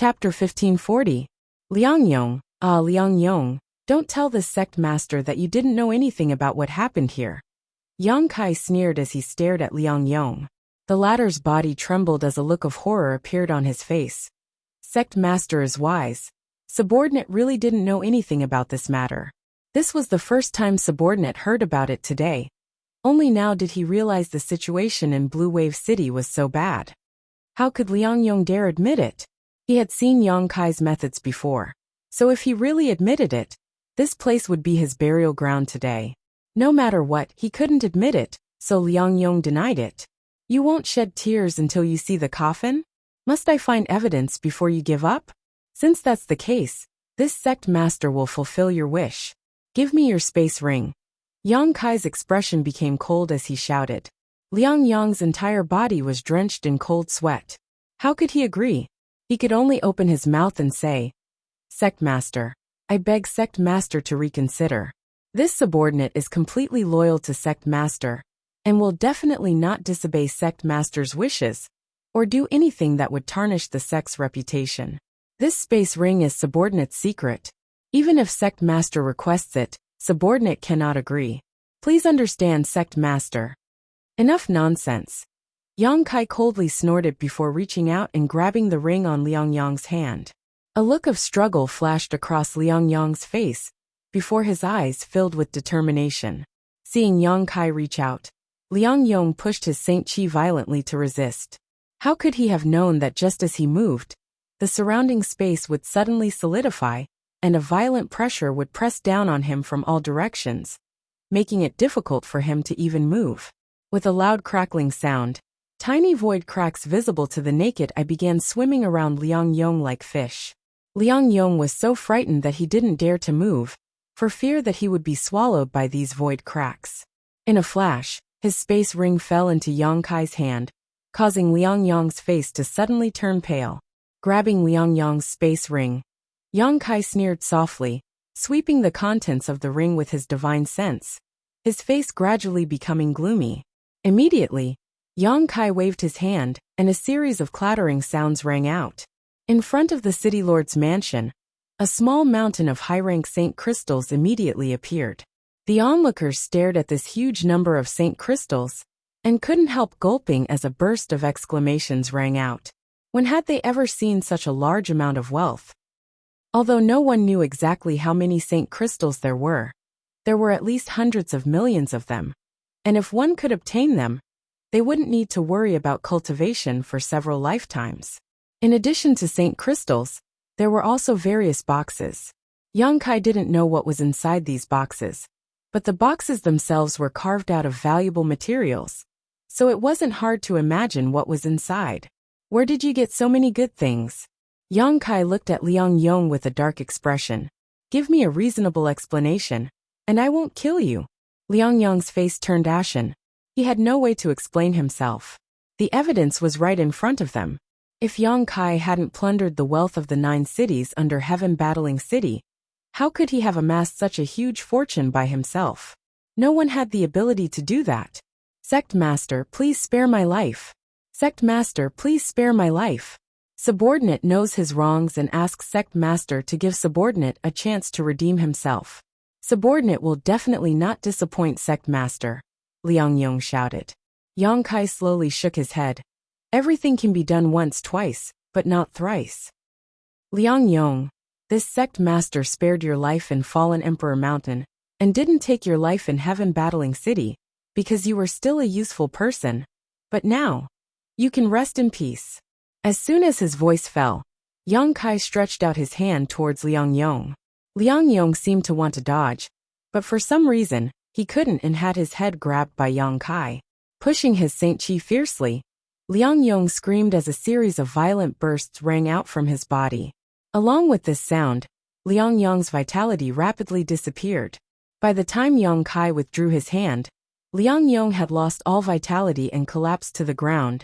Chapter 1540. Liangyong, Liangyong, don't tell this sect master that you didn't know anything about what happened here. Yang Kai sneered as he stared at Liangyong. The latter's body trembled as a look of horror appeared on his face. Sect master is wise. Subordinate really didn't know anything about this matter. This was the first time subordinate heard about it today. Only now did he realize the situation in Blue Wave City was so bad. How could Liangyong dare admit it? He had seen Yang Kai's methods before. So if he really admitted it, this place would be his burial ground today. No matter what, he couldn't admit it, so Liangyong denied it. You won't shed tears until you see the coffin? Must I find evidence before you give up? Since that's the case, this sect master will fulfill your wish. Give me your space ring. Yang Kai's expression became cold as he shouted. Liangyong's entire body was drenched in cold sweat. How could he agree? He could only open his mouth and say, Sect master, I beg sect master to reconsider. This subordinate is completely loyal to sect master, and will definitely not disobey sect master's wishes, or do anything that would tarnish the sect's reputation. This space ring is subordinate's secret. Even if sect master requests it, subordinate cannot agree. Please understand, sect master. Enough nonsense. Yang Kai coldly snorted before reaching out and grabbing the ring on Liangyong's hand. A look of struggle flashed across Liangyong's face, before his eyes filled with determination. Seeing Yang Kai reach out, Liangyong pushed his Saint Chi violently to resist. How could he have known that just as he moved, the surrounding space would suddenly solidify, and a violent pressure would press down on him from all directions, making it difficult for him to even move. With a loud crackling sound, tiny void cracks visible to the naked eye began swimming around Liangyong like fish. Liangyong was so frightened that he didn't dare to move, for fear that he would be swallowed by these void cracks. In a flash, his space ring fell into Yang Kai's hand, causing Liangyong's face to suddenly turn pale. Grabbing Liangyong's space ring, Yang Kai sneered softly, sweeping the contents of the ring with his divine sense, his face gradually becoming gloomy. Immediately, Yang Kai waved his hand, and a series of clattering sounds rang out. In front of the city lord's mansion, a small mountain of high-rank saint crystals immediately appeared. The onlookers stared at this huge number of saint crystals, and couldn't help gulping as a burst of exclamations rang out. When had they ever seen such a large amount of wealth? Although no one knew exactly how many saint crystals there were at least hundreds of millions of them. And if one could obtain them, they wouldn't need to worry about cultivation for several lifetimes. In addition to saint crystals, there were also various boxes. Yang Kai didn't know what was inside these boxes, but the boxes themselves were carved out of valuable materials, so it wasn't hard to imagine what was inside. Where did you get so many good things? Yang Kai looked at Liangyong with a dark expression. Give me a reasonable explanation, and I won't kill you. Liangyong's face turned ashen. He had no way to explain himself. The evidence was right in front of them. If Yang Kai hadn't plundered the wealth of the 9 cities under Heaven Battling City, how could he have amassed such a huge fortune by himself? No one had the ability to do that. Sect master, please spare my life. Sect master, please spare my life. Subordinate knows his wrongs and asks sect master to give subordinate a chance to redeem himself. Subordinate will definitely not disappoint sect master, Liangyong shouted. Yang Kai slowly shook his head. Everything can be done once, twice, but not thrice. Liangyong, this sect master spared your life in Fallen Emperor Mountain, and didn't take your life in Heaven Battling City, because you were still a useful person. But now, you can rest in peace. As soon as his voice fell, Yang Kai stretched out his hand towards Liangyong. Liangyong seemed to want to dodge, but for some reason, he couldn't and had his head grabbed by Yang Kai. Pushing his Saint Chi fiercely, Liangyong screamed as a series of violent bursts rang out from his body. Along with this sound, Liangyong's vitality rapidly disappeared. By the time Yang Kai withdrew his hand, Liangyong had lost all vitality and collapsed to the ground,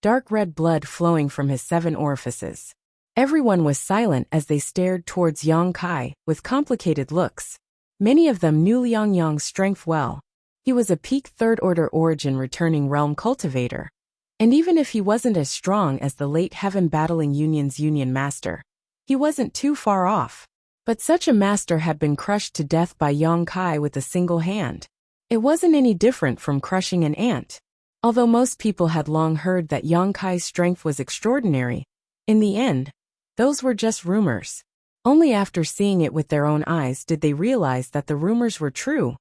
dark red blood flowing from his 7 orifices. Everyone was silent as they stared towards Yang Kai with complicated looks. Many of them knew Liangyong's strength well. He was a peak 3rd-order origin returning realm cultivator. And even if he wasn't as strong as the late Heaven Battling Union's Union Master, he wasn't too far off. But such a master had been crushed to death by Yang Kai with a single hand. It wasn't any different from crushing an ant. Although most people had long heard that Yang Kai's strength was extraordinary, in the end, those were just rumors. Only after seeing it with their own eyes did they realize that the rumors were true,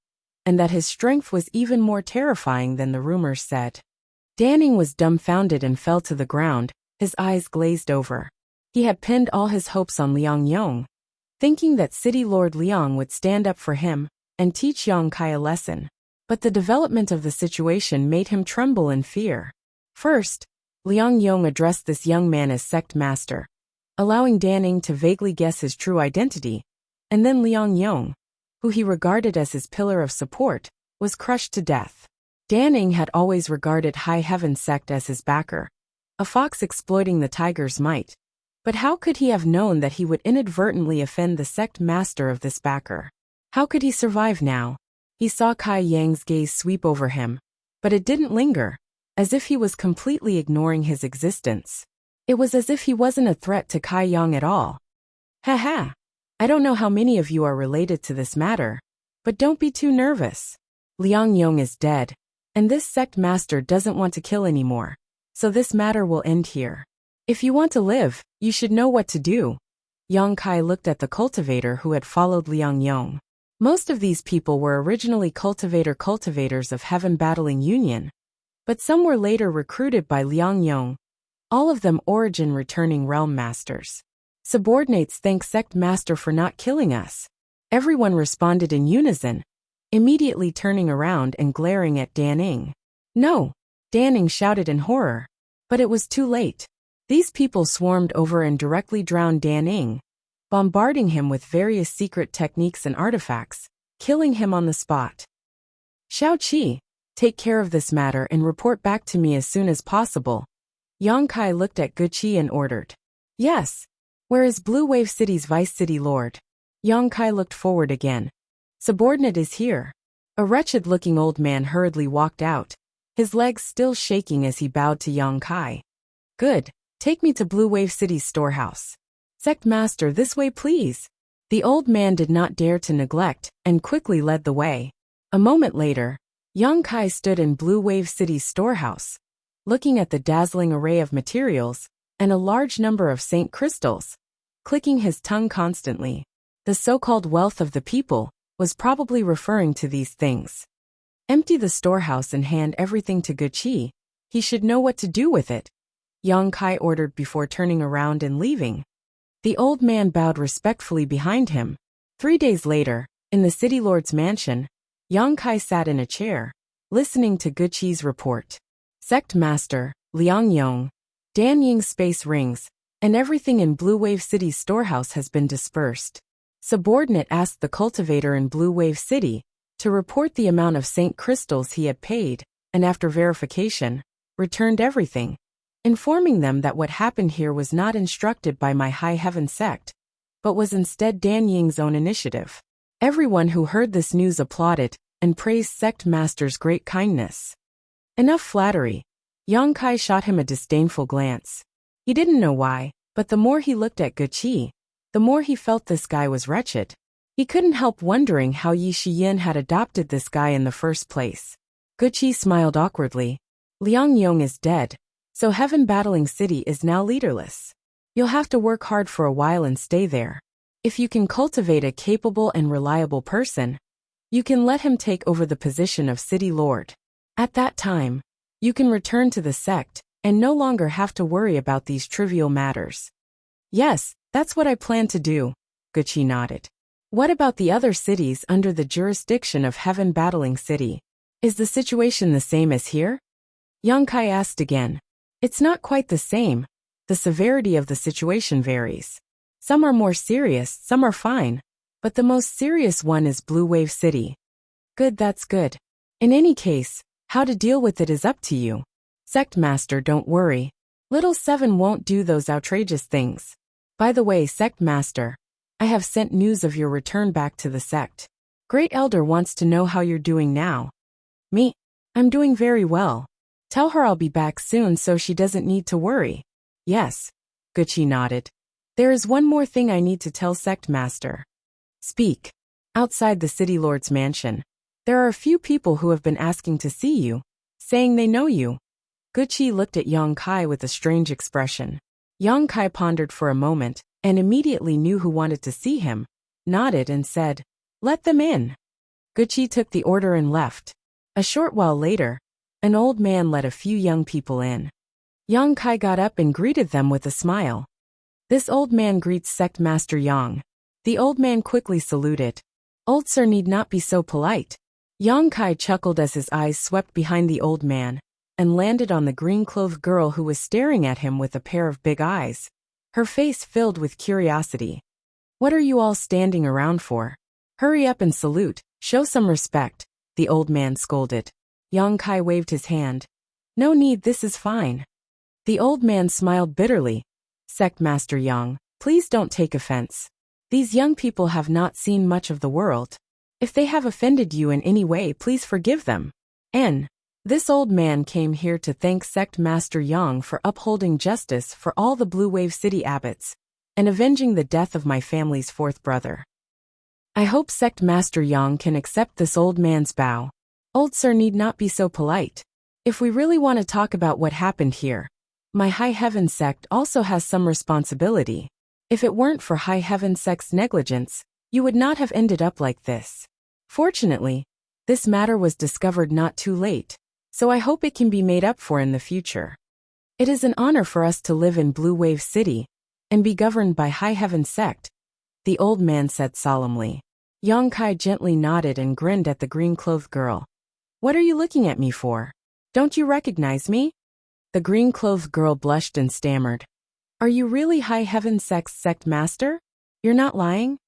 and that his strength was even more terrifying than the rumors said. Danning was dumbfounded and fell to the ground, his eyes glazed over. He had pinned all his hopes on Liang Yong, thinking that City Lord Liang would stand up for him and teach Yang Kai a lesson. But the development of the situation made him tremble in fear. First, Liang Yong addressed this young man as sect master, allowing Danning to vaguely guess his true identity, and then Liang Yong, who he regarded as his pillar of support, was crushed to death. Danning had always regarded High Heaven sect as his backer, a fox exploiting the tiger's might. But how could he have known that he would inadvertently offend the sect master of this backer? How could he survive now? He saw Kai Yang's gaze sweep over him, but it didn't linger, as if he was completely ignoring his existence. It was as if he wasn't a threat to Kai Yang at all. Haha. I don't know how many of you are related to this matter, but don't be too nervous. Liang Yong is dead, and this sect master doesn't want to kill anymore, so this matter will end here. If you want to live, you should know what to do. Yang Kai looked at the cultivator who had followed Liang Yong. Most of these people were originally cultivators of Heaven Battling Union, but some were later recruited by Liang Yong, all of them origin returning realm masters. Subordinates thank sect master for not killing us. Everyone responded in unison, immediately turning around and glaring at Danning. No! Danning shouted in horror. But it was too late. These people swarmed over and directly drowned Danning, bombarding him with various secret techniques and artifacts, killing him on the spot. Shao Qi, take care of this matter and report back to me as soon as possible. Yang Kai looked at Gu Qi and ordered. Yes. Where is Blue Wave City's Vice City Lord? Yang Kai looked forward again. Subordinate is here. A wretched-looking old man hurriedly walked out, his legs still shaking as he bowed to Yang Kai. Good. Take me to Blue Wave City's storehouse. Sect master, this way please. The old man did not dare to neglect and quickly led the way. A moment later, Yang Kai stood in Blue Wave City's storehouse, looking at the dazzling array of materials and a large number of saint crystals, clicking his tongue constantly. The so-called wealth of the people was probably referring to these things. Empty the storehouse and hand everything to Gu Qi. He should know what to do with it, Yang Kai ordered before turning around and leaving. The old man bowed respectfully behind him. 3 days later, in the city lord's mansion, Yang Kai sat in a chair, listening to Gu Qi's report. Sect master, Liang Yong, Dan Ying's space rings, and everything in Blue Wave City's storehouse has been dispersed. Subordinate asked the cultivator in Blue Wave City to report the amount of saint crystals he had paid, and after verification, returned everything, informing them that what happened here was not instructed by my High Heaven sect, but was instead Dan Ying's own initiative. Everyone who heard this news applauded and praised sect master's great kindness. Enough flattery. Yang Kai shot him a disdainful glance. He didn't know why, but the more he looked at Gu Qi, the more he felt this guy was wretched. He couldn't help wondering how Yi Shiyin had adopted this guy in the first place. Gu Qi smiled awkwardly. Liang Yong is dead, so Heaven Battling City is now leaderless. You'll have to work hard for a while and stay there. If you can cultivate a capable and reliable person, you can let him take over the position of city lord. At that time, you can return to the sect and no longer have to worry about these trivial matters. Yes, that's what I plan to do, Gu Qi nodded. What about the other cities under the jurisdiction of Heaven Battling City? Is the situation the same as here? Yang Kai asked again. It's not quite the same. The severity of the situation varies. Some are more serious, some are fine, but the most serious one is Blue Wave City. Good, that's good. In any case, how to deal with it is up to you. Sect master, don't worry. Little Seven won't do those outrageous things. By the way, sect master, I have sent news of your return back to the sect. Great Elder wants to know how you're doing now. Me? I'm doing very well. Tell her I'll be back soon so she doesn't need to worry. Yes. Gucci nodded. There is one more thing I need to tell Sect Master. Speak. Outside the city lord's mansion, there are a few people who have been asking to see you, saying they know you. Gucci looked at Yang Kai with a strange expression. Yang Kai pondered for a moment, and immediately knew who wanted to see him, nodded and said, Let them in. Gucci took the order and left. A short while later, an old man let a few young people in. Yang Kai got up and greeted them with a smile. This old man greets Sect Master Yang. The old man quickly saluted. Old sir need not be so polite. Yang Kai chuckled as his eyes swept behind the old man, and landed on the green-clothed girl who was staring at him with a pair of big eyes, her face filled with curiosity. What are you all standing around for? Hurry up and salute, show some respect, the old man scolded. Yang Kai waved his hand. No need, this is fine. The old man smiled bitterly. Sect Master Yang, please don't take offense. These young people have not seen much of the world. If they have offended you in any way, please forgive them. This old man came here to thank Sect Master Yang for upholding justice for all the Blue Wave City abbots, and avenging the death of my family's fourth brother. I hope Sect Master Yang can accept this old man's bow. Old sir need not be so polite. If we really want to talk about what happened here, my High Heaven sect also has some responsibility. If it weren't for High Heaven sect's negligence, you would not have ended up like this. Fortunately, this matter was discovered not too late, so I hope it can be made up for in the future. It is an honor for us to live in Blue Wave City, and be governed by High Heaven sect, the old man said solemnly. Yang Kai gently nodded and grinned at the green-clothed girl. What are you looking at me for? Don't you recognize me? The green-clothed girl blushed and stammered. Are you really High Heaven sect's sect master? You're not lying?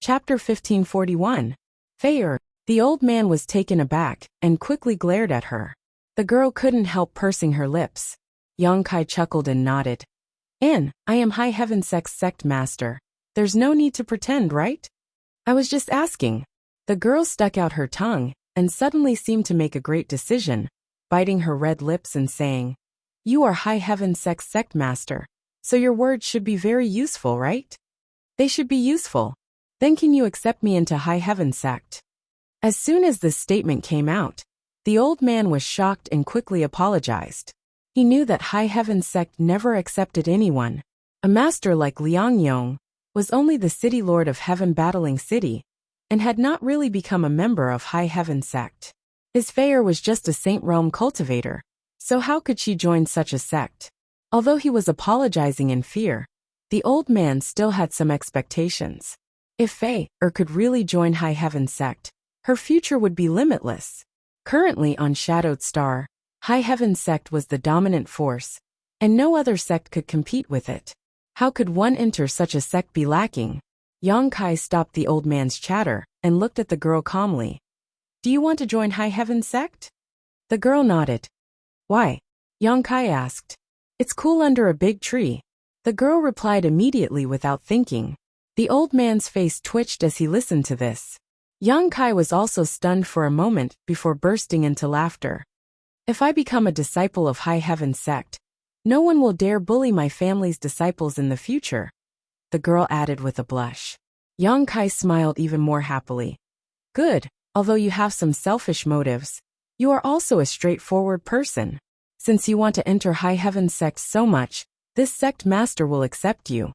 Chapter 1541. Fair. The old man was taken aback, and quickly glared at her. The girl couldn't help pursing her lips. Yang Kai chuckled and nodded. I am High Heaven sect's sect master. There's no need to pretend, right? I was just asking. The girl stuck out her tongue, and suddenly seemed to make a great decision, biting her red lips and saying, You are High Heaven sect's sect master, so your words should be very useful, right? They should be useful. Then can you accept me into High Heaven sect? As soon as this statement came out, the old man was shocked and quickly apologized. He knew that High Heaven sect never accepted anyone. A master like Liang Yong was only the city lord of Heaven Battling City, and had not really become a member of High Heaven sect. His Fayer was just a Saint Realm cultivator, so how could she join such a sect? Although he was apologizing in fear, the old man still had some expectations. If Faye could really join High Heaven sect, her future would be limitless. Currently on Shadowed Star, High Heaven sect was the dominant force, and no other sect could compete with it. How could one enter such a sect be lacking? Yang Kai stopped the old man's chatter, and looked at the girl calmly. Do you want to join High Heaven sect? The girl nodded. Why? Yang Kai asked. It's cool under a big tree. The girl replied immediately without thinking. The old man's face twitched as he listened to this. Yang Kai was also stunned for a moment before bursting into laughter. If I become a disciple of High Heaven sect, no one will dare bully my family's disciples in the future, the girl added with a blush. Yang Kai smiled even more happily. Good, although you have some selfish motives, you are also a straightforward person. Since you want to enter High Heaven sect so much, this sect master will accept you.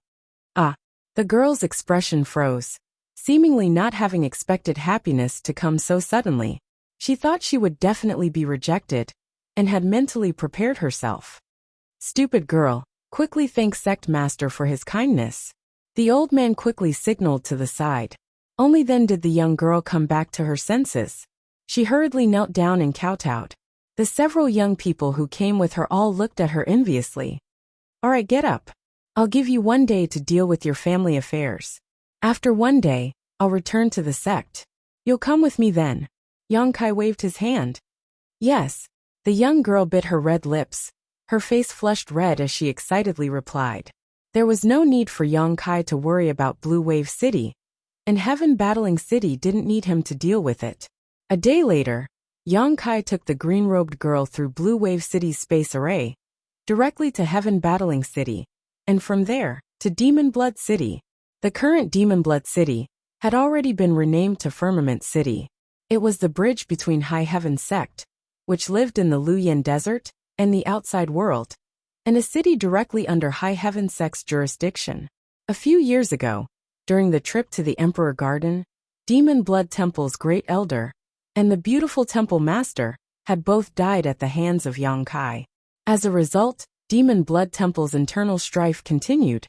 The girl's expression froze, seemingly not having expected happiness to come so suddenly. She thought she would definitely be rejected, and had mentally prepared herself. Stupid girl, quickly thank sect master for his kindness. The old man quickly signaled to the side. Only then did the young girl come back to her senses. She hurriedly knelt down and kowtowed. The several young people who came with her all looked at her enviously. All right, get up. I'll give you 1 day to deal with your family affairs. After 1 day, I'll return to the sect. You'll come with me then. Yang Kai waved his hand. Yes. The young girl bit her red lips. Her face flushed red as she excitedly replied. There was no need for Yang Kai to worry about Blue Wave City, and Heaven Battling City didn't need him to deal with it. A day later, Yang Kai took the green-robed girl through Blue Wave City's space array, directly to Heaven Battling City, and from there, to Demon Blood City. The current Demon Blood City had already been renamed to Firmament City. It was the bridge between High Heaven Sect, which lived in the Luoyan Desert, and the outside world, and a city directly under High Heaven Sect's jurisdiction. A few years ago, during the trip to the Emperor Garden, Demon Blood Temple's Great Elder and the beautiful Temple Master had both died at the hands of Yang Kai. As a result, Demon Blood Temple's internal strife continued,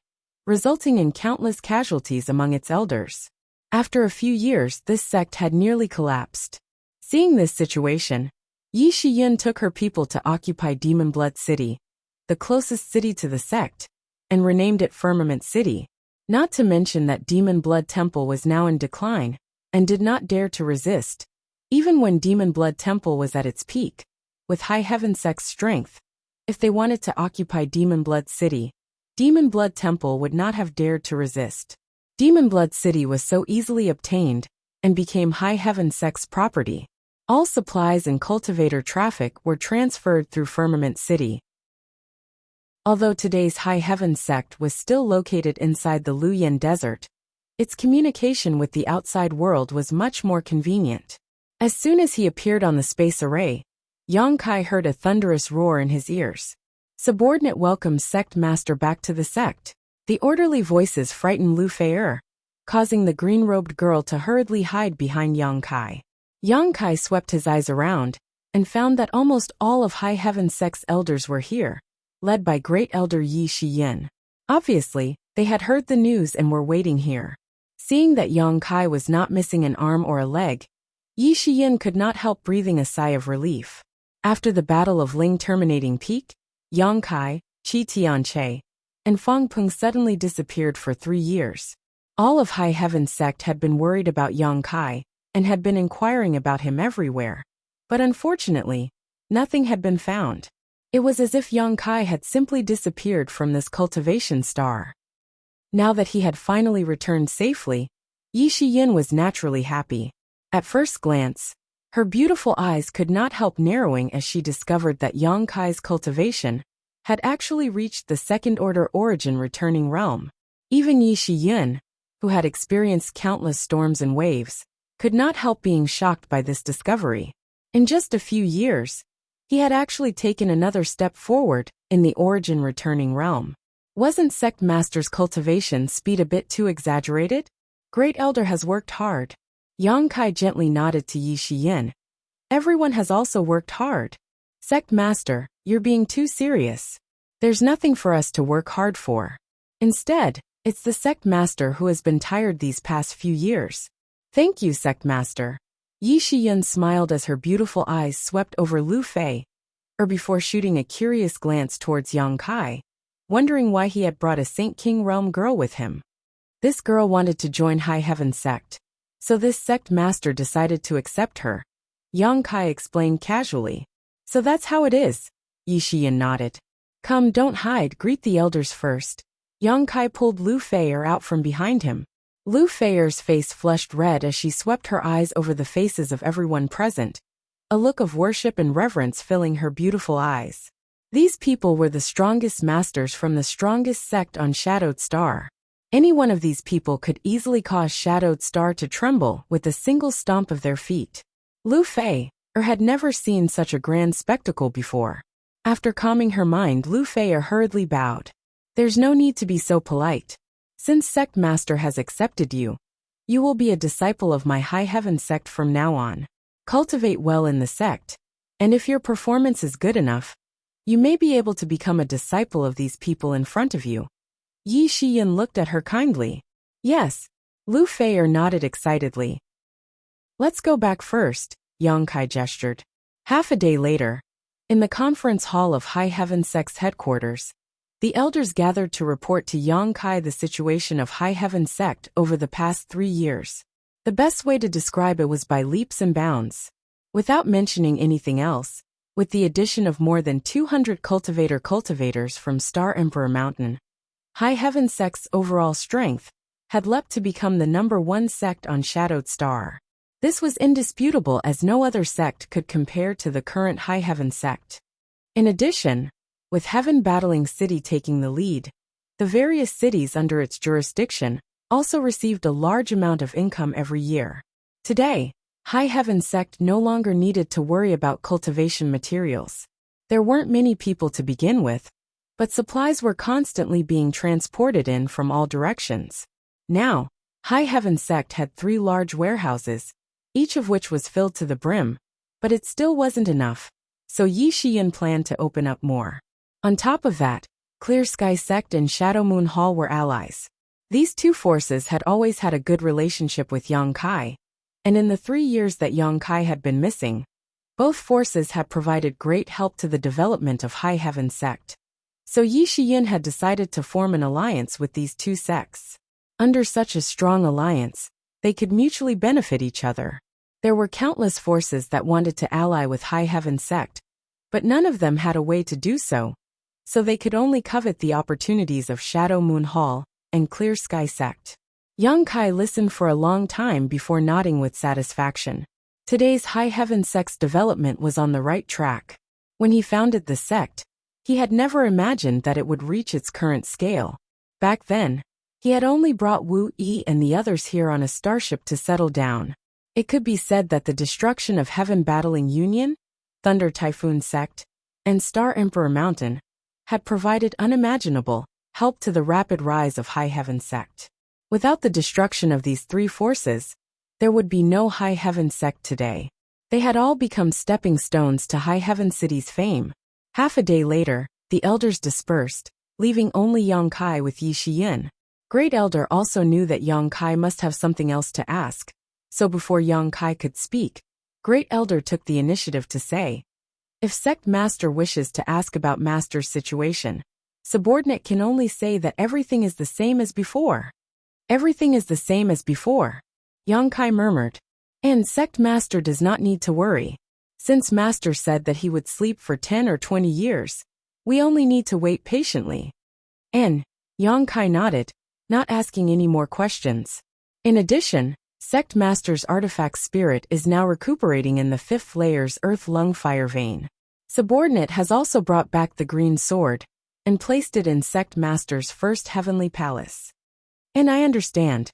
resulting in countless casualties among its elders. After a few years, this sect had nearly collapsed. Seeing this situation, Yi Shiyun took her people to occupy Demon Blood City, the closest city to the sect, and renamed it Firmament City. Not to mention that Demon Blood Temple was now in decline, and did not dare to resist, even when Demon Blood Temple was at its peak, with High Heaven Sect's strength. If they wanted to occupy Demon Blood City, Demon Blood Temple would not have dared to resist. Demon Blood City was so easily obtained, and became High Heaven Sect's property. All supplies and cultivator traffic were transferred through Firmament City. Although today's High Heaven Sect was still located inside the Luoyan Desert, its communication with the outside world was much more convenient. As soon as he appeared on the space array, Yang Kai heard a thunderous roar in his ears. Subordinate welcomes Sect Master back to the sect. The orderly voices frightened Lu Fei, causing the green-robed girl to hurriedly hide behind Yang Kai. Yang Kai swept his eyes around, and found that almost all of High Heaven Sect's elders were here, led by Great Elder Yi Shiyin. Obviously, they had heard the news and were waiting here. Seeing that Yang Kai was not missing an arm or a leg, Yi Shiyin could not help breathing a sigh of relief. After the Battle of Ling Terminating Peak, Yang Kai, Qi Tianche, and Fang Peng suddenly disappeared for 3 years. All of High Heaven Sect had been worried about Yang Kai, and had been inquiring about him everywhere. But unfortunately, nothing had been found. It was as if Yang Kai had simply disappeared from this cultivation star. Now that he had finally returned safely, Yi Shiyin was naturally happy. At first glance, her beautiful eyes could not help narrowing as she discovered that Yang Kai's cultivation had actually reached the second-order origin returning realm. Even Yi Shiyin, who had experienced countless storms and waves, could not help being shocked by this discovery. In just a few years, he had actually taken another step forward in the origin returning realm. Wasn't Sect Master's cultivation speed a bit too exaggerated? Great Elder has worked hard. Yang Kai gently nodded to Yi Shiyin. Everyone has also worked hard. Sect Master, you're being too serious. There's nothing for us to work hard for. Instead, it's the Sect Master who has been tired these past few years. Thank you, Sect Master. Yi Shiyin smiled as her beautiful eyes swept over Lu Fei, before shooting a curious glance towards Yang Kai, wondering why he had brought a Saint King Realm girl with him. This girl wanted to join High Heaven Sect, so this Sect Master decided to accept her. Yang Kai explained casually. So that's how it is. Yi Shiyin nodded. Come, don't hide, greet the elders first. Yang Kai pulled Lu Fei out from behind him. Lu Fei's face flushed red as she swept her eyes over the faces of everyone present, a look of worship and reverence filling her beautiful eyes. These people were the strongest masters from the strongest sect on Shadowed Star. Any one of these people could easily cause Shadowed Star to tremble with a single stomp of their feet. Lu Fei had never seen such a grand spectacle before. After calming her mind, Lu Fei hurriedly bowed. There's no need to be so polite. Since Sect Master has accepted you, you will be a disciple of my High Heaven Sect from now on. Cultivate well in the sect, and if your performance is good enough, you may be able to become a disciple of these people in front of you. Yi Shiyin looked at her kindly. Yes, Lu Fei nodded excitedly. Let's go back first, Yang Kai gestured. Half a day later, in the conference hall of High Heaven Sect's headquarters, the elders gathered to report to Yang Kai the situation of High Heaven Sect over the past 3 years. The best way to describe it was by leaps and bounds. Without mentioning anything else, with the addition of more than 200 cultivators from Star Emperor Mountain, High Heaven Sect's overall strength had leapt to become the #1 sect on Shadowed Star. This was indisputable as no other sect could compare to the current High Heaven sect. In addition, with Heaven Battling City taking the lead, the various cities under its jurisdiction also received a large amount of income every year. Today, High Heaven sect no longer needed to worry about cultivation materials. There weren't many people to begin with, but supplies were constantly being transported in from all directions. Now, High Heaven sect had 3 large warehouses, each of which was filled to the brim, but it still wasn't enough, so Yi Shiyin planned to open up more. On top of that, Clear Sky sect and Shadow Moon Hall were allies. These 2 forces had always had a good relationship with Yang Kai, and in the 3 years that Yang Kai had been missing, both forces had provided great help to the development of High Heaven sect. So Yi Shiyin had decided to form an alliance with these 2 sects. Under such a strong alliance, they could mutually benefit each other. There were countless forces that wanted to ally with High Heaven sect, but none of them had a way to do so, so they could only covet the opportunities of Shadow Moon Hall and Clear Sky sect. Yang Kai listened for a long time before nodding with satisfaction. Today's High Heaven sect's development was on the right track. When he founded the sect, he had never imagined that it would reach its current scale. Back then, he had only brought Wu Yi and the others here on a starship to settle down. It could be said that the destruction of Heaven Battling Union, Thunder Typhoon sect, and Star Emperor Mountain had provided unimaginable help to the rapid rise of High Heaven sect. Without the destruction of these 3 forces, there would be no High Heaven sect today. They had all become stepping stones to High Heaven City's fame. Half a day later, the elders dispersed, leaving only Yang Kai with Yi Shiyin. Great Elder also knew that Yang Kai must have something else to ask, so before Yang Kai could speak, Great Elder took the initiative to say, "If Sect Master wishes to ask about Master's situation, subordinate can only say that everything is the same as before." "Everything is the same as before," Yang Kai murmured. "And Sect Master does not need to worry. Since Master said that he would sleep for 10 or 20 years, we only need to wait patiently." And Yang Kai nodded, not asking any more questions. In addition, Sect Master's artifact spirit is now recuperating in the 5th layer's Earth Lung Fire Vein. Subordinate has also brought back the green sword and placed it in Sect Master's first heavenly palace. And I understand.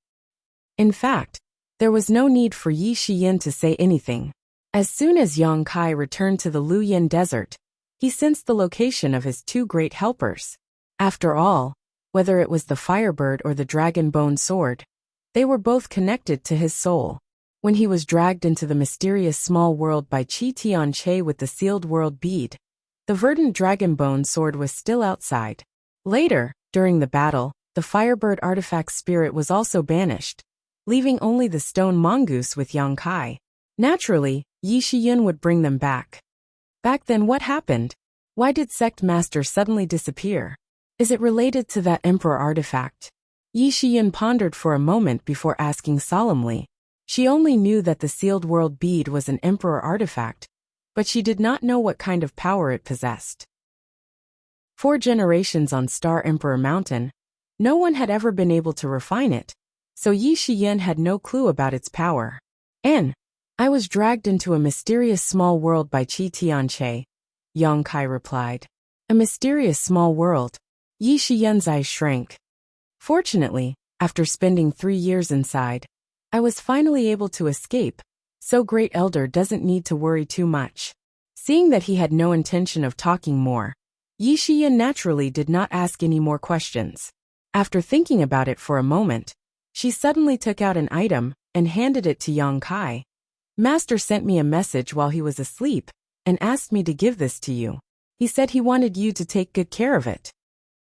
In fact, there was no need for Yi Shiyin to say anything. As soon as Yang Kai returned to the Luyin Desert, he sensed the location of his 2 great helpers. After all, whether it was the Firebird or the Dragon Bone Sword, they were both connected to his soul. When he was dragged into the mysterious small world by Qi Tianche with the sealed world bead, the verdant Dragon Bone Sword was still outside. Later, during the battle, the Firebird artifact spirit was also banished, leaving only the stone mongoose with Yang Kai. Naturally, Yi Shiyin would bring them back. Back then, what happened? Why did Sect Master suddenly disappear? Is it related to that Emperor artifact? Yi Shiyin pondered for a moment before asking solemnly. She only knew that the sealed world bead was an Emperor artifact, but she did not know what kind of power it possessed. 4 generations on Star Emperor Mountain, no one had ever been able to refine it, so Yi Shiyin had no clue about its power. And I was dragged into a mysterious small world by Qi Tianche, Yang Kai replied. A mysterious small world. Yi Shiyin's eyes shrank. Fortunately, after spending 3 years inside, I was finally able to escape, so Great Elder doesn't need to worry too much. Seeing that he had no intention of talking more, Yi Shiyin naturally did not ask any more questions. After thinking about it for a moment, she suddenly took out an item and handed it to Yang Kai. Master sent me a message while he was asleep and asked me to give this to you. He said he wanted you to take good care of it.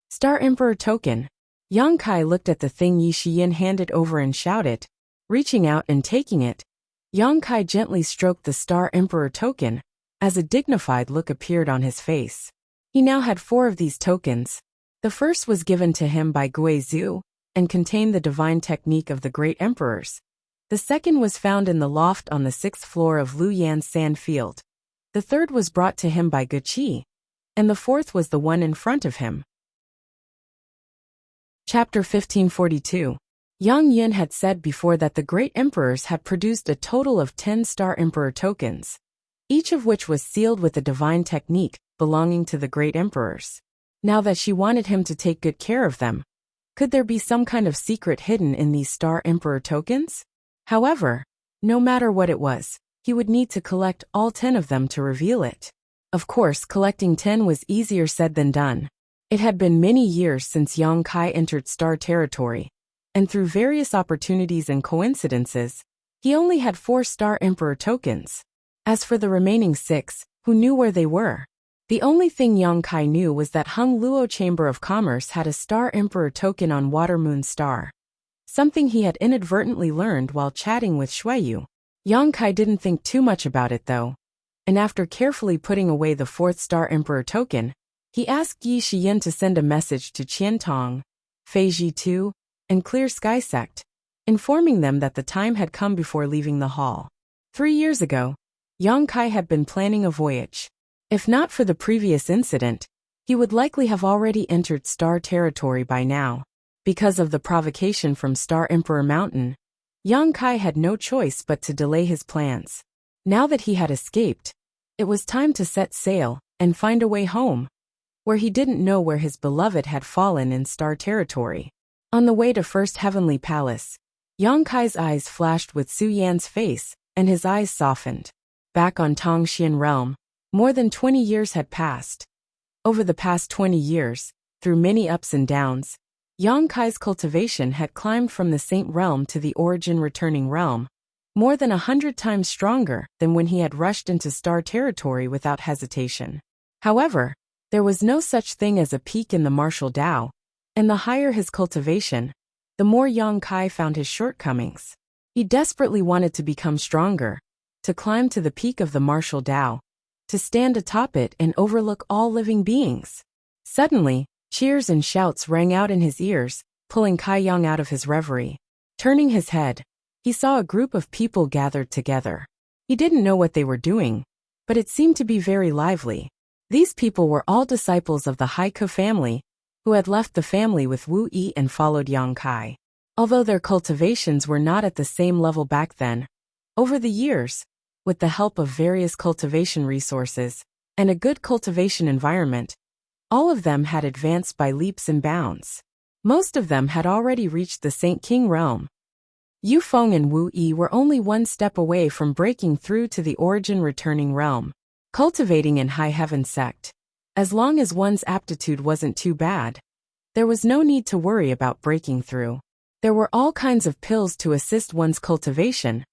Star Emperor token. Yang Kai looked at the thing Yi Shiyin handed over and shouted. Reaching out and taking it, Yang Kai gently stroked the Star Emperor token, as a dignified look appeared on his face. He now had 4 of these tokens. The first was given to him by Gui Zhu, and contained the divine technique of the great emperors. The second was found in the loft on the 6th floor of Luyan's sand field. The third was brought to him by Guqi, and the 4th was the one in front of him. Chapter 1542. Yang Yin had said before that the great emperors had produced a total of 10 Star Emperor tokens, each of which was sealed with a divine technique belonging to the great emperors. Now that she wanted him to take good care of them, could there be some kind of secret hidden in these Star Emperor tokens? However, no matter what it was, he would need to collect all 10 of them to reveal it. Of course, collecting 10 was easier said than done. It had been many years since Yang Kai entered Star territory, and through various opportunities and coincidences, he only had 4 Star Emperor tokens. As for the remaining 6, who knew where they were? The only thing Yang Kai knew was that Hung Luo Chamber of Commerce had a Star Emperor token on Water Moon Star, something he had inadvertently learned while chatting with Xueyu. Yang Kai didn't think too much about it though, and after carefully putting away the 4th Star Emperor token, he asked Yi Shiyin to send a message to Qian Tong, Fei Ji Tu, and Clear Sky Sect, informing them that the time had come before leaving the hall. 3 years ago, Yang Kai had been planning a voyage. If not for the previous incident, he would likely have already entered Star territory by now. Because of the provocation from Star Emperor Mountain, Yang Kai had no choice but to delay his plans. Now that he had escaped, it was time to set sail and find a way home, where he didn't know where his beloved had fallen in Star territory. On the way to First Heavenly Palace, Yang Kai's eyes flashed with Su Yan's face, and his eyes softened. Back on Tongxian realm, more than 20 years had passed. Over the past 20 years, through many ups and downs, Yang Kai's cultivation had climbed from the Saint realm to the Origin Returning realm, more than 100 times stronger than when he had rushed into Star territory without hesitation. However, there was no such thing as a peak in the martial Tao, and the higher his cultivation, the more Yang Kai found his shortcomings. He desperately wanted to become stronger, to climb to the peak of the martial Tao, to stand atop it and overlook all living beings. Suddenly, cheers and shouts rang out in his ears, pulling Kai Yang out of his reverie. Turning his head, he saw a group of people gathered together. He didn't know what they were doing, but it seemed to be very lively. These people were all disciples of the Haiku family, who had left the family with Wu Yi and followed Yang Kai. Although their cultivations were not at the same level back then, over the years, with the help of various cultivation resources and a good cultivation environment, all of them had advanced by leaps and bounds. Most of them had already reached the Saint King realm. Yu Feng and Wu Yi were only one step away from breaking through to the Origin Returning realm. Cultivating in High Heaven sect, as long as one's aptitude wasn't too bad, there was no need to worry about breaking through. There were all kinds of pills to assist one's cultivation,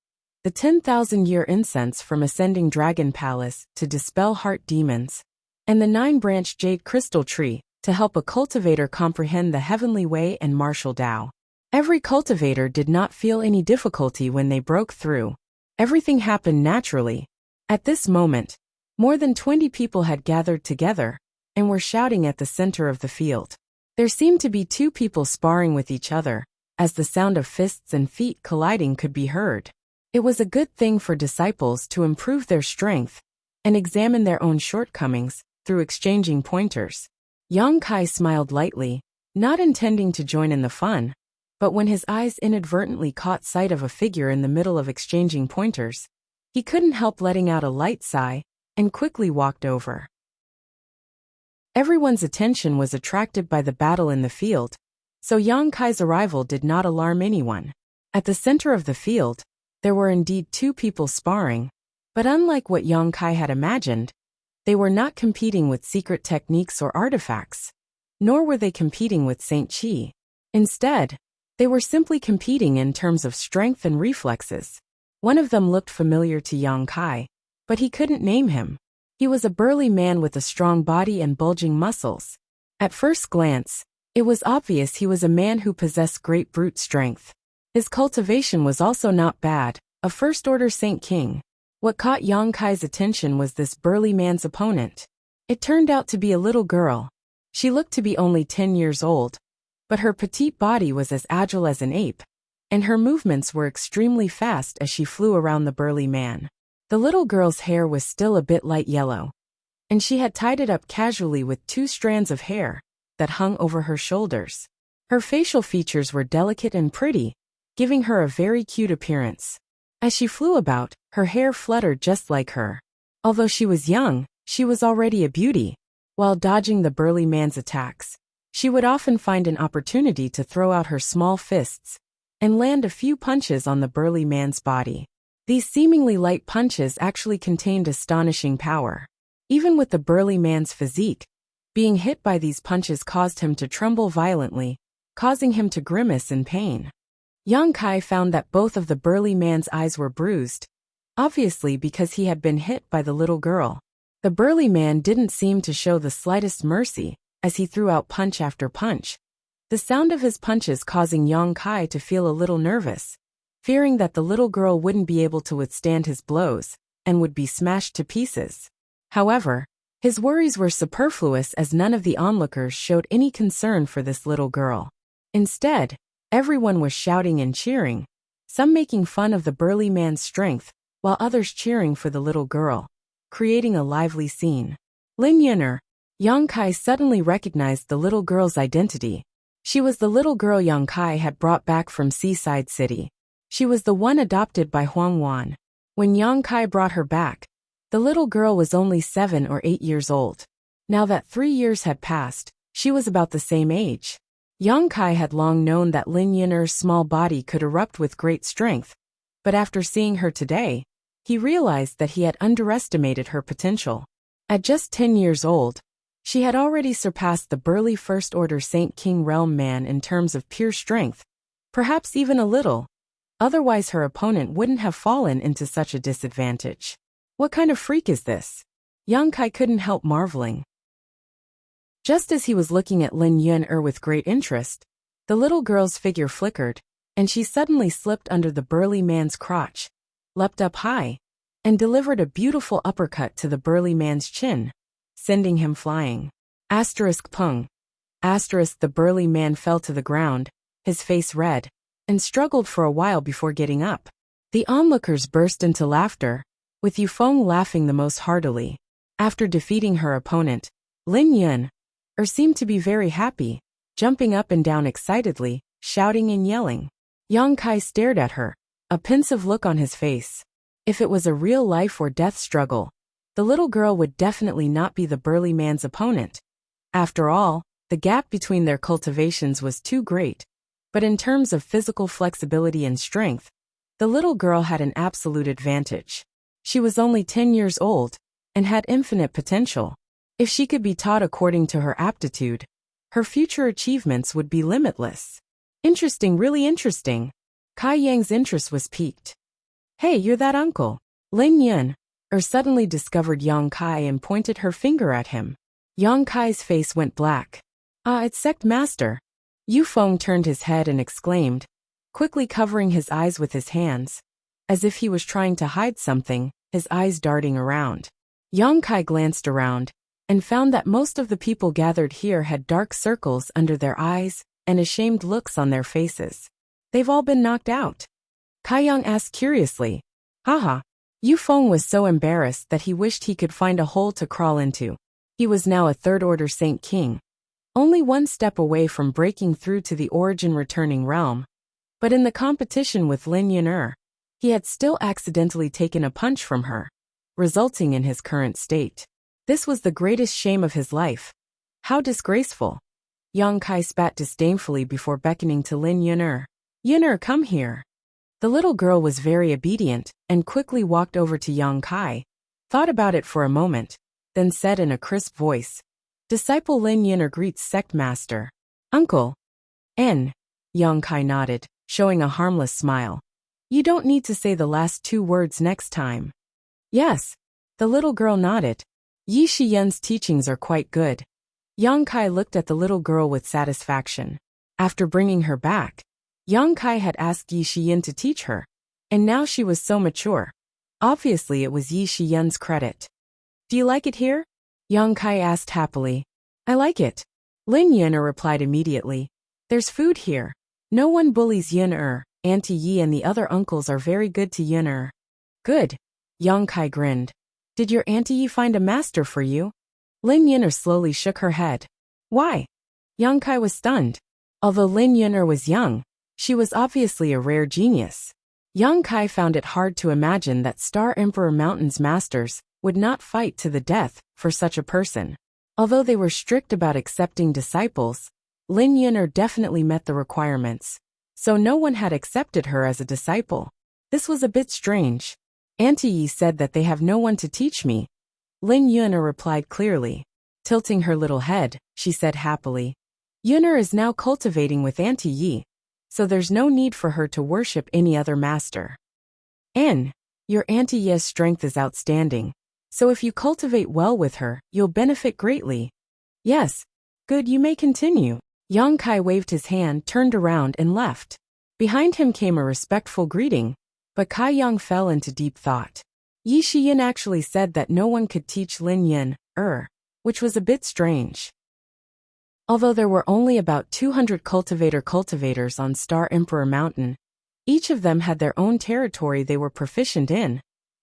the 10,000-year incense from Ascending Dragon Palace to dispel heart demons, and the 9-branch jade crystal tree to help a cultivator comprehend the heavenly way and martial Tao. Every cultivator did not feel any difficulty when they broke through. Everything happened naturally. At this moment, more than 20 people had gathered together and were shouting at the center of the field. There seemed to be 2 people sparring with each other, as the sound of fists and feet colliding could be heard. It was a good thing for disciples to improve their strength and examine their own shortcomings through exchanging pointers. Yang Kai smiled lightly, not intending to join in the fun, but when his eyes inadvertently caught sight of a figure in the middle of exchanging pointers, he couldn't help letting out a light sigh and quickly walked over. Everyone's attention was attracted by the battle in the field, so Yang Kai's arrival did not alarm anyone. At the center of the field, there were indeed 2 people sparring, but unlike what Yang Kai had imagined, they were not competing with secret techniques or artifacts, nor were they competing with Saint Qi. Instead, they were simply competing in terms of strength and reflexes. One of them looked familiar to Yang Kai, but he couldn't name him. He was a burly man with a strong body and bulging muscles. At first glance, it was obvious he was a man who possessed great brute strength. His cultivation was also not bad, a first-order Saint King. What caught Yang Kai's attention was this burly man's opponent. It turned out to be a little girl. She looked to be only 10 years old, but her petite body was as agile as an ape, and her movements were extremely fast as she flew around the burly man. The little girl's hair was still a bit light yellow, and she had tied it up casually with 2 strands of hair that hung over her shoulders. Her facial features were delicate and pretty, giving her a very cute appearance. As she flew about, her hair fluttered just like her. Although she was young, she was already a beauty. While dodging the burly man's attacks, she would often find an opportunity to throw out her small fists and land a few punches on the burly man's body. These seemingly light punches actually contained astonishing power. Even with the burly man's physique, being hit by these punches caused him to tremble violently, causing him to grimace in pain. Yang Kai found that both of the burly man's eyes were bruised, obviously because he had been hit by the little girl. The burly man didn't seem to show the slightest mercy as he threw out punch after punch, the sound of his punches causing Yang Kai to feel a little nervous, fearing that the little girl wouldn't be able to withstand his blows and would be smashed to pieces. However, his worries were superfluous as none of the onlookers showed any concern for this little girl. Instead, everyone was shouting and cheering, some making fun of the burly man's strength, while others cheering for the little girl, creating a lively scene. Lin Yun'er, Yang Kai suddenly recognized the little girl's identity. She was the little girl Yang Kai had brought back from Seaside City. She was the one adopted by Huang Wan. When Yang Kai brought her back, the little girl was only 7 or 8 years old. Now that 3 years had passed, she was about the same age. Yang Kai had long known that Lin Yun'er's small body could erupt with great strength, but after seeing her today, he realized that he had underestimated her potential. At just 10 years old, she had already surpassed the burly First Order Saint King Realm man in terms of pure strength, perhaps even a little. Otherwise her opponent wouldn't have fallen into such a disadvantage. What kind of freak is this? Yang Kai couldn't help marveling. Just as he was looking at Lin Yun'er with great interest, the little girl's figure flickered, and she suddenly slipped under the burly man's crotch, leapt up high, and delivered a beautiful uppercut to the burly man's chin, sending him flying. Pung. The burly man fell to the ground, his face red, and struggled for a while before getting up. The onlookers burst into laughter, with Yufeng laughing the most heartily. After defeating her opponent, Lin Yun'er seemed to be very happy, jumping up and down excitedly, shouting and yelling. Yang Kai stared at her, a pensive look on his face. If it was a real life or death struggle, the little girl would definitely not be the burly man's opponent. After all, the gap between their cultivations was too great. But in terms of physical flexibility and strength, the little girl had an absolute advantage. She was only 10 years old and had infinite potential. If she could be taught according to her aptitude, her future achievements would be limitless. Interesting, really interesting. Kai Yang's interest was piqued. Hey, you're that uncle. Lin Yun'er suddenly discovered Yang Kai and pointed her finger at him. Yang Kai's face went black. Ah, it's Sect Master. Yufeng turned his head and exclaimed, quickly covering his eyes with his hands, as if he was trying to hide something, his eyes darting around. Yang Kai glanced around and found that most of the people gathered here had dark circles under their eyes and ashamed looks on their faces. They've all been knocked out. Kai Yang asked curiously. Haha. Yufeng was so embarrassed that he wished he could find a hole to crawl into. He was now a Third Order Saint King, only one step away from breaking through to the origin returning realm. But in the competition with Lin Yun'er, he had still accidentally taken a punch from her, resulting in his current state. This was the greatest shame of his life. How disgraceful. Yang Kai spat disdainfully before beckoning to Lin Yun'er. Yun'er, come here. The little girl was very obedient and quickly walked over to Yang Kai, thought about it for a moment, then said in a crisp voice, Disciple Lin Yun'er greets Sect Master. Uncle. N. Yang Kai nodded, showing a harmless smile. You don't need to say the last 2 words next time. Yes. The little girl nodded. Yi Shiyun's teachings are quite good. Yang Kai looked at the little girl with satisfaction. After bringing her back, Yang Kai had asked Yi Shiyun to teach her, and now she was so mature. Obviously it was Yi Shiyun's credit. Do you like it here? Yang Kai asked happily. I like it. Lin Yun'er replied immediately. There's food here. No one bullies Yun'er. Auntie Yi and the other uncles are very good to Yun'er. Good. Yang Kai grinned. Did your Auntie Yi find a master for you? Lin Yun'er slowly shook her head. Why? Yang Kai was stunned. Although Lin Yun'er was young, she was obviously a rare genius. Yang Kai found it hard to imagine that Star Emperor Mountain's masters would not fight to the death for such a person. Although they were strict about accepting disciples, Lin Yun'er definitely met the requirements, so no one had accepted her as a disciple. This was a bit strange. Auntie Yi said that they have no one to teach me. Lin Yun'er replied clearly. Tilting her little head, she said happily, Yun'er is now cultivating with Auntie Yi, so there's no need for her to worship any other master. Your Auntie Yi's strength is outstanding, so if you cultivate well with her, you'll benefit greatly. Yes. Good, you may continue. Yang Kai waved his hand, turned around and left. Behind him came a respectful greeting, but Kai Yang fell into deep thought. Yi Shiyin actually said that no one could teach Lin Yun'er, which was a bit strange. Although there were only about 200 cultivators on Star Emperor Mountain, each of them had their own territory they were proficient in,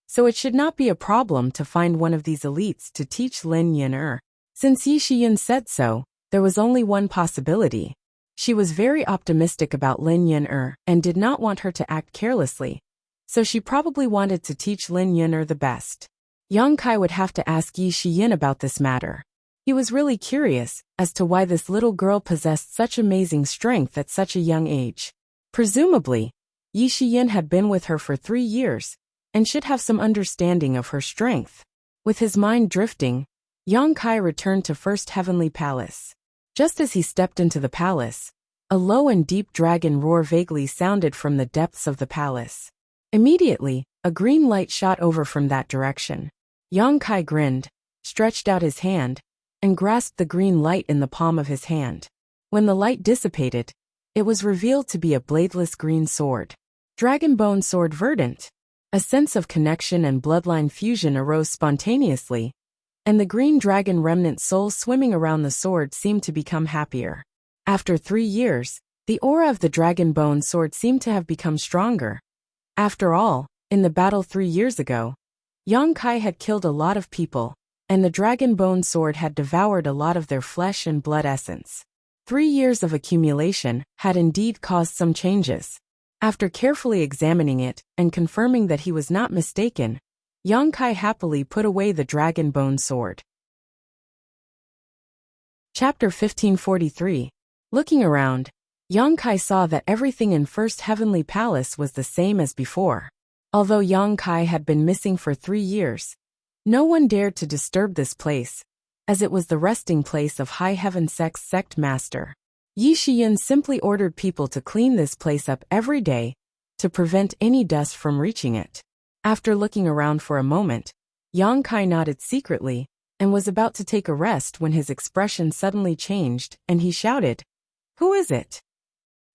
so it should not be a problem to find one of these elites to teach Lin Yun'er. Since Yi Shiyin said so, there was only one possibility. She was very optimistic about Lin Yun'er and did not want her to act carelessly, so she probably wanted to teach Lin Yun'er the best. Yang Kai would have to ask Yi Shiyin about this matter. He was really curious as to why this little girl possessed such amazing strength at such a young age. Presumably, Yi Shiyin had been with her for 3 years and should have some understanding of her strength. With his mind drifting, Yang Kai returned to First Heavenly Palace. Just as he stepped into the palace, a low and deep dragon roar vaguely sounded from the depths of the palace. Immediately, a green light shot over from that direction. Yang Kai grinned, stretched out his hand, and grasped the green light in the palm of his hand. When the light dissipated, it was revealed to be a bladeless green sword. Dragon Bone Sword Verdant. A sense of connection and bloodline fusion arose spontaneously, and the green dragon remnant soul swimming around the sword seemed to become happier. After 3 years, the aura of the Dragon Bone Sword seemed to have become stronger. After all, in the battle 3 years ago, Yang Kai had killed a lot of people, and the Dragon Bone Sword had devoured a lot of their flesh and blood essence. 3 years of accumulation had indeed caused some changes. After carefully examining it and confirming that he was not mistaken, Yang Kai happily put away the Dragon Bone Sword. Chapter 1543. Looking around, Yang Kai saw that everything in First Heavenly Palace was the same as before. Although Yang Kai had been missing for 3 years, no one dared to disturb this place, as it was the resting place of High Heaven Sect's sect master. Yi Shiyin simply ordered people to clean this place up every day to prevent any dust from reaching it. After looking around for a moment, Yang Kai nodded secretly and was about to take a rest when his expression suddenly changed and he shouted, "Who is it?"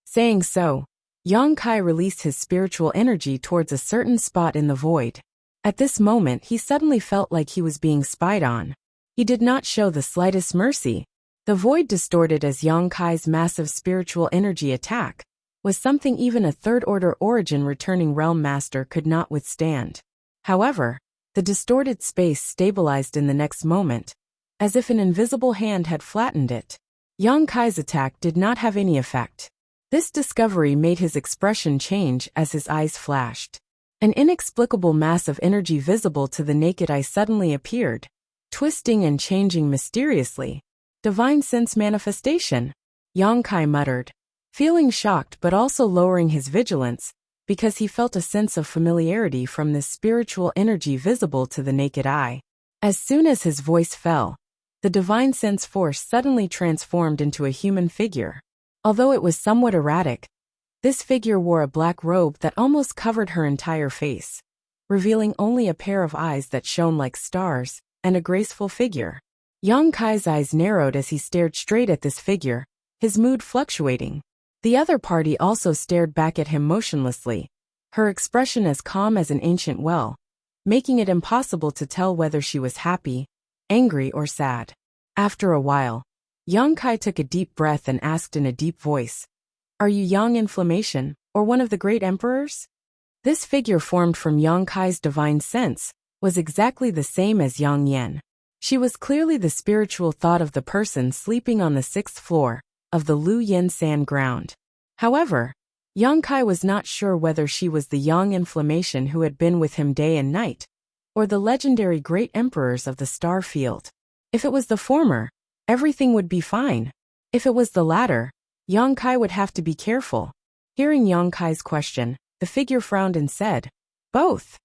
Saying so, Yang Kai released his spiritual energy towards a certain spot in the void. At this moment he suddenly felt like he was being spied on. He did not show the slightest mercy. The void, distorted as Yang Kai's massive spiritual energy attack, was something even a third-order origin returning realm master could not withstand. However, the distorted space stabilized in the next moment, as if an invisible hand had flattened it. Yang Kai's attack did not have any effect. This discovery made his expression change as his eyes flashed. An inexplicable mass of energy visible to the naked eye suddenly appeared, twisting and changing mysteriously. Divine Sense Manifestation, Yang Kai muttered, feeling shocked but also lowering his vigilance, because he felt a sense of familiarity from this spiritual energy visible to the naked eye. As soon as his voice fell, the Divine Sense force suddenly transformed into a human figure. Although it was somewhat erratic, this figure wore a black robe that almost covered her entire face, revealing only a pair of eyes that shone like stars, and a graceful figure. Yang Kai's eyes narrowed as he stared straight at this figure, his mood fluctuating. The other party also stared back at him motionlessly, her expression as calm as an ancient well, making it impossible to tell whether she was happy, angry, or sad. After a while, Yang Kai took a deep breath and asked in a deep voice, "Are you Yang Inflammation, or one of the great emperors?" This figure, formed from Yang Kai's divine sense, was exactly the same as Yang Yan. She was clearly the spiritual thought of the person sleeping on the 6th floor, of the Lu Yin San ground. However, Yang Kai was not sure whether she was the Yang Inflammation who had been with him day and night, or the legendary great emperors of the star field. If it was the former, everything would be fine. If it was the latter, Yang Kai would have to be careful. Hearing Yang Kai's question, the figure frowned and said, "Both."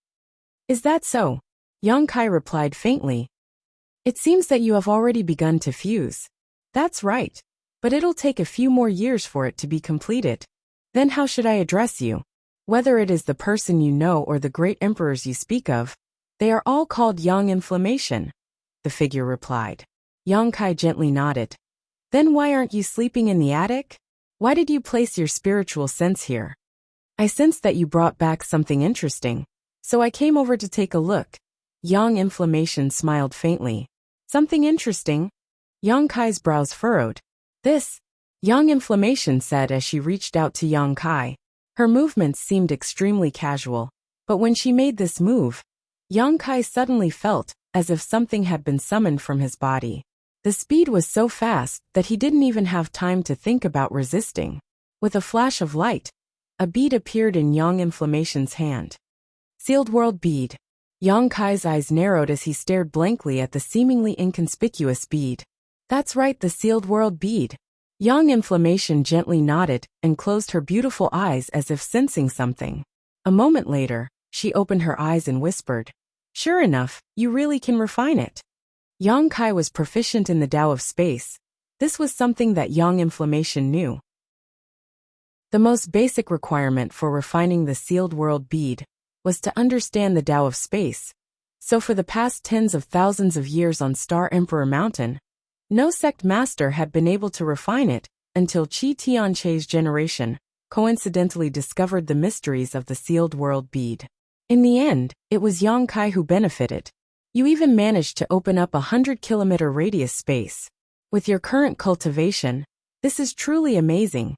"Is that so?" Yang Kai replied faintly. "It seems that you have already begun to fuse." "That's right. But it'll take a few more years for it to be completed." "Then how should I address you? Whether it is the person you know or the great emperors you speak of, they are all called Yang Inflammation," the figure replied. Yang Kai gently nodded. "Then why aren't you sleeping in the attic? Why did you place your spiritual sense here?" "I sensed that you brought back something interesting, so I came over to take a look." Yang Inflammation smiled faintly. "Something interesting?" Yang Kai's brows furrowed. "This," Yang Inflammation said as she reached out to Yang Kai. Her movements seemed extremely casual, but when she made this move, Yang Kai suddenly felt as if something had been summoned from his body. The speed was so fast that he didn't even have time to think about resisting. With a flash of light, a bead appeared in Yang Inflammation's hand. Sealed World Bead. Yang Kai's eyes narrowed as he stared blankly at the seemingly inconspicuous bead. "That's right, the Sealed World Bead." Yang Inflammation gently nodded and closed her beautiful eyes as if sensing something. A moment later, she opened her eyes and whispered, "Sure enough, you really can refine it." Yang Kai was proficient in the Tao of space. This was something that Yang Inflammation knew. The most basic requirement for refining the Sealed World Bead was to understand the Tao of space. So for the past tens of thousands of years on Star Emperor Mountain, no sect master had been able to refine it until Qi Tianche's generation coincidentally discovered the mysteries of the Sealed World Bead. In the end, it was Yang Kai who benefited. You even managed to open up a 100-kilometer radius space. With your current cultivation, this is truly amazing.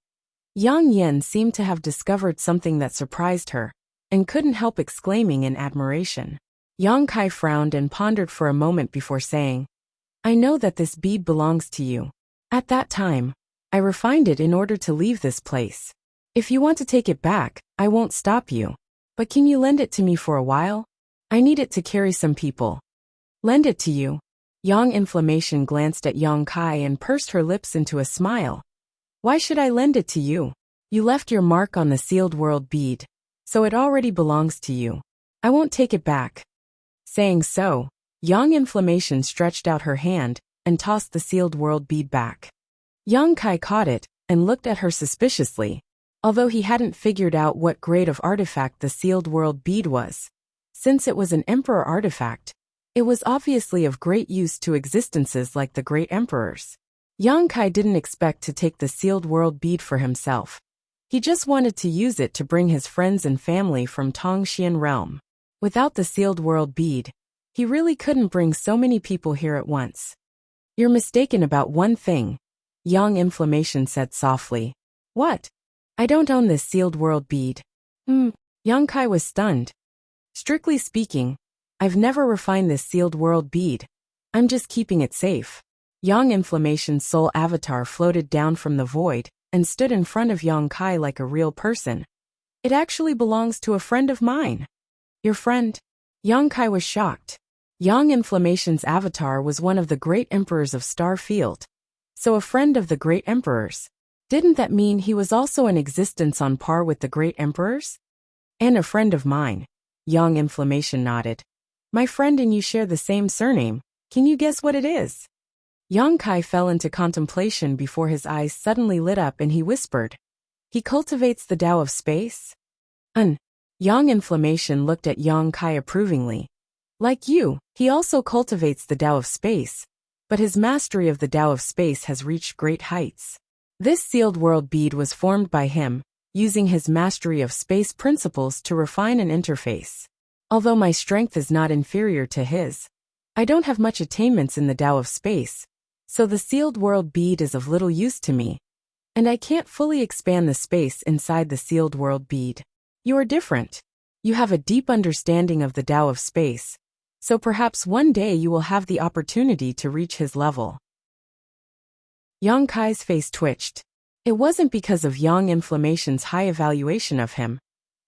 Yang Yen seemed to have discovered something that surprised her, and couldn't help exclaiming in admiration. Yang Kai frowned and pondered for a moment before saying, "I know that this bead belongs to you. At that time, I refined it in order to leave this place. If you want to take it back, I won't stop you. But can you lend it to me for a while? I need it to carry some people." "Lend it to you?" Yang Inflammation glanced at Yang Kai and pursed her lips into a smile. "Why should I lend it to you? You left your mark on the Sealed World Bead, so it already belongs to you. I won't take it back." Saying so, Yang Inflammation stretched out her hand and tossed the Sealed World Bead back. Yang Kai caught it and looked at her suspiciously, although he hadn't figured out what grade of artifact the Sealed World Bead was. Since it was an Emperor artifact, it was obviously of great use to existences like the Great Emperors. Yang Kai didn't expect to take the Sealed World Bead for himself. He just wanted to use it to bring his friends and family from Tongxian realm. Without the Sealed World Bead, he really couldn't bring so many people here at once. "You're mistaken about one thing," Yang Inflammation said softly. "What?" "I don't own this Sealed World Bead." Yang Kai was stunned. "Strictly speaking, I've never refined this Sealed World Bead. I'm just keeping it safe." Yang Inflammation's soul avatar floated down from the void and stood in front of Yang Kai like a real person. "It actually belongs to a friend of mine." "Your friend?" Yang Kai was shocked. Yang Inflammation's avatar was one of the great emperors of Star Field. So a friend of the great emperors. Didn't that mean he was also in existence on par with the great emperors? "And a friend of mine," Yang Inflammation nodded. "My friend and you share the same surname. Can you guess what it is?" Yang Kai fell into contemplation before his eyes suddenly lit up and he whispered, "He cultivates the Tao of space?" Yang Inflammation looked at Yang Kai approvingly. "Like you, he also cultivates the Tao of space, but his mastery of the Tao of space has reached great heights. This Sealed World Bead was formed by him, using his mastery of space principles to refine an interface. Although my strength is not inferior to his, I don't have much attainments in the Tao of space, so the Sealed World Bead is of little use to me, and I can't fully expand the space inside the Sealed World Bead. You are different. You have a deep understanding of the Tao of space, so perhaps one day you will have the opportunity to reach his level." Yang Kai's face twitched. It wasn't because of Yang Inflammation's high evaluation of him,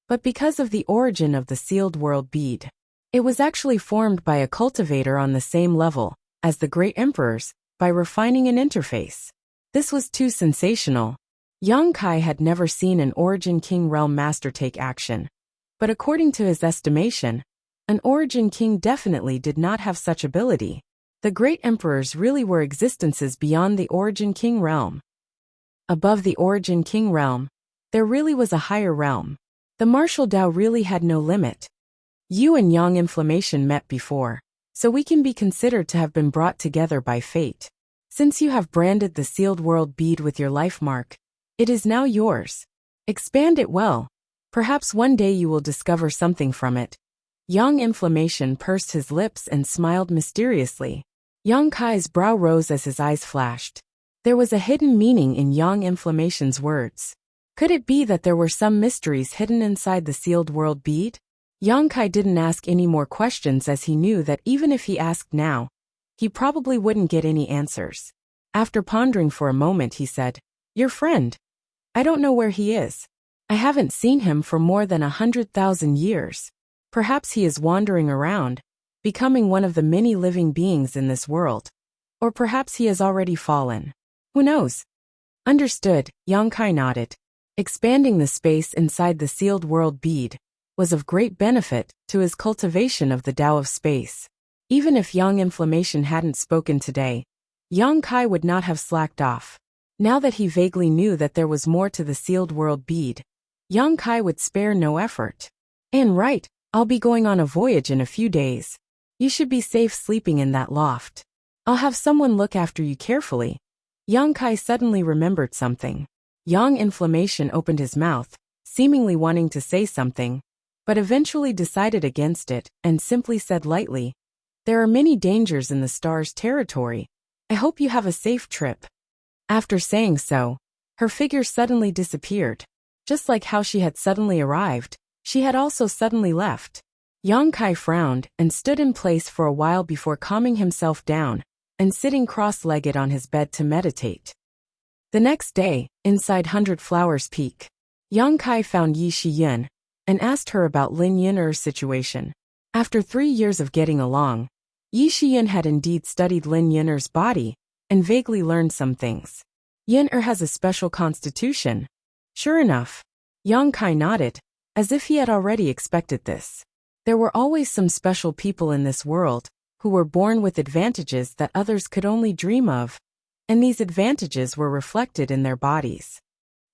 but because of the origin of the sealed world bead. It was actually formed by a cultivator on the same level as the great emperors, by refining an interface. This was too sensational. Yang Kai had never seen an Origin King realm master take action, but according to his estimation, an Origin King definitely did not have such ability. The great emperors really were existences beyond the Origin King realm. Above the Origin King realm, there really was a higher realm. The martial Dao really had no limit. You and Yang Inflammation met before, so we can be considered to have been brought together by fate. Since you have branded the sealed world bead with your life mark, it is now yours. Expand it well. Perhaps one day you will discover something from it. Yang Inflammation pursed his lips and smiled mysteriously. Yang Kai's brow rose as his eyes flashed. There was a hidden meaning in Yang Inflammation's words. Could it be that there were some mysteries hidden inside the sealed world bead? Yang Kai didn't ask any more questions as he knew that even if he asked now, he probably wouldn't get any answers. After pondering for a moment, he said, "Your friend? I don't know where he is. I haven't seen him for more than 100,000 years. Perhaps he is wandering around, becoming one of the many living beings in this world. Or perhaps he has already fallen. Who knows?" Understood, Yang Kai nodded. Expanding the space inside the sealed world bead was of great benefit to his cultivation of the Tao of space. Even if Yang Inflammation hadn't spoken today, Yang Kai would not have slacked off. Now that he vaguely knew that there was more to the sealed world bead, Yang Kai would spare no effort. "And right, I'll be going on a voyage in a few days. You should be safe sleeping in that loft. I'll have someone look after you carefully." Yang Kai suddenly remembered something. Yang Inflammation opened his mouth, seemingly wanting to say something, but eventually decided against it and simply said lightly, "There are many dangers in the star's territory. I hope you have a safe trip." After saying so, her figure suddenly disappeared. Just like how she had suddenly arrived, she had also suddenly left. Yang Kai frowned and stood in place for a while before calming himself down and sitting cross-legged on his bed to meditate. The next day, inside 100 Flowers Peak, Yang Kai found Yi Shiyun and asked her about Lin Yun'er's situation. After 3 years of getting along, Yi Shiyun had indeed studied Lin Yun'er's body and vaguely learned some things. Yun'er has a special constitution. Sure enough, Yang Kai nodded, as if he had already expected this. There were always some special people in this world who were born with advantages that others could only dream of, and these advantages were reflected in their bodies.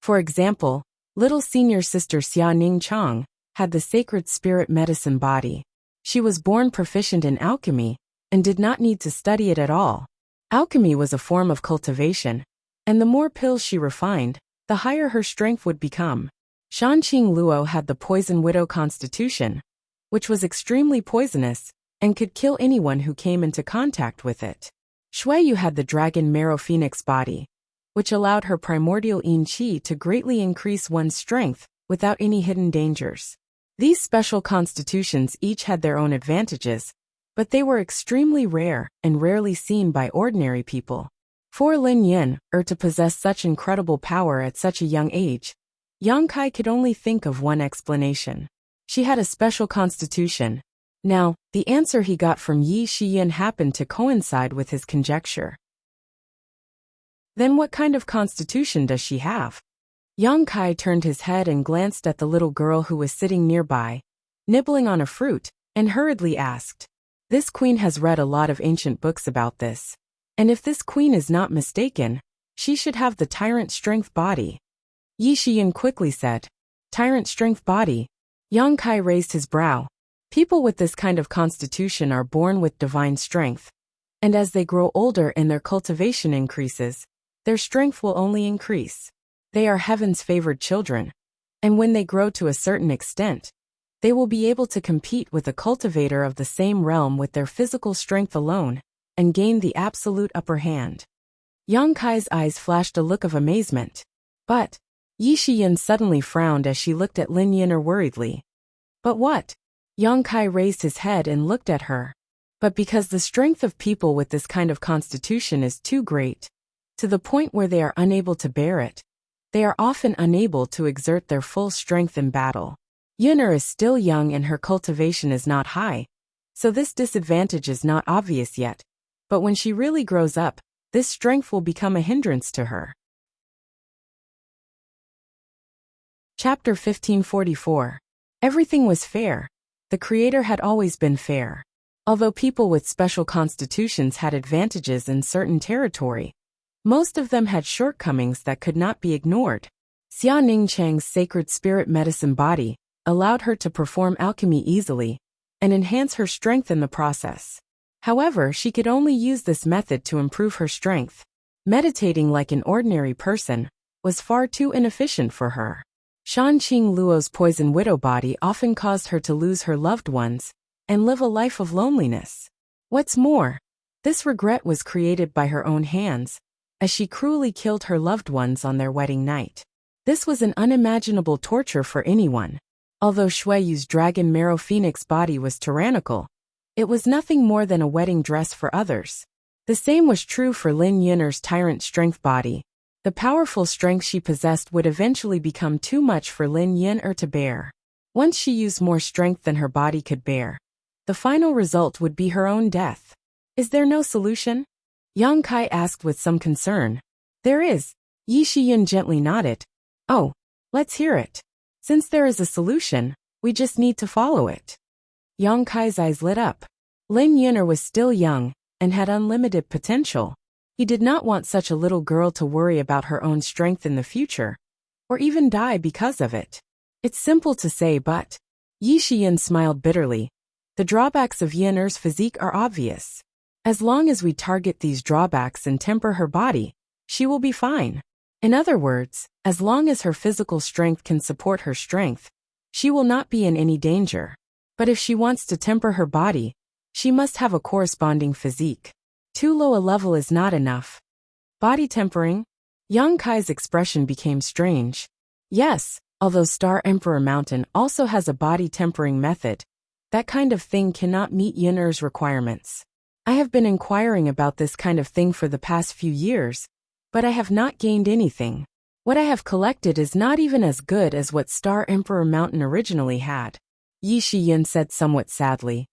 For example, little senior sister Xia Ning Chang had the sacred spirit medicine body. She was born proficient in alchemy and did not need to study it at all. Alchemy was a form of cultivation, and the more pills she refined, the higher her strength would become. Shanqing Luo had the poison widow constitution, which was extremely poisonous and could kill anyone who came into contact with it. Shuiyu had the dragon marrow phoenix body, which allowed her primordial yin qi to greatly increase one's strength without any hidden dangers. These special constitutions each had their own advantages, but they were extremely rare and rarely seen by ordinary people. For Lin Yun'er to possess such incredible power at such a young age, Yang Kai could only think of one explanation. She had a special constitution. Now, the answer he got from Yi Shiyun happened to coincide with his conjecture. Then what kind of constitution does she have? Yang Kai turned his head and glanced at the little girl who was sitting nearby, nibbling on a fruit, and hurriedly asked, "This queen has read a lot of ancient books about this. And if this queen is not mistaken, she should have the tyrant strength body." Yi Shiyun quickly said, "Tyrant strength body?" Yang Kai raised his brow. People with this kind of constitution are born with divine strength, and as they grow older and their cultivation increases, their strength will only increase. They are heaven's favored children, and when they grow to a certain extent, they will be able to compete with a cultivator of the same realm with their physical strength alone, and gain the absolute upper hand. Yang Kai's eyes flashed a look of amazement. But Yi Shiyun suddenly frowned as she looked at Lin Yun'er worriedly. "But what?" Yang Kai raised his head and looked at her. "But because the strength of people with this kind of constitution is too great, to the point where they are unable to bear it. They are often unable to exert their full strength in battle. Yun'er is still young and her cultivation is not high, so this disadvantage is not obvious yet, but when she really grows up, this strength will become a hindrance to her. Chapter 1544. Everything was fair. The Creator had always been fair. Although people with special constitutions had advantages in certain territory, most of them had shortcomings that could not be ignored. Xia Ningchang's sacred spirit medicine body allowed her to perform alchemy easily and enhance her strength in the process. However, she could only use this method to improve her strength. Meditating like an ordinary person was far too inefficient for her. Shan Qing Luo's poison widow body often caused her to lose her loved ones and live a life of loneliness. What's more, this regret was created by her own hands, as she cruelly killed her loved ones on their wedding night. This was an unimaginable torture for anyone. Although Shui Yu's dragon marrow phoenix body was tyrannical, it was nothing more than a wedding dress for others. The same was true for Lin Yun'er's tyrant strength body. The powerful strength she possessed would eventually become too much for Lin Yun'er to bear. Once she used more strength than her body could bear, the final result would be her own death. Is there no solution? Yang Kai asked with some concern. There is. Yi Shiyun gently nodded. Oh, let's hear it. Since there is a solution, we just need to follow it. Yang Kai's eyes lit up. Lin Yun'er was still young and had unlimited potential. He did not want such a little girl to worry about her own strength in the future, or even die because of it. It's simple to say, but Yi Shiyun smiled bitterly. The drawbacks of Yun'er's physique are obvious. As long as we target these drawbacks and temper her body, she will be fine. In other words, as long as her physical strength can support her strength, she will not be in any danger. But if she wants to temper her body, she must have a corresponding physique. Too low a level is not enough. Body tempering? Yang Kai's expression became strange. Yes, although Star Emperor Mountain also has a body tempering method, that kind of thing cannot meet Yun'er's requirements. I have been inquiring about this kind of thing for the past few years, but I have not gained anything. What I have collected is not even as good as what Star Emperor Mountain originally had. Yi Shiyun said somewhat sadly.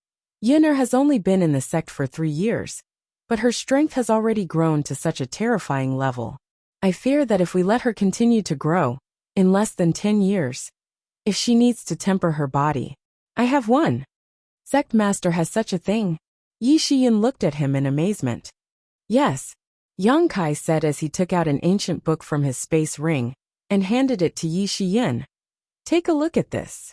Yun'er has only been in the sect for 3 years, but her strength has already grown to such a terrifying level. I fear that if we let her continue to grow, in less than 10 years, if she needs to temper her body, I have one. Sect Master has such a thing? Yi Shiyun looked at him in amazement. Yes, Yang Kai said as he took out an ancient book from his space ring and handed it to Yi Shiyun. Take a look at this.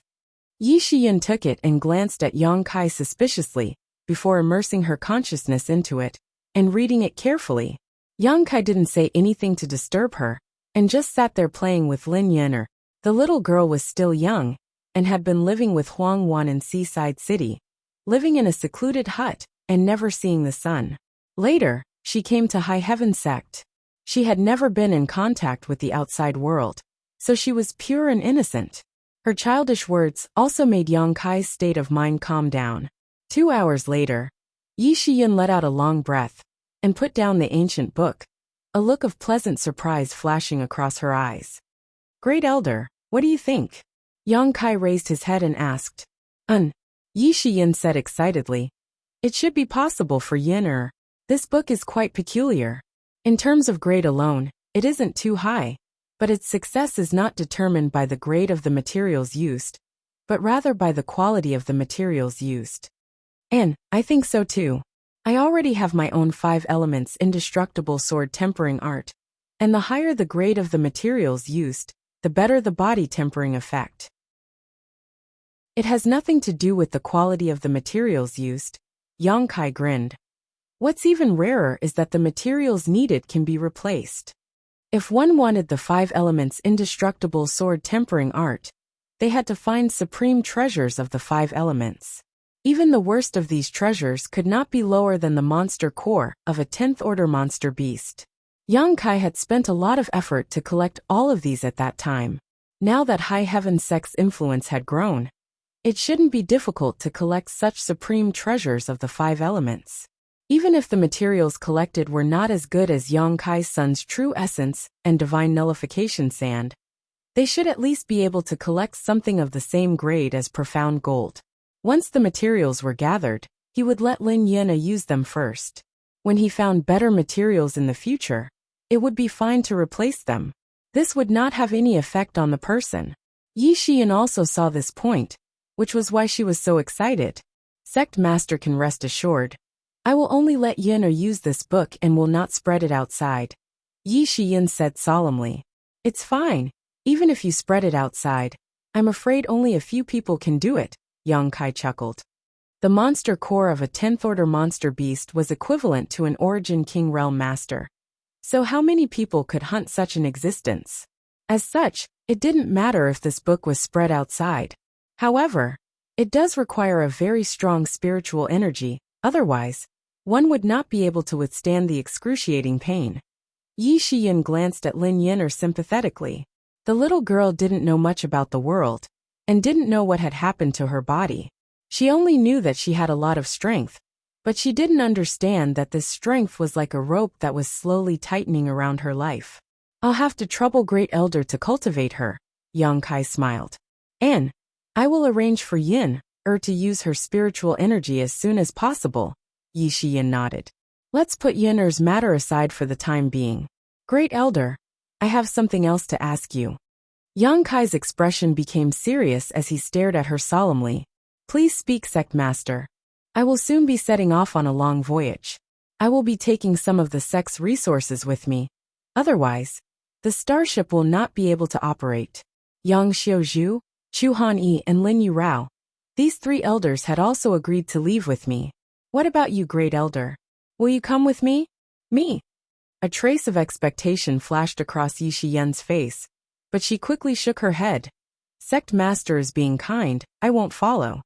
Yi Shiyun took it and glanced at Yang Kai suspiciously, before immersing her consciousness into it and reading it carefully. Yang Kai didn't say anything to disturb her, and just sat there playing with Lin Yun'er. The little girl was still young, and had been living with Huang Wan in Seaside City, living in a secluded hut, and never seeing the sun. Later, she came to High Heaven Sect. She had never been in contact with the outside world, so she was pure and innocent. Her childish words also made Yang Kai's state of mind calm down. 2 hours later, Yi Shiyun let out a long breath and put down the ancient book, a look of pleasant surprise flashing across her eyes. Great Elder, what do you think? Yang Kai raised his head and asked. Yi Shiyun said excitedly. It should be possible for Yun'er. This book is quite peculiar. In terms of grade alone, it isn't too high, but its success is not determined by the grade of the materials used, but rather by the quality of the materials used. And I think so too. I already have my own 5 elements indestructible sword tempering art, and the higher the grade of the materials used, the better the body tempering effect. It has nothing to do with the quality of the materials used. Yang Kai grinned. What's even rarer is that the materials needed can be replaced. If one wanted the 5 elements indestructible sword tempering art, they had to find supreme treasures of the 5 elements. Even the worst of these treasures could not be lower than the monster core of a 10th order monster beast. Yang Kai had spent a lot of effort to collect all of these at that time. Now that High Heaven Sect's influence had grown, it shouldn't be difficult to collect such supreme treasures of the 5 elements. Even if the materials collected were not as good as Yang Kai Sun's true essence and divine nullification sand, they should at least be able to collect something of the same grade as profound gold. Once the materials were gathered, he would let Lin Yina use them first. When he found better materials in the future, it would be fine to replace them. This would not have any effect on the person. Yi Xian also saw this point, which was why she was so excited. Sect Master can rest assured. I will only let Yina use this book and will not spread it outside. Yi Xian said solemnly. It's fine, even if you spread it outside. I'm afraid only a few people can do it, Yang Kai chuckled. The monster core of a 10th order monster beast was equivalent to an Origin King Realm Master. So how many people could hunt such an existence? As such, it didn't matter if this book was spread outside. However, it does require a very strong spiritual energy, otherwise, one would not be able to withstand the excruciating pain. Yi Xian glanced at Lin Yin'er sympathetically. The little girl didn't know much about the world, and didn't know what had happened to her body. She only knew that she had a lot of strength, but she didn't understand that this strength was like a rope that was slowly tightening around her life. I'll have to trouble Great Elder to cultivate her, Yang Kai smiled. And I will arrange for Yin-er to use her spiritual energy as soon as possible, Yi Xian nodded. Let's put Yin-er's matter aside for the time being. Great Elder, I have something else to ask you. Yang Kai's expression became serious as he stared at her solemnly. Please speak, Sect Master. I will soon be setting off on a long voyage. I will be taking some of the sect's resources with me. Otherwise, the starship will not be able to operate. Yang Xiuzhu, Chu Han-yi and Lin Yurao, these three elders had also agreed to leave with me. What about you, Great Elder? Will you come with me? Me? A trace of expectation flashed across Yi Xian's face, but she quickly shook her head. Sect Master is being kind, I won't follow.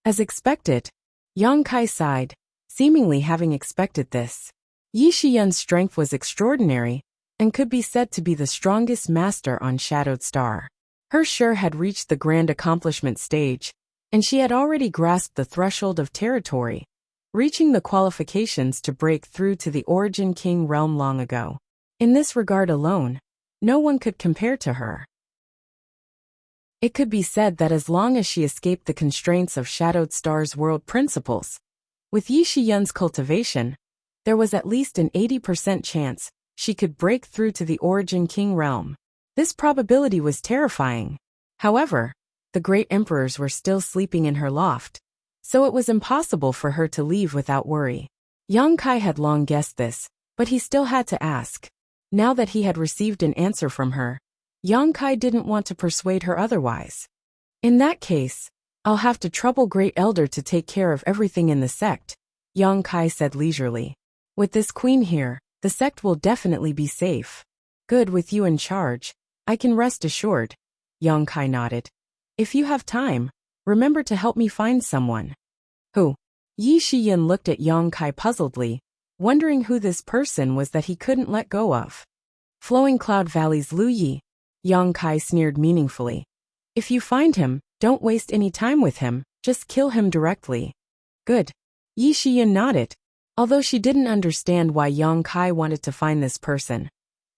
As expected, Yang Kai sighed, seemingly having expected this. Yi Xian's strength was extraordinary, and could be said to be the strongest master on Shadowed Star. Her sure had reached the grand accomplishment stage, and she had already grasped the threshold of territory, reaching the qualifications to break through to the Origin King realm long ago. In this regard alone, no one could compare to her. It could be said that as long as she escaped the constraints of Shadowed Star's world principles, with Yi Xian's cultivation, there was at least an 80% chance she could break through to the Origin King realm. This probability was terrifying. However, the great emperors were still sleeping in her loft, so it was impossible for her to leave without worry. Yang Kai had long guessed this, but he still had to ask. Now that he had received an answer from her, Yang Kai didn't want to persuade her otherwise. In that case, I'll have to trouble Great Elder to take care of everything in the sect, Yang Kai said leisurely. With this queen here, the sect will definitely be safe. Good, with you in charge, I can rest assured, Yang Kai nodded. If you have time, remember to help me find someone. Who? Yi Xian looked at Yang Kai puzzledly, wondering who this person was that he couldn't let go of. Flowing Cloud Valley's Lu Yi, Yang Kai sneered meaningfully. If you find him, don't waste any time with him, just kill him directly. Good. Yi Xian nodded, although she didn't understand why Yang Kai wanted to find this person.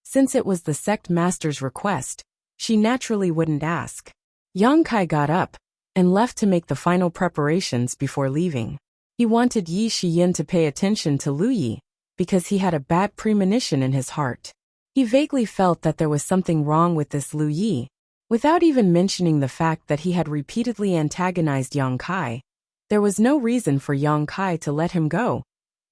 Since it was the sect master's request, she naturally wouldn't ask. Yang Kai got up and left to make the final preparations before leaving. He wanted Yi Xian to pay attention to Lu Yi, because he had a bad premonition in his heart. He vaguely felt that there was something wrong with this Lu Yi, without even mentioning the fact that he had repeatedly antagonized Yang Kai. There was no reason for Yang Kai to let him go.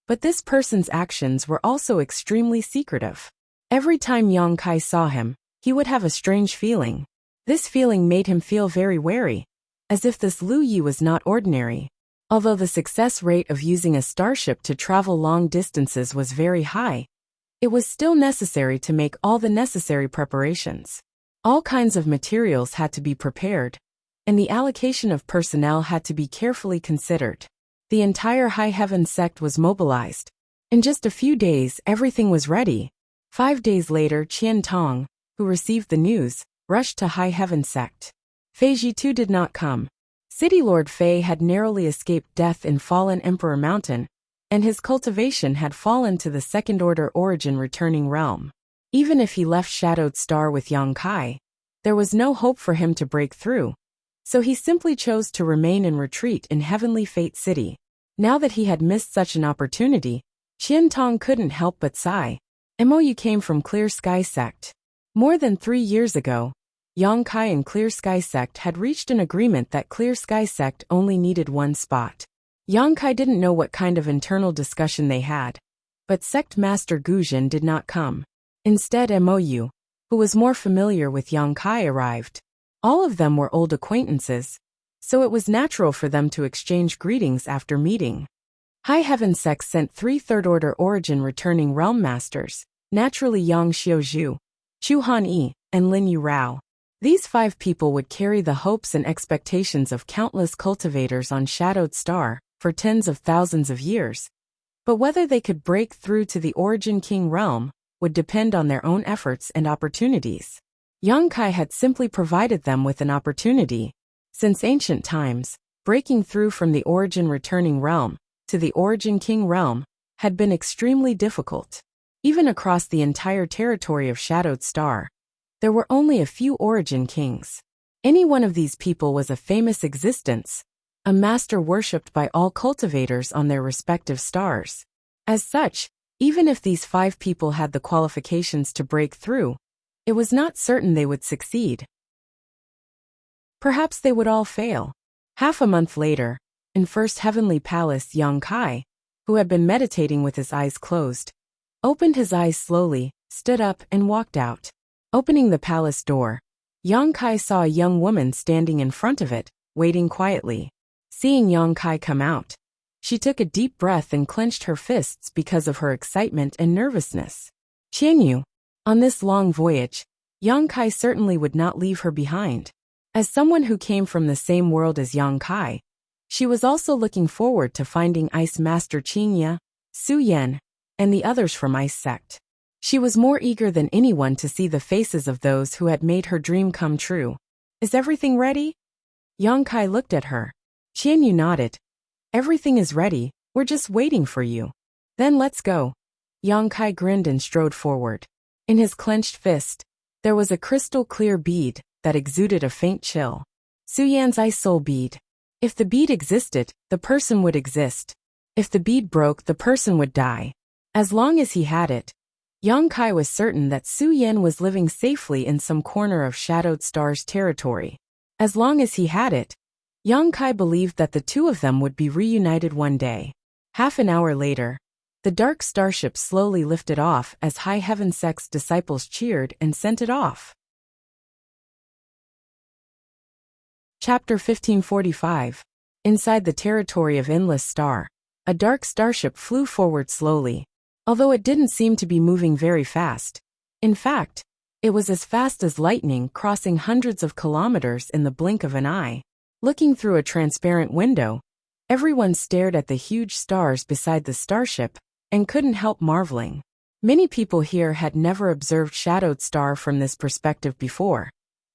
But this person's actions were also extremely secretive. Every time Yang Kai saw him, he would have a strange feeling. This feeling made him feel very wary, as if this Lu Yi was not ordinary. Although the success rate of using a starship to travel long distances was very high, it was still necessary to make all the necessary preparations. All kinds of materials had to be prepared, and the allocation of personnel had to be carefully considered. The entire High Heaven sect was mobilized. In just a few days, everything was ready. 5 days later, Qian Tong, who received the news, rushed to High Heaven sect. Fei Ji too did not come. City Lord Fei had narrowly escaped death in Fallen Emperor Mountain, and his cultivation had fallen to the second-order origin returning realm. Even if he left Shadowed Star with Yongkai, there was no hope for him to break through, so he simply chose to remain in retreat in Heavenly Fate City. Now that he had missed such an opportunity, Qian Tong couldn't help but sigh. Mou came from Clear Sky Sect. More than 3 years ago, Yongkai and Clear Sky Sect had reached an agreement that Clear Sky Sect only needed one spot. Yongkai didn't know what kind of internal discussion they had, but Sect Master Guzhen did not come. Instead, Mou, who was more familiar with Yongkai, arrived. All of them were old acquaintances, so it was natural for them to exchange greetings after meeting. High Heaven Sect sent 3 third-order origin returning realm masters, naturally Yang Xiuzhu, Chu Han-yi, and Lin Yu Rao. These 5 people would carry the hopes and expectations of countless cultivators on Shadowed Star for tens of thousands of years, but whether they could break through to the Origin King realm would depend on their own efforts and opportunities. Yongkai had simply provided them with an opportunity. Since ancient times, breaking through from the Origin Returning realm to the Origin King realm had been extremely difficult. Even across the entire territory of Shadowed Star, there were only a few Origin Kings. Any one of these people was a famous existence, a master worshipped by all cultivators on their respective stars. As such, even if these 5 people had the qualifications to break through, it was not certain they would succeed. Perhaps they would all fail. Half a month later, in First Heavenly Palace, Yongkai, who had been meditating with his eyes closed, opened his eyes slowly, stood up, and walked out. Opening the palace door, Yongkai saw a young woman standing in front of it, waiting quietly. Seeing Yongkai come out, she took a deep breath and clenched her fists because of her excitement and nervousness. Qianyu, on this long voyage, Yongkai certainly would not leave her behind. As someone who came from the same world as Yongkai, she was also looking forward to finding Ice Master Qingya, Su Yan, and the others from Ice Sect. She was more eager than anyone to see the faces of those who had made her dream come true. Is everything ready? Yongkai looked at her. Qianyu nodded. Everything is ready, we're just waiting for you. Then let's go. Yongkai grinned and strode forward. In his clenched fist, there was a crystal-clear bead that exuded a faint chill. Su Yan's Ice Soul Bead. If the bead existed, the person would exist. If the bead broke, the person would die. As long as he had it, Yongkai was certain that Su Yan was living safely in some corner of Shadowed Star's territory. As long as he had it, Yongkai believed that the two of them would be reunited one day. Half an hour later, the dark starship slowly lifted off as High Heaven Sect's disciples cheered and sent it off. Chapter 1545. Inside the territory of Endless Star, a dark starship flew forward slowly, although it didn't seem to be moving very fast. In fact, it was as fast as lightning, crossing hundreds of kilometers in the blink of an eye. Looking through a transparent window, everyone stared at the huge stars beside the starship and couldn't help marveling. Many people here had never observed Shadowed Star from this perspective before,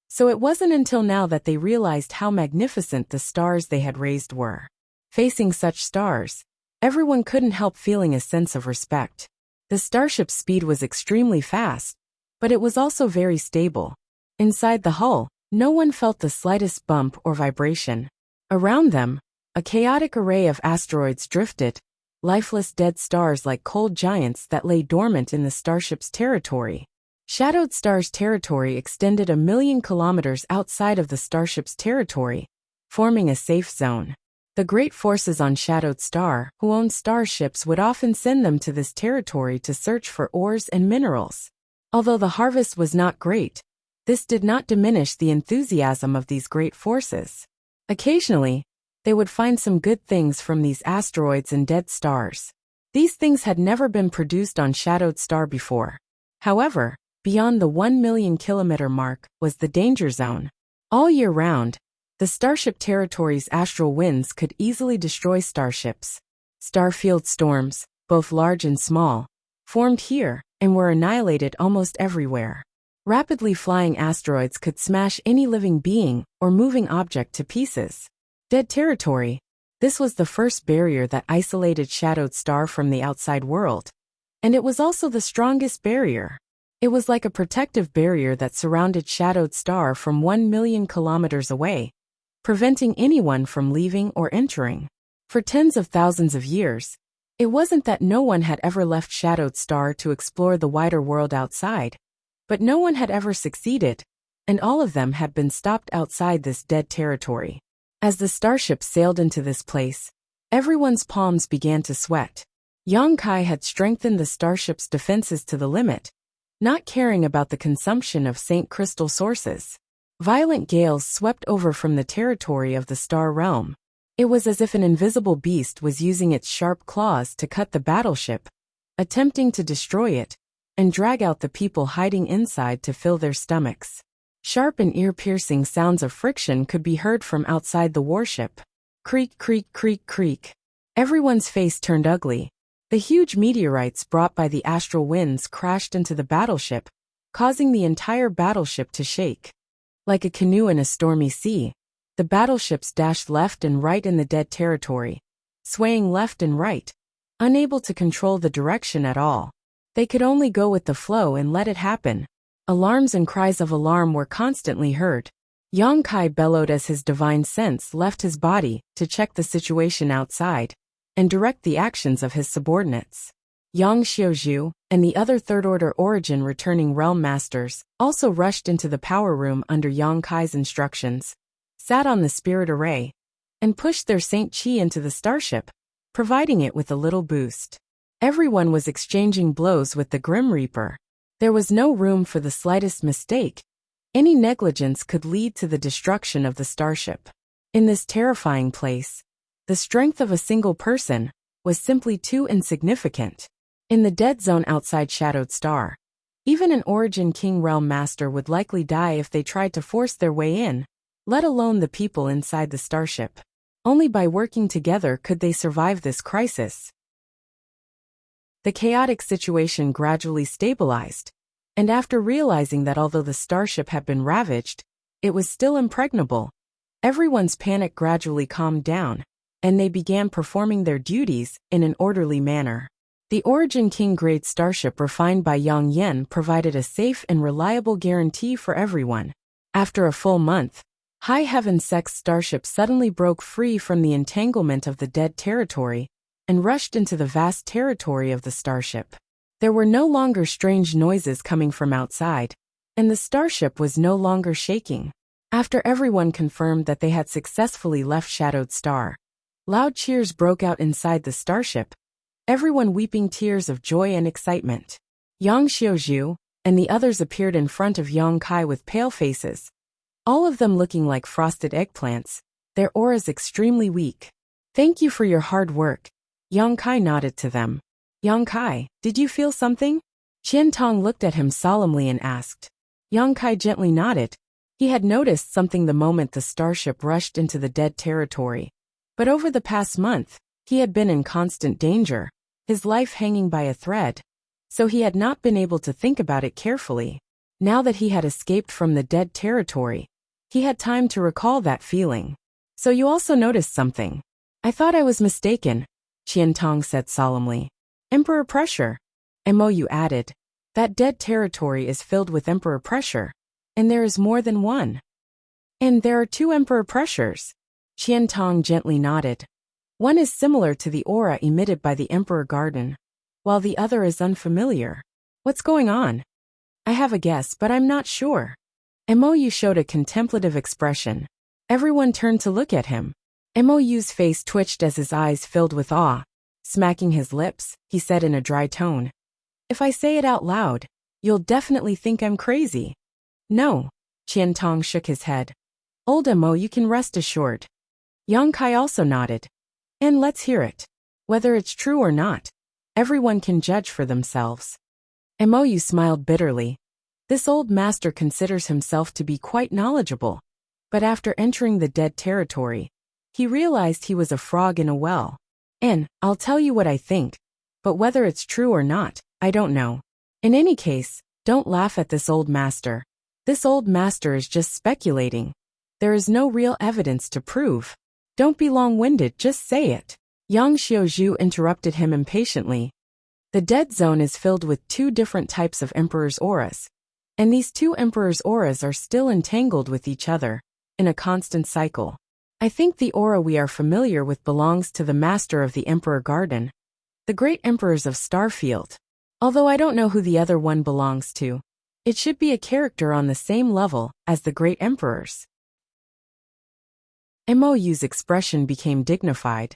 so it wasn't until now that they realized how magnificent the stars they had raised were. Facing such stars, everyone couldn't help feeling a sense of respect. The starship's speed was extremely fast, but it was also very stable. Inside the hull, no one felt the slightest bump or vibration. Around them, a chaotic array of asteroids drifted, lifeless dead stars like cold giants that lay dormant in the starship's territory. Shadowed Star's territory extended 1,000,000 kilometers outside of the starship's territory, forming a safe zone. The great forces on Shadowed Star, who owned starships, would often send them to this territory to search for ores and minerals. Although the harvest was not great, this did not diminish the enthusiasm of these great forces. Occasionally, they would find some good things from these asteroids and dead stars. These things had never been produced on Shadowed Star before. However, beyond the 1,000,000 kilometer mark was the danger zone. All year round, the starship territory's astral winds could easily destroy starships. Starfield storms, both large and small, formed here and were annihilated almost everywhere. Rapidly flying asteroids could smash any living being or moving object to pieces. Dead territory. This was the first barrier that isolated Shadowed Star from the outside world. And it was also the strongest barrier. It was like a protective barrier that surrounded Shadowed Star from 1 million kilometers away, preventing anyone from leaving or entering. For tens of thousands of years, it wasn't that no one had ever left Shadowed Star to explore the wider world outside, but no one had ever succeeded, and all of them had been stopped outside this dead territory. As the starship sailed into this place, everyone's palms began to sweat. Yang Kai had strengthened the starship's defenses to the limit, not caring about the consumption of Saint Crystal sources. Violent gales swept over from the territory of the Star Realm. It was as if an invisible beast was using its sharp claws to cut the battleship, attempting to destroy it, and drag out the people hiding inside to fill their stomachs. Sharp and ear-piercing sounds of friction could be heard from outside the warship. Creak, creak, creak, creak. Everyone's face turned ugly. The huge meteorites brought by the astral winds crashed into the battleship, causing the entire battleship to shake. Like a canoe in a stormy sea, the battleships dashed left and right in the dead territory, swaying left and right, unable to control the direction at all. They could only go with the flow and let it happen. Alarms and cries of alarm were constantly heard. Yang Kai bellowed as his divine sense left his body to check the situation outside and direct the actions of his subordinates. Yang Xiuzhu and the other third-order origin returning realm masters also rushed into the power room under Yang Kai's instructions, sat on the spirit array, and pushed their Saint Qi into the starship, providing it with a little boost. Everyone was exchanging blows with the Grim Reaper. There was no room for the slightest mistake. Any negligence could lead to the destruction of the starship. In this terrifying place, the strength of a single person was simply too insignificant. In the dead zone outside Shadowed Star, even an Origin King Realm Master would likely die if they tried to force their way in, let alone the people inside the starship. Only by working together could they survive this crisis. The chaotic situation gradually stabilized, and after realizing that although the starship had been ravaged, it was still impregnable, everyone's panic gradually calmed down, and they began performing their duties in an orderly manner. The Origin King grade starship refined by Yang Yen provided a safe and reliable guarantee for everyone. After a full month, High Heaven Sect's starship suddenly broke free from the entanglement of the dead territory and rushed into the vast territory of the starship. There were no longer strange noises coming from outside, and the starship was no longer shaking. After everyone confirmed that they had successfully left Shadowed Star, loud cheers broke out inside the starship, everyone weeping tears of joy and excitement. Yang Xiuzhu and the others appeared in front of Yang Kai with pale faces, all of them looking like frosted eggplants, their auras extremely weak. "Thank you for your hard work." Yang Kai nodded to them. "Yang Kai, did you feel something?" Qian Tong looked at him solemnly and asked. Yang Kai gently nodded. He had noticed something the moment the starship rushed into the dead territory. But over the past month, he had been in constant danger, his life hanging by a thread, so he had not been able to think about it carefully. Now that he had escaped from the dead territory, he had time to recall that feeling. "So you also noticed something?" "I thought I was mistaken," Qian Tong said solemnly. "Emperor pressure," Mou added. "That dead territory is filled with emperor pressure, and there is more than one." "And there are two emperor pressures," Qian Tong gently nodded. "One is similar to the aura emitted by the Emperor Garden, while the other is unfamiliar. What's going on?" "I have a guess, but I'm not sure." Mou showed a contemplative expression. Everyone turned to look at him. Mou's face twitched as his eyes filled with awe. Smacking his lips, he said in a dry tone, "If I say it out loud, you'll definitely think I'm crazy." "No," Qian Tong shook his head. "Old Mou, you can rest assured." Yang Kai also nodded. "And let's hear it. Whether it's true or not, everyone can judge for themselves." Mou smiled bitterly. This old master considers himself to be quite knowledgeable, but after entering the dead territory, he realized he was a frog in a well. "And I'll tell you what I think, but whether it's true or not, I don't know. In any case, don't laugh at this old master. This old master is just speculating. There is no real evidence to prove." Don't be long-winded, just say it. Yang Xiaozhu interrupted him impatiently. The dead zone is filled with 2 different types of Emperor's auras, and these 2 Emperor's auras are still entangled with each other, in a constant cycle. I think the aura we are familiar with belongs to the Master of the Emperor Garden, the Great Emperors of Starfield. Although I don't know who the other one belongs to, it should be a character on the same level as the Great Emperors. Mou's expression became dignified.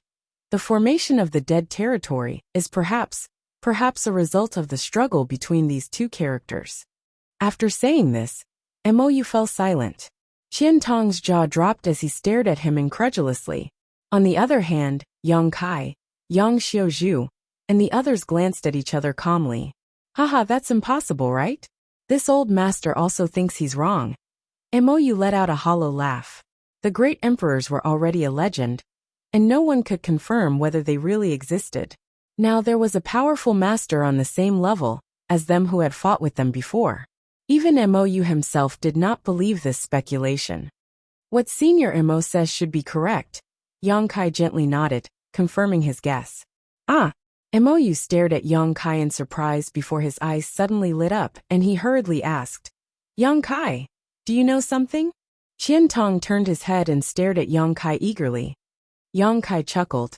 The formation of the dead territory is perhaps a result of the struggle between these 2 characters. After saying this, Mou fell silent. Qian Tong's jaw dropped as he stared at him incredulously. On the other hand, Yang Kai, Yang Xiaozhu, and the others glanced at each other calmly. Haha, that's impossible, right? This old master also thinks he's wrong. Mou let out a hollow laugh. The great emperors were already a legend, and no one could confirm whether they really existed. Now there was a powerful master on the same level as them who had fought with them before. Even Mou himself did not believe this speculation. What Senior Mo says should be correct. Yang Kai gently nodded, confirming his guess. Ah! Mou stared at Yang Kai in surprise before his eyes suddenly lit up and he hurriedly asked, Yang Kai, do you know something? Qian Tong turned his head and stared at Yang Kai eagerly. Yang Kai chuckled.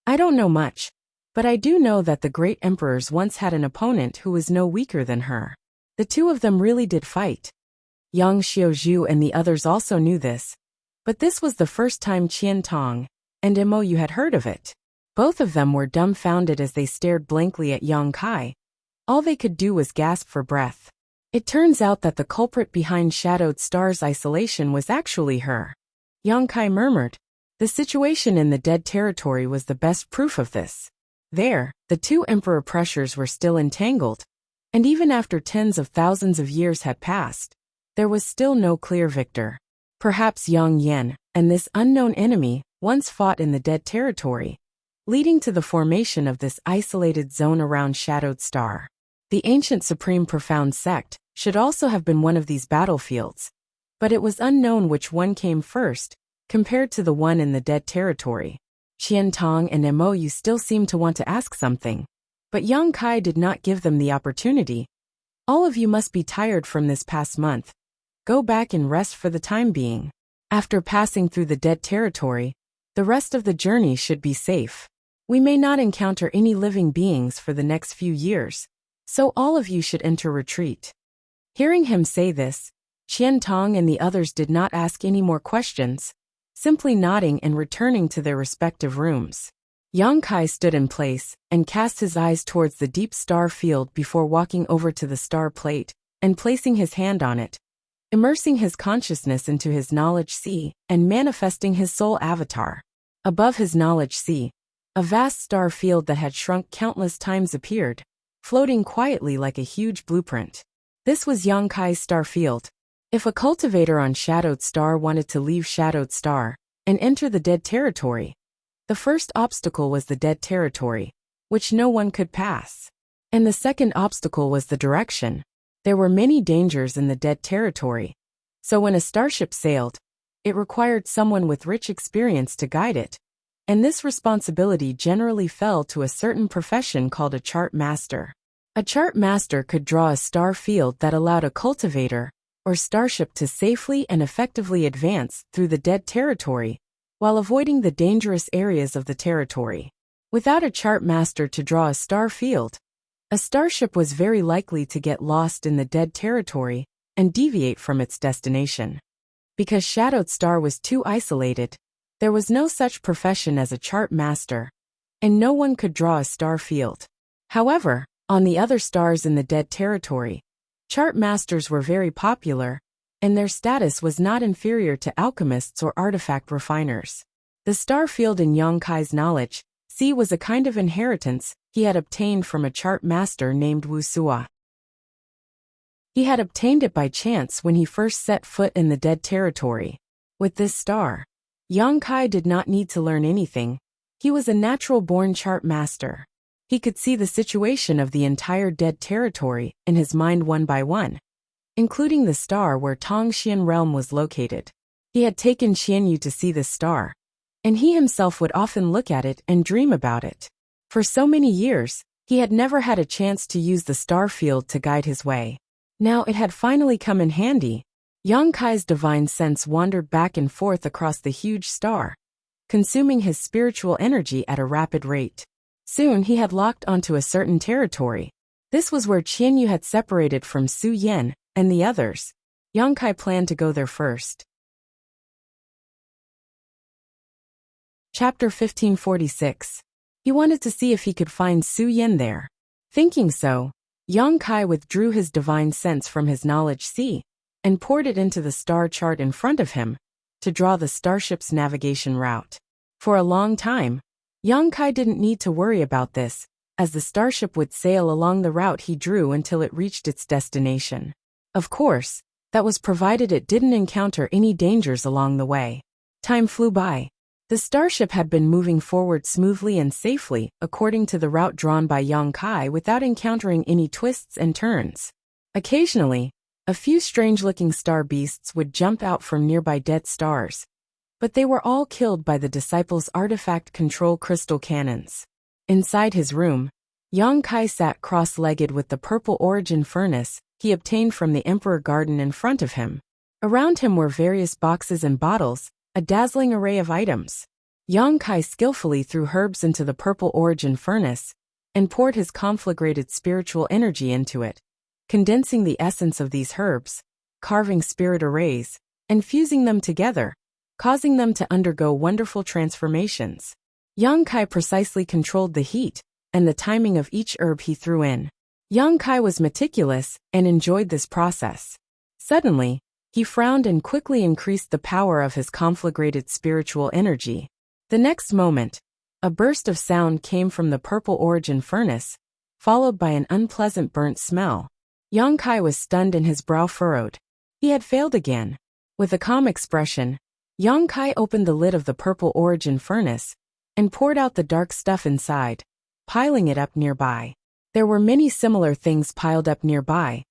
I don't know much, but I do know that the great emperors once had an opponent who was no weaker than her. The 2 of them really did fight. Yang Xiaozhu and the others also knew this, but this was the first time Qian Tong and Mou had heard of it. Both of them were dumbfounded as they stared blankly at Yang Kai. All they could do was gasp for breath. It turns out that the culprit behind Shadowed Star's isolation was actually her. Yang Kai murmured. The situation in the dead territory was the best proof of this. There, the 2 emperor pressures were still entangled, and even after tens of thousands of years had passed, there was still no clear victor. Perhaps Yang Yan and this unknown enemy once fought in the dead territory, leading to the formation of this isolated zone around Shadowed Star. The ancient Supreme Profound Sect should also have been one of these battlefields, but it was unknown which one came first, compared to the one in the dead territory. Qian Tong and Mou still seemed to want to ask something, but Yang Kai did not give them the opportunity. All of you must be tired from this past month. Go back and rest for the time being. After passing through the dead territory, the rest of the journey should be safe. We may not encounter any living beings for the next few years, so all of you should enter retreat. Hearing him say this, Qian Tong and the others did not ask any more questions, simply nodding and returning to their respective rooms. Yang Kai stood in place and cast his eyes towards the deep star field before walking over to the star plate and placing his hand on it, immersing his consciousness into his knowledge sea and manifesting his soul avatar. Above his knowledge sea, a vast star field that had shrunk countless times appeared, floating quietly like a huge blueprint. This was Yang Kai's star field. If a cultivator on Shadowed Star wanted to leave Shadowed Star and enter the dead territory, the first obstacle was the dead territory, which no one could pass. And the second obstacle was the direction. There were many dangers in the dead territory, so when a starship sailed, it required someone with rich experience to guide it, and this responsibility generally fell to a certain profession called a chart master. A chart master could draw a star field that allowed a cultivator or starship to safely and effectively advance through the dead territory, while avoiding the dangerous areas of the territory. Without a chart master to draw a star field, a starship was very likely to get lost in the dead territory and deviate from its destination. Because Shadowed Star was too isolated, there was no such profession as a chart master, and no one could draw a star field. However, on the other stars in the dead territory, chart masters were very popular, and their status was not inferior to alchemists or artifact refiners. The star field in Yang Kai's knowledge sea was a kind of inheritance he had obtained from a chart master named Wuxia. He had obtained it by chance when he first set foot in the dead territory. With this star, Yang Kai did not need to learn anything. He was a natural-born chart master. He could see the situation of the entire dead territory in his mind one by one, including the star where Tongxian realm was located. He had taken Qianyu to see this star, and he himself would often look at it and dream about it. For so many years, he had never had a chance to use the star field to guide his way. Now it had finally come in handy. Yang Kai's divine sense wandered back and forth across the huge star, consuming his spiritual energy at a rapid rate. Soon he had locked onto a certain territory. This was where Qianyu had separated from Su Yan and the others. Yang Kai planned to go there first. Chapter 1546. He wanted to see if he could find Su Yan there. Thinking so, Yang Kai withdrew his divine sense from his knowledge sea and poured it into the star chart in front of him to draw the starship's navigation route. For a long time, Yang Kai didn't need to worry about this, as the starship would sail along the route he drew until it reached its destination. Of course, that was provided it didn't encounter any dangers along the way. Time flew by. The starship had been moving forward smoothly and safely according to the route drawn by Yang Kai without encountering any twists and turns. Occasionally, a few strange-looking star beasts would jump out from nearby dead stars, but they were all killed by the disciples' artifact control crystal cannons. Inside his room, Yang Kai sat cross-legged with the purple origin furnace he obtained from the Emperor Garden in front of him. Around him were various boxes and bottles, a dazzling array of items. Yang Kai skillfully threw herbs into the purple origin furnace and poured his conflagrated spiritual energy into it, condensing the essence of these herbs, carving spirit arrays, and fusing them together, causing them to undergo wonderful transformations. Yang Kai precisely controlled the heat and the timing of each herb he threw in. Yang Kai was meticulous and enjoyed this process. Suddenly, he frowned and quickly increased the power of his conflagrated spiritual energy. The next moment, a burst of sound came from the purple origin furnace, followed by an unpleasant burnt smell. Yang Kai was stunned and his brow furrowed. He had failed again. With a calm expression, Yang Kai opened the lid of the purple origin furnace and poured out the dark stuff inside, piling it up nearby. There were many similar things piled up nearby,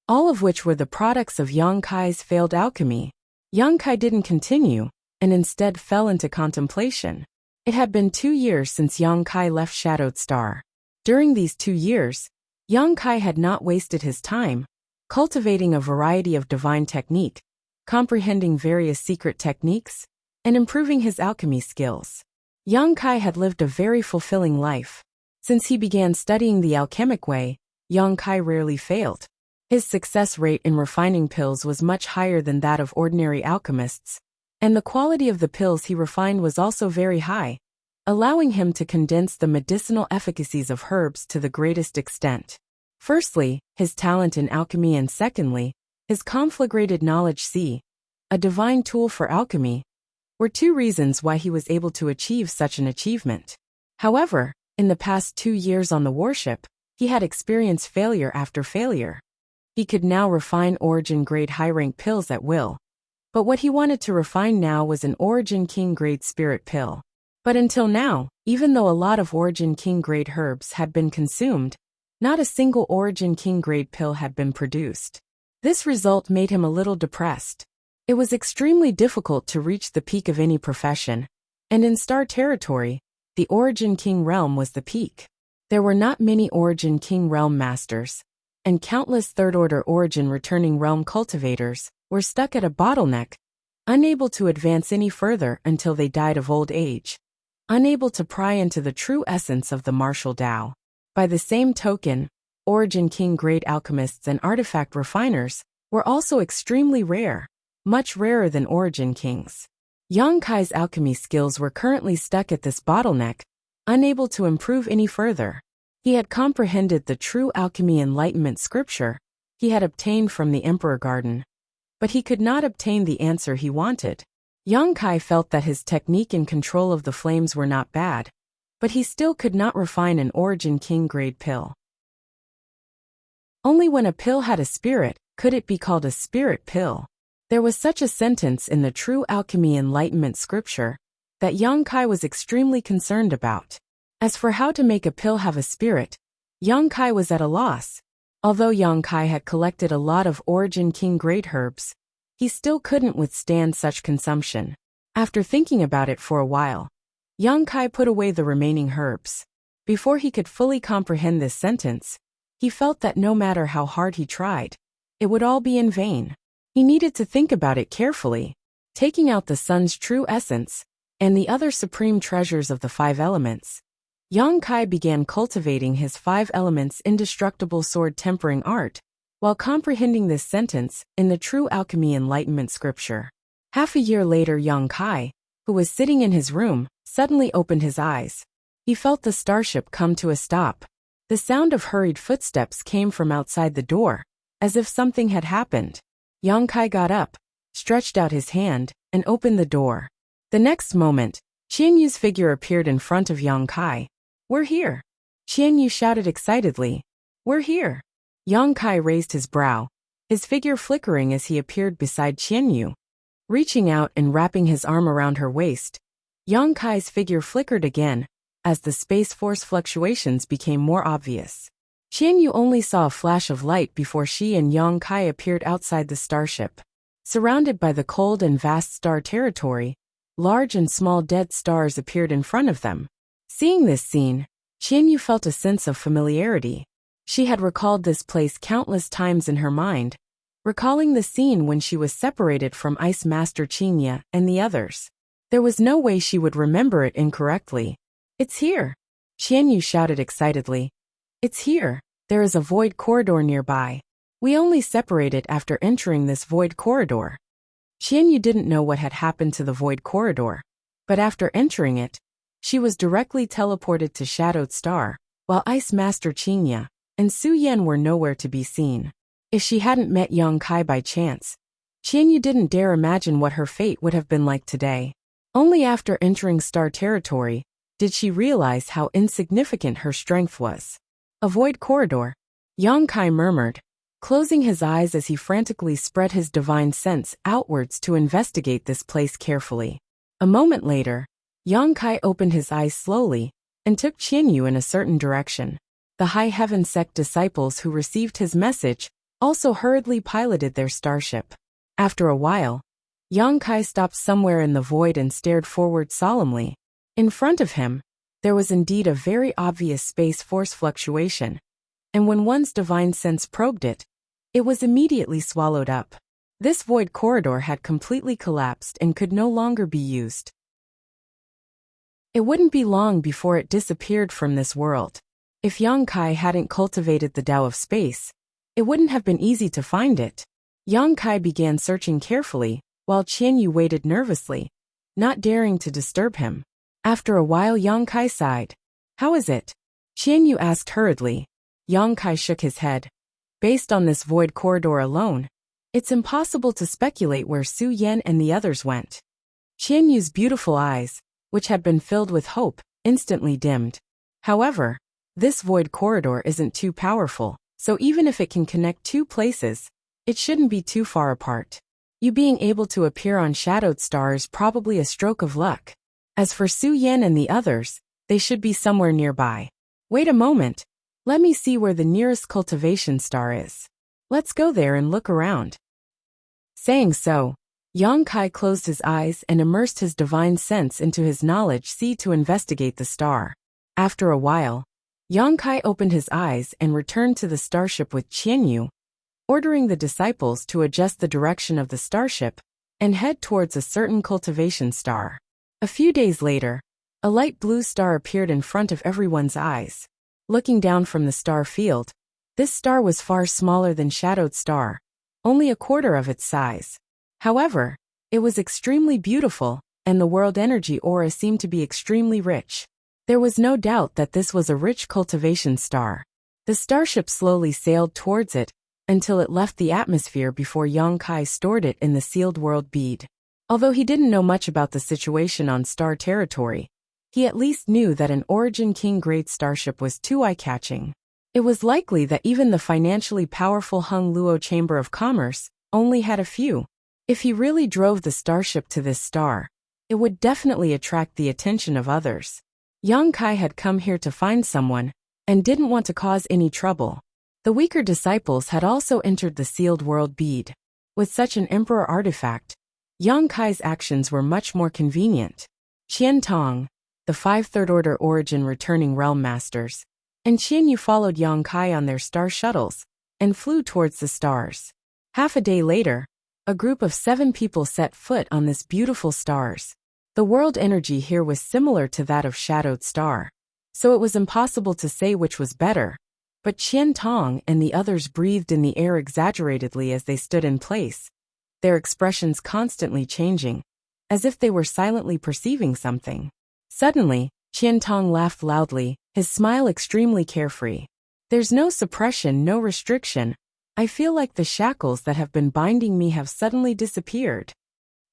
all of which were the products of Yang Kai's failed alchemy. Yang Kai didn't continue, and instead fell into contemplation. It had been 2 years since Yang Kai left Shadowed Star. During these 2 years, Yang Kai had not wasted his time, cultivating a variety of divine technique, comprehending various secret techniques, and improving his alchemy skills. Yang Kai had lived a very fulfilling life. Since he began studying the alchemic way, Yang Kai rarely failed. His success rate in refining pills was much higher than that of ordinary alchemists, and the quality of the pills he refined was also very high, allowing him to condense the medicinal efficacies of herbs to the greatest extent. Firstly, his talent in alchemy, and secondly, his conflagrated knowledge sea, a divine tool for alchemy, were 2 reasons why he was able to achieve such an achievement. However, in the past 2 years on the warship, he had experienced failure after failure. He could now refine origin-grade high-rank pills at will, but what he wanted to refine now was an Origin King-grade spirit pill. But until now, even though a lot of Origin King-grade herbs had been consumed, not a single Origin King-grade pill had been produced. This result made him a little depressed. It was extremely difficult to reach the peak of any profession, and in Star Territory, the Origin King realm was the peak. There were not many Origin King realm masters, and countless third-order Origin returning realm cultivators were stuck at a bottleneck, unable to advance any further until they died of old age, unable to pry into the true essence of the martial Tao. By the same token, Origin King-grade alchemists and artifact refiners were also extremely rare, much rarer than Origin Kings. Yang Kai's alchemy skills were currently stuck at this bottleneck, unable to improve any further. He had comprehended the true alchemy enlightenment scripture he had obtained from the Emperor Garden, but he could not obtain the answer he wanted. Yang Kai felt that his technique and control of the flames were not bad, but he still could not refine an Origin King-grade pill. Only when a pill had a spirit could it be called a spirit pill. There was such a sentence in the true alchemy enlightenment scripture that Yang Kai was extremely concerned about. As for how to make a pill have a spirit, Yang Kai was at a loss. Although Yang Kai had collected a lot of Origin King-grade herbs, he still couldn't withstand such consumption. After thinking about it for a while, Yang Kai put away the remaining herbs. Before he could fully comprehend this sentence, he felt that no matter how hard he tried, it would all be in vain. He needed to think about it carefully, taking out the sun's true essence and the other supreme treasures of the 5 elements. Yang Kai began cultivating his 5 elements indestructible sword tempering art, while comprehending this sentence in the true alchemy enlightenment scripture. Half a year later, Yang Kai, who was sitting in his room, suddenly opened his eyes. He felt the starship come to a stop. The sound of hurried footsteps came from outside the door, as if something had happened. Yang Kai got up, stretched out his hand, and opened the door. The next moment, Qian Yu's figure appeared in front of Yang Kai. "We're here!" Qian Yu shouted excitedly. "We're here!" Yang Kai raised his brow, his figure flickering as he appeared beside Qian Yu. Reaching out and wrapping his arm around her waist, Yang Kai's figure flickered again, as the space force fluctuations became more obvious. Qian Yu only saw a flash of light before she and Yang Kai appeared outside the starship. Surrounded by the cold and vast star territory, large and small dead stars appeared in front of them. Seeing this scene, Qian Yu felt a sense of familiarity. She had recalled this place countless times in her mind, recalling the scene when she was separated from Ice Master Qinya and the others. There was no way she would remember it incorrectly. "It's here!" Qian Yu shouted excitedly. "It's here! There is a void corridor nearby. We only separated after entering this void corridor." Qian Yu didn't know what had happened to the void corridor, but after entering it, she was directly teleported to Shadowed Star, while Ice Master Qinya and Su Yan were nowhere to be seen. If she hadn't met Yang Kai by chance, Qian Yu didn't dare imagine what her fate would have been like today. Only after entering star territory did she realize how insignificant her strength was. "A void corridor," Yang Kai murmured, closing his eyes as he frantically spread his divine sense outwards to investigate this place carefully. A moment later, Yang Kai opened his eyes slowly and took Qian Yu in a certain direction. The High Heaven Sect disciples who received his message also hurriedly piloted their starship. After a while, Yang Kai stopped somewhere in the void and stared forward solemnly. In front of him, there was indeed a very obvious space force fluctuation, and when one's divine sense probed it, it was immediately swallowed up. This void corridor had completely collapsed and could no longer be used. It wouldn't be long before it disappeared from this world. If Yang Kai hadn't cultivated the Tao of space, it wouldn't have been easy to find it. Yang Kai began searching carefully, while Qian Yu waited nervously, not daring to disturb him. After a while, Yang Kai sighed. "How is it?" Qian Yu asked hurriedly. Yang Kai shook his head. "Based on this void corridor alone, it's impossible to speculate where Su Yan and the others went." Qian Yu's beautiful eyes, which had been filled with hope, instantly dimmed. "However, this void corridor isn't too powerful, so even if it can connect 2 places, it shouldn't be too far apart. You being able to appear on Shadowed Star is probably a stroke of luck. As for Su Yan and the others, they should be somewhere nearby. Wait a moment. Let me see where the nearest cultivation star is. Let's go there and look around." Saying so, Yang Kai closed his eyes and immersed his divine sense into his knowledge sea to investigate the star. After a while, Yang Kai opened his eyes and returned to the starship with Qian Yu, ordering the disciples to adjust the direction of the starship and head towards a certain cultivation star. A few days later, a light blue star appeared in front of everyone's eyes. Looking down from the star field, this star was far smaller than Shadowed Star, only a quarter of its size. However, it was extremely beautiful, and the world energy aura seemed to be extremely rich. There was no doubt that this was a rich cultivation star. The starship slowly sailed towards it until it left the atmosphere before Yang Kai stored it in the sealed world bead. Although he didn't know much about the situation on star territory, he at least knew that an Origin King-grade starship was too eye-catching. It was likely that even the financially powerful Hung Luo Chamber of Commerce only had a few. If he really drove the starship to this star, it would definitely attract the attention of others. Yang Kai had come here to find someone, and didn't want to cause any trouble. The weaker disciples had also entered the sealed world bead. With such an emperor artifact, Yang Kai's actions were much more convenient. Qian Tong, the 5 third-order origin returning realm masters, and Qian Yu followed Yang Kai on their star shuttles and flew towards the stars. Half a day later, a group of 7 people set foot on this beautiful stars. The world energy here was similar to that of Shadowed Star, so it was impossible to say which was better, but Qian Tong and the others breathed in the air exaggeratedly as they stood in place, their expressions constantly changing, as if they were silently perceiving something. Suddenly, Qian Tong laughed loudly, his smile extremely carefree. There's no suppression, no restriction. I feel like the shackles that have been binding me have suddenly disappeared.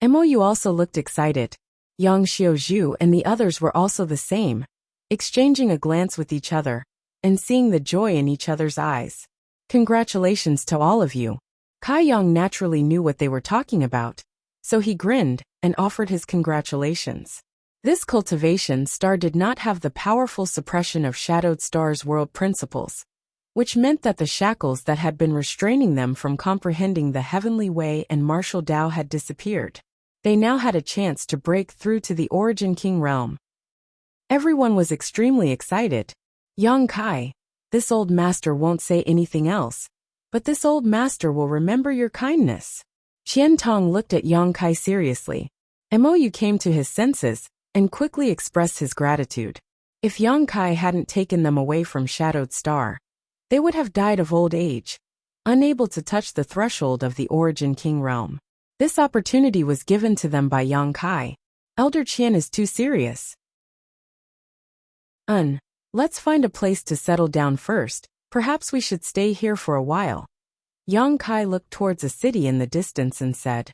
Mou also looked excited. Yang Xiaozhu and the others were also the same, exchanging a glance with each other and seeing the joy in each other's eyes. Congratulations to all of you. Kai Yang naturally knew what they were talking about, so he grinned and offered his congratulations. This cultivation star did not have the powerful suppression of Shadowed Star's world principles, which meant that the shackles that had been restraining them from comprehending the heavenly way and martial Tao had disappeared. They now had a chance to break through to the Origin King realm. Everyone was extremely excited. Yang Kai, this old master won't say anything else, but this old master will remember your kindness. Qian Tong looked at Yang Kai seriously. Mou came to his senses and quickly expressed his gratitude. If Yang Kai hadn't taken them away from Shadowed Star, they would have died of old age, unable to touch the threshold of the Origin King realm. This opportunity was given to them by Yang Kai. Elder Qian is too serious. Let's find a place to settle down first. Perhaps we should stay here for a while. Yang Kai looked towards a city in the distance and said,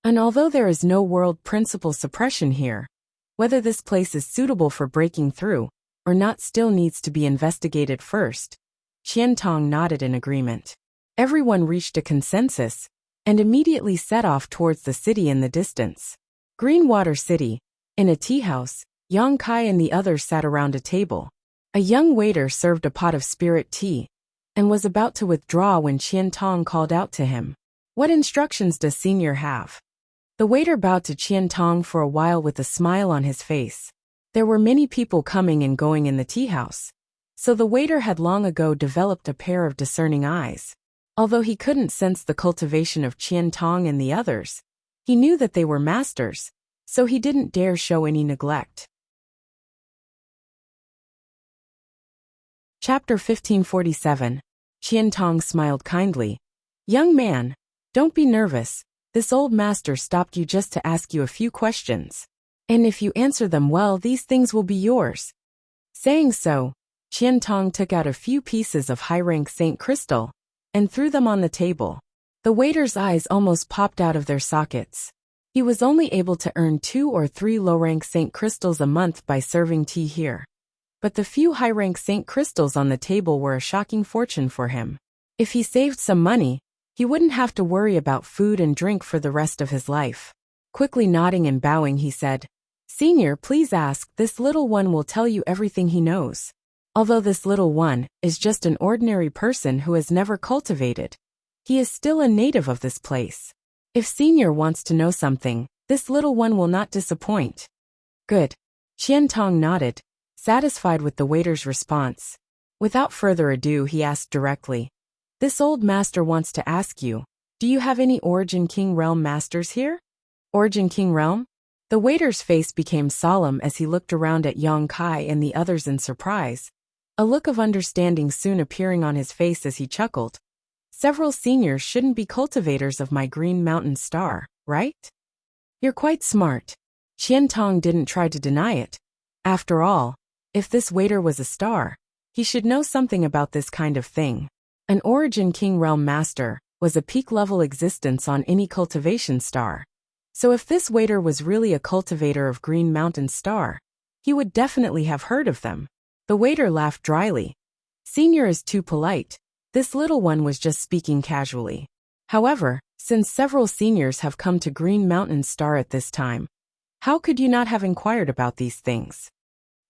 and although there is no world principle suppression here, whether this place is suitable for breaking through or not still needs to be investigated first. Qian Tong nodded in agreement. Everyone reached a consensus and immediately set off towards the city in the distance. Greenwater City. In a tea house, Yang Kai and the others sat around a table. A young waiter served a pot of spirit tea and was about to withdraw when Qian Tong called out to him. What instructions does Senior have? The waiter bowed to Qian Tong for a while with a smile on his face. There were many people coming and going in the tea house, so the waiter had long ago developed a pair of discerning eyes. Although he couldn't sense the cultivation of Qian Tong and the others, he knew that they were masters, so he didn't dare show any neglect. Chapter 1547. Qian Tong smiled kindly. Young man, don't be nervous. This old master stopped you just to ask you a few questions. And if you answer them well, these things will be yours. Saying so, Qian Tong took out a few pieces of high-rank Saint Crystal and threw them on the table. The waiter's eyes almost popped out of their sockets. He was only able to earn 2 or 3 low-rank Saint Crystals a month by serving tea here. But the few high-rank Saint Crystals on the table were a shocking fortune for him. If he saved some money, he wouldn't have to worry about food and drink for the rest of his life. Quickly nodding and bowing, he said, Senior, please ask. This little one will tell you everything he knows. Although this little one is just an ordinary person who has never cultivated, he is still a native of this place. If Senior wants to know something, this little one will not disappoint. Good. Qian Tong nodded, satisfied with the waiter's response. Without further ado, he asked directly, This old master wants to ask you, do you have any Origin King Realm masters here? Origin King Realm? The waiter's face became solemn as he looked around at Yang Kai and the others in surprise, a look of understanding soon appearing on his face as he chuckled. Several seniors shouldn't be cultivators of my Green Mountain Star, right? You're quite smart. Qian Tong didn't try to deny it. After all, if this waiter was a star, he should know something about this kind of thing. An Origin King Realm Master was a peak-level existence on any cultivation star. So if this waiter was really a cultivator of Green Mountain Star, he would definitely have heard of them. The waiter laughed dryly. Senior is too polite. This little one was just speaking casually. However, since several seniors have come to Green Mountain Star at this time, how could you not have inquired about these things?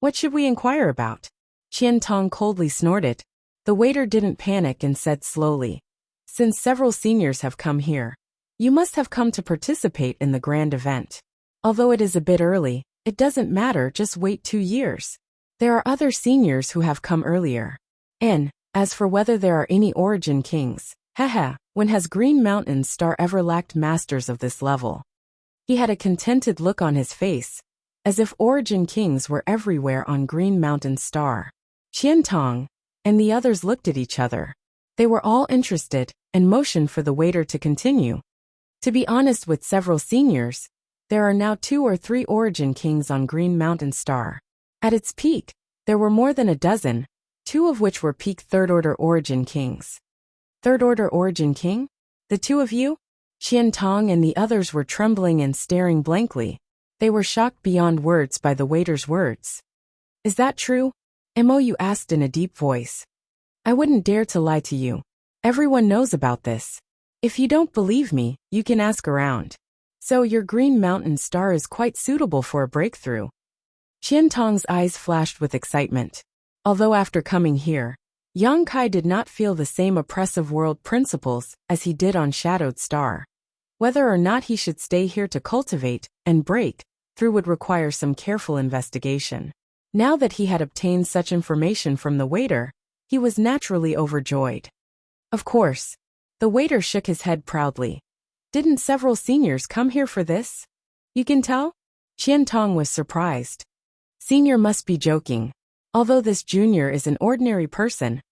What should we inquire about? Qian Tong coldly snorted. The waiter didn't panic and said slowly, Since several seniors have come here, You must have come to participate in the grand event. Although it is a bit early, it doesn't matter, just wait 2 years. There are other seniors who have come earlier. And, as for whether there are any origin kings, haha, when has Green Mountain Star ever lacked masters of this level? He had a contented look on his face, as if origin kings were everywhere on Green Mountain Star. Qian Tong and the others looked at each other. They were all interested, and motioned for the waiter to continue. To be honest with several seniors, there are now 2 or 3 origin kings on Green Mountain Star. At its peak, there were more than a dozen, 2 of which were peak third-order origin kings. Third-order origin king? The 2 of you? Qian Tong and the others were trembling and staring blankly. They were shocked beyond words by the waiter's words. Is that true? Mou asked in a deep voice. I wouldn't dare to lie to you. Everyone knows about this. If you don't believe me, you can ask around. So your Green Mountain Star is quite suitable for a breakthrough. Qian Tong's eyes flashed with excitement. Although after coming here, Yang Kai did not feel the same oppressive world principles as he did on Shadowed Star. Whether or not he should stay here to cultivate and break through would require some careful investigation. Now that he had obtained such information from the waiter, he was naturally overjoyed. Of course. The waiter shook his head proudly. Didn't several seniors come here for this? You can tell? Qian Tong was surprised. Senior must be joking. Although this junior is an ordinary person,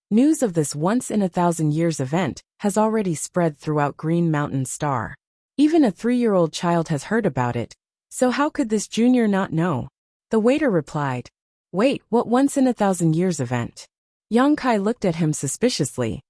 news of this once-in-a-thousand-years event has already spread throughout Green Mountain Star. Even a 3-year-old child has heard about it, so how could this junior not know? The waiter replied. Wait, what once-in-a-thousand-years event? Yang Kai looked at him suspiciously.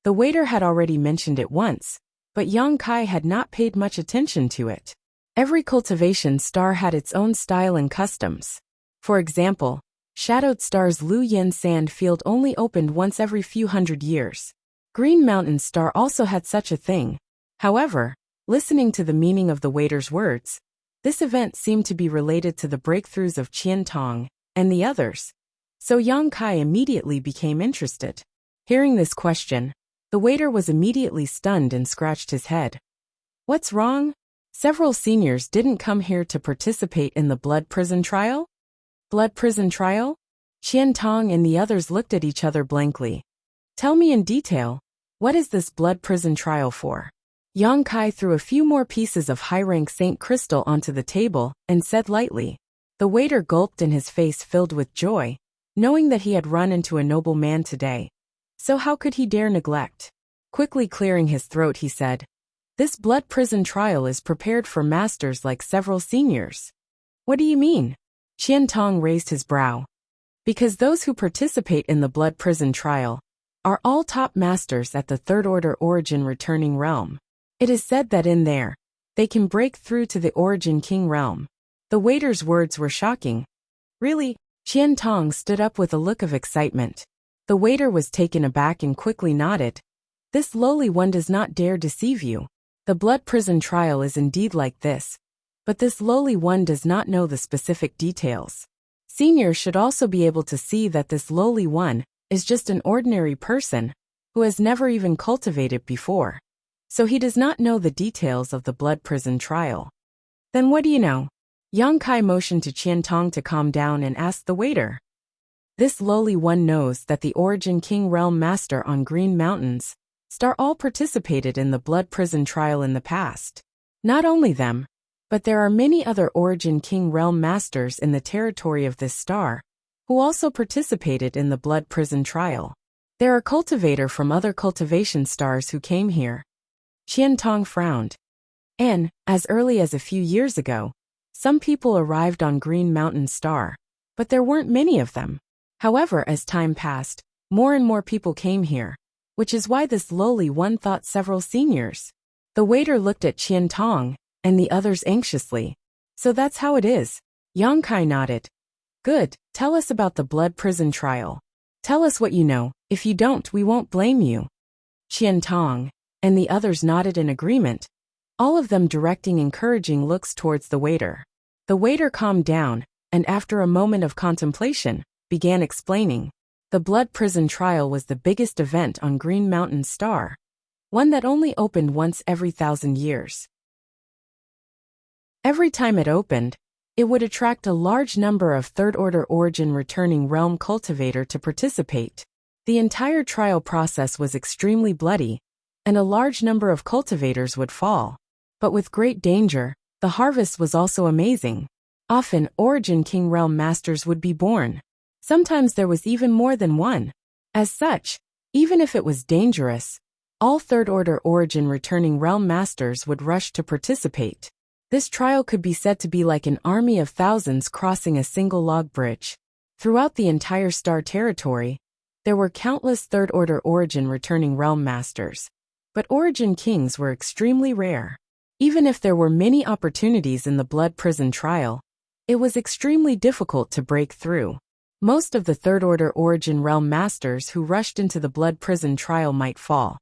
The waiter had already mentioned it once, but Yang Kai had not paid much attention to it. Every cultivation star had its own style and customs. For example, Shadowed Star's Lu Yin Sand Field only opened once every few hundred years. Green Mountain Star also had such a thing. However, listening to the meaning of the waiter's words, this event seemed to be related to the breakthroughs of Qian Tong and the others. So Yang Kai immediately became interested. Hearing this question, the waiter was immediately stunned and scratched his head. What's wrong? Several seniors didn't come here to participate in the blood prison trial? Blood prison trial? Qian Tong and the others looked at each other blankly. Tell me in detail, what is this blood prison trial for? Yang Kai threw a few more pieces of high-rank Saint Crystal onto the table and said lightly. The waiter gulped and his face filled with joy, knowing that he had run into a noble man today. So how could he dare neglect? Quickly clearing his throat, he said, This blood prison trial is prepared for masters like several seniors. What do you mean? Qian Tong raised his brow. Because those who participate in the blood prison trial are all top masters at the third-order origin returning realm. It is said that in there, they can break through to the origin king realm. The waiter's words were shocking. Really? Qian Tong stood up with a look of excitement. The waiter was taken aback and quickly nodded. This lowly one does not dare deceive you. The blood prison trial is indeed like this. But this lowly one does not know the specific details. Seniors should also be able to see that this lowly one is just an ordinary person who has never even cultivated before. So he does not know the details of the blood prison trial. Then what do you know? Yang Kai motioned to Qian Tong to calm down and asked the waiter. This lowly one knows that the Origin King Realm Master on Green Mountains Star all participated in the blood prison trial in the past. Not only them, but there are many other Origin King Realm Masters in the territory of this star, who also participated in the blood prison trial. There are cultivators from other cultivation stars who came here. Qian Tong frowned. And, as early as a few years ago, some people arrived on Green Mountain Star, but there weren't many of them. However, as time passed, more and more people came here, which is why this lowly one thought several seniors. The waiter looked at Qian Tong and the others anxiously. So that's how it is. Yang Kai nodded. Good, tell us about the blood prison trial. Tell us what you know. If you don't, we won't blame you. Qian Tong and the others nodded in agreement, all of them directing encouraging looks towards the waiter. The waiter calmed down, and after a moment of contemplation, began explaining. The blood prison trial was the biggest event on Green Mountain Star. one that only opened once every 1,000 years. Every time it opened, it would attract a large number of third-order origin returning realm cultivator to participate. The entire trial process was extremely bloody, and a large number of cultivators would fall. But with great danger, the harvest was also amazing. Often, Origin King Realm Masters would be born. Sometimes there was even more than one. As such, even if it was dangerous, all third-order origin returning Realm Masters would rush to participate. This trial could be said to be like an army of thousands crossing a single log bridge. Throughout the entire star territory, there were countless third-order origin returning Realm Masters. But Origin Kings were extremely rare. Even if there were many opportunities in the Blood Prison trial, it was extremely difficult to break through. Most of the third-order origin realm masters who rushed into the Blood Prison trial might fall,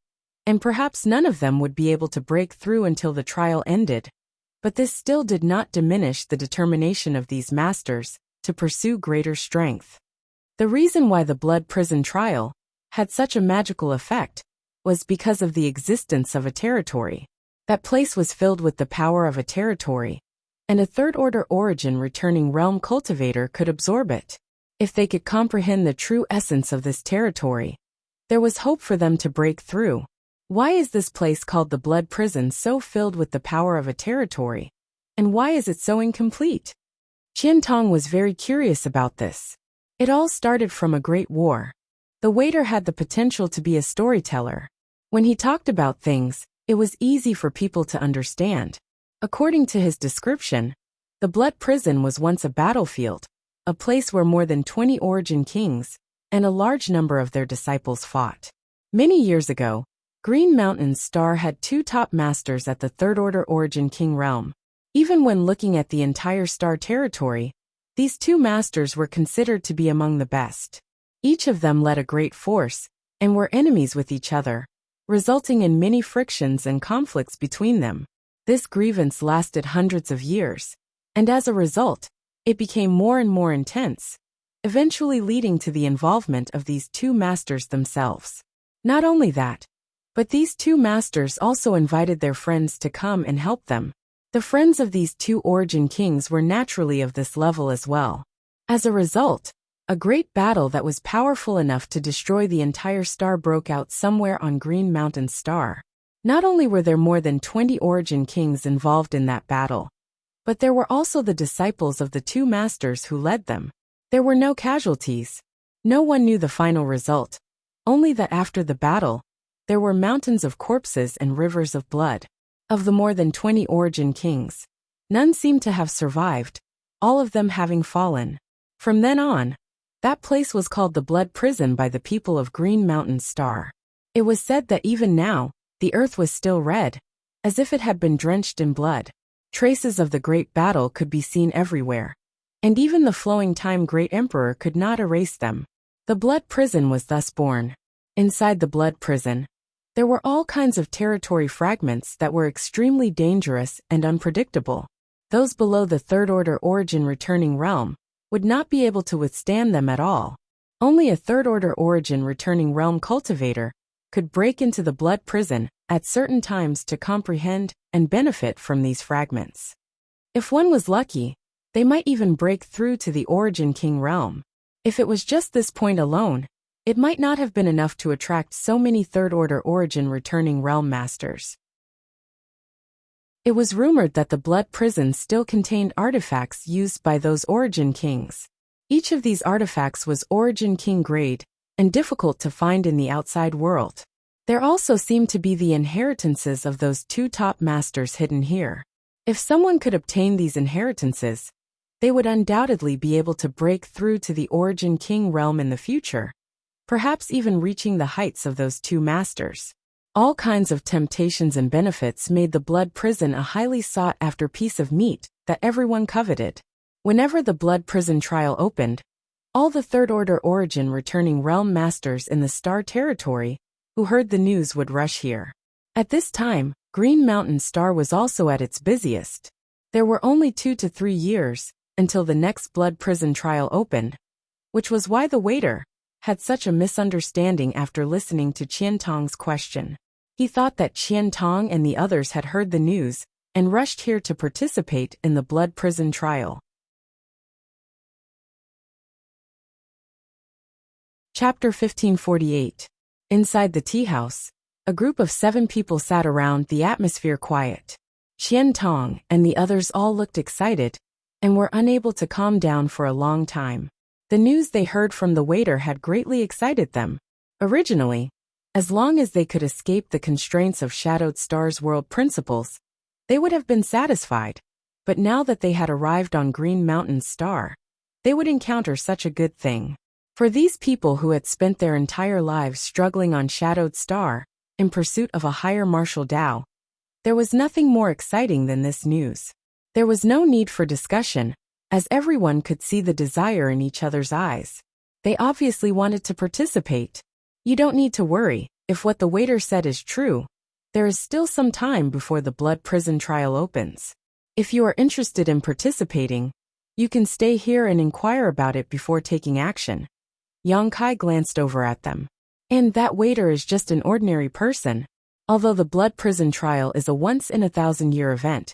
and perhaps none of them would be able to break through until the trial ended. But this still did not diminish the determination of these masters to pursue greater strength. The reason why the Blood Prison trial had such a magical effect was because of the existence of a territory. That place was filled with the power of a territory, and a third-order origin returning realm cultivator could absorb it. If they could comprehend the true essence of this territory, there was hope for them to break through. Why is this place called the Blood Prison so filled with the power of a territory? And why is it so incomplete? Qian Tong was very curious about this. It all started from a great war. The waiter had the potential to be a storyteller. When he talked about things, it was easy for people to understand. According to his description, the Blood Prison was once a battlefield, a place where more than 20 origin kings and a large number of their disciples fought. Many years ago, Green Mountain's star had two top masters at the third-order origin king realm. Even when looking at the entire star territory, these two masters were considered to be among the best. Each of them led a great force and were enemies with each other, resulting in many frictions and conflicts between them. This grievance lasted hundreds of years, and as a result, it became more and more intense, eventually leading to the involvement of these two masters themselves. Not only that, but these two masters also invited their friends to come and help them. The friends of these two origin kings were naturally of this level as well. As a result, a great battle that was powerful enough to destroy the entire star broke out somewhere on Green Mountain's star. Not only were there more than 20 origin kings involved in that battle, but there were also the disciples of the two masters who led them. There were no casualties. No one knew the final result, only that after the battle, there were mountains of corpses and rivers of blood. Of the more than 20 origin kings, none seemed to have survived, all of them having fallen. From then on, that place was called the Blood Prison by the people of Green Mountain's star. It was said that even now, the earth was still red, as if it had been drenched in blood. Traces of the great battle could be seen everywhere, and even the flowing time great emperor could not erase them. The Blood Prison was thus born. Inside the Blood Prison, there were all kinds of territory fragments that were extremely dangerous and unpredictable. Those below the third-order origin returning realm would not be able to withstand them at all. Only a third-order origin returning realm cultivator could break into the Blood Prison at certain times to comprehend and benefit from these fragments. If one was lucky, they might even break through to the origin king realm. If it was just this point alone, it might not have been enough to attract so many third-order origin returning realm masters. It was rumored that the Blood Prison still contained artifacts used by those origin kings. Each of these artifacts was origin king grade and difficult to find in the outside world. There also seemed to be the inheritances of those two top masters hidden here. If someone could obtain these inheritances, they would undoubtedly be able to break through to the origin king realm in the future, perhaps even reaching the heights of those two masters. All kinds of temptations and benefits made the Blood Prison a highly sought-after piece of meat that everyone coveted. Whenever the Blood Prison trial opened, all the third-order origin returning realm masters in the Star Territory who heard the news would rush here. At this time, Green Mountain Star was also at its busiest. There were only 2 to 3 years until the next Blood Prison trial opened, which was why the waiter had such a misunderstanding after listening to Qian Tong's question. He thought that Qian Tong and the others had heard the news and rushed here to participate in the blood prison trial. Chapter 1548. Inside the tea house, a group of 7 people sat around, the atmosphere quiet. Qian Tong and the others all looked excited and were unable to calm down for a long time. The news they heard from the waiter had greatly excited them. Originally, as long as they could escape the constraints of Shadowed Star's world principles, they would have been satisfied. But now that they had arrived on Green Mountain's star, they would encounter such a good thing. For these people who had spent their entire lives struggling on Shadowed Star, in pursuit of a higher martial Tao, there was nothing more exciting than this news. There was no need for discussion, as everyone could see the desire in each other's eyes. They obviously wanted to participate. You don't need to worry, if what the waiter said is true. There is still some time before the blood prison trial opens. If you are interested in participating, you can stay here and inquire about it before taking action. Yang Kai glanced over at them. And that waiter is just an ordinary person. Although the blood prison trial is a once-in-a-thousand-year event,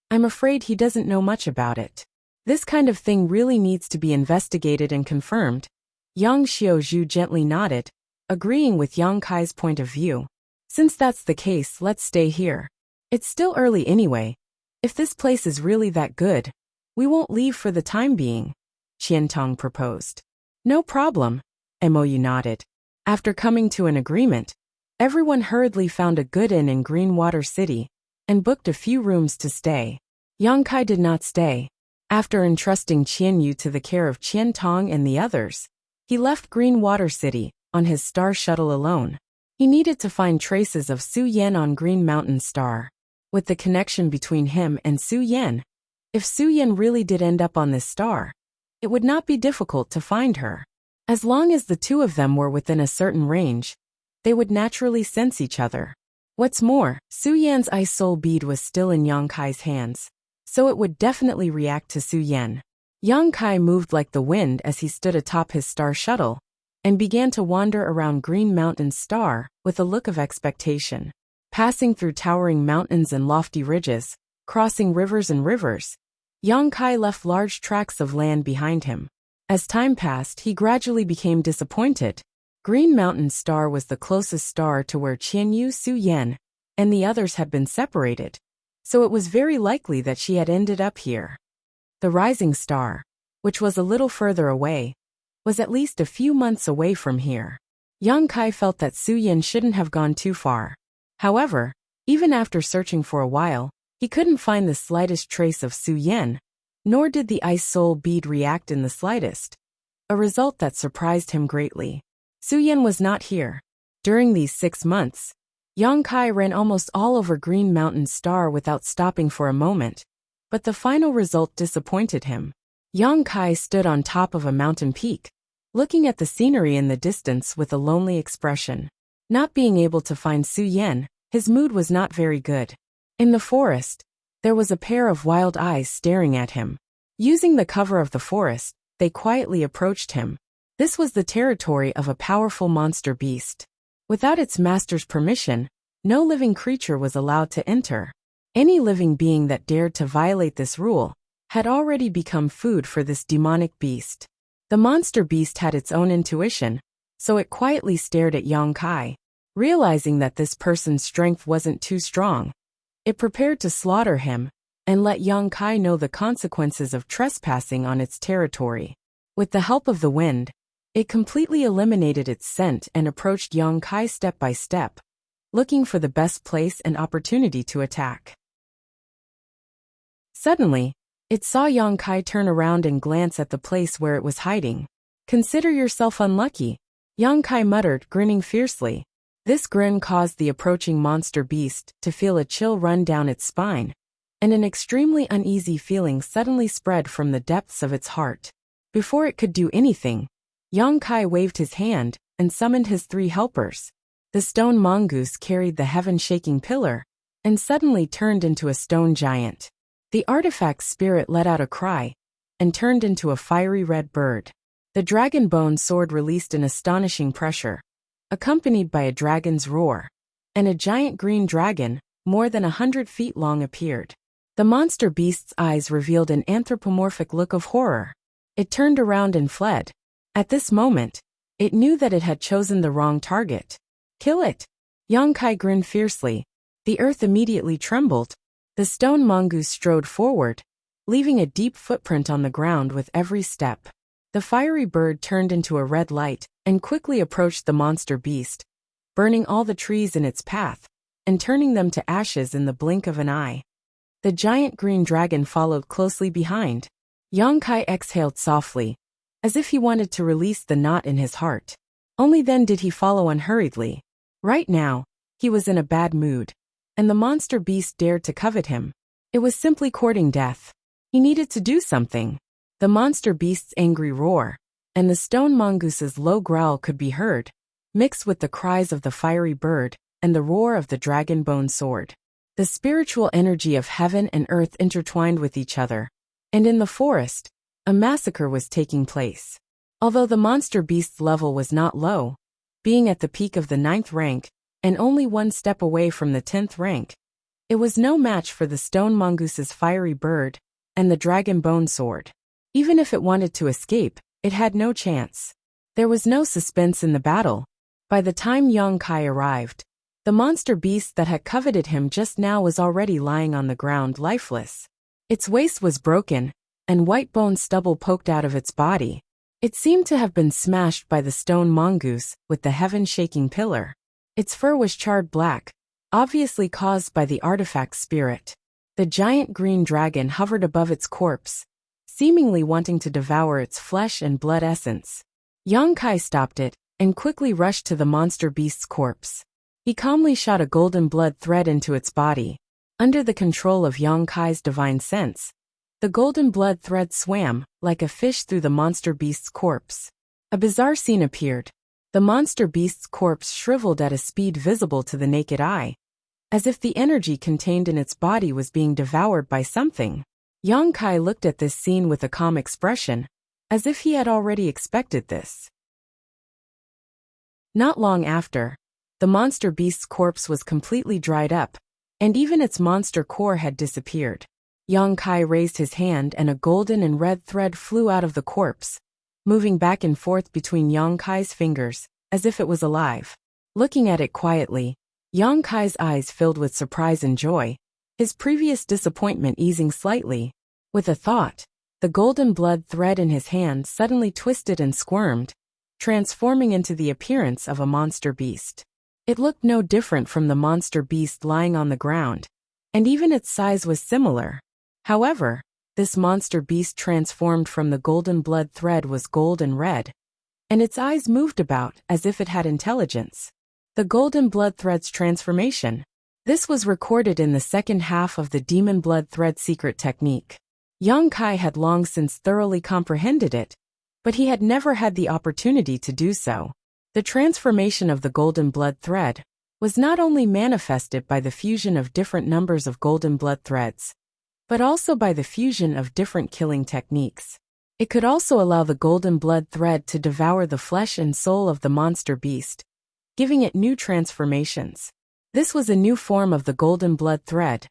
I'm afraid he doesn't know much about it. This kind of thing really needs to be investigated and confirmed. Yang Xiaozhu gently nodded, agreeing with Yang Kai's point of view. Since that's the case, let's stay here. It's still early anyway. If this place is really that good, we won't leave for the time being, Qian Tong proposed. No problem, Mou nodded. After coming to an agreement, everyone hurriedly found a good inn in Greenwater City and booked a few rooms to stay. Yang Kai did not stay. After entrusting Qian Yu to the care of Qian Tong and the others, he left Greenwater City on his star shuttle alone. He needed to find traces of Su Yan on Green Mountain Star. With the connection between him and Su Yan, if Su Yan really did end up on this star, it would not be difficult to find her. As long as the two of them were within a certain range, they would naturally sense each other. What's more, Su Yan's ice soul bead was still in Yang Kai's hands, so it would definitely react to Su Yan. Yang Kai moved like the wind as he stood atop his star shuttle and began to wander around Green Mountain Star with a look of expectation. Passing through towering mountains and lofty ridges, crossing rivers and rivers, Yang Kai left large tracts of land behind him. As time passed, he gradually became disappointed. Green Mountain Star was the closest star to where Qian Yu, Su Yan, and the others had been separated, so it was very likely that she had ended up here. The rising star, which was a little further away, was at least a few months away from here. Yang Kai felt that Su Yan shouldn't have gone too far. However, even after searching for a while, he couldn't find the slightest trace of Su Yan, nor did the ice soul bead react in the slightest, a result that surprised him greatly. Su Yan was not here. During these 6 months, Yang Kai ran almost all over Green Mountain Star without stopping for a moment, but the final result disappointed him. Yang Kai stood on top of a mountain peak, looking at the scenery in the distance with a lonely expression. Not being able to find Su Yan, his mood was not very good. In the forest, there was a pair of wild eyes staring at him. Using the cover of the forest, they quietly approached him. This was the territory of a powerful monster beast. Without its master's permission, no living creature was allowed to enter. Any living being that dared to violate this rule had already become food for this demonic beast. The monster beast had its own intuition, so it quietly stared at Yang Kai. Realizing that this person's strength wasn't too strong, it prepared to slaughter him and let Yang Kai know the consequences of trespassing on its territory. With the help of the wind, it completely eliminated its scent and approached Yang Kai step by step, looking for the best place and opportunity to attack. Suddenly, it saw Yang Kai turn around and glance at the place where it was hiding. "Consider yourself unlucky," Yang Kai muttered, grinning fiercely. This grin caused the approaching monster beast to feel a chill run down its spine, and an extremely uneasy feeling suddenly spread from the depths of its heart. Before it could do anything, Yang Kai waved his hand and summoned his 3 helpers. The stone mongoose carried the heaven-shaking pillar and suddenly turned into a stone giant. The artifact's spirit let out a cry and turned into a fiery red bird. The dragon bone sword released an astonishing pressure, accompanied by a dragon's roar. and a giant green dragon, more than 100 feet long, appeared. The monster beast's eyes revealed an anthropomorphic look of horror. It turned around and fled. At this moment, it knew that it had chosen the wrong target. Kill it! Yongkai grinned fiercely. The earth immediately trembled. The stone mongoose strode forward, leaving a deep footprint on the ground with every step. The fiery bird turned into a red light and quickly approached the monster beast, burning all the trees in its path and turning them to ashes in the blink of an eye. The giant green dragon followed closely behind. Yongkai exhaled softly, as if he wanted to release the knot in his heart. Only then did he follow unhurriedly. Right now, he was in a bad mood, and the monster beast dared to covet him. It was simply courting death. He needed to do something. The monster beast's angry roar and the stone mongoose's low growl could be heard, mixed with the cries of the fiery bird and the roar of the dragon-bone sword. The spiritual energy of heaven and earth intertwined with each other, and in the forest, a massacre was taking place. Although the monster beast's level was not low, being at the peak of the 9th rank, and only one step away from the 10th rank, it was no match for the stone mongoose's fiery bird and the dragon-bone sword. Even if it wanted to escape, it had no chance. There was no suspense in the battle. By the time Yongkai arrived, the monster beast that had coveted him just now was already lying on the ground lifeless. Its waist was broken, and white bone stubble poked out of its body. It seemed to have been smashed by the stone mongoose with the heaven-shaking pillar. Its fur was charred black, obviously caused by the artifact spirit. The giant green dragon hovered above its corpse, seemingly wanting to devour its flesh and blood essence. Yongkai stopped it and quickly rushed to the monster beast's corpse. He calmly shot a golden blood thread into its body. Under the control of Yongkai's divine sense, the golden blood thread swam like a fish through the monster beast's corpse. A bizarre scene appeared. The monster beast's corpse shriveled at a speed visible to the naked eye, as if the energy contained in its body was being devoured by something. Yongkai looked at this scene with a calm expression, as if he had already expected this. Not long after, the monster beast's corpse was completely dried up, and even its monster core had disappeared. Yongkai raised his hand and a golden and red thread flew out of the corpse, moving back and forth between Yongkai's fingers, as if it was alive. Looking at it quietly, Yongkai's eyes filled with surprise and joy, his previous disappointment easing slightly. With a thought, the golden blood thread in his hand suddenly twisted and squirmed, transforming into the appearance of a monster beast. It looked no different from the monster beast lying on the ground, and even its size was similar. However, this monster beast transformed from the golden blood thread was gold and red, and its eyes moved about as if it had intelligence. The golden blood thread's transformation. This was recorded in the second half of the demon blood thread secret technique. Yongkai had long since thoroughly comprehended it, but he had never had the opportunity to do so. The transformation of the golden blood thread was not only manifested by the fusion of different numbers of golden blood threads, but also by the fusion of different killing techniques. It could also allow the golden blood thread to devour the flesh and soul of the monster beast, giving it new transformations. This was a new form of the golden blood thread,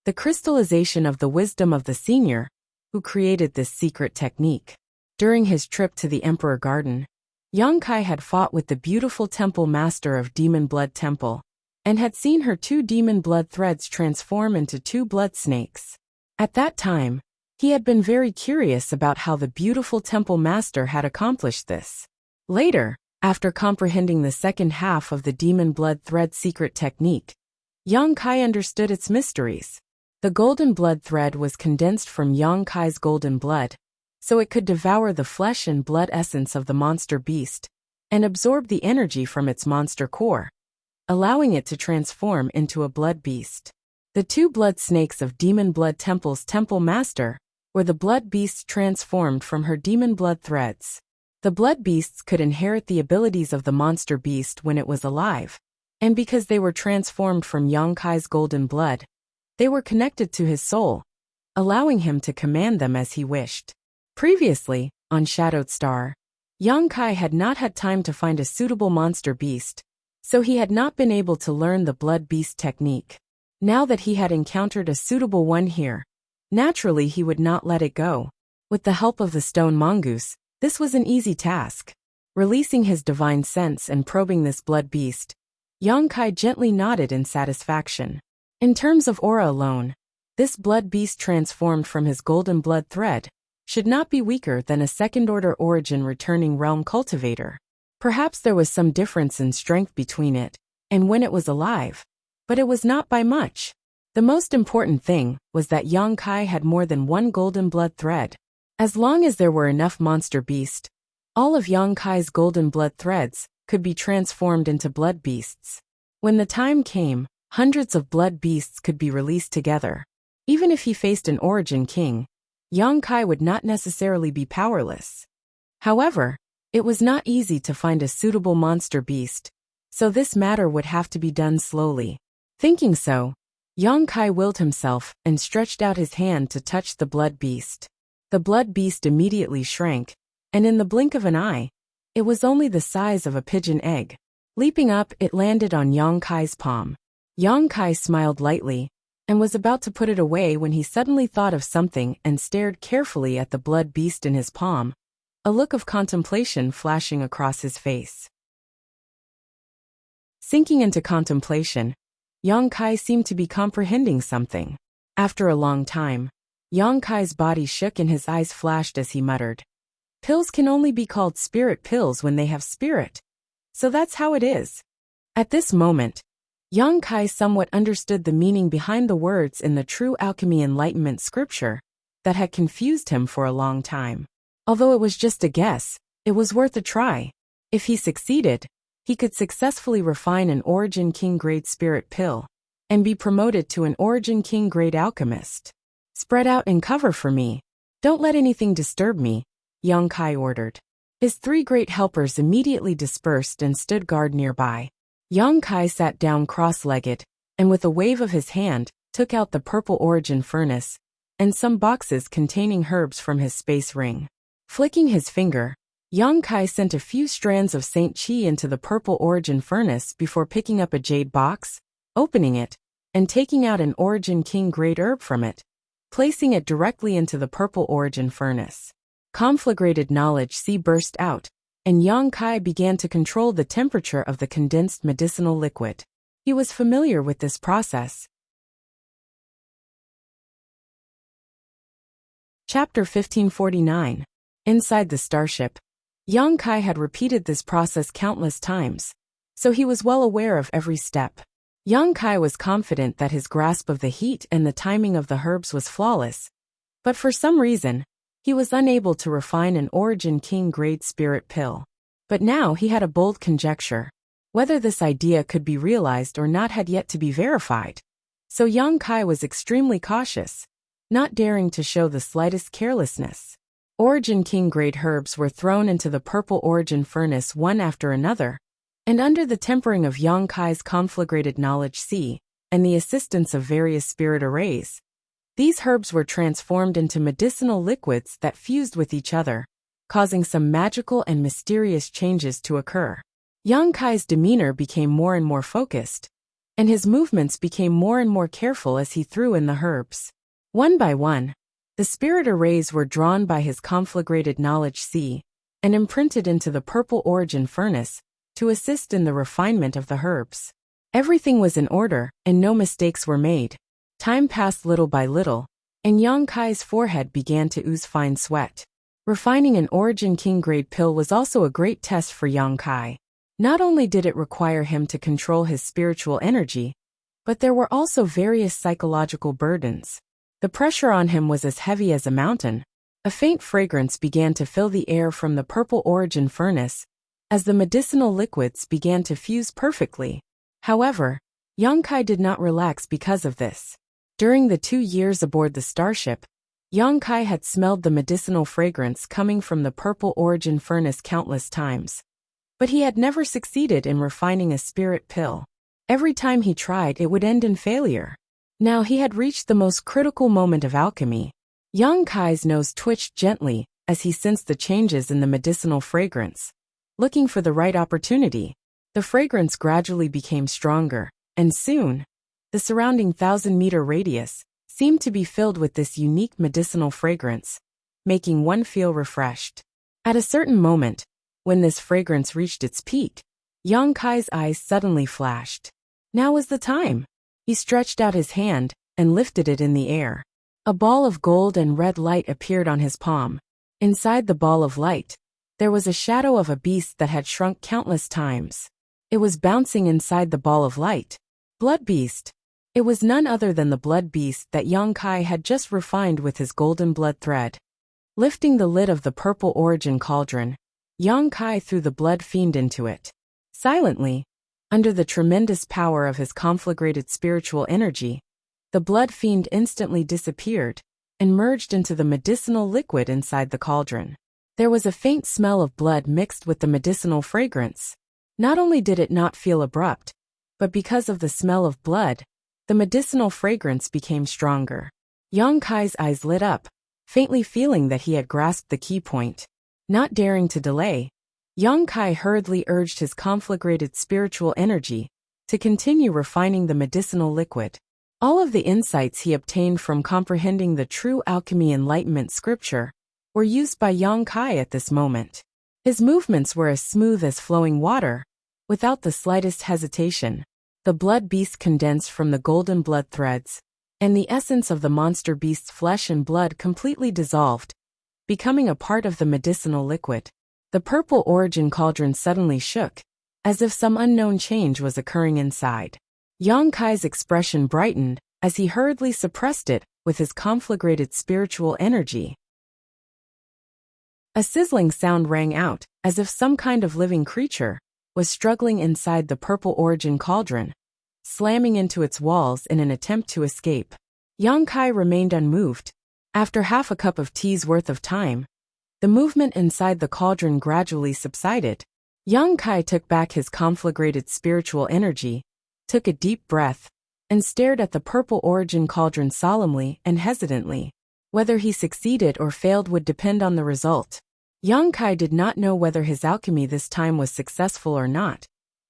the crystallization of the wisdom of the senior, who created this secret technique. During his trip to the Emperor Garden, Yongkai had fought with the beautiful temple master of Demon Blood Temple, and had seen her 2 demon blood threads transform into 2 blood snakes. At that time, he had been very curious about how the beautiful temple master had accomplished this. Later, after comprehending the second half of the demon blood thread secret technique, Yongkai understood its mysteries. The golden blood thread was condensed from Yongkai's golden blood, so it could devour the flesh and blood essence of the monster beast, and absorb the energy from its monster core, allowing it to transform into a blood beast. The 2 blood snakes of Demon Blood Temple's temple master were the blood beasts transformed from her demon blood threads. The blood beasts could inherit the abilities of the monster beast when it was alive, and because they were transformed from Yongkai's golden blood, they were connected to his soul, allowing him to command them as he wished. Previously, on Shadowed Star, Yongkai had not had time to find a suitable monster beast, So he had not been able to learn the blood beast technique. Now that he had encountered a suitable one here, naturally he would not let it go. With the help of the stone mongoose, this was an easy task. Releasing his divine sense and probing this blood beast, Yang Kai gently nodded in satisfaction. In terms of aura alone, this blood beast transformed from his golden blood thread should not be weaker than a second-order origin returning realm cultivator. Perhaps there was some difference in strength between it and when it was alive, but it was not by much. The most important thing was that Yang Kai had more than one golden blood thread. As long as there were enough monster beast, all of Yang Kai's golden blood threads could be transformed into blood beasts. When the time came, hundreds of blood beasts could be released together. Even if he faced an origin king, Yang Kai would not necessarily be powerless. However, it was not easy to find a suitable monster beast, so this matter would have to be done slowly. Thinking so, Yang Kai willed himself and stretched out his hand to touch the blood beast. The blood beast immediately shrank, and in the blink of an eye, it was only the size of a pigeon egg. Leaping up, it landed on Yang Kai's palm. Yang Kai smiled lightly, and was about to put it away when he suddenly thought of something and stared carefully at the blood beast in his palm, a look of contemplation flashing across his face. Sinking into contemplation, Yang Kai seemed to be comprehending something. After a long time, Yang Kai's body shook and his eyes flashed as he muttered, "Pills can only be called spirit pills when they have spirit. So that's how it is." At this moment, Yang Kai somewhat understood the meaning behind the words in the true alchemy enlightenment scripture that had confused him for a long time. Although it was just a guess, it was worth a try. If he succeeded, he could successfully refine an Origin King grade spirit pill and be promoted to an Origin King grade alchemist. "Spread out and cover for me. Don't let anything disturb me," Yang Kai ordered. His three great helpers immediately dispersed and stood guard nearby. Yang Kai sat down cross-legged, and with a wave of his hand, took out the purple origin furnace and some boxes containing herbs from his space ring. Flicking his finger, Yang Kai sent a few strands of Saint Qi into the purple origin furnace before picking up a jade box, opening it, and taking out an Origin King grade herb from it, placing it directly into the purple origin furnace. Conflagrated knowledge C burst out, and Yang Kai began to control the temperature of the condensed medicinal liquid. He was familiar with this process. Chapter 1549. Inside the starship. Yang Kai had repeated this process countless times, so he was well aware of every step. Yang Kai was confident that his grasp of the heat and the timing of the herbs was flawless, but for some reason, he was unable to refine an Origin King grade spirit pill. But now he had a bold conjecture. Whether this idea could be realized or not had yet to be verified. So Yang Kai was extremely cautious, not daring to show the slightest carelessness. Origin King grade herbs were thrown into the purple origin furnace one after another, and under the tempering of Yang Kai's conflagrated knowledge C, and the assistance of various spirit arrays, these herbs were transformed into medicinal liquids that fused with each other, causing some magical and mysterious changes to occur. Yang Kai's demeanor became more and more focused, and his movements became more and more careful as he threw in the herbs. One by one, the spirit arrays were drawn by his conflagrated knowledge C, and imprinted into the purple origin furnace, to assist in the refinement of the herbs. Everything was in order, and no mistakes were made. Time passed little by little, and Yang Kai's forehead began to ooze fine sweat. Refining an Origin King grade pill was also a great test for Yang Kai. Not only did it require him to control his spiritual energy, but there were also various psychological burdens. The pressure on him was as heavy as a mountain. A faint fragrance began to fill the air from the purple origin furnace, as the medicinal liquids began to fuse perfectly. However, Yang Kai did not relax because of this. During the 2 years aboard the starship, Yang Kai had smelled the medicinal fragrance coming from the purple origin furnace countless times. But he had never succeeded in refining a spirit pill. Every time he tried, it would end in failure. Now he had reached the most critical moment of alchemy. Yang Kai's nose twitched gently as he sensed the changes in the medicinal fragrance. Looking for the right opportunity, The fragrance gradually became stronger, and soon, the surrounding 1,000-meter radius seemed to be filled with this unique medicinal fragrance, making one feel refreshed. At a certain moment, when this fragrance reached its peak, Yang Kai's eyes suddenly flashed. Now was the time. He stretched out his hand and lifted it in the air. A ball of gold and red light appeared on his palm. Inside the ball of light, there was a shadow of a beast that had shrunk countless times. It was bouncing inside the ball of light. Blood beast. It was none other than the blood beast that Yang Kai had just refined with his golden blood thread. Lifting the lid of the purple origin cauldron, Yang Kai threw the blood fiend into it. Silently, under the tremendous power of his conflagrated spiritual energy, the blood fiend instantly disappeared and merged into the medicinal liquid inside the cauldron. There was a faint smell of blood mixed with the medicinal fragrance. Not only did it not feel abrupt, but because of the smell of blood, the medicinal fragrance became stronger. Yang Kai's eyes lit up, faintly feeling that he had grasped the key point. Not daring to delay, Yang Kai hurriedly urged his conflagrated spiritual energy to continue refining the medicinal liquid. All of the insights he obtained from comprehending the true alchemy enlightenment scripture were used by Yang Kai at this moment. His movements were as smooth as flowing water. Without the slightest hesitation, the blood beast condensed from the golden blood threads, and the essence of the monster beast's flesh and blood completely dissolved, becoming a part of the medicinal liquid. The purple origin cauldron suddenly shook, as if some unknown change was occurring inside. Yang Kai's expression brightened as he hurriedly suppressed it with his conflagrated spiritual energy. A sizzling sound rang out, as if some kind of living creature was struggling inside the purple origin cauldron, slamming into its walls in an attempt to escape. Yang Kai remained unmoved. After half a cup of tea's worth of time, the movement inside the cauldron gradually subsided. Yang Kai took back his conflagrated spiritual energy, took a deep breath, and stared at the purple origin cauldron solemnly and hesitantly. Whether he succeeded or failed would depend on the result. Yang Kai did not know whether his alchemy this time was successful or not,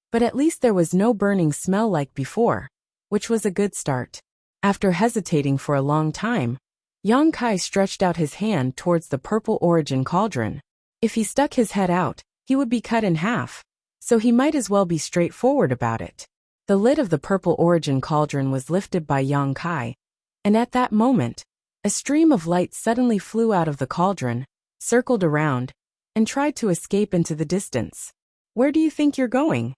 but at least there was no burning smell like before, which was a good start. After hesitating for a long time, Yang Kai stretched out his hand towards the purple origin cauldron. If he stuck his head out, he would be cut in half, so he might as well be straightforward about it. The lid of the purple origin cauldron was lifted by Yang Kai, and at that moment, a stream of light suddenly flew out of the cauldron, circled around, and tried to escape into the distance. "Where do you think you're going?"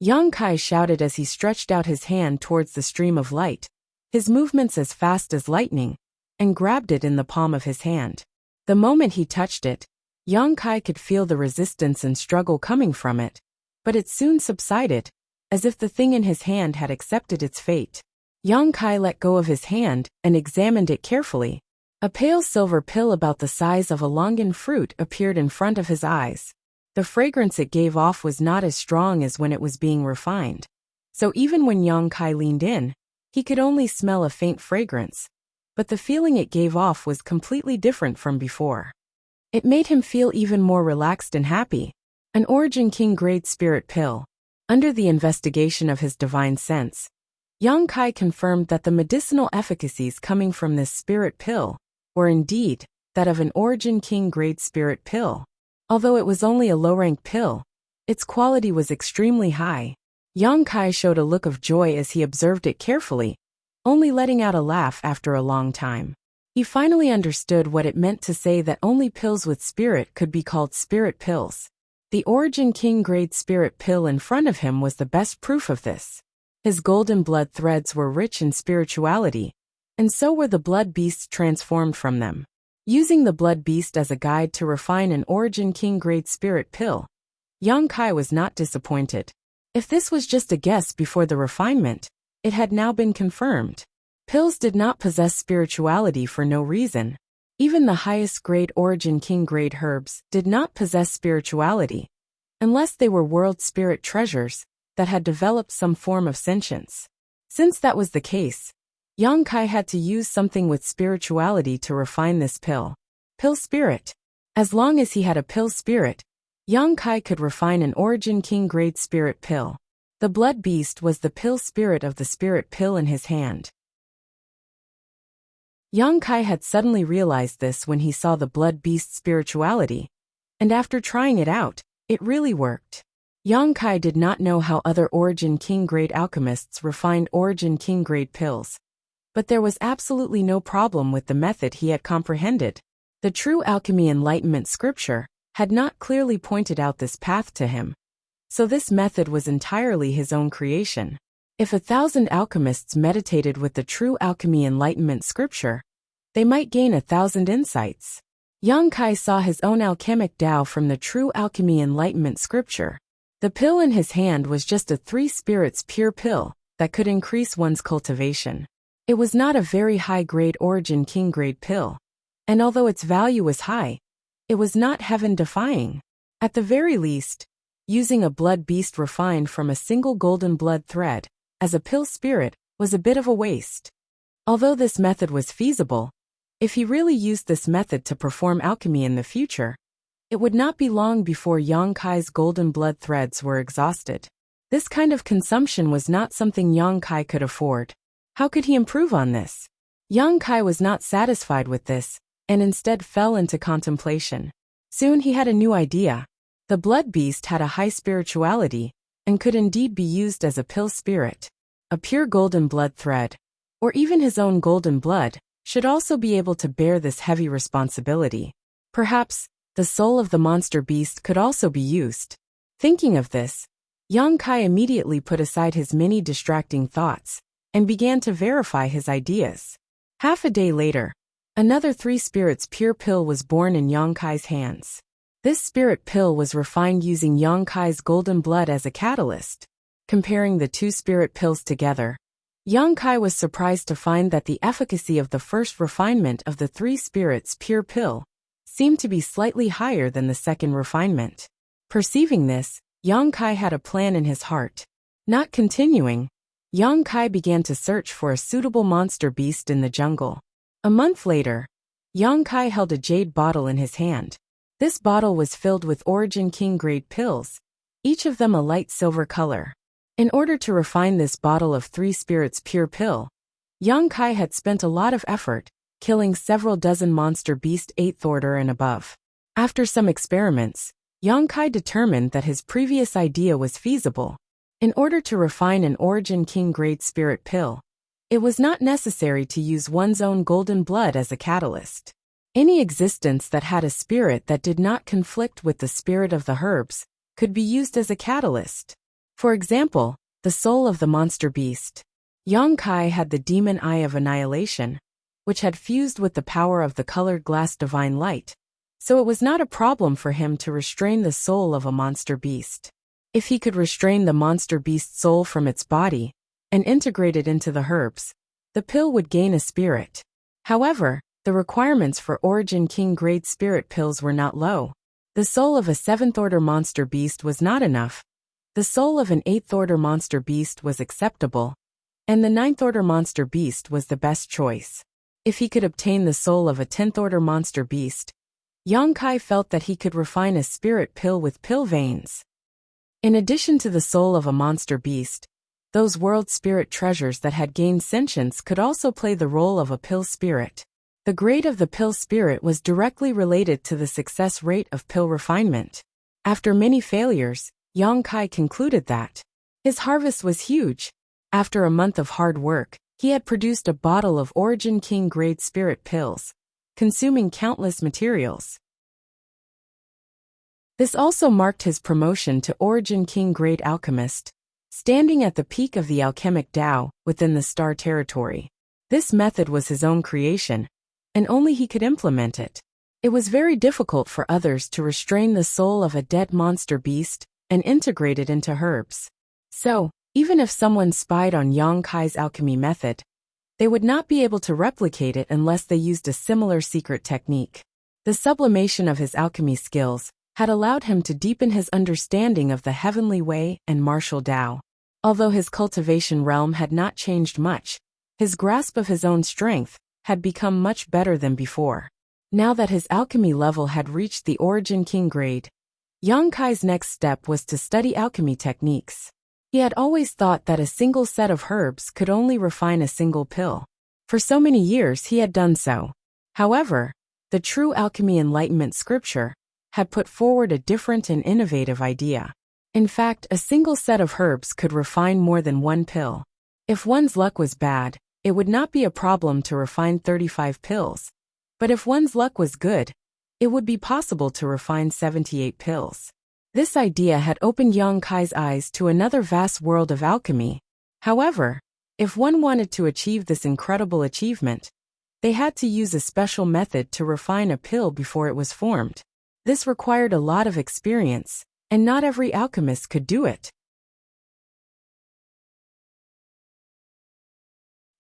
Yang Kai shouted as he stretched out his hand towards the stream of light, his movements as fast as lightning, and grabbed it in the palm of his hand. The moment he touched it, Yang Kai could feel the resistance and struggle coming from it, but it soon subsided, as if the thing in his hand had accepted its fate. Yang Kai let go of his hand and examined it carefully. A pale silver pill about the size of a longan fruit appeared in front of his eyes. The fragrance it gave off was not as strong as when it was being refined, so even when Yang Kai leaned in, he could only smell a faint fragrance, but the feeling it gave off was completely different from before. It made him feel even more relaxed and happy. An Origin King grade spirit pill. Under the investigation of his divine sense, Yang Kai confirmed that the medicinal efficacies coming from this spirit pill were indeed that of an Origin King grade spirit pill. Although it was only a low-ranked pill, its quality was extremely high. Yang Kai showed a look of joy as he observed it carefully, only letting out a laugh after a long time. He finally understood what it meant to say that only pills with spirit could be called spirit pills. The Origin King grade spirit pill in front of him was the best proof of this. His golden blood threads were rich in spirituality, and so were the blood beasts transformed from them. Using the blood beast as a guide to refine an Origin King grade spirit pill, Yang Kai was not disappointed. If this was just a guess before the refinement, it had now been confirmed. Pills did not possess spirituality for no reason. Even the highest grade Origin King grade herbs did not possess spirituality, unless they were world spirit treasures that had developed some form of sentience. Since that was the case, Yang Kai had to use something with spirituality to refine this pill. Pill spirit. As long as he had a pill spirit, Yang Kai could refine an Origin King grade spirit pill. The blood beast was the pill spirit of the spirit pill in his hand. Yang Kai had suddenly realized this when he saw the blood beast's spirituality, and after trying it out, it really worked. Yang Kai did not know how other Origin King grade alchemists refined Origin King grade pills, but there was absolutely no problem with the method he had comprehended. The true alchemy enlightenment scripture had not clearly pointed out this path to him, so this method was entirely his own creation. If 1,000 alchemists meditated with the true alchemy enlightenment scripture, they might gain 1,000 insights. Yang Kai saw his own alchemic Tao from the true alchemy enlightenment scripture. The pill in his hand was just a 3 spirits pure pill that could increase one's cultivation. It was not a very high-grade Origin King grade pill, and although its value was high, it was not heaven-defying. At the very least, using a blood beast refined from a single golden blood thread as a pill spirit was a bit of a waste. Although this method was feasible, if he really used this method to perform alchemy in the future, it would not be long before Yang Kai's golden blood threads were exhausted. This kind of consumption was not something Yang Kai could afford. How could he improve on this? Yang Kai was not satisfied with this, and instead fell into contemplation. Soon he had a new idea. The blood beast had a high spirituality, and could indeed be used as a pill spirit. A pure golden blood thread, or even his own golden blood, should also be able to bear this heavy responsibility. Perhaps, the soul of the monster beast could also be used. Thinking of this, Yang Kai immediately put aside his many distracting thoughts, and began to verify his ideas. Half a day later, another 3 spirits pure pill was born in Yang Kai's hands. This spirit pill was refined using Yang Kai's golden blood as a catalyst. Comparing the 2 spirit pills together, Yang Kai was surprised to find that the efficacy of the first refinement of the 3 spirits pure pill seemed to be slightly higher than the second refinement. Perceiving this, Yang Kai had a plan in his heart. Not continuing, Yang Kai began to search for a suitable monster beast in the jungle. A month later, Yang Kai held a jade bottle in his hand. This bottle was filled with Origin King grade pills, each of them a light silver color. In order to refine this bottle of 3 spirits pure pill, Yang Kai had spent a lot of effort, killing several dozen monster beast 8th order and above. After some experiments, Yang Kai determined that his previous idea was feasible. In order to refine an Origin King grade spirit pill, it was not necessary to use one's own golden blood as a catalyst. Any existence that had a spirit that did not conflict with the spirit of the herbs could be used as a catalyst. For example, the soul of the monster beast. Yang Kai had the demon eye of annihilation, which had fused with the power of the colored glass divine light, so it was not a problem for him to restrain the soul of a monster beast. If he could restrain the monster beast's soul from its body and integrate it into the herbs, the pill would gain a spirit. However, the requirements for Origin King grade spirit pills were not low. The soul of a 7th order monster beast was not enough. The soul of an 8th order monster beast was acceptable, and the 9th order monster beast was the best choice. If he could obtain the soul of a 10th order monster beast, Yang Kai felt that he could refine a spirit pill with pill veins. In addition to the soul of a monster beast, those world spirit treasures that had gained sentience could also play the role of a pill spirit. The grade of the pill spirit was directly related to the success rate of pill refinement. After many failures, Yang Kai concluded that his harvest was huge. After a month of hard work, he had produced a bottle of Origin King grade spirit pills, consuming countless materials. This also marked his promotion to Origin King grade alchemist, standing at the peak of the alchemic Tao within the star territory. This method was his own creation, and only he could implement it. It was very difficult for others to restrain the soul of a dead monster beast and integrate it into herbs. So, even if someone spied on Yang Kai's alchemy method, they would not be able to replicate it unless they used a similar secret technique. The sublimation of his alchemy skills had allowed him to deepen his understanding of the heavenly way and martial Tao. Although his cultivation realm had not changed much, his grasp of his own strength had become much better than before. Now that his alchemy level had reached the Origin King grade, Yang Kai's next step was to study alchemy techniques. He had always thought that a single set of herbs could only refine a single pill. For so many years he had done so. However, the true alchemy enlightenment scripture had put forward a different and innovative idea. In fact, a single set of herbs could refine more than one pill. If one's luck was bad, it would not be a problem to refine 35 pills. But if one's luck was good, it would be possible to refine 78 pills. This idea had opened Yang Kai's eyes to another vast world of alchemy. However, if one wanted to achieve this incredible achievement, they had to use a special method to refine a pill before it was formed. This required a lot of experience, and not every alchemist could do it.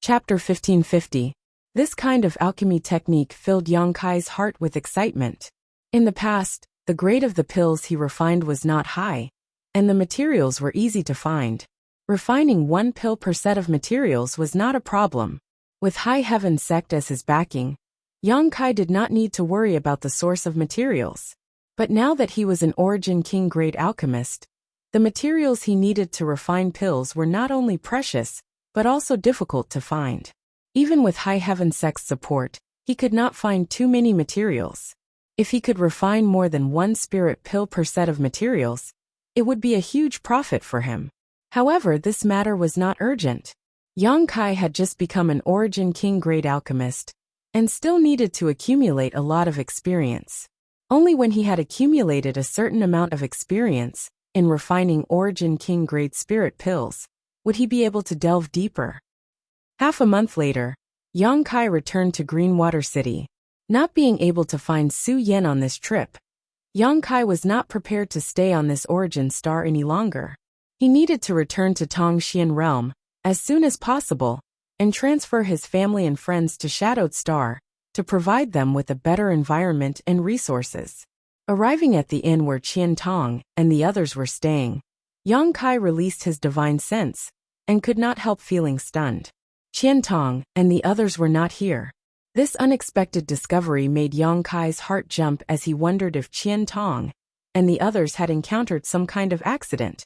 Chapter 1550. This kind of alchemy technique filled Yang Kai's heart with excitement. In the past, the grade of the pills he refined was not high, and the materials were easy to find. Refining one pill per set of materials was not a problem. With High Heaven Sect as his backing, Yang Kai did not need to worry about the source of materials. But now that he was an Origin King grade alchemist, the materials he needed to refine pills were not only precious, but also difficult to find. Even with High Heaven Sect's support, he could not find too many materials. If he could refine more than one spirit pill per set of materials, it would be a huge profit for him. However, this matter was not urgent. Yang Kai had just become an Origin King grade alchemist, and still needed to accumulate a lot of experience. Only when he had accumulated a certain amount of experience in refining Origin King grade spirit pills, would he be able to delve deeper. Half a month later, Yang Kai returned to Greenwater City. Not being able to find Su Yen on this trip, Yang Kai was not prepared to stay on this origin star any longer. He needed to return to Tongxian Realm as soon as possible and transfer his family and friends to Shadowed Star to provide them with a better environment and resources. Arriving at the inn where Qian Tong and the others were staying, Yang Kai released his divine sense and could not help feeling stunned. Qian Tong and the others were not here. This unexpected discovery made Yang Kai's heart jump as he wondered if Qian Tong and the others had encountered some kind of accident.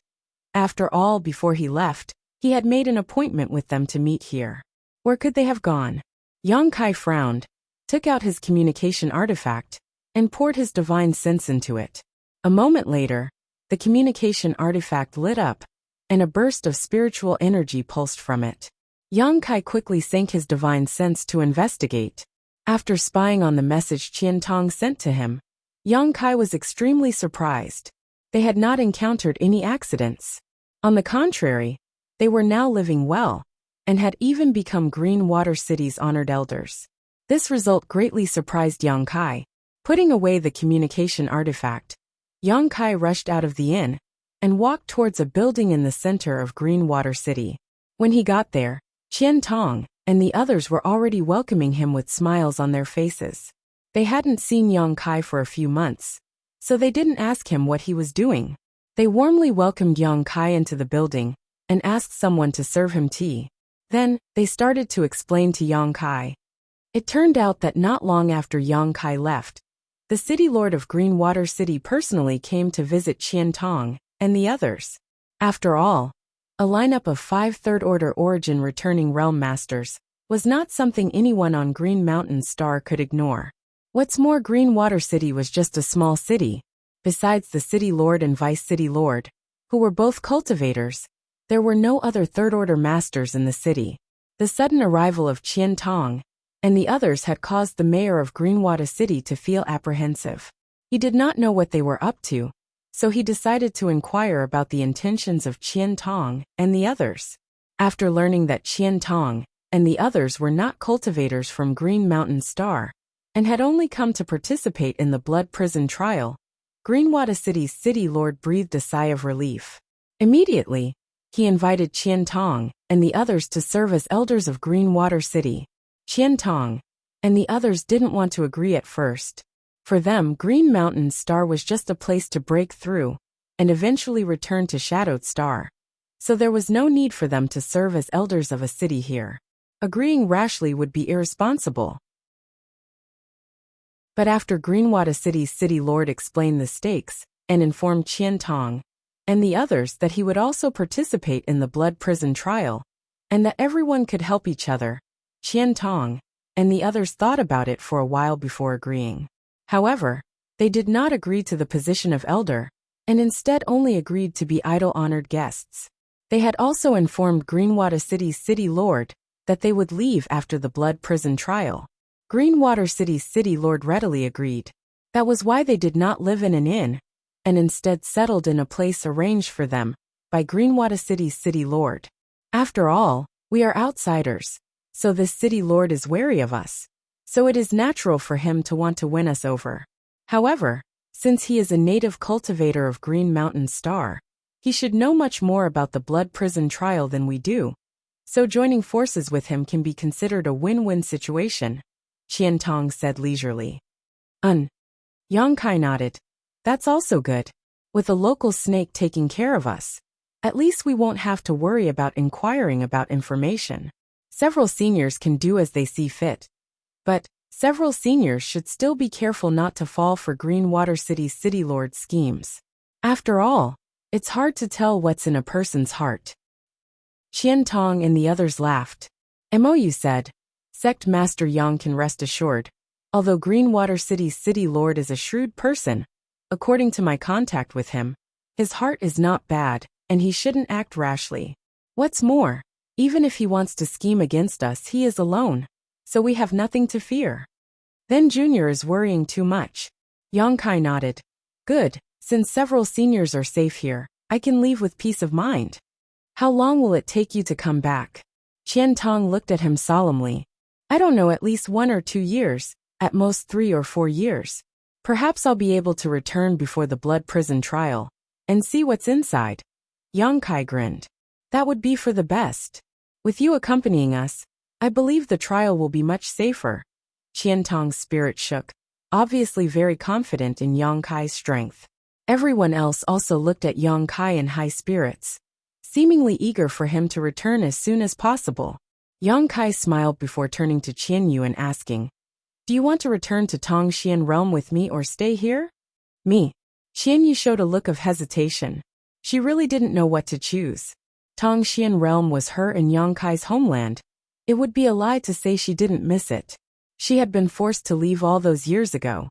After all, before he left, he had made an appointment with them to meet here. Where could they have gone? Yang Kai frowned, took out his communication artifact, and poured his divine sense into it. A moment later, the communication artifact lit up, and a burst of spiritual energy pulsed from it. Yang Kai quickly sank his divine sense to investigate. After spying on the message Qian Tong sent to him, Yang Kai was extremely surprised. They had not encountered any accidents. On the contrary, they were now living well, and had even become Greenwater City's honored elders. This result greatly surprised Yang Kai. Putting away the communication artifact, Yang Kai rushed out of the inn and walked towards a building in the center of Greenwater City. When he got there, Qian Tong and the others were already welcoming him with smiles on their faces. They hadn't seen Yang Kai for a few months, so they didn't ask him what he was doing. They warmly welcomed Yang Kai into the building and asked someone to serve him tea. Then, they started to explain to Yang Kai. It turned out that not long after Yang Kai left, the city lord of Greenwater City personally came to visit Qian Tong and the others. After all, a lineup of 5 third-order origin returning realm masters was not something anyone on Green Mountain Star could ignore. What's more, Greenwater City was just a small city. Besides the city lord and vice city lord, who were both cultivators, there were no other third-order masters in the city. The sudden arrival of Qian Tong and the others had caused the mayor of Greenwater City to feel apprehensive. He did not know what they were up to, so he decided to inquire about the intentions of Qian Tong and the others. After learning that Qian Tong and the others were not cultivators from Green Mountain Star and had only come to participate in the Blood Prison trial, Greenwater City's city lord breathed a sigh of relief. Immediately, he invited Qian Tong and the others to serve as elders of Greenwater City. Qian Tong and the others didn't want to agree at first. For them, Green Mountain Star was just a place to break through and eventually return to Shadowed Star. So there was no need for them to serve as elders of a city here. Agreeing rashly would be irresponsible. But after Greenwater City's city lord explained the stakes, and informed Qian Tong and the others that he would also participate in the blood prison trial, and that everyone could help each other. Qian Tong and the others thought about it for a while before agreeing. However, they did not agree to the position of elder, and instead only agreed to be idol-honored guests. They had also informed Greenwater City's city lord that they would leave after the blood prison trial. Greenwater City's city lord readily agreed. That was why they did not live in an inn, and instead settled in a place arranged for them by Greenwater City's city lord. After all, we are outsiders, so this city lord is wary of us, so it is natural for him to want to win us over. However, since he is a native cultivator of Green Mountain Star, he should know much more about the blood prison trial than we do, so joining forces with him can be considered a win-win situation, Qian Tong said leisurely. Yang Kai nodded. That's also good. With a local snake taking care of us, at least we won't have to worry about inquiring about information. Several seniors can do as they see fit. But several seniors should still be careful not to fall for Greenwater City's city lord schemes. After all, it's hard to tell what's in a person's heart. Qian Tong and the others laughed. Mou said, Sect Master Yang can rest assured. Although Greenwater City's city lord is a shrewd person, according to my contact with him, his heart is not bad, and he shouldn't act rashly. What's more, even if he wants to scheme against us, he is alone, so we have nothing to fear. Then Junior is worrying too much. Yang Kai nodded. Good, since several seniors are safe here, I can leave with peace of mind. How long will it take you to come back? Qian Tong looked at him solemnly. I don't know, at least 1 or 2 years, at most 3 or 4 years. Perhaps I'll be able to return before the blood prison trial, and see what's inside. Yang Kai grinned. That would be for the best. With you accompanying us, I believe the trial will be much safer. Qian Tong's spirit shook, obviously very confident in Yang Kai's strength. Everyone else also looked at Yang Kai in high spirits, seemingly eager for him to return as soon as possible. Yang Kai smiled before turning to Qian Yu and asking, Do you want to return to Tongxian realm with me or stay here? Me. Qian Yu showed a look of hesitation. She really didn't know what to choose. Tongxian realm was her and Yang Kai's homeland. It would be a lie to say she didn't miss it. She had been forced to leave all those years ago,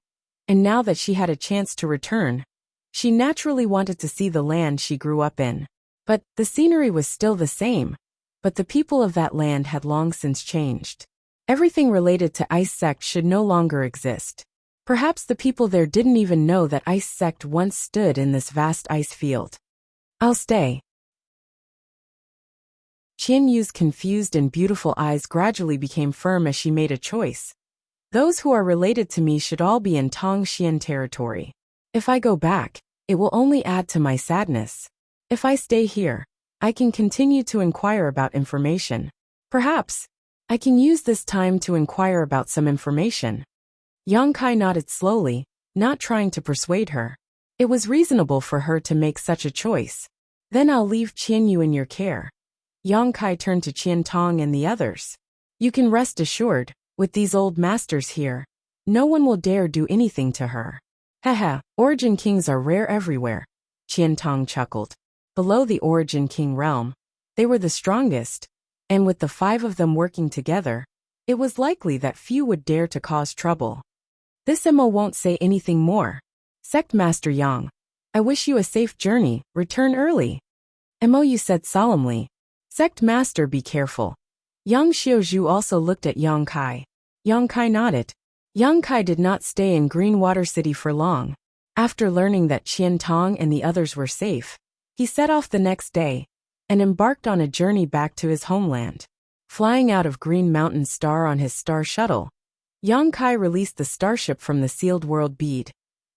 and now that she had a chance to return, she naturally wanted to see the land she grew up in. But the scenery was still the same, but the people of that land had long since changed. Everything related to Ice Sect should no longer exist. Perhaps the people there didn't even know that Ice Sect once stood in this vast ice field. I'll stay. Qian Yu's confused and beautiful eyes gradually became firm as she made a choice. Those who are related to me should all be in Tongxian territory. If I go back, it will only add to my sadness. If I stay here, I can continue to inquire about information. Perhaps I can use this time to inquire about some information. Yang Kai nodded slowly, not trying to persuade her. It was reasonable for her to make such a choice. Then I'll leave Qian Yu in your care. Yang Kai turned to Qian Tong and the others. You can rest assured, with these old masters here, no one will dare do anything to her. Haha, Origin Kings are rare everywhere. Qian Tong chuckled. Below the Origin King realm, they were the strongest, and with the 5 of them working together, it was likely that few would dare to cause trouble. This Mo won't say anything more. Sect Master Yang, I wish you a safe journey, return early. Mou said solemnly. Sect Master, be careful. Yang Xiaozhu also looked at Yang Kai. Yang Kai nodded. Yang Kai did not stay in Greenwater City for long. After learning that Qian Tong and the others were safe, he set off the next day and embarked on a journey back to his homeland. Flying out of Green Mountain Star on his star shuttle, Yang Kai released the starship from the sealed world bead,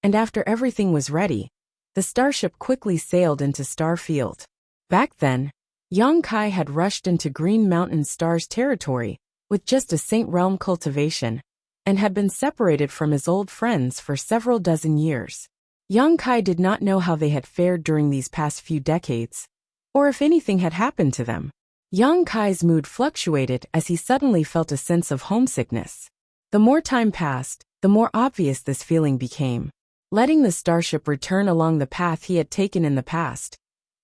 and after everything was ready, the starship quickly sailed into Starfield. Back then, Yang Kai had rushed into Green Mountain Star's territory with just a Saint Realm cultivation, and had been separated from his old friends for several dozen years. Yang Kai did not know how they had fared during these past few decades, or if anything had happened to them. Yang Kai's mood fluctuated as he suddenly felt a sense of homesickness. The more time passed, the more obvious this feeling became. letting the starship return along the path he had taken in the past.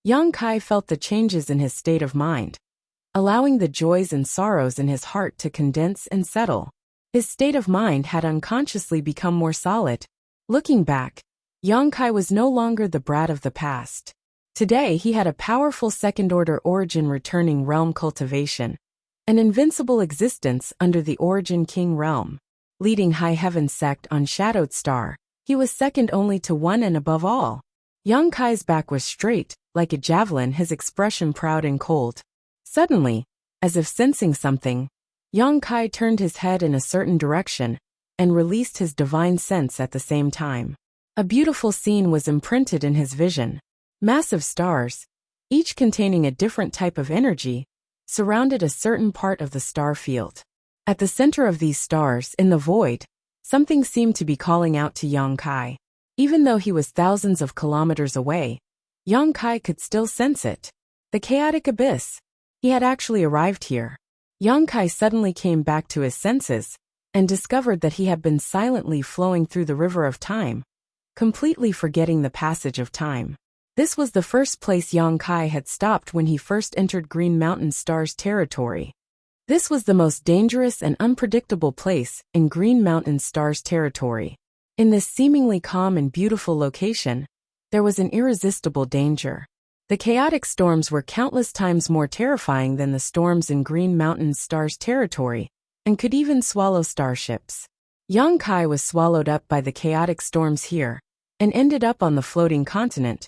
Yang Kai felt the changes in his state of mind, allowing the joys and sorrows in his heart to condense and settle. His state of mind had unconsciously become more solid. Looking back, Yang Kai was no longer the brat of the past. Today he had a powerful second-order origin returning realm cultivation, an invincible existence under the Origin King realm. Leading High Heaven sect on Shadowed Star, he was second only to one and above all. Yang Kai's back was straight, like a javelin, his expression proud and cold. Suddenly, as if sensing something, Yang Kai turned his head in a certain direction and released his divine sense at the same time. A beautiful scene was imprinted in his vision. Massive stars, each containing a different type of energy, surrounded a certain part of the star field. At the center of these stars, in the void, something seemed to be calling out to Yang Kai. Even though he was thousands of kilometers away, Yang Kai could still sense it. The chaotic abyss. He had actually arrived here. Yang Kai suddenly came back to his senses and discovered that he had been silently flowing through the river of time, completely forgetting the passage of time. This was the first place Yang Kai had stopped when he first entered Green Mountain Star's territory. This was the most dangerous and unpredictable place in Green Mountain Star's territory. In this seemingly calm and beautiful location, there was an irresistible danger. The chaotic storms were countless times more terrifying than the storms in Green Mountain Star's territory, and could even swallow starships. Yang Kai was swallowed up by the chaotic storms here, and ended up on the floating continent,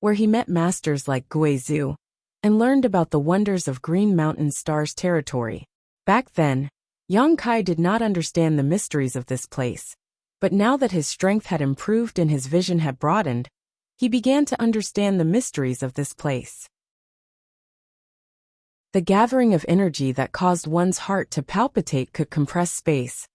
where he met masters like Guizhu, and learned about the wonders of Green Mountain Star's territory. Back then, Yang Kai did not understand the mysteries of this place, but now that his strength had improved and his vision had broadened, he began to understand the mysteries of this place. The gathering of energy that caused one's heart to palpitate could compress space,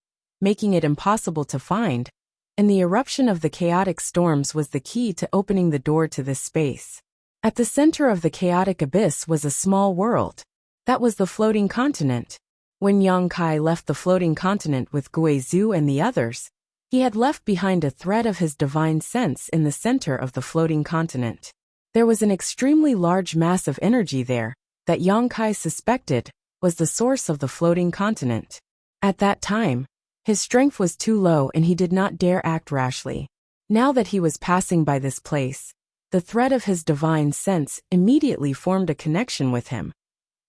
making it impossible to find, and the eruption of the chaotic storms was the key to opening the door to this space. At the center of the chaotic abyss was a small world. That was the floating continent. When Yang Kai left the floating continent with Guizhu and the others, he had left behind a thread of his divine sense in the center of the floating continent. There was an extremely large mass of energy there that Yang Kai suspected was the source of the floating continent. At that time, his strength was too low and he did not dare act rashly. Now that he was passing by this place, the thread of his divine sense immediately formed a connection with him,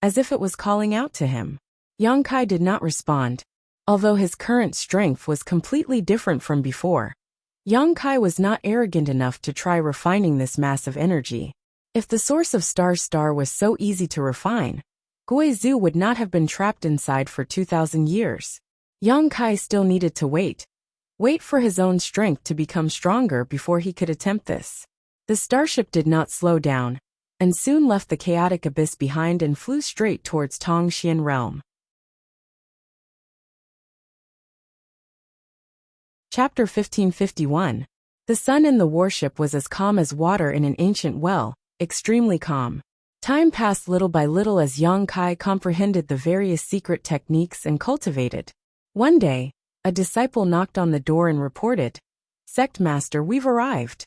as if it was calling out to him. Yang Kai did not respond, although his current strength was completely different from before. Yang Kai was not arrogant enough to try refining this mass of energy. If the source of Star was so easy to refine, Guizhu would not have been trapped inside for 2,000 years. Yang Kai still needed to wait for his own strength to become stronger before he could attempt this. The starship did not slow down, and soon left the chaotic abyss behind and flew straight towards Tongxian realm. Chapter 1551. The sun in the warship was as calm as water in an ancient well, extremely calm. Time passed little by little as Yang Kai comprehended the various secret techniques and cultivated. One day, a disciple knocked on the door and reported, "Sect Master, we've arrived."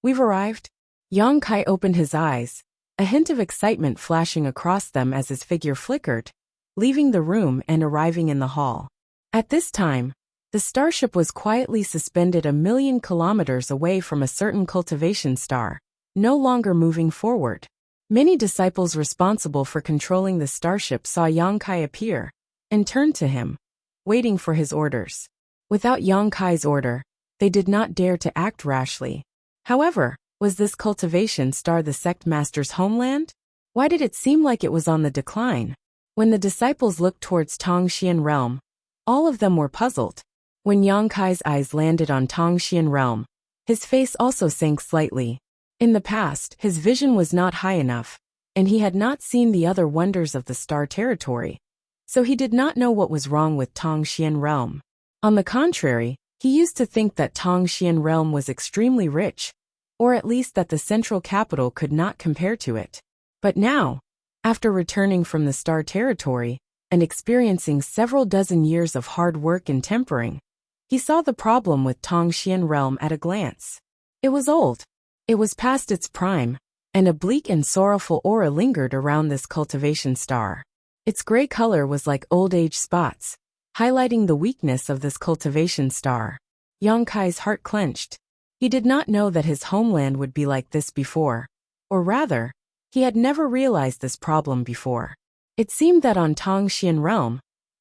"We've arrived?" Yang Kai opened his eyes, a hint of excitement flashing across them as his figure flickered, leaving the room and arriving in the hall. At this time, the starship was quietly suspended 1,000,000 kilometers away from a certain cultivation star, no longer moving forward. Many disciples responsible for controlling the starship saw Yang Kai appear, and turned to him, waiting for his orders. Without Yang Kai's order, they did not dare to act rashly. However, was this cultivation star the sect master's homeland? Why did it seem like it was on the decline? When the disciples looked towards Tongxian realm, all of them were puzzled. When Yang Kai's eyes landed on Tongxian realm, his face also sank slightly. In the past, his vision was not high enough, and he had not seen the other wonders of the star territory, so he did not know what was wrong with Tongxian realm. On the contrary, he used to think that Tongxian realm was extremely rich, or at least that the central capital could not compare to it. But now, after returning from the star territory, and experiencing several dozen years of hard work and tempering, He saw the problem with Tongxian realm at a glance. It was old. It was past its prime, and a bleak and sorrowful aura lingered around this cultivation star. Its gray color was like old age spots, highlighting the weakness of this cultivation star. Yang Kai's heart clenched. He did not know that his homeland would be like this before. Or rather, he had never realized this problem before. It seemed that on Tongxian realm,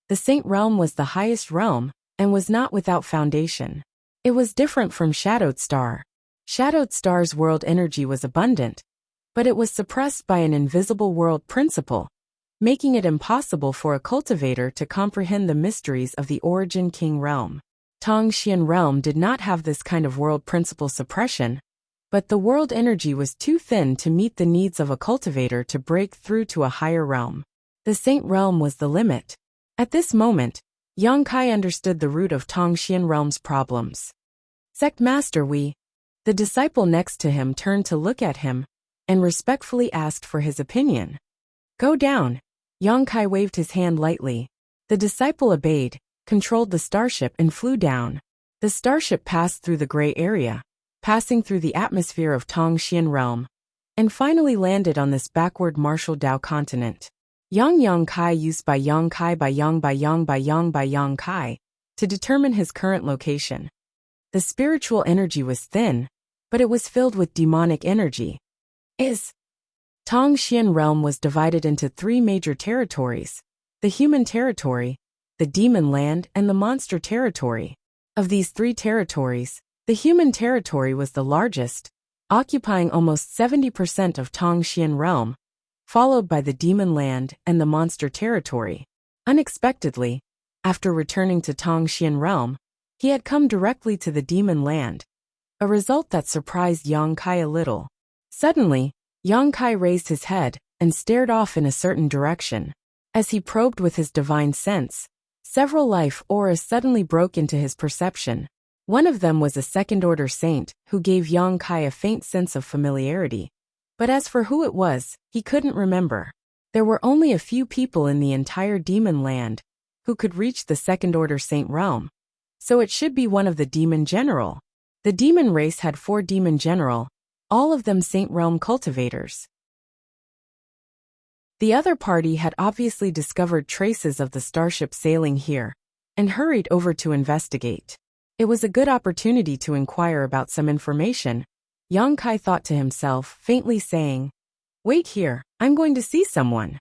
the Saint realm was the highest realm, and was not without foundation. It was different from Shadowed Star. Shadowed Star's world energy was abundant, but it was suppressed by an invisible world principle, making it impossible for a cultivator to comprehend the mysteries of the Origin King realm. Tongxian realm did not have this kind of world principle suppression, but the world energy was too thin to meet the needs of a cultivator to break through to a higher realm. The Saint realm was the limit. At this moment, Yang Kai understood the root of Tongxian realm's problems. Sect Master Wei, the disciple next to him turned to look at him, and respectfully asked for his opinion. Go down. Yang Kai waved his hand lightly. The disciple obeyed, controlled the starship and flew down. The starship passed through the gray area, passing through the atmosphere of Tongxian realm, and finally landed on this backward Martial Dao continent. Yang Kai used by Yang Kai to determine his current location. The spiritual energy was thin, but it was filled with demonic energy. Tongxian realm was divided into 3 major territories: the human territory, the demon land, and the monster territory. Of these 3 territories, the human territory was the largest, occupying almost 70% of Tongxian realm, followed by the demon land and the monster territory. Unexpectedly, after returning to Tongxian realm, he had come directly to the demon land, a result that surprised Yang Kai a little. Suddenly, Yang Kai raised his head and stared off in a certain direction. As he probed with his divine sense, several life auras suddenly broke into his perception. One of them was a second-order saint who gave Yang Kai a faint sense of familiarity. But as for who it was, he couldn't remember. There were only a few people in the entire demon land who could reach the second-order saint realm, so it should be one of the demon general. The demon race had 4 demon general, all of them saint realm cultivators. The other party had obviously discovered traces of the starship sailing here, and hurried over to investigate. It was a good opportunity to inquire about some information, Yang Kai thought to himself, faintly saying, "Wait here, I'm going to see someone."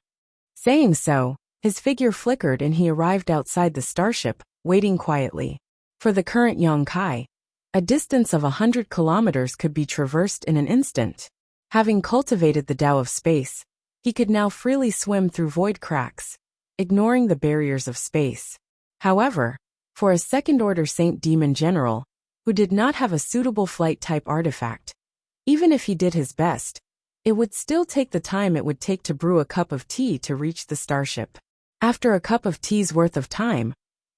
Saying so, his figure flickered and he arrived outside the starship, waiting quietly. For the current Yang Kai, a distance of 100 kilometers could be traversed in an instant. Having cultivated the Tao of space, he could now freely swim through void cracks, ignoring the barriers of space. However, for a second-order Saint Demon General, who did not have a suitable flight-type artifact, even if he did his best, it would still take the time it would take to brew a cup of tea to reach the starship. After a cup of tea's worth of time,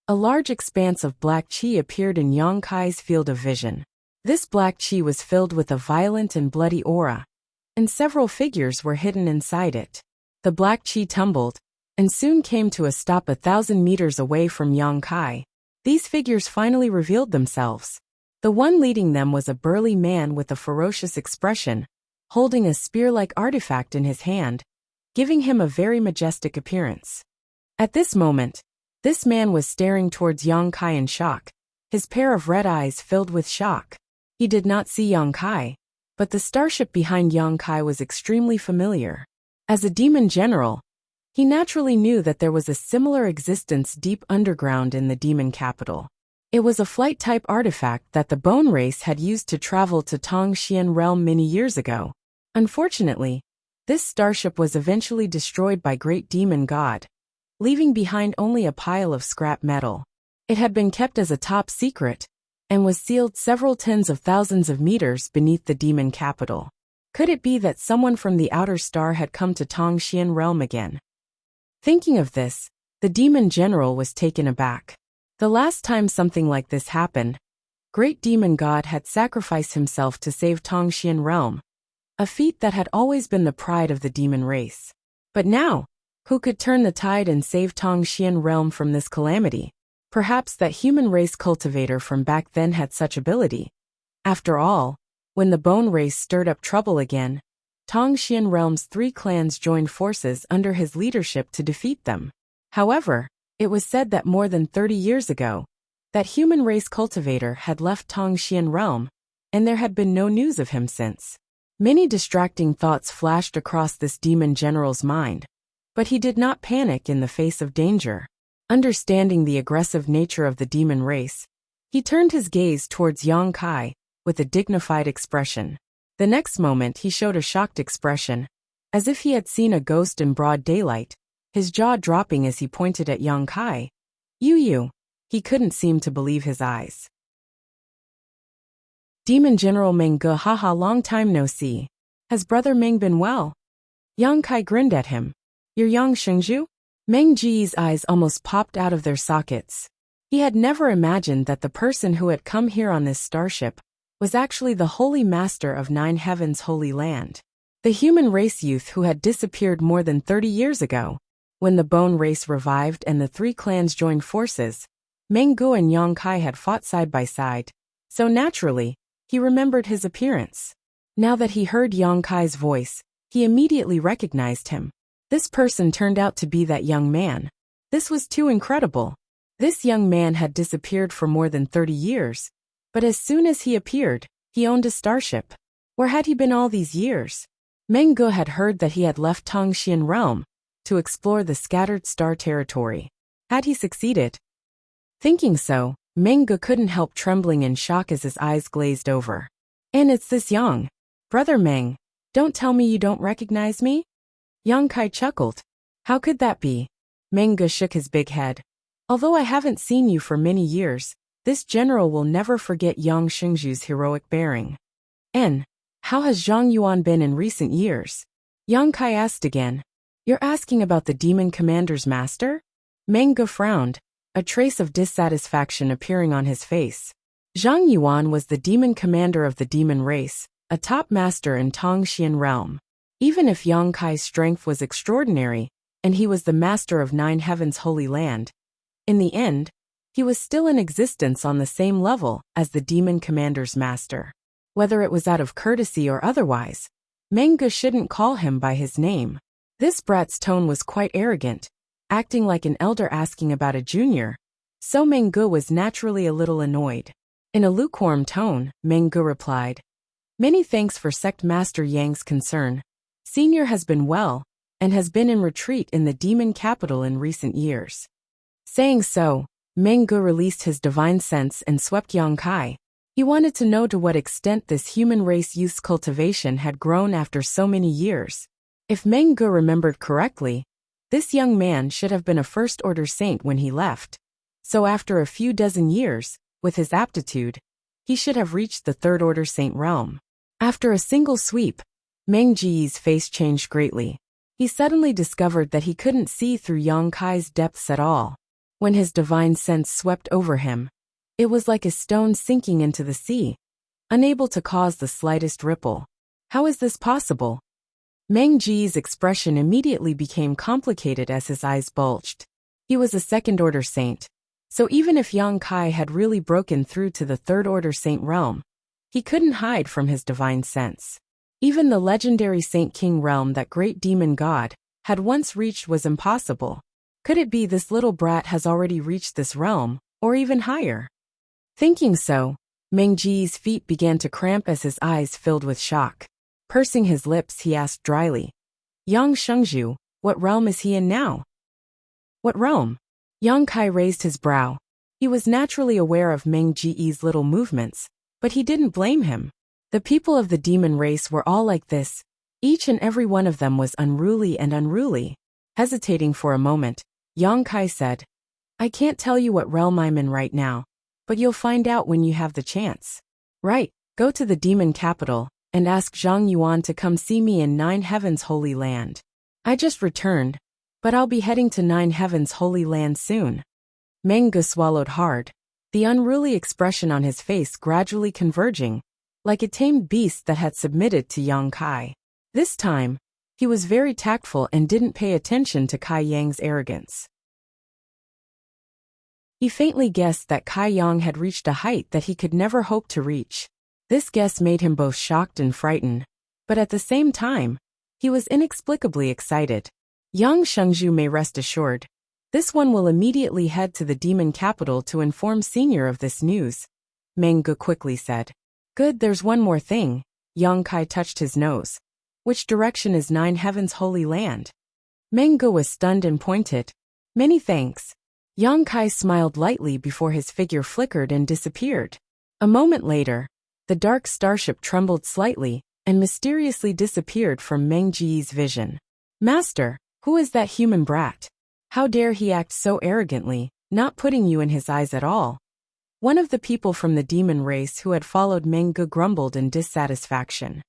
a large expanse of black qi appeared in Yang Kai's field of vision. This black qi was filled with a violent and bloody aura, and several figures were hidden inside it. The black qi tumbled, and soon came to a stop 1,000 meters away from Yang Kai. These figures finally revealed themselves. The one leading them was a burly man with a ferocious expression, holding a spear-like artifact in his hand, giving him a very majestic appearance. At this moment, this man was staring towards Yang Kai in shock, his pair of red eyes filled with shock. He did not see Yang Kai, but the starship behind Yang Kai was extremely familiar. As a demon general, he naturally knew that there was a similar existence deep underground in the demon capital. It was a flight-type artifact that the Bone Race had used to travel to Tongxian realm many years ago. Unfortunately, this starship was eventually destroyed by Great Demon God, leaving behind only a pile of scrap metal. It had been kept as a top secret, and was sealed several tens of thousands of meters beneath the demon capital. Could it be that someone from the outer star had come to Tongxian realm again? Thinking of this, the demon general was taken aback. The last time something like this happened, Great Demon God had sacrificed himself to save Tongxian realm, a feat that had always been the pride of the demon race. But now, who could turn the tide and save Tongxian realm from this calamity? Perhaps that human race cultivator from back then had such ability. After all, when the bone race stirred up trouble again, Tongxian realm's 3 clans joined forces under his leadership to defeat them. However, it was said that more than 30 years ago, that human race cultivator had left Tongxian realm, and there had been no news of him since. Many distracting thoughts flashed across this demon general's mind, but he did not panic in the face of danger. Understanding the aggressive nature of the demon race, he turned his gaze towards Yang Kai with a dignified expression. The next moment he showed a shocked expression, as if he had seen a ghost in broad daylight, his jaw dropping as he pointed at Yang Kai. You. He couldn't seem to believe his eyes. Demon General Meng Ge, haha, long time no see. Has brother Meng been well? Yang Kai grinned at him. You're Yang Shengzhu? Meng Ji's eyes almost popped out of their sockets. He had never imagined that the person who had come here on this starship was actually the Holy Master of 9 Heavens' Holy Land. The human race youth who had disappeared more than 30 years ago. When the bone race revived and the 3 clans joined forces, Meng Ge and Yang Kai had fought side by side, so naturally, he remembered his appearance. Now that he heard Yang Kai's voice, he immediately recognized him. This person turned out to be that young man. This was too incredible. This young man had disappeared for more than 30 years, but as soon as he appeared, he owned a starship. Where had he been all these years? Meng Ge had heard that he had left Tongxian realm to explore the scattered star territory. Had he succeeded? Thinking so, Meng Ge couldn't help trembling in shock as his eyes glazed over. And it's this Yang. Brother Meng, don't tell me you don't recognize me? Yang Kai chuckled. How could that be? Meng Ge shook his big head. Although I haven't seen you for many years, this general will never forget Yang Shengzhu's heroic bearing. And how has Zhang Yuan been in recent years? Yang Kai asked again. You're asking about the demon commander's master? Meng Ge frowned, a trace of dissatisfaction appearing on his face. Zhang Yuan was the demon commander of the demon race, a top master in Tongxian realm. Even if Yang Kai's strength was extraordinary, and he was the master of 9 Heavens' Holy Land, in the end, he was still in existence on the same level as the demon commander's master. Whether it was out of courtesy or otherwise, Meng Ge shouldn't call him by his name. This brat's tone was quite arrogant, acting like an elder asking about a junior, so Meng Ge was naturally a little annoyed. In a lukewarm tone, Meng Ge replied, Many thanks for Sect Master Yang's concern. Senior has been well, and has been in retreat in the demon capital in recent years. Saying so, Meng Ge released his divine sense and swept Yang Kai. He wanted to know to what extent this human race youth's cultivation had grown after so many years. If Meng Ge remembered correctly, this young man should have been a first-order saint when he left. So after a few dozen years, with his aptitude, he should have reached the third-order saint realm. After a single sweep, Meng Ji's face changed greatly. He suddenly discovered that he couldn't see through Yang Kai's depths at all. When his divine sense swept over him, it was like a stone sinking into the sea, unable to cause the slightest ripple. How is this possible? Meng Ji's expression immediately became complicated as his eyes bulged. He was a second-order saint, so even if Yang Kai had really broken through to the third-order saint realm, he couldn't hide from his divine sense. Even the legendary Saint King realm that great demon god had once reached was impossible. Could it be this little brat has already reached this realm, or even higher? Thinking so, Meng Ji's feet began to cramp as his eyes filled with shock. Pursing his lips, he asked dryly, Yang Shengzhu, what realm is he in now? What realm? Yang Kai raised his brow. He was naturally aware of Meng Ji's little movements, but he didn't blame him. The people of the demon race were all like this. Each and every one of them was unruly. Hesitating for a moment, Yang Kai said, I can't tell you what realm I'm in right now, but you'll find out when you have the chance. Right, go to the demon capital, and ask Zhang Yuan to come see me in 9 Heavens' Holy Land. I just returned, but I'll be heading to 9 Heavens' Holy Land soon. Meng Ge swallowed hard, the unruly expression on his face gradually converging, like a tamed beast that had submitted to Yang Kai. This time, he was very tactful and didn't pay attention to Kai Yang's arrogance. He faintly guessed that Kai Yang had reached a height that he could never hope to reach. This guess made him both shocked and frightened, but at the same time, he was inexplicably excited. Yang Shengzhu may rest assured. This one will immediately head to the demon capital to inform Senior of this news, Meng Ge quickly said. Good, there's one more thing. Yang Kai touched his nose. Which direction is Nine Heavens' holy land? Meng Ge was stunned and pointed. Many thanks. Yang Kai smiled lightly before his figure flickered and disappeared. A moment later, the dark starship trembled slightly and mysteriously disappeared from Meng Ji's vision. Master, who is that human brat? How dare he act so arrogantly, not putting you in his eyes at all? One of the people from the demon race who had followed Meng Ge grumbled in dissatisfaction.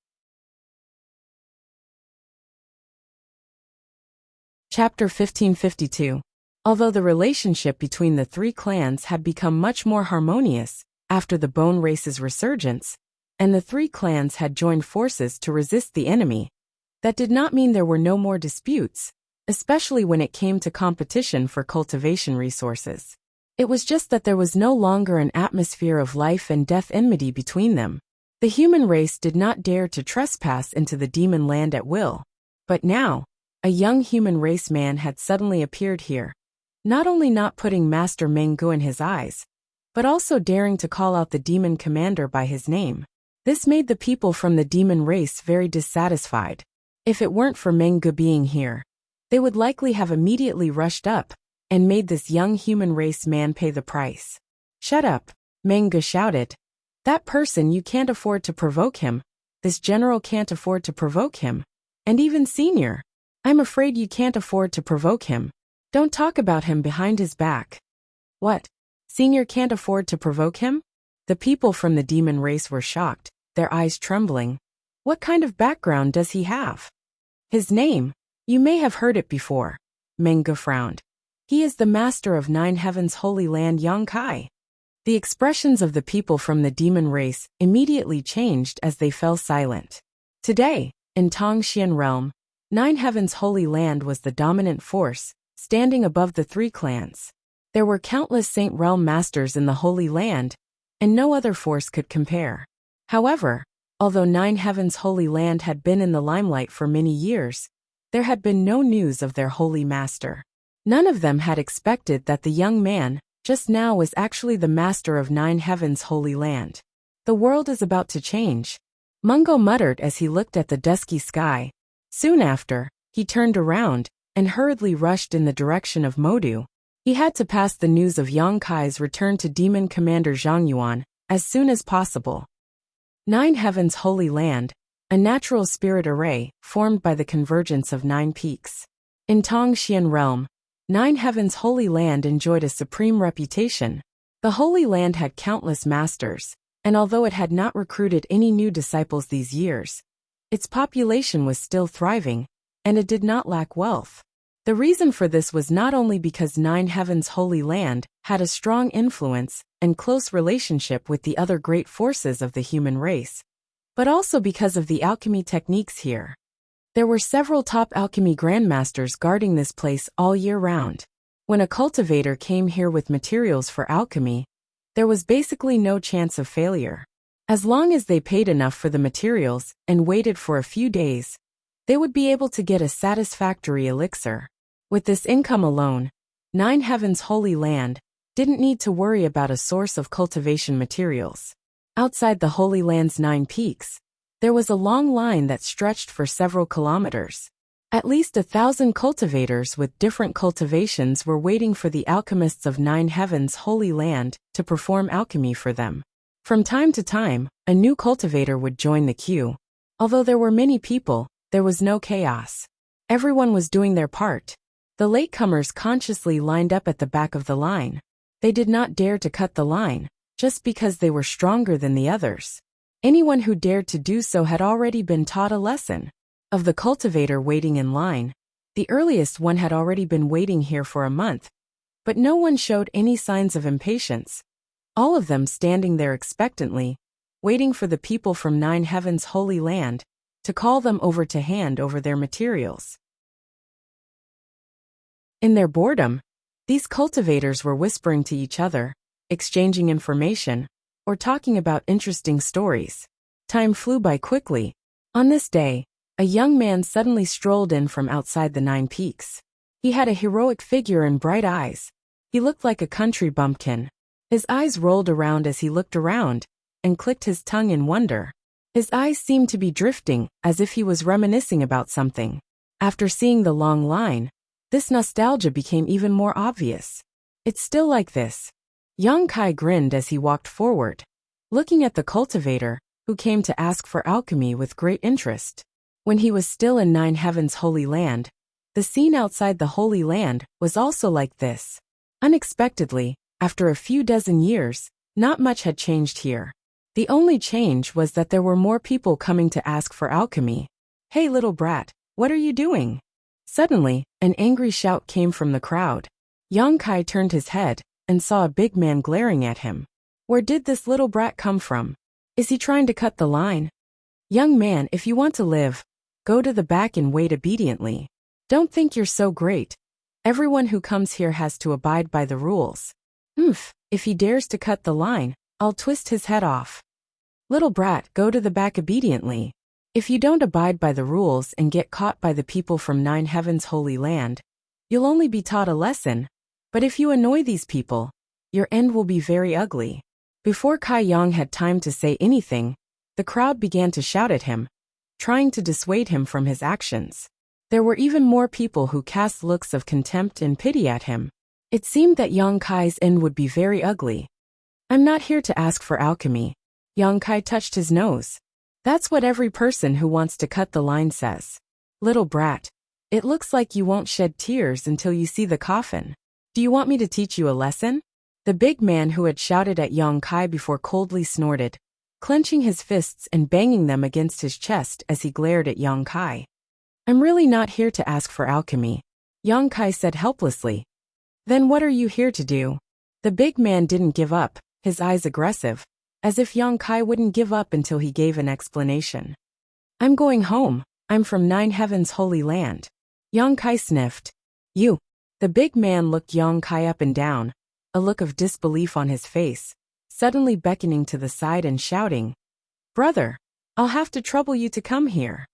Chapter 1552. Although the relationship between the three clans had become much more harmonious after the Bone Race's resurgence, and the three clans had joined forces to resist the enemy, that did not mean there were no more disputes, especially when it came to competition for cultivation resources. It was just that there was no longer an atmosphere of life and death enmity between them. The human race did not dare to trespass into the demon land at will. But now, a young human race man had suddenly appeared here, not only not putting Master Meng Ge in his eyes, but also daring to call out the demon commander by his name. This made the people from the demon race very dissatisfied. If it weren't for Meng Ge being here, they would likely have immediately rushed up and made this young human race man pay the price. Shut up, Meng Ge shouted. That person, you can't afford to provoke him. This general can't afford to provoke him. And even Senior, I'm afraid you can't afford to provoke him. Don't talk about him behind his back. What? Senior can't afford to provoke him? The people from the demon race were shocked, their eyes trembling. What kind of background does he have? His name? You may have heard it before. Meng Ge frowned. He is the master of Nine Heavens' holy land Yang Kai. The expressions of the people from the demon race immediately changed as they fell silent. Today, in Tongxian realm, Nine Heavens' holy land was the dominant force, standing above the three clans. There were countless Saint Realm masters in the Holy Land, and no other force could compare. However, although Nine Heavens' Holy Land had been in the limelight for many years, there had been no news of their holy master. None of them had expected that the young man, just now, was actually the master of Nine Heavens' Holy Land. The world is about to change, Mungo muttered as he looked at the dusky sky. Soon after, he turned around and hurriedly rushed in the direction of Modu. He had to pass the news of Yang Kai's return to Demon Commander Zhang Yuan as soon as possible. Nine Heavens' Holy Land, a natural spirit array formed by the convergence of 9 peaks. In Tongxian realm, Nine Heavens' Holy Land enjoyed a supreme reputation. The Holy Land had countless masters, and although it had not recruited any new disciples these years, its population was still thriving, and it did not lack wealth. The reason for this was not only because Nine Heavens' Holy Land had a strong influence and close relationship with the other great forces of the human race, but also because of the alchemy techniques here. There were several top alchemy grandmasters guarding this place all year round. When a cultivator came here with materials for alchemy, there was basically no chance of failure. As long as they paid enough for the materials and waited for a few days, they would be able to get a satisfactory elixir. With this income alone, Nine Heavens' Holy Land didn't need to worry about a source of cultivation materials. Outside the Holy Land's 9 peaks, there was a long line that stretched for several kilometers. At least 1,000 cultivators with different cultivations were waiting for the alchemists of Nine Heavens' Holy Land to perform alchemy for them. From time to time, a new cultivator would join the queue. Although there were many people, there was no chaos. Everyone was doing their part. The latecomers consciously lined up at the back of the line. They did not dare to cut the line, just because they were stronger than the others. Anyone who dared to do so had already been taught a lesson. Of the cultivator waiting in line, the earliest one had already been waiting here for a month, but no one showed any signs of impatience. All of them standing there expectantly, waiting for the people from Nine Heavens' Holy Land to call them over to hand over their materials. In their boredom, These cultivators were whispering to each other, exchanging information, or talking about interesting stories. Time flew by quickly. On this day, a young man suddenly strolled in from outside the 9 Peaks. He had a heroic figure and bright eyes. He looked like a country bumpkin. His eyes rolled around as he looked around, and clicked his tongue in wonder. His eyes seemed to be drifting, as if he was reminiscing about something. After seeing the long line, this nostalgia became even more obvious. It's still like this. Yang Kai grinned as he walked forward, looking at the cultivator, who came to ask for alchemy with great interest. When he was still in 9 Heaven's Holy Land, the scene outside the Holy Land was also like this. Unexpectedly, after a few dozen years, not much had changed here. The only change was that there were more people coming to ask for alchemy. "Hey little brat, what are you doing?" Suddenly, an angry shout came from the crowd. Yang Kai turned his head and saw a big man glaring at him. Where did this little brat come from? Is he trying to cut the line? "Young man, if you want to live, go to the back and wait obediently. Don't think you're so great. Everyone who comes here has to abide by the rules. If he dares to cut the line, I'll twist his head off. Little brat, go to the back obediently. If you don't abide by the rules and get caught by the people from 9 Heaven's Holy Land, you'll only be taught a lesson. But if you annoy these people, your end will be very ugly." Before Kai Yang had time to say anything, the crowd began to shout at him, trying to dissuade him from his actions. There were even more people who cast looks of contempt and pity at him. It seemed that Yang Kai's end would be very ugly. "I'm not here to ask for alchemy." Yang Kai touched his nose. "That's what every person who wants to cut the line says. Little brat, it looks like you won't shed tears until you see the coffin. Do you want me to teach you a lesson?" The big man who had shouted at Yang Kai before coldly snorted, clenching his fists and banging them against his chest as he glared at Yang Kai. "I'm really not here to ask for alchemy," Yang Kai said helplessly. "Then what are you here to do?" The big man didn't give up, his eyes aggressive, as if Yang Kai wouldn't give up until he gave an explanation. "I'm going home. I'm from 9 Heaven's Holy Land." Yang Kai sniffed. "You." The big man looked Yang Kai up and down, a look of disbelief on his face, suddenly beckoning to the side and shouting, "Brother, I'll have to trouble you to come here."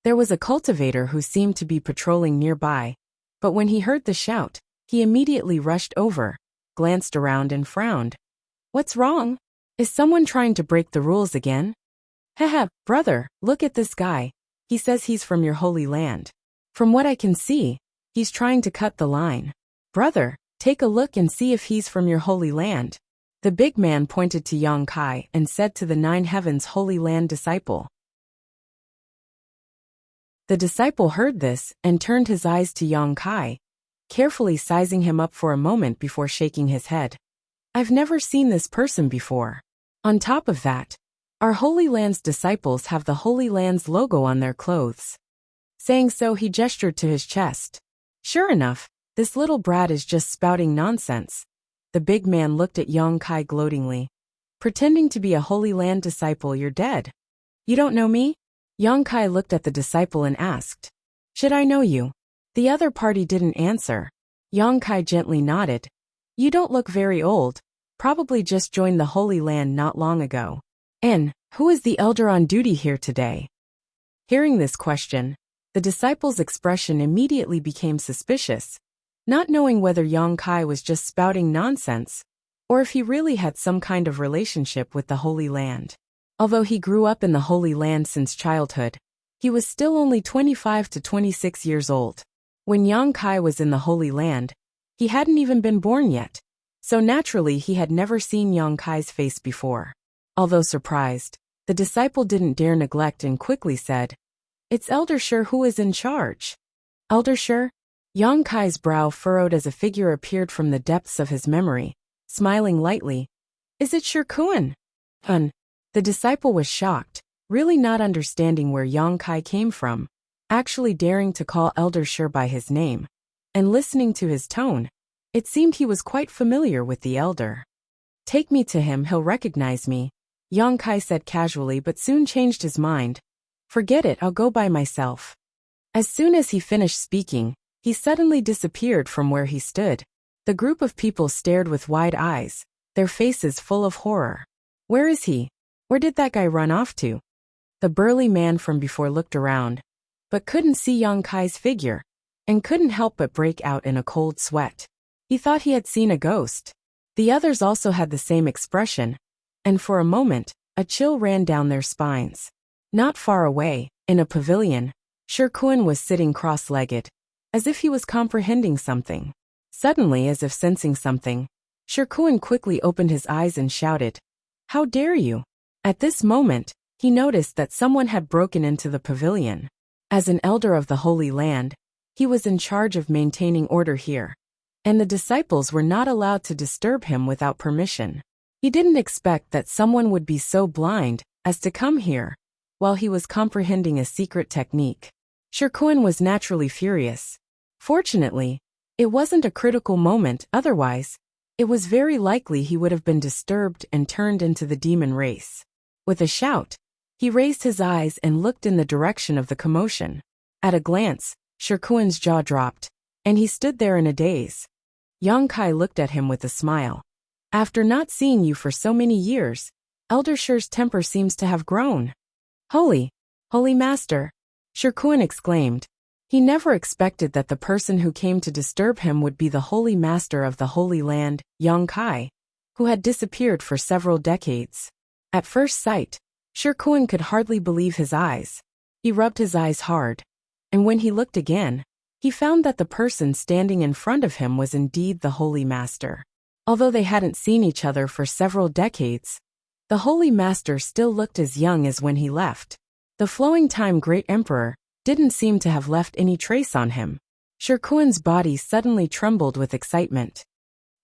There was a cultivator who seemed to be patrolling nearby, but when he heard the shout, he immediately rushed over, glanced around and frowned. "What's wrong? Is someone trying to break the rules again?" "Haha, brother, look at this guy. He says he's from your holy land. From what I can see, he's trying to cut the line. Brother, take a look and see if he's from your holy land." The big man pointed to Yang Kai and said to the 9 Heaven's Holy Land disciple. The disciple heard this and turned his eyes to Yang Kai, carefully sizing him up for a moment before shaking his head. "I've never seen this person before. On top of that, our Holy Land's disciples have the Holy Land's logo on their clothes." Saying so, he gestured to his chest. "Sure enough, this little brat is just spouting nonsense." The big man looked at Yang Kai gloatingly. "Pretending to be a Holy Land disciple, you're dead. You don't know me?" Yang Kai looked at the disciple and asked, "Should I know you?" The other party didn't answer. Yang Kai gently nodded. "You don't look very old, probably just joined the Holy Land not long ago. And who is the elder on duty here today?" Hearing this question, the disciple's expression immediately became suspicious, not knowing whether Yang Kai was just spouting nonsense, or if he really had some kind of relationship with the Holy Land. Although he grew up in the Holy Land since childhood, he was still only 25 to 26 years old. When Yang Kai was in the Holy Land, he hadn't even been born yet, so naturally he had never seen Yang Kai's face before. Although surprised, the disciple didn't dare neglect and quickly said, "It's Elder Shi who is in charge." "Elder Shi?" Yang Kai's brow furrowed as a figure appeared from the depths of his memory, smiling lightly. "Is it Shi Kuan?" The disciple was shocked, really not understanding where Yang Kai came from, actually daring to call Elder Shi by his name, and listening to his tone, it seemed he was quite familiar with the elder. "Take me to him, he'll recognize me," Yang Kai said casually, but soon changed his mind. "Forget it, I'll go by myself." As soon as he finished speaking, he suddenly disappeared from where he stood. The group of people stared with wide eyes, their faces full of horror. Where is he? Where did that guy run off to? The burly man from before looked around, but couldn't see Yang Kai's figure, and couldn't help but break out in a cold sweat. He thought he had seen a ghost. The others also had the same expression, and for a moment, a chill ran down their spines. Not far away, in a pavilion, Shirkuan was sitting cross-legged, as if he was comprehending something. Suddenly, as if sensing something, Shirkuan quickly opened his eyes and shouted, "How dare you!" At this moment, he noticed that someone had broken into the pavilion. As an elder of the Holy Land, he was in charge of maintaining order here, and the disciples were not allowed to disturb him without permission. He didn't expect that someone would be so blind as to come here while he was comprehending a secret technique. Shirkuan was naturally furious. Fortunately, it wasn't a critical moment, otherwise, it was very likely he would have been disturbed and turned into the demon race. With a shout, he raised his eyes and looked in the direction of the commotion. At a glance, Shirkuan's jaw dropped, and he stood there in a daze. Yang Kai looked at him with a smile. "After not seeing you for so many years, Elder Shir's temper seems to have grown." Holy Master," Shirkuan exclaimed. He never expected that the person who came to disturb him would be the Holy Master of the Holy Land, Yang Kai, who had disappeared for several decades. At first sight, Shirkuan could hardly believe his eyes. He rubbed his eyes hard, and when he looked again, he found that the person standing in front of him was indeed the Holy Master. Although they hadn't seen each other for several decades, the Holy Master still looked as young as when he left. The flowing time Great Emperor didn't seem to have left any trace on him. Shirkuan's body suddenly trembled with excitement.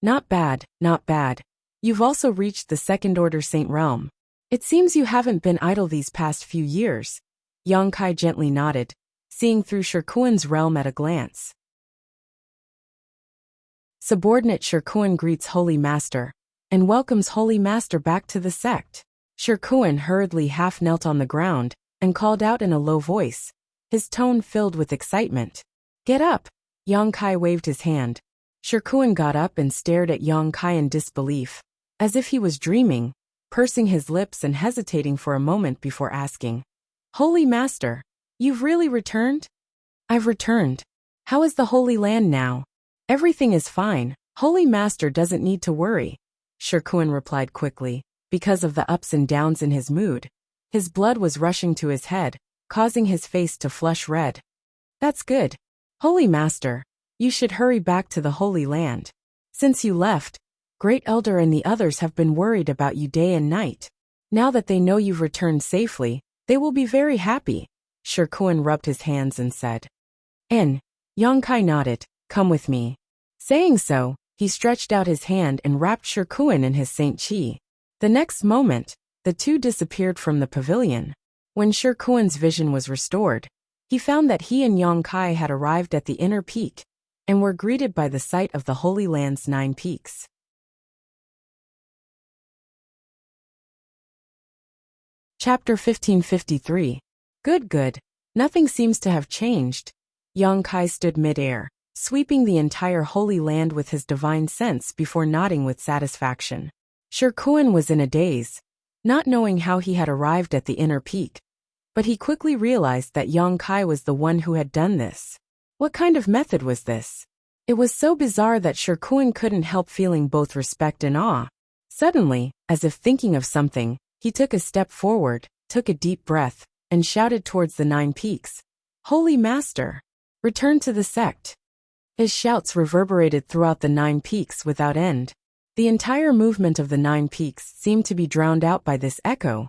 Not bad, not bad. You've also reached the Second Order Saint realm. It seems you haven't been idle these past few years." Yang Kai gently nodded, seeing through Shirkuan's realm at a glance. Subordinate Shirkuan greets Holy Master, and welcomes Holy Master back to the sect. Shirkuan hurriedly half-knelt on the ground, and called out in a low voice, his tone filled with excitement. "Get up!" Yang Kai waved his hand. Shirkuan got up and stared at Yang Kai in disbelief, as if he was dreaming, pursing his lips and hesitating for a moment before asking, "Holy Master, you've really returned?" "I've returned. How is the Holy Land now?" "Everything is fine. Holy Master doesn't need to worry," Shirkuan replied quickly. Because of the ups and downs in his mood, his blood was rushing to his head, causing his face to flush red. "That's good. Holy Master, you should hurry back to the Holy Land. Since you left, Great Elder and the others have been worried about you day and night. Now that they know you've returned safely, they will be very happy." Shirkuan rubbed his hands and said. Yang Kai nodded, "Come with me." Saying so, he stretched out his hand and wrapped Shirkuan in his Saint Chi. The next moment, the two disappeared from the pavilion. When Shirkuan's vision was restored, he found that he and Yang Kai had arrived at the inner peak, and were greeted by the sight of the Holy Land's 9 peaks. Chapter 1553. Good. Nothing seems to have changed. Yang Kai stood mid-air, sweeping the entire Holy Land with his divine sense before nodding with satisfaction. Shirkuan was in a daze, not knowing how he had arrived at the inner peak, but he quickly realized that Yang Kai was the one who had done this. What kind of method was this? It was so bizarre that Shirkuan couldn't help feeling both respect and awe. Suddenly, as if thinking of something, he took a step forward, took a deep breath, and shouted towards the 9 peaks, "Holy Master, return to the sect." His shouts reverberated throughout the 9 peaks without end. The entire movement of the 9 peaks seemed to be drowned out by this echo,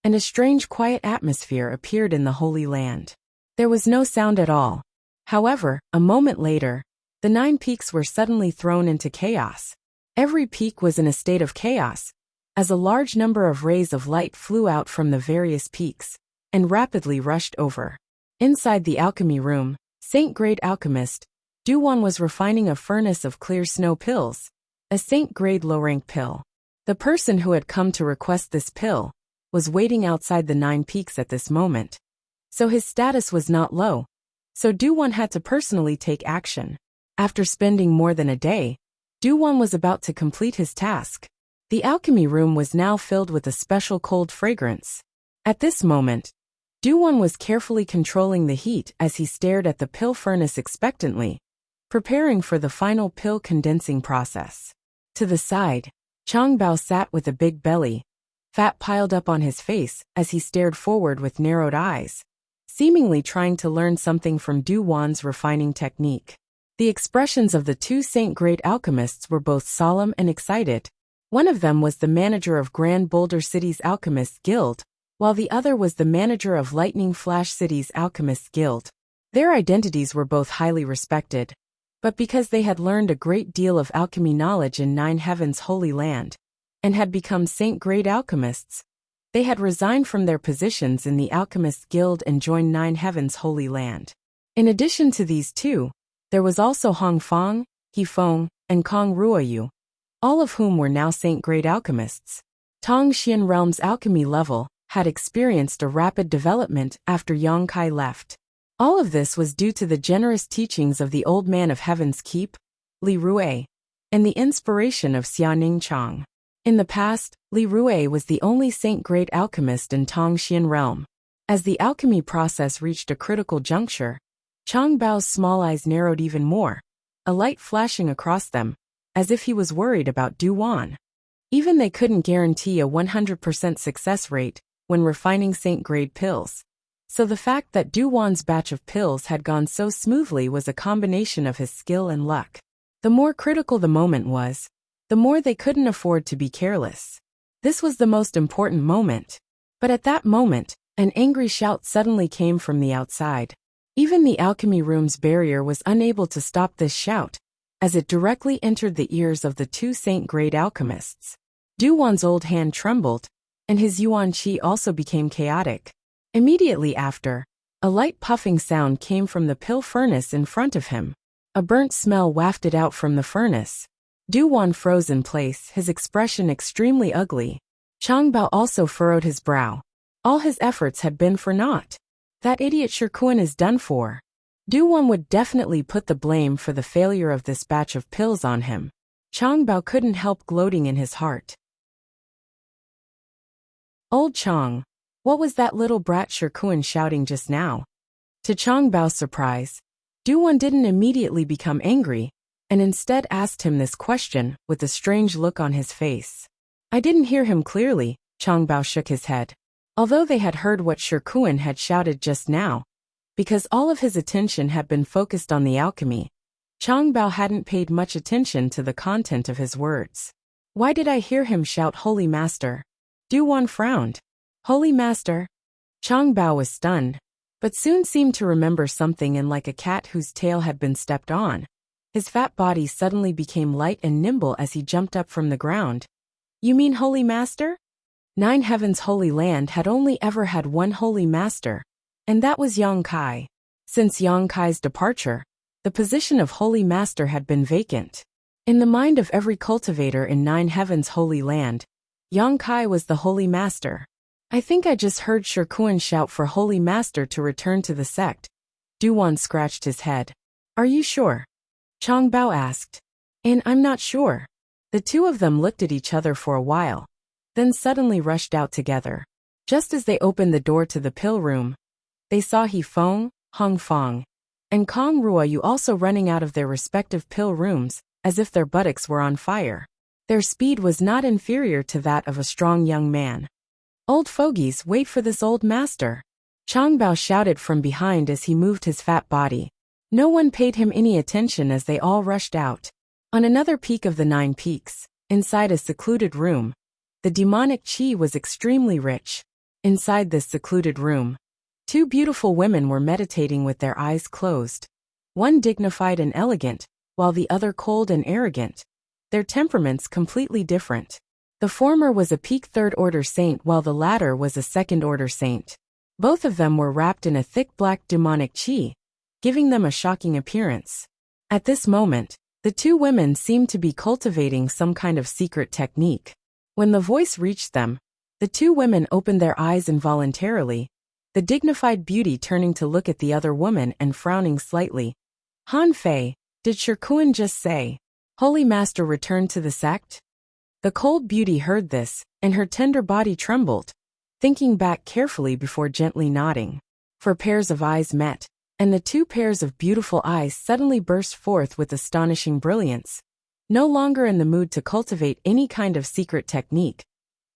and a strange quiet atmosphere appeared in the Holy Land. There was no sound at all. However, a moment later, the 9 peaks were suddenly thrown into chaos. Every peak was in a state of chaos, as a large number of rays of light flew out from the various peaks, and rapidly rushed over. Inside the alchemy room, Saint-grade alchemist, Duwan was refining a furnace of clear snow pills, a Saint-grade low-rank pill. The person who had come to request this pill was waiting outside the 9 peaks at this moment. So his status was not low, so Duwan had to personally take action. After spending more than a day, Du-won was about to complete his task. The alchemy room was now filled with a special cold fragrance. At this moment, Du-won was carefully controlling the heat as he stared at the pill furnace expectantly, preparing for the final pill condensing process. To the side, Changbao sat with a big belly, fat piled up on his face as he stared forward with narrowed eyes, seemingly trying to learn something from Du-won's refining technique. The expressions of the two Saint-grade alchemists were both solemn and excited. One of them was the manager of Grand Boulder City's Alchemists Guild, while the other was the manager of Lightning Flash City's Alchemists Guild. Their identities were both highly respected, but because they had learned a great deal of alchemy knowledge in Nine Heaven's Holy Land, and had become Saint-grade alchemists, they had resigned from their positions in the Alchemists Guild and joined Nine Heaven's Holy Land. In addition to these two, there was also Hong Fong, He Feng, and Kong Ruoyu, all of whom were now Saint-grade alchemists. Tong Xian Realm's alchemy level had experienced a rapid development after Yang Kai left. All of this was due to the generous teachings of the Old Man of Heaven's Keep, Li Rui, and the inspiration of Xiaoning Chang. In the past, Li Rui was the only Saint-grade alchemist in Tong Xian Realm. As the alchemy process reached a critical juncture, Changbao's small eyes narrowed even more, a light flashing across them, as if he was worried about Du-won. Even they couldn't guarantee a 100% success rate when refining Saint-grade pills. So the fact that Du-won's batch of pills had gone so smoothly was a combination of his skill and luck. The more critical the moment was, the more they couldn't afford to be careless. This was the most important moment. But at that moment, an angry shout suddenly came from the outside. Even the alchemy room's barrier was unable to stop this shout, as it directly entered the ears of the two Saint-grade alchemists. Du-won's old hand trembled, and his yuan qi also became chaotic. Immediately after, a light puffing sound came from the pill furnace in front of him. A burnt smell wafted out from the furnace. Du-won froze in place, his expression extremely ugly. Changbao also furrowed his brow. All his efforts had been for naught. That idiot Shirkuan is done for. Du-won would definitely put the blame for the failure of this batch of pills on him. Changbao couldn't help gloating in his heart. Old Chang, what was that little brat Shirkuan shouting just now? To Changbao's surprise, Du-won didn't immediately become angry, and instead asked him this question with a strange look on his face. I didn't hear him clearly, Changbao shook his head. Although they had heard what Shirkuan had shouted just now, because all of his attention had been focused on the alchemy, Changbao hadn't paid much attention to the content of his words. Why did I hear him shout Holy Master? Du-won frowned. Holy Master? Changbao was stunned, but soon seemed to remember something, and like a cat whose tail had been stepped on, his fat body suddenly became light and nimble as he jumped up from the ground. You mean Holy Master? Nine Heaven's Holy Land had only ever had one Holy Master, and that was Yang Kai. Since Yang Kai's departure, the position of Holy Master had been vacant. In the mind of every cultivator in Nine Heaven's Holy Land, Yang Kai was the Holy Master. I think I just heard Shirkuan shout for Holy Master to return to the sect. Du-won scratched his head. Are you sure? Changbao asked. And I'm not sure. The two of them looked at each other for a while, then suddenly rushed out together. Just as they opened the door to the pill room, they saw He Feng, Hong Fong, and Kong Ruoyu also running out of their respective pill rooms, as if their buttocks were on fire. Their speed was not inferior to that of a strong young man. Old fogies, wait for this old master. Changbao shouted from behind as he moved his fat body. No one paid him any attention as they all rushed out. On another peak of the 9 peaks, inside a secluded room, the demonic qi was extremely rich. Inside this secluded room, 2 beautiful women were meditating with their eyes closed. One dignified and elegant, while the other cold and arrogant. Their temperaments completely different. The former was a peak 3rd order saint while the latter was a 2nd order saint. Both of them were wrapped in a thick black demonic qi, giving them a shocking appearance. At this moment, the 2 women seemed to be cultivating some kind of secret technique. When the voice reached them, the 2 women opened their eyes involuntarily, the dignified beauty turning to look at the other woman and frowning slightly. Han Fei, did Shirkuan just say Holy Master returned to the sect? The cold beauty heard this, and her tender body trembled, thinking back carefully before gently nodding. For pairs of eyes met, and the two pairs of beautiful eyes suddenly burst forth with astonishing brilliance. No longer in the mood to cultivate any kind of secret technique,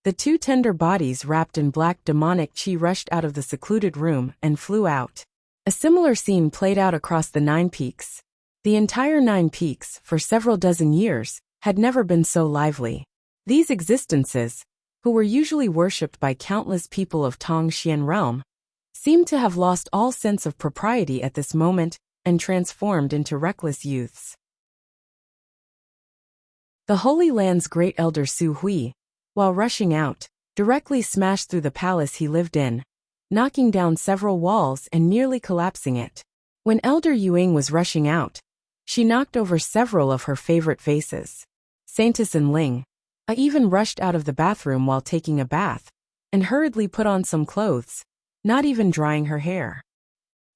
the two tender bodies wrapped in black demonic chi rushed out of the secluded room and flew out. A similar scene played out across the 9 peaks. The entire 9 peaks, for several dozen years, had never been so lively. These existences, who were usually worshipped by countless people of Tongxian realm, seemed to have lost all sense of propriety at this moment and transformed into reckless youths. The Holy Land's great elder Su Hui, while rushing out, directly smashed through the palace he lived in, knocking down several walls and nearly collapsing it. When Elder Yuing was rushing out, she knocked over several of her favorite vases. Saintess and Ling even rushed out of the bathroom while taking a bath, and hurriedly put on some clothes, not even drying her hair.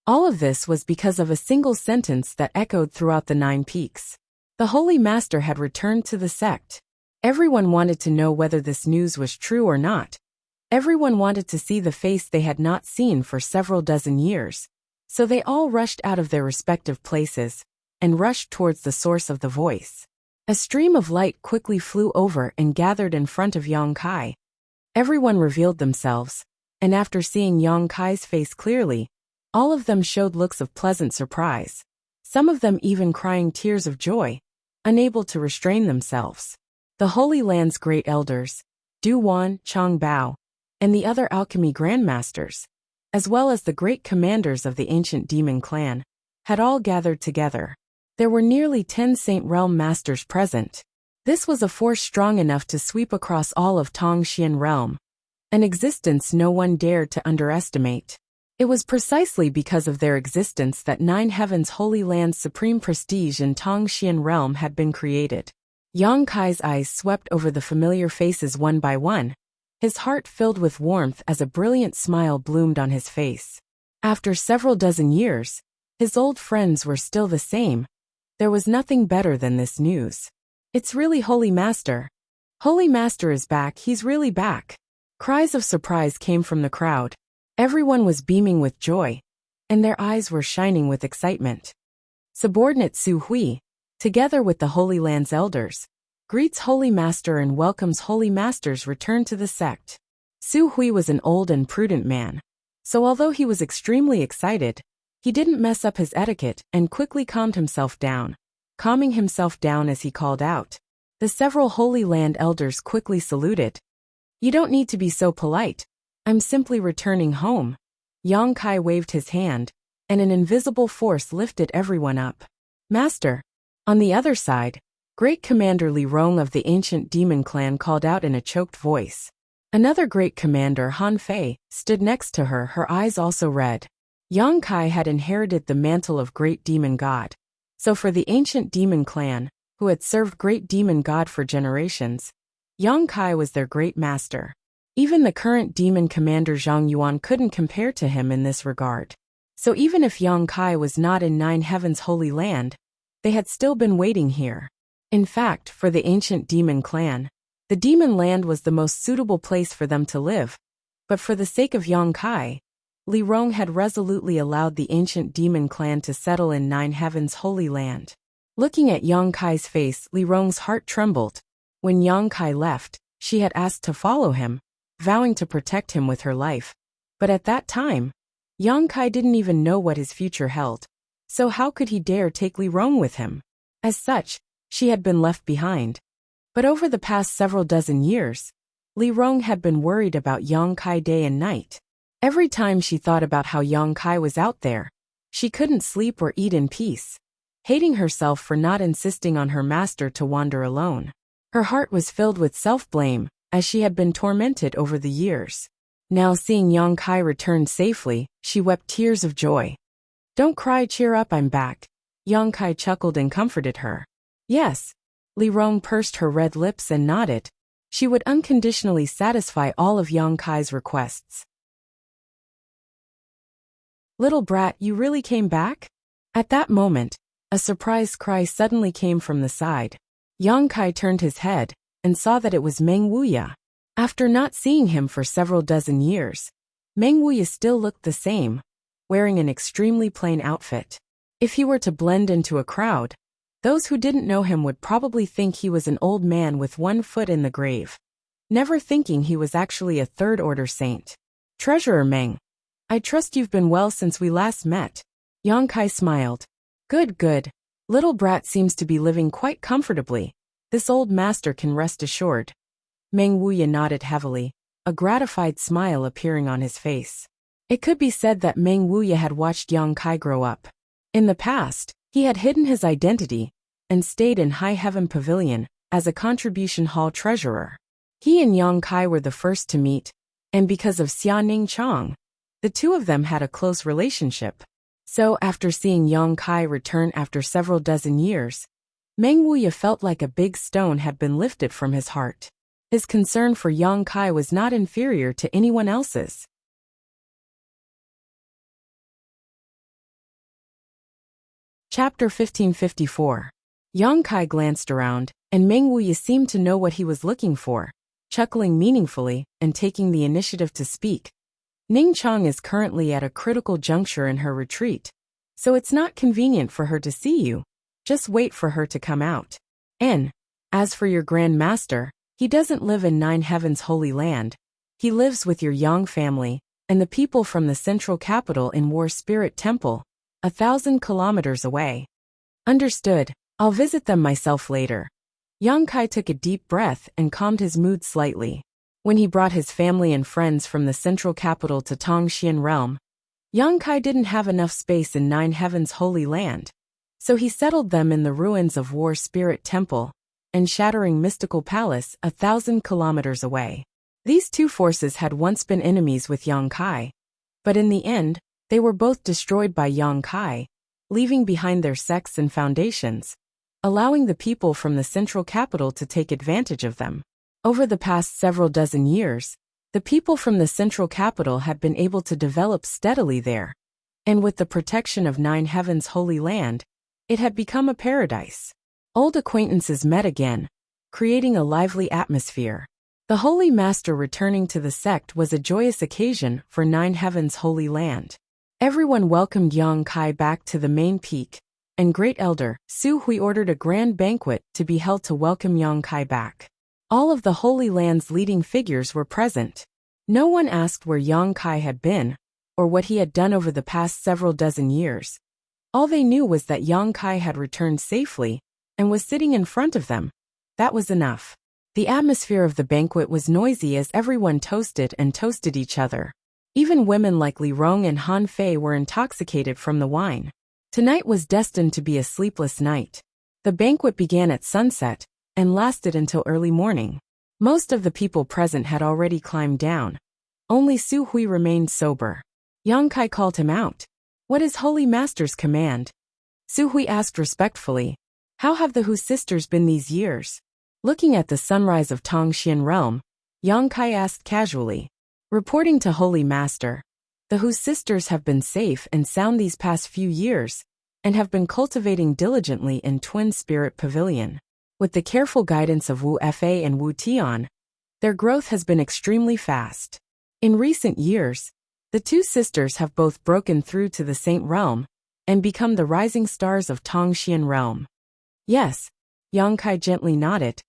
All of this was because of a single sentence that echoed throughout the 9 peaks. The Holy Master had returned to the sect. Everyone wanted to know whether this news was true or not. Everyone wanted to see the face they had not seen for several dozen years, so they all rushed out of their respective places and rushed towards the source of the voice. A stream of light quickly flew over and gathered in front of Yang Kai. Everyone revealed themselves, and after seeing Yang Kai's face clearly, all of them showed looks of pleasant surprise, some of them even crying tears of joy, unable to restrain themselves. The Holy Land's great elders, Du Wan, Chang Bao, and the other alchemy grandmasters, as well as the great commanders of the ancient demon clan, had all gathered together. There were nearly 10 Saint Realm masters present. This was a force strong enough to sweep across all of Tongxian realm, an existence no one dared to underestimate. It was precisely because of their existence that 9 Heavens Holy Land's supreme prestige in Tongxian realm had been created. Yang Kai's eyes swept over the familiar faces one by one, his heart filled with warmth as a brilliant smile bloomed on his face. After several dozen years, his old friends were still the same. There was nothing better than this news. It's really Holy Master. Holy Master is back, he's really back. Cries of surprise came from the crowd. Everyone was beaming with joy, and their eyes were shining with excitement. Subordinate Su Hui, together with the Holy Land's elders, greets Holy Master and welcomes Holy Master's return to the sect. Su Hui was an old and prudent man, so although he was extremely excited, he didn't mess up his etiquette and quickly calming himself down as he called out. The several Holy Land elders quickly saluted. You don't need to be so polite. I'm simply returning home. Yang Kai waved his hand, and an invisible force lifted everyone up. Master. On the other side, Great Commander Li Rong of the ancient demon clan called out in a choked voice. Another great commander, Han Fei, stood next to her, her eyes also red. Yang Kai had inherited the mantle of Great Demon God. So for the ancient demon clan, who had served Great Demon God for generations, Yang Kai was their great master. Even the current demon commander Zhang Yuan couldn't compare to him in this regard. So even if Yang Kai was not in 9 Heavens Holy Land, they had still been waiting here. In fact, for the ancient demon clan, the demon land was the most suitable place for them to live. But for the sake of Yang Kai, Li Rong had resolutely allowed the ancient demon clan to settle in 9 Heavens Holy Land. Looking at Yang Kai's face, Li Rong's heart trembled. When Yang Kai left, she had asked to follow him, vowing to protect him with her life. But at that time, Yang Kai didn't even know what his future held. So how could he dare take Li Rong with him? As such, she had been left behind. But over the past several dozen years, Li Rong had been worried about Yang Kai day and night. Every time she thought about how Yang Kai was out there, she couldn't sleep or eat in peace, hating herself for not insisting on her master to wander alone. Her heart was filled with self-blame, as she had been tormented over the years. Now seeing Yang Kai return safely, she wept tears of joy. Don't cry, cheer up, I'm back. Yang Kai chuckled and comforted her. Yes. Li Rong pursed her red lips and nodded. She would unconditionally satisfy all of Yang Kai's requests. Little brat, you really came back? At that moment, a surprised cry suddenly came from the side. Yang Kai turned his head and saw that it was Meng Wuya. After not seeing him for several dozen years, Meng Wuya still looked the same, wearing an extremely plain outfit. If he were to blend into a crowd, those who didn't know him would probably think he was an old man with one foot in the grave, never thinking he was actually a third-order saint. Treasurer Meng, I trust you've been well since we last met. Yang Kai smiled. Good, good. Little brat seems to be living quite comfortably. This old master can rest assured. Meng Wuya nodded heavily, a gratified smile appearing on his face. It could be said that Meng Wuya had watched Yang Kai grow up. In the past, he had hidden his identity and stayed in High Heaven Pavilion as a contribution hall treasurer. He and Yang Kai were the first to meet, and because of Xia Ning Chang, the two of them had a close relationship. So after seeing Yang Kai return after several dozen years, Meng Wuya felt like a big stone had been lifted from his heart. His concern for Yang Kai was not inferior to anyone else's. Chapter 1554. Yang Kai glanced around, and Meng Wuya seemed to know what he was looking for, chuckling meaningfully and taking the initiative to speak. Ning Chang is currently at a critical juncture in her retreat, so it's not convenient for her to see you. Just wait for her to come out. And, as for your Grand Master, he doesn't live in Nine Heavens Holy Land. He lives with your Yang family and the people from the central capital in War Spirit Temple, 1,000 kilometers away. Understood. I'll visit them myself later. Yang Kai took a deep breath and calmed his mood slightly. When he brought his family and friends from the central capital to Tongxian realm, Yang Kai didn't have enough space in Nine Heavens Holy Land, so he settled them in the ruins of War Spirit Temple and Shattering Mystical Palace 1,000 kilometers away. These two forces had once been enemies with Yang Kai, but in the end, they were both destroyed by Yang Kai, leaving behind their sects and foundations, allowing the people from the central capital to take advantage of them. Over the past several dozen years, the people from the central capital had been able to develop steadily there, and with the protection of Nine Heavens Holy Land, it had become a paradise. Old acquaintances met again, creating a lively atmosphere. The Holy Master returning to the sect was a joyous occasion for Nine Heavens Holy Land. Everyone welcomed Yang Kai back to the main peak, and Great Elder Su Hui ordered a grand banquet to be held to welcome Yang Kai back. All of the Holy Land's leading figures were present. No one asked where Yang Kai had been, or what he had done over the past several dozen years. All they knew was that Yang Kai had returned safely, and was sitting in front of them. That was enough. The atmosphere of the banquet was noisy as everyone toasted and toasted each other. Even women like Li Rong and Han Fei were intoxicated from the wine. Tonight was destined to be a sleepless night. The banquet began at sunset and lasted until early morning. Most of the people present had already climbed down. Only Su Hui remained sober. Yang Kai called him out. What is Holy Master's command? Su Hui asked respectfully. How have the Hu sisters been these years? Looking at the sunrise of Tongxian realm, Yang Kai asked casually. Reporting to Holy Master, the Hu sisters have been safe and sound these past few years, and have been cultivating diligently in Twin Spirit Pavilion. With the careful guidance of Wu Fa and Wu Tian, their growth has been extremely fast. In recent years, the two sisters have both broken through to the Saint Realm and become the rising stars of Tongxian realm. Yes, Yang Kai gently nodded.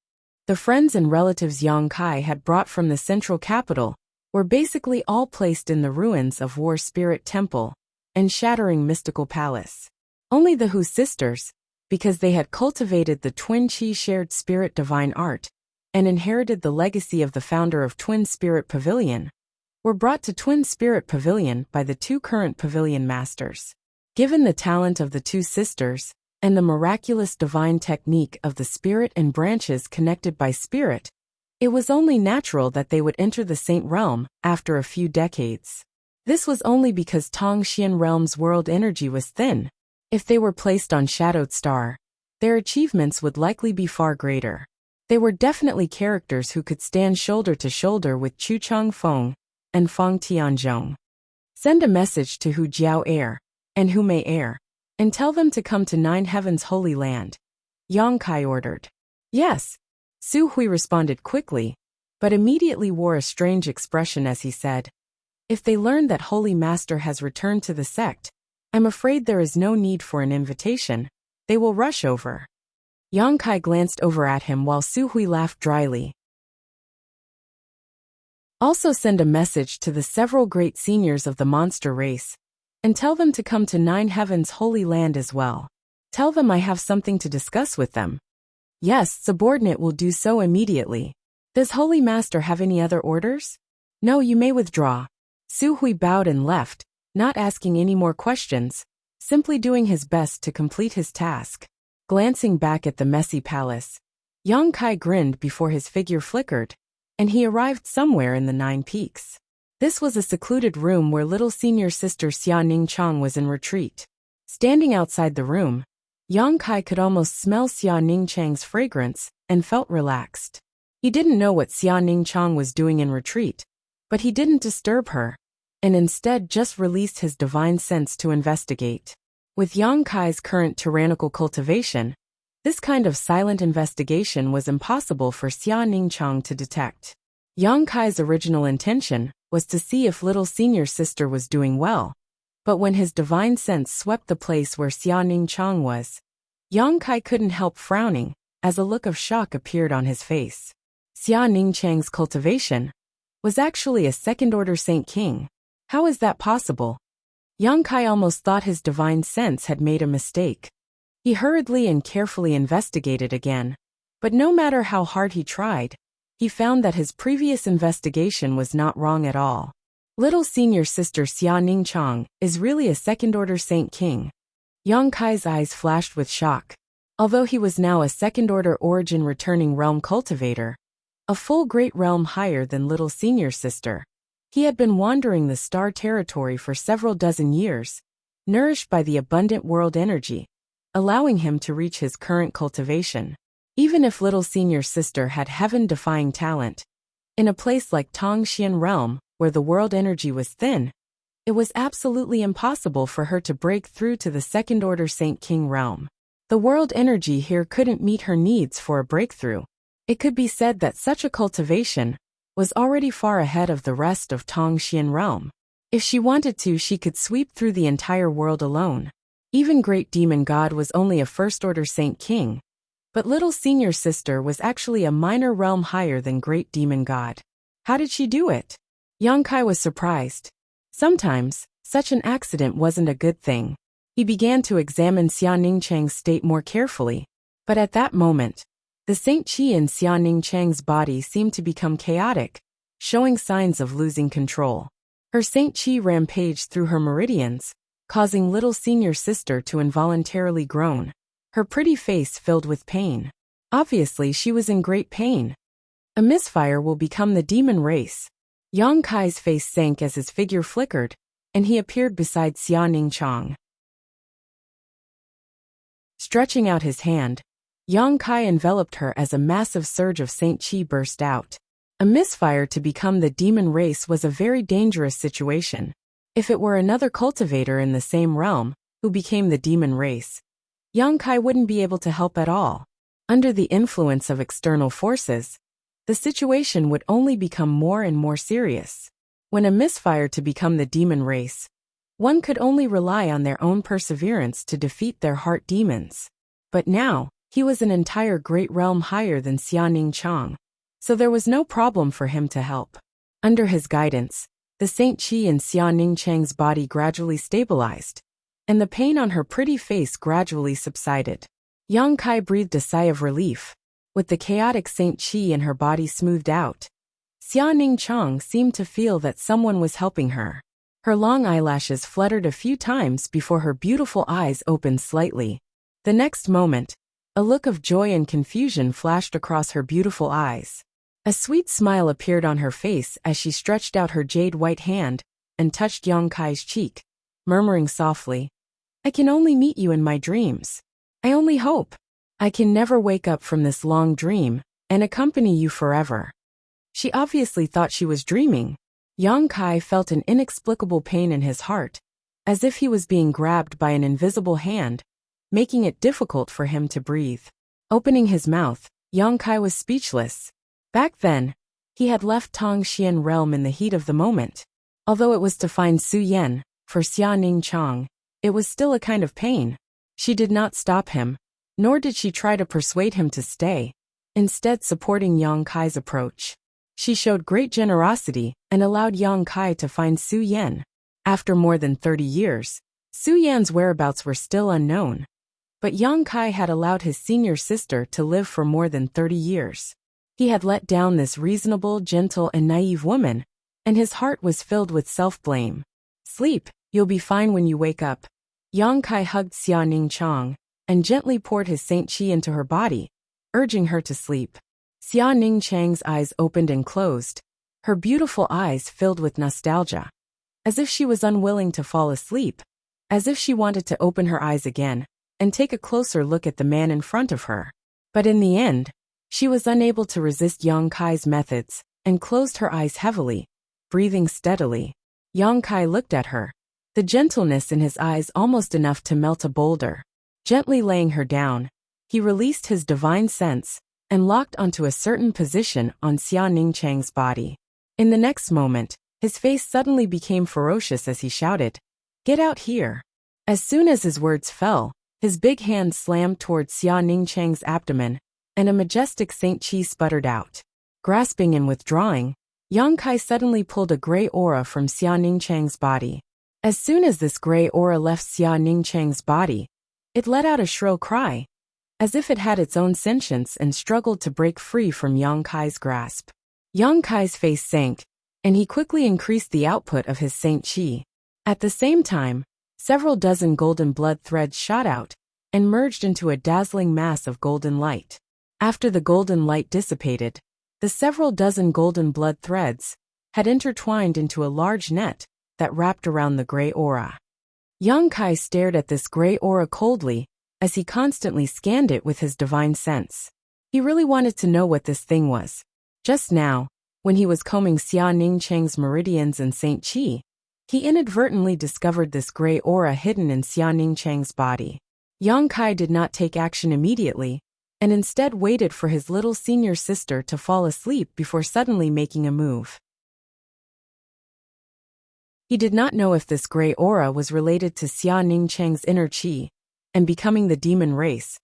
The friends and relatives Yang Kai had brought from the central capital were basically all placed in the ruins of War Spirit Temple and Shattering Mystical Palace. Only the Hu sisters, because they had cultivated the Twin Chi shared spirit divine art and inherited the legacy of the founder of Twin Spirit Pavilion, were brought to Twin Spirit Pavilion by the two current pavilion masters. Given the talent of the two sisters and the miraculous divine technique of the spirit and branches connected by spirit, it was only natural that they would enter the Saint Realm after a few decades. This was only because Tongxian Realm's world energy was thin. If they were placed on Shadowed Star, their achievements would likely be far greater. They were definitely characters who could stand shoulder to shoulder with Chu Chang Feng and Feng Tianzhong. Send a message to Hu Jiao Air and Hu Mei Air, and tell them to come to Nine Heavens Holy Land, Yang Kai ordered. Yes. Su Hui responded quickly, but immediately wore a strange expression as he said, "If they learn that Holy Master has returned to the sect, I'm afraid there is no need for an invitation. They will rush over." Yang Kai glanced over at him while Su Hui laughed dryly. "Also send a message to the several great seniors of the monster race, and tell them to come to Nine Heaven's Holy Land as well. Tell them I have something to discuss with them." "Yes, subordinate will do so immediately. Does Holy Master have any other orders?" "No, you may withdraw." Su Hui bowed and left, not asking any more questions, simply doing his best to complete his task. Glancing back at the messy palace, Yang Kai grinned before his figure flickered, and he arrived somewhere in the Nine Peaks. This was a secluded room where little senior sister Xia Ningchang was in retreat. Standing outside the room, Yang Kai could almost smell Xia Ningchang's fragrance and felt relaxed. He didn't know what Xia Ningchang was doing in retreat, but he didn't disturb her, and instead just released his divine sense to investigate. With Yang Kai's current tyrannical cultivation, this kind of silent investigation was impossible for Xia Ningchang to detect. Yang Kai's original intention was to see if little senior sister was doing well, but when his divine sense swept the place where Xia Ningchang was, Yang Kai couldn't help frowning as a look of shock appeared on his face. Xia Ningchang's cultivation was actually a second-order Saint King. How is that possible? Yang Kai almost thought his divine sense had made a mistake. He hurriedly and carefully investigated again, but no matter how hard he tried, he found that his previous investigation was not wrong at all. Little senior sister Xia Ningchang is really a second-order Saint King. Yang Kai's eyes flashed with shock. Although he was now a second-order origin returning realm cultivator, a full great realm higher than little senior sister, he had been wandering the star territory for several dozen years, nourished by the abundant world energy, allowing him to reach his current cultivation. Even if little senior sister had heaven-defying talent, in a place like Tongxian realm, where the world energy was thin, it was absolutely impossible for her to break through to the second-order Saint King realm. The world energy here couldn't meet her needs for a breakthrough. It could be said that such a cultivation was already far ahead of the rest of Tongxian realm. If she wanted to, she could sweep through the entire world alone. Even Great Demon God was only a first-order Saint King, but little senior sister was actually a minor realm higher than Great Demon God. How did she do it? Yang Kai was surprised. Sometimes, such an accident wasn't a good thing. He began to examine Xia Ningchang's state more carefully, but at that moment, the Saint Qi in Xia Ningchang's body seemed to become chaotic, showing signs of losing control. Her Saint Qi rampaged through her meridians, causing little senior sister to involuntarily groan. Her pretty face filled with pain. Obviously, she was in great pain. A misfire will become the demon race. Yang Kai's face sank as his figure flickered, and he appeared beside Xia Ningchang. Stretching out his hand, Yang Kai enveloped her as a massive surge of Saint Qi burst out. A misfire to become the demon race was a very dangerous situation. If it were another cultivator in the same realm, who became the demon race, Yang Kai wouldn't be able to help at all. Under the influence of external forces, the situation would only become more and more serious. When a misfire to become the demon race, one could only rely on their own perseverance to defeat their heart demons. But now, he was an entire great realm higher than Xia Ningchang, so there was no problem for him to help. Under his guidance, the Saint Qi in Xia Ningchang's body gradually stabilized, and the pain on her pretty face gradually subsided. Yang Kai breathed a sigh of relief. With the chaotic Saint Qi in her body smoothed out, Xia Ningchang seemed to feel that someone was helping her. Her long eyelashes fluttered a few times before her beautiful eyes opened slightly. The next moment, a look of joy and confusion flashed across her beautiful eyes. A sweet smile appeared on her face as she stretched out her jade-white hand and touched Yang Kai's cheek, murmuring softly, "I can only meet you in my dreams. I only hope I can never wake up from this long dream and accompany you forever." She obviously thought she was dreaming. Yang Kai felt an inexplicable pain in his heart, as if he was being grabbed by an invisible hand, making it difficult for him to breathe. Opening his mouth, Yang Kai was speechless. Back then, he had left Tongxian realm in the heat of the moment. Although it was to find Su Yan, for Xia Ningchang, it was still a kind of pain. She did not stop him, nor did she try to persuade him to stay, instead supporting Yang Kai's approach. She showed great generosity and allowed Yang Kai to find Su Yan. After more than 30 years, Su Yan's whereabouts were still unknown. But Yang Kai had allowed his senior sister to live for more than 30 years. He had let down this reasonable, gentle, and naive woman, and his heart was filled with self-blame. Sleep, you'll be fine when you wake up. Yang Kai hugged Xia Ningchang and gently poured his saint qi into her body, urging her to sleep. Xia Ningchang's eyes opened and closed, her beautiful eyes filled with nostalgia. As if she was unwilling to fall asleep, as if she wanted to open her eyes again and take a closer look at the man in front of her. But in the end, she was unable to resist Yang Kai's methods and closed her eyes heavily, breathing steadily. Yang Kai looked at her, the gentleness in his eyes almost enough to melt a boulder. Gently laying her down, he released his divine sense and locked onto a certain position on Xia Ningchang's body. In the next moment, his face suddenly became ferocious as he shouted, "Get out here!" As soon as his words fell, his big hand slammed towards Xia Ningchang's abdomen, and a majestic saint qi sputtered out. Grasping and withdrawing, Yang Kai suddenly pulled a gray aura from Xia Ningchang's body. As soon as this gray aura left Xia Ningchang's body, it let out a shrill cry, as if it had its own sentience and struggled to break free from Yang Kai's grasp. Yang Kai's face sank, and he quickly increased the output of his saint qi. At the same time, several dozen golden blood threads shot out and merged into a dazzling mass of golden light. After the golden light dissipated, the several dozen golden blood threads had intertwined into a large net that wrapped around the gray aura. Yang Kai stared at this gray aura coldly as he constantly scanned it with his divine sense. He really wanted to know what this thing was. Just now, when he was combing Xia Ningchang's meridians and saint qi, he inadvertently discovered this gray aura hidden in Xia Ningchang's body. Yang Kai did not take action immediately, and instead waited for his little senior sister to fall asleep before suddenly making a move. He did not know if this gray aura was related to Xia Ningchang's inner qi and becoming the demon race,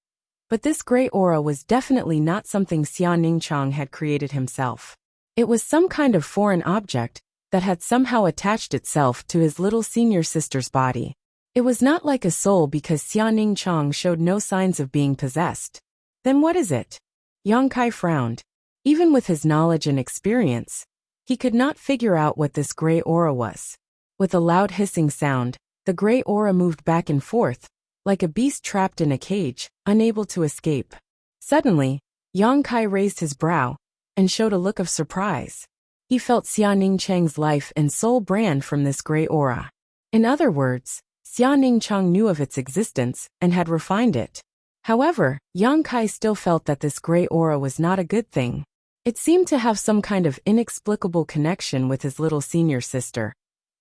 but this gray aura was definitely not something Xia Ningchang had created himself. It was some kind of foreign object that had somehow attached itself to his little senior sister's body. It was not like a soul because Xia Ningchang showed no signs of being possessed. Then what is it? Yang Kai frowned. Even with his knowledge and experience, he could not figure out what this gray aura was. With a loud hissing sound, the gray aura moved back and forth, like a beast trapped in a cage, unable to escape. Suddenly, Yang Kai raised his brow and showed a look of surprise. He felt Xia Ningchang's life and soul brand from this gray aura. In other words, Xia Ningchang knew of its existence and had refined it. However, Yang Kai still felt that this gray aura was not a good thing. It seemed to have some kind of inexplicable connection with his little senior sister.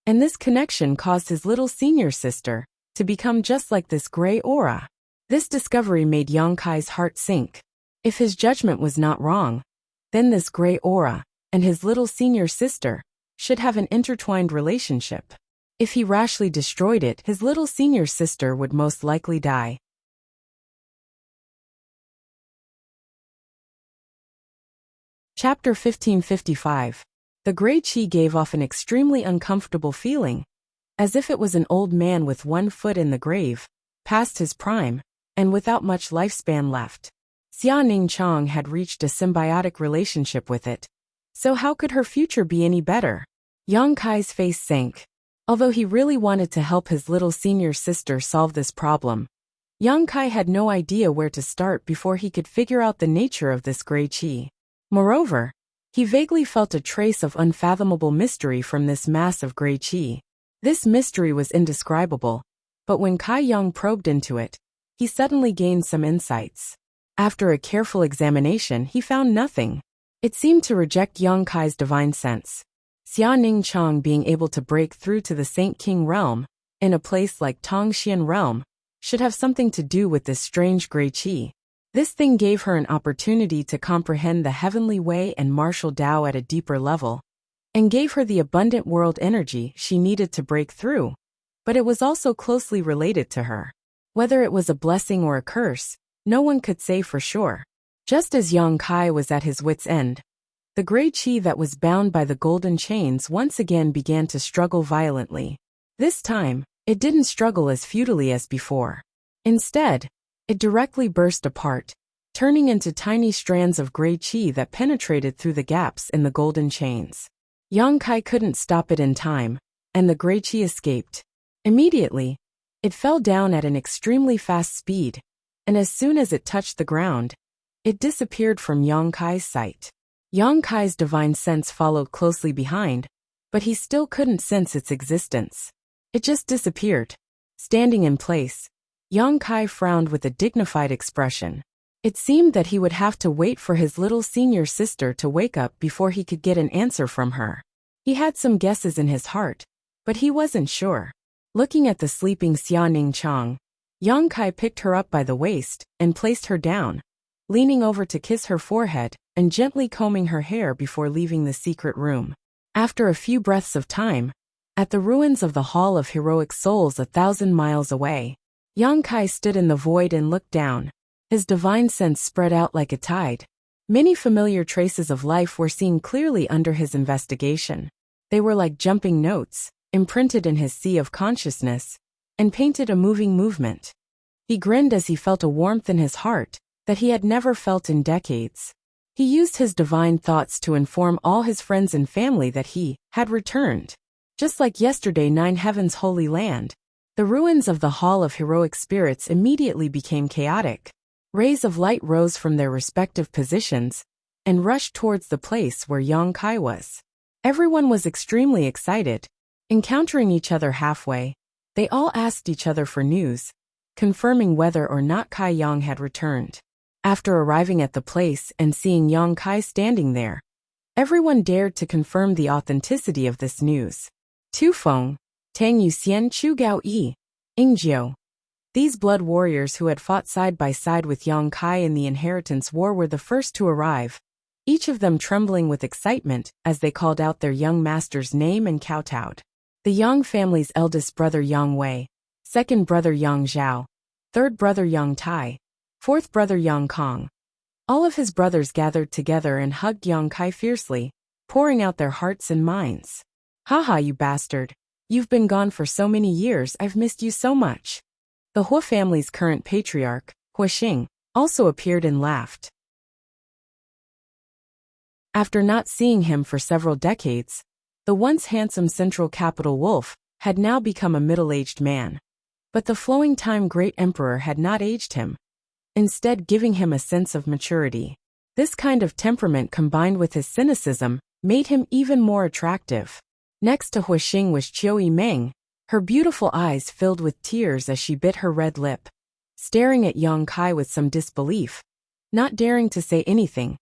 And this connection caused his little senior sister to become just like this gray aura. This discovery made Yang Kai's heart sink. If his judgment was not wrong, then this gray aura and his little senior sister should have an intertwined relationship. If he rashly destroyed it, his little senior sister would most likely die. Chapter 1555. The gray qi gave off an extremely uncomfortable feeling, as if it was an old man with one foot in the grave, past his prime, and without much lifespan left. Xia Ningchang had reached a symbiotic relationship with it, so how could her future be any better? Yang Kai's face sank. Although he really wanted to help his little senior sister solve this problem, Yang Kai had no idea where to start before he could figure out the nature of this gray qi. Moreover, he vaguely felt a trace of unfathomable mystery from this mass of gray qi. This mystery was indescribable, but when Kai Yang probed into it, he suddenly gained some insights. After a careful examination, he found nothing. It seemed to reject Yang Kai's divine sense. Xia Ningchang being able to break through to the Saint King realm, in a place like Tongxian realm, should have something to do with this strange gray qi. This thing gave her an opportunity to comprehend the heavenly way and martial Tao at a deeper level, and gave her the abundant world energy she needed to break through. But it was also closely related to her. Whether it was a blessing or a curse, no one could say for sure. Just as Yang Kai was at his wit's end, the gray chi that was bound by the golden chains once again began to struggle violently. This time, it didn't struggle as futilely as before. Instead, it directly burst apart, turning into tiny strands of gray chi that penetrated through the gaps in the golden chains. Yang Kai couldn't stop it in time, and the gray chi escaped. Immediately, it fell down at an extremely fast speed, and as soon as it touched the ground, it disappeared from Yang Kai's sight. Yang Kai's divine sense followed closely behind, but he still couldn't sense its existence. It just disappeared. Standing in place, Yang Kai frowned with a dignified expression. It seemed that he would have to wait for his little senior sister to wake up before he could get an answer from her. He had some guesses in his heart, but he wasn't sure. Looking at the sleeping Xia Ning Chang, Yang Kai picked her up by the waist and placed her down, leaning over to kiss her forehead and gently combing her hair before leaving the secret room. After a few breaths of time, at the ruins of the Hall of Heroic Souls 1,000 miles away, Yang Kai stood in the void and looked down. His divine sense spread out like a tide. Many familiar traces of life were seen clearly under his investigation. They were like jumping notes, imprinted in his sea of consciousness, and painted a moving movement. He grinned as he felt a warmth in his heart that he had never felt in decades. He used his divine thoughts to inform all his friends and family that he had returned. Just like yesterday, Nine Heaven's holy land, the ruins of the Hall of Heroic Spirits immediately became chaotic. Rays of light rose from their respective positions and rushed towards the place where Yang Kai was. Everyone was extremely excited. Encountering each other halfway, they all asked each other for news, confirming whether or not Kai Yang had returned. After arriving at the place and seeing Yang Kai standing there, everyone dared to confirm the authenticity of this news. Tu Feng, Tang Yuxian Chu Gao Yi, Ingjiu. These blood warriors who had fought side by side with Yang Kai in the Inheritance War were the first to arrive, each of them trembling with excitement as they called out their young master's name and kowtowed. The Yang family's eldest brother Yang Wei, second brother Yang Zhao, third brother Yang Tai, fourth brother Yang Kong. All of his brothers gathered together and hugged Yang Kai fiercely, pouring out their hearts and minds. "Haha, you bastard. You've been gone for so many years, I've missed you so much." The Hua family's current patriarch, Hua Xing, also appeared and laughed. After not seeing him for several decades, the once handsome central capital wolf had now become a middle-aged man. But the flowing time great emperor had not aged him, instead giving him a sense of maturity. This kind of temperament combined with his cynicism made him even more attractive. Next to Hua Xing was Qiu Yimeng, her beautiful eyes filled with tears as she bit her red lip, staring at Yang Kai with some disbelief, not daring to say anything,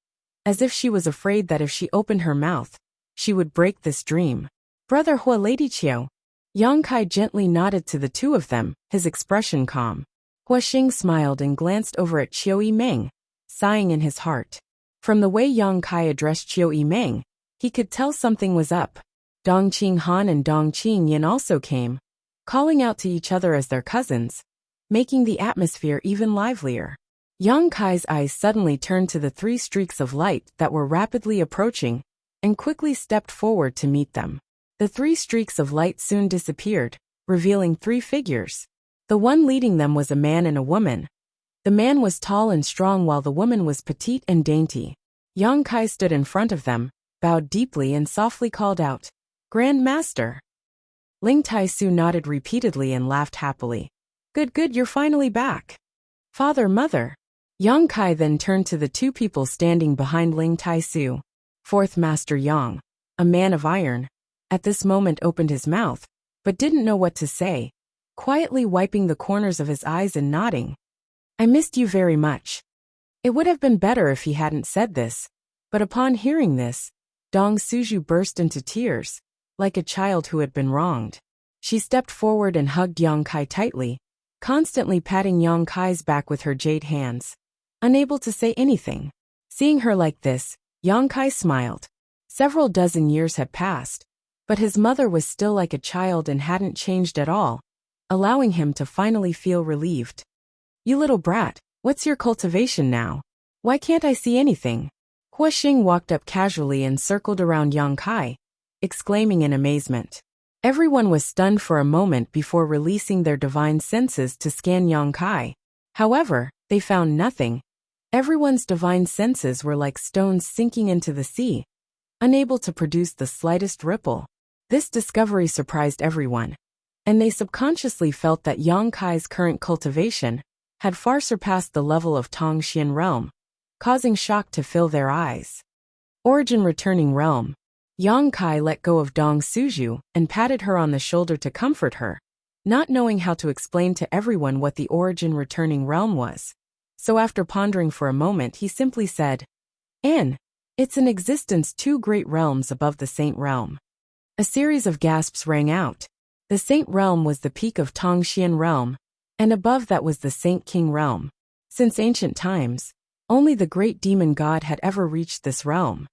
as if she was afraid that if she opened her mouth, she would break this dream. "Brother Hua, Lady Qiu." Yang Kai gently nodded to the two of them, his expression calm. Hua Xing smiled and glanced over at Qiu Yimeng, sighing in his heart. From the way Yang Kai addressed Qiu Yimeng, he could tell something was up. Dong Qing Han and Dong Qing Yin also came, calling out to each other as their cousins, making the atmosphere even livelier. Yang Kai's eyes suddenly turned to the three streaks of light that were rapidly approaching, and quickly stepped forward to meet them. The three streaks of light soon disappeared, revealing three figures. The one leading them was a man and a woman. The man was tall and strong while the woman was petite and dainty. Yang Kai stood in front of them, bowed deeply and softly called out, "Grand Master." Ling Tai-su nodded repeatedly and laughed happily. Good, you're finally back. Father, Mother." Yang Kai then turned to the two people standing behind Ling Tai-su. Fourth Master Yang, a man of iron, at this moment opened his mouth, but didn't know what to say, quietly wiping the corners of his eyes and nodding. "I missed you very much." It would have been better if he hadn't said this, but upon hearing this, Dong Suju burst into tears, like a child who had been wronged. She stepped forward and hugged Yang Kai tightly, constantly patting Yang Kai's back with her jade hands. unable to say anything. Seeing her like this, Yang Kai smiled. Several dozen years had passed, but his mother was still like a child and hadn't changed at all, allowing him to finally feel relieved. You little brat, what's your cultivation now? Why can't I see anything? Hua Xing walked up casually and circled around Yang Kai, exclaiming in amazement. Everyone was stunned for a moment before releasing their divine senses to scan Yang Kai. However, they found nothing. Everyone's divine senses were like stones sinking into the sea, unable to produce the slightest ripple. This discovery surprised everyone, and they subconsciously felt that Yang Kai's current cultivation had far surpassed the level of Tongxian realm, causing shock to fill their eyes. Origin returning realm. Yang Kai let go of Dong Suju and patted her on the shoulder to comfort her, not knowing how to explain to everyone what the origin returning realm was. So after pondering for a moment, he simply said, it's an existence 2 great realms above the Saint Realm. A series of gasps rang out. The Saint Realm was the peak of Tongxian Realm, and above that was the Saint King Realm. Since ancient times, only the great demon god had ever reached this realm.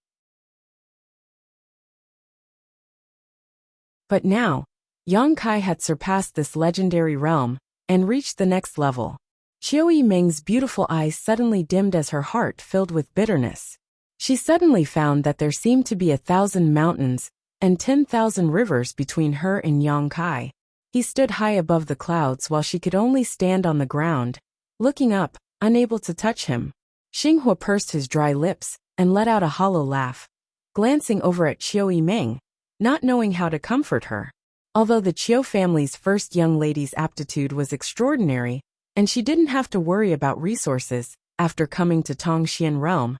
But now, Yang Kai had surpassed this legendary realm and reached the next level. Qiu Yimeng's beautiful eyes suddenly dimmed as her heart filled with bitterness. She suddenly found that there seemed to be 1,000 mountains and 10,000 rivers between her and Yang Kai. He stood high above the clouds while she could only stand on the ground, looking up, unable to touch him. Xinghua pursed his dry lips and let out a hollow laugh, glancing over at Qiu Yimeng, not knowing how to comfort her. Although the Qiu family's first young lady's aptitude was extraordinary, and she didn't have to worry about resources after coming to Tongxian realm,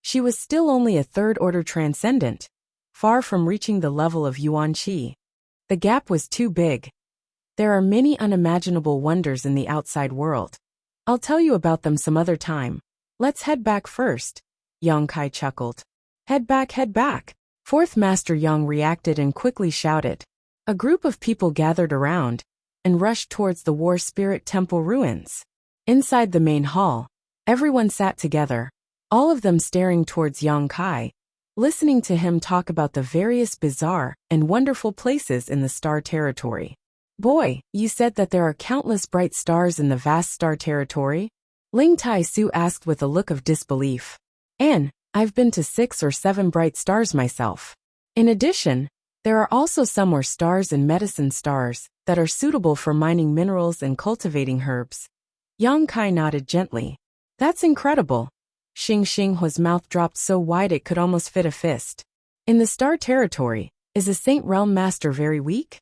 she was still only a third-order transcendent, far from reaching the level of Yuan Qi. The gap was too big. There are many unimaginable wonders in the outside world. I'll tell you about them some other time. Let's head back first, Yang Kai chuckled. Head back, head back. Fourth Master Yang reacted and quickly shouted. A group of people gathered around and rushed towards the War Spirit Temple ruins. Inside the main hall, everyone sat together, all of them staring towards Yang Kai, listening to him talk about the various bizarre and wonderful places in the star territory. Boy, you said that there are countless bright stars in the vast star territory? Ling Tai Su asked with a look of disbelief. I've been to 6 or 7 bright stars myself. In addition, there are also some more stars and medicine stars that are suitable for mining minerals and cultivating herbs. Yang Kai nodded gently. That's incredible. Xinghua's mouth dropped so wide it could almost fit a fist. In the star territory, is a Saint Realm Master very weak?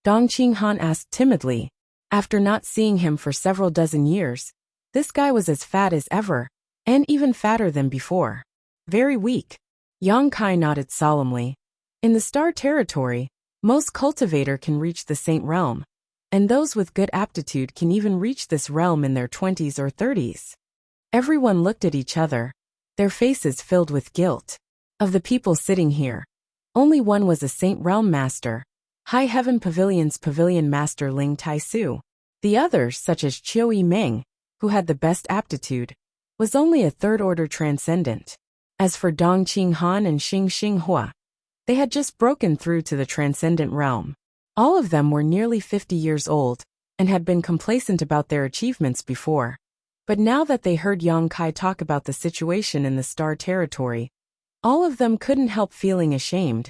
Dong Qinghan asked timidly. After not seeing him for several dozen years, this guy was as fat as ever, and even fatter than before. Very weak. Yang Kai nodded solemnly. In the star territory, most cultivator can reach the Saint Realm, and those with good aptitude can even reach this realm in their 20s or 30s. Everyone looked at each other, their faces filled with guilt. Of the people sitting here, only one was a Saint Realm Master, High Heaven Pavilion's Pavilion Master Ling Tai Su. The others, such as Qiu Yimeng, who had the best aptitude, was only a third-order transcendent. As for Dong Qinghan and Xinghua, they had just broken through to the transcendent realm. All of them were nearly 50 years old and had been complacent about their achievements before. But now that they heard Yang Kai talk about the situation in the star territory, all of them couldn't help feeling ashamed,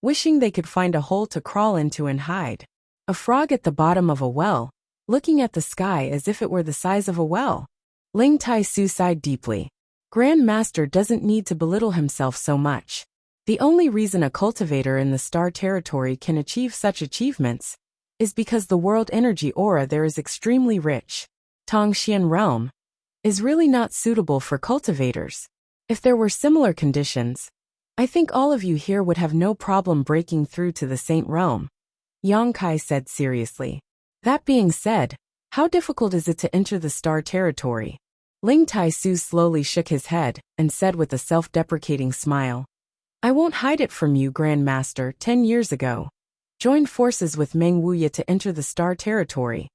wishing they could find a hole to crawl into and hide. A frog at the bottom of a well, looking at the sky as if it were the size of a well. Ling Tai Su sighed deeply. Grand Master doesn't need to belittle himself so much. The only reason a cultivator in the star territory can achieve such achievements is because the world energy aura there is extremely rich. Tongxian realm is really not suitable for cultivators. If there were similar conditions, I think all of you here would have no problem breaking through to the Saint Realm, Yang Kai said seriously. That being said, how difficult is it to enter the star territory? Ling Tai Su slowly shook his head and said with a self-deprecating smile, I won't hide it from you, Grand Master. 10 years ago, joined forces with Meng Wuya to enter the star territory.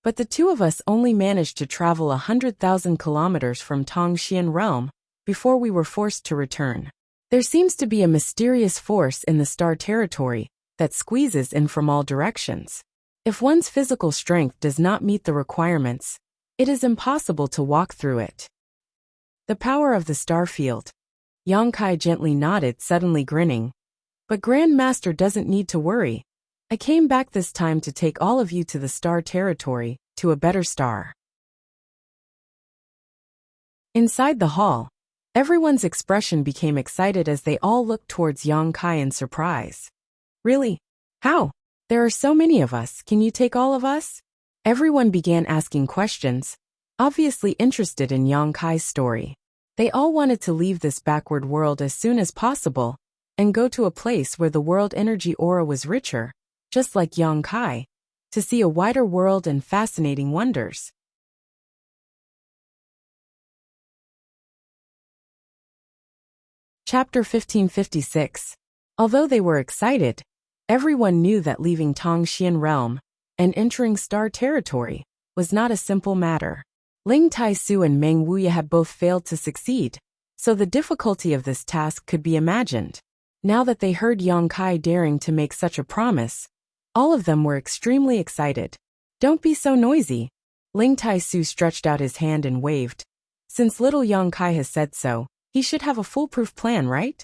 But the two of us only managed to travel 100,000 kilometers from Tongxian realm before we were forced to return. There seems to be a mysterious force in the star territory that squeezes in from all directions. If one's physical strength does not meet the requirements, it is impossible to walk through it. The power of the star field. Yang Kai gently nodded, suddenly grinning. But Grand Master doesn't need to worry. I came back this time to take all of you to the star territory, to a better star. Inside the hall, everyone's expression became excited as they all looked towards Yang Kai in surprise. Really? How? There are so many of us, can you take all of us? Everyone began asking questions, obviously interested in Yang Kai's story. They all wanted to leave this backward world as soon as possible and go to a place where the world energy aura was richer, just like Yang Kai, to see a wider world and fascinating wonders. Chapter 1556. Although they were excited, everyone knew that leaving Tongxian realm and entering star territory was not a simple matter. Ling Taisu and Meng Wuya had both failed to succeed, so the difficulty of this task could be imagined. Now that they heard Yang Kai daring to make such a promise, all of them were extremely excited. Don't be so noisy. Ling Taisu stretched out his hand and waved. Since little Yang Kai has said so, he should have a foolproof plan, right?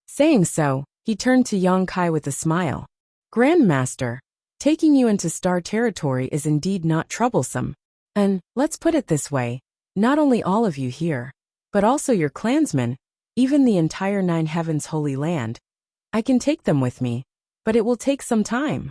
Saying so, he turned to Yang Kai with a smile. Grandmaster, taking you into star territory is indeed not troublesome. And, let's put it this way, not only all of you here, but also your clansmen, even the entire Nine Heavens Holy Land. I can take them with me, but it will take some time.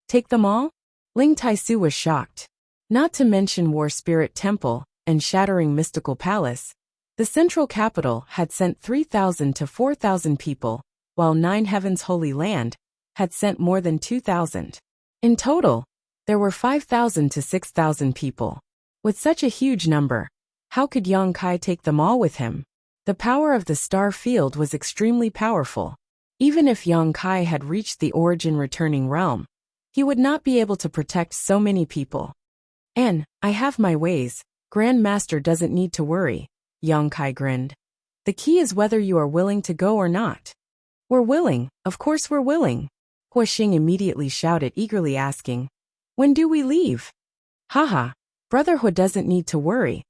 Take them all? Ling Taisu was shocked. Not to mention War Spirit Temple and Shattering Mystical Palace, the central capital had sent 3,000 to 4,000 people, while Nine Heavens Holy Land had sent more than 2,000. In total, there were 5,000 to 6,000 people. With such a huge number, how could Yang Kai take them all with him? The power of the star field was extremely powerful. Even if Yang Kai had reached the origin returning realm, he would not be able to protect so many people. And, I have my ways, Grand Master doesn't need to worry, Yang Kai grinned. The key is whether you are willing to go or not. We're willing, of course we're willing. Hua Xing immediately shouted, eagerly asking, when do we leave? Haha, Brother Hua doesn't need to worry.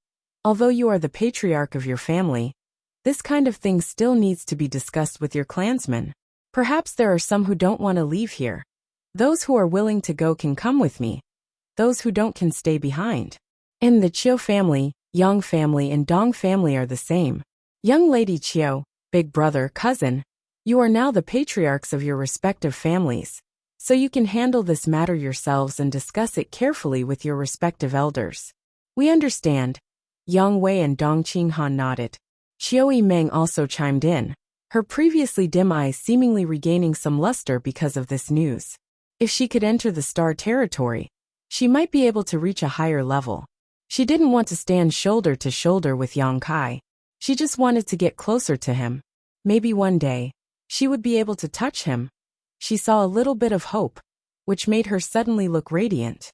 Although you are the patriarch of your family, this kind of thing still needs to be discussed with your clansmen. Perhaps there are some who don't want to leave here. Those who are willing to go can come with me. Those who don't can stay behind. In the Chiu family, Yang family and Dong family are the same. Young lady Chiu, big brother, cousin, you are now the patriarchs of your respective families, so you can handle this matter yourselves and discuss it carefully with your respective elders. We understand. Yang Wei and Dong Qinghan nodded. Chiu Meng also chimed in, her previously dim eyes seemingly regaining some luster because of this news. If she could enter the star territory, she might be able to reach a higher level. She didn't want to stand shoulder to shoulder with Yang Kai. She just wanted to get closer to him. Maybe one day, she would be able to touch him. She saw a little bit of hope, which made her suddenly look radiant.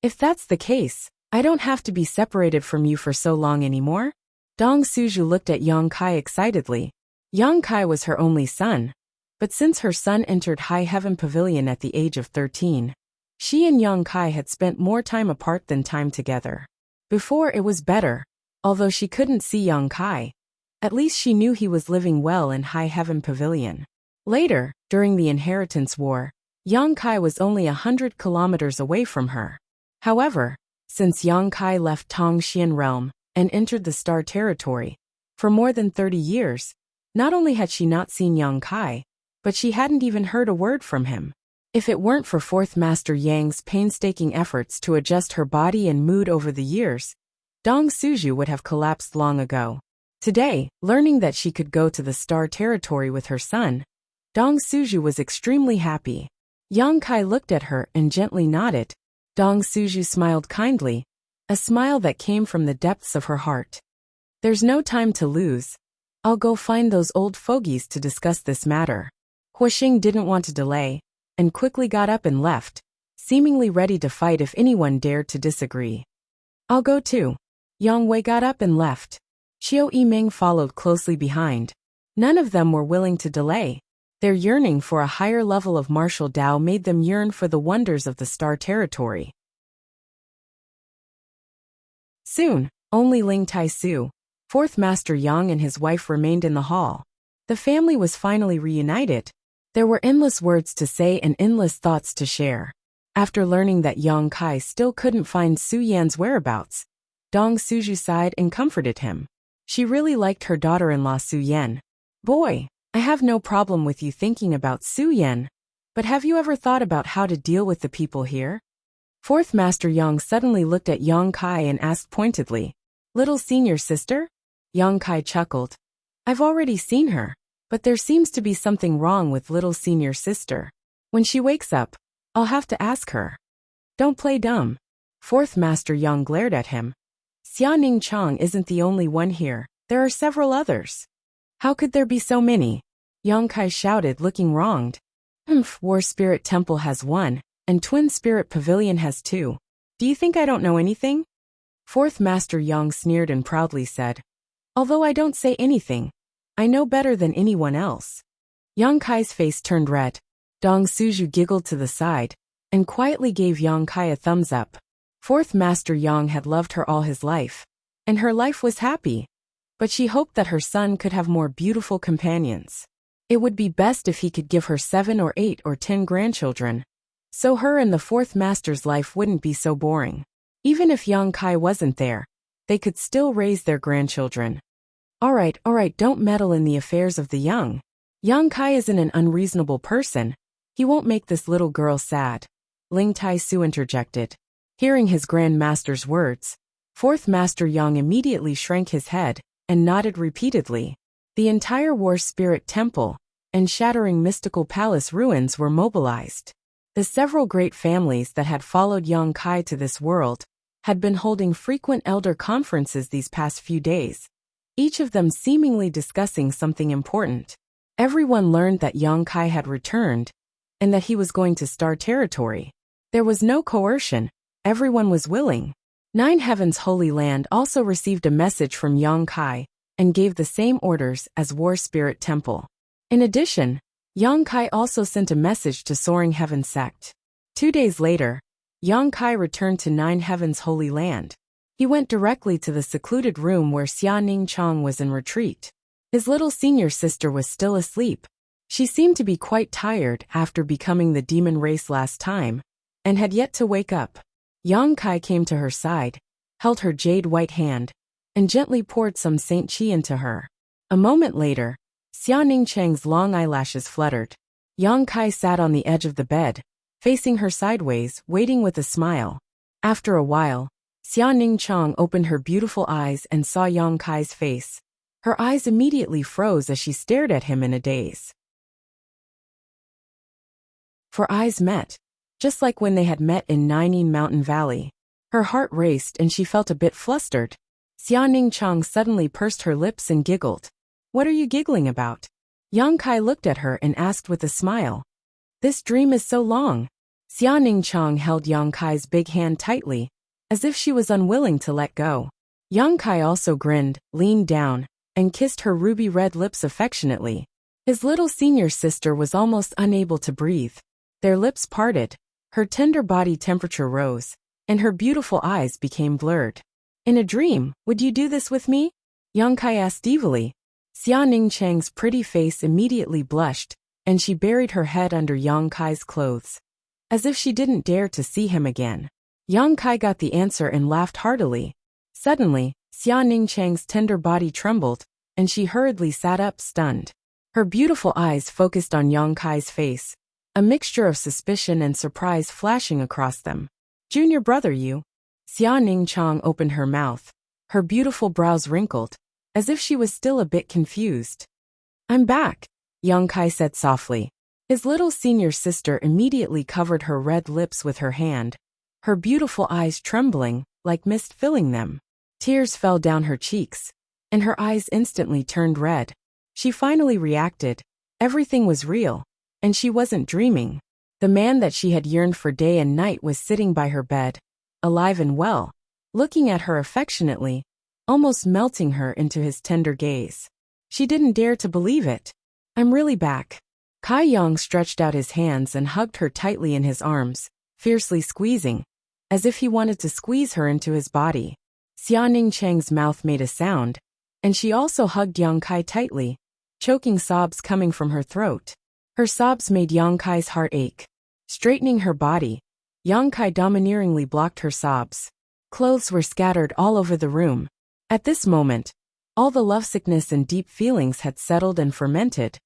If that's the case, I don't have to be separated from you for so long anymore. Dong Suju looked at Yang Kai excitedly. Yang Kai was her only son, but since her son entered High Heaven Pavilion at the age of 13, she and Yang Kai had spent more time apart than time together. Before it was better, although she couldn't see Yang Kai. At least she knew he was living well in High Heaven Pavilion. Later, during the Inheritance War, Yang Kai was only 100 kilometers away from her. However, since Yang Kai left Tongxian realm and entered the star territory, for more than 30 years, not only had she not seen Yang Kai, but she hadn't even heard a word from him. If it weren't for Fourth Master Yang's painstaking efforts to adjust her body and mood over the years, Dong Suju would have collapsed long ago. Today, learning that she could go to the star territory with her son, Dong Suju was extremely happy. Yang Kai looked at her and gently nodded. Dong Suju smiled kindly, a smile that came from the depths of her heart. There's no time to lose. I'll go find those old fogies to discuss this matter. Hua Xing didn't want to delay, and quickly got up and left, seemingly ready to fight if anyone dared to disagree. I'll go too. Yang Wei got up and left. Qiu Yiming followed closely behind. None of them were willing to delay. Their yearning for a higher level of martial Tao made them yearn for the wonders of the Star Territory. Soon, only Ling Tai-su, fourth Master Yang, and his wife remained in the hall. The family was finally reunited. There were endless words to say and endless thoughts to share. After learning that Yang Kai still couldn't find Su Yan's whereabouts, Dong Suju sighed and comforted him. She really liked her daughter-in-law Su Yan. Boy, I have no problem with you thinking about Su Yan, but have you ever thought about how to deal with the people here? Fourth Master Yang suddenly looked at Yang Kai and asked pointedly, "Little senior sister?" Yang Kai chuckled. "I've already seen her, but there seems to be something wrong with little senior sister. When she wakes up, I'll have to ask her." "Don't play dumb." Fourth Master Yang glared at him. "Xia Ning Chang isn't the only one here, there are several others." "How could there be so many?" Yang Kai shouted, looking wronged. War Spirit Temple has one, and Twin Spirit Pavilion has two. Do you think I don't know anything? Fourth Master Yang sneered and proudly said, "Although I don't say anything, I know better than anyone else." Yang Kai's face turned red. Dong Suju giggled to the side, and quietly gave Yang Kai a thumbs up. Fourth Master Yang had loved her all his life, and her life was happy. But she hoped that her son could have more beautiful companions. It would be best if he could give her 7 or 8 or 10 grandchildren, so her and the fourth master's life wouldn't be so boring. Even if Yang Kai wasn't there, they could still raise their grandchildren. All right, don't meddle in the affairs of the young. Yang Kai isn't an unreasonable person. He won't make this little girl sad. Ling Tai-su interjected. Hearing his grand master's words, fourth Master Yang immediately shrank his head and nodded repeatedly. The entire War Spirit Temple and shattering mystical palace ruins were mobilized. The several great families that had followed Yang Kai to this world had been holding frequent elder conferences these past few days, each of them seemingly discussing something important. Everyone learned that Yang Kai had returned and that he was going to Star Territory. There was no coercion, everyone was willing. Nine Heavens Holy Land also received a message from Yang Kai and gave the same orders as War Spirit Temple. In addition, Yang Kai also sent a message to Soaring Heaven Sect. 2 days later, Yang Kai returned to Nine Heavens Holy Land. He went directly to the secluded room where Xia Ning Chang was in retreat. His little senior sister was still asleep. She seemed to be quite tired after becoming the demon race last time, and had yet to wake up. Yang Kai came to her side, held her jade-white hand, and gently poured some Saint Qi into her. A moment later, Xia Ning Chang's long eyelashes fluttered. Yang Kai sat on the edge of the bed, facing her sideways, waiting with a smile. After a while, Xia Ning Chang opened her beautiful eyes and saw Yang Kai's face. Her eyes immediately froze as she stared at him in a daze. For eyes met, just like when they had met in Nining Mountain Valley. Her heart raced and she felt a bit flustered. Xia Ning Chang suddenly pursed her lips and giggled. "What are you giggling about?" Yang Kai looked at her and asked with a smile. "This dream is so long." Xia Ning Chang held Yang Kai's big hand tightly, as if she was unwilling to let go. Yang Kai also grinned, leaned down, and kissed her ruby-red lips affectionately. His little senior sister was almost unable to breathe. Their lips parted, her tender body temperature rose, and her beautiful eyes became blurred. "In a dream, would you do this with me?" Yang Kai asked evilly. Xia Ning Chang's pretty face immediately blushed, and she buried her head under Yang Kai's clothes, as if she didn't dare to see him again. Yang Kai got the answer and laughed heartily. Suddenly, Xia Ning Chang's tender body trembled, and she hurriedly sat up stunned. Her beautiful eyes focused on Yang Kai's face, a mixture of suspicion and surprise flashing across them. "Junior brother, you?" Xia Ning Chang opened her mouth, her beautiful brows wrinkled, as if she was still a bit confused. "I'm back," Yang Kai said softly. His little senior sister immediately covered her red lips with her hand, her beautiful eyes trembling, like mist filling them. Tears fell down her cheeks, and her eyes instantly turned red. She finally reacted. Everything was real, and she wasn't dreaming. The man that she had yearned for day and night was sitting by her bed, alive and well, looking at her affectionately, almost melting her into his tender gaze. She didn't dare to believe it. "I'm really back." Kai Yang stretched out his hands and hugged her tightly in his arms, fiercely squeezing, as if he wanted to squeeze her into his body. Xia Ningchang's mouth made a sound, and she also hugged Yang Kai tightly, choking sobs coming from her throat. Her sobs made Yang Kai's heart ache. Straightening her body, Yang Kai domineeringly blocked her sobs. Clothes were scattered all over the room. At this moment, all the lovesickness and deep feelings had settled and fermented,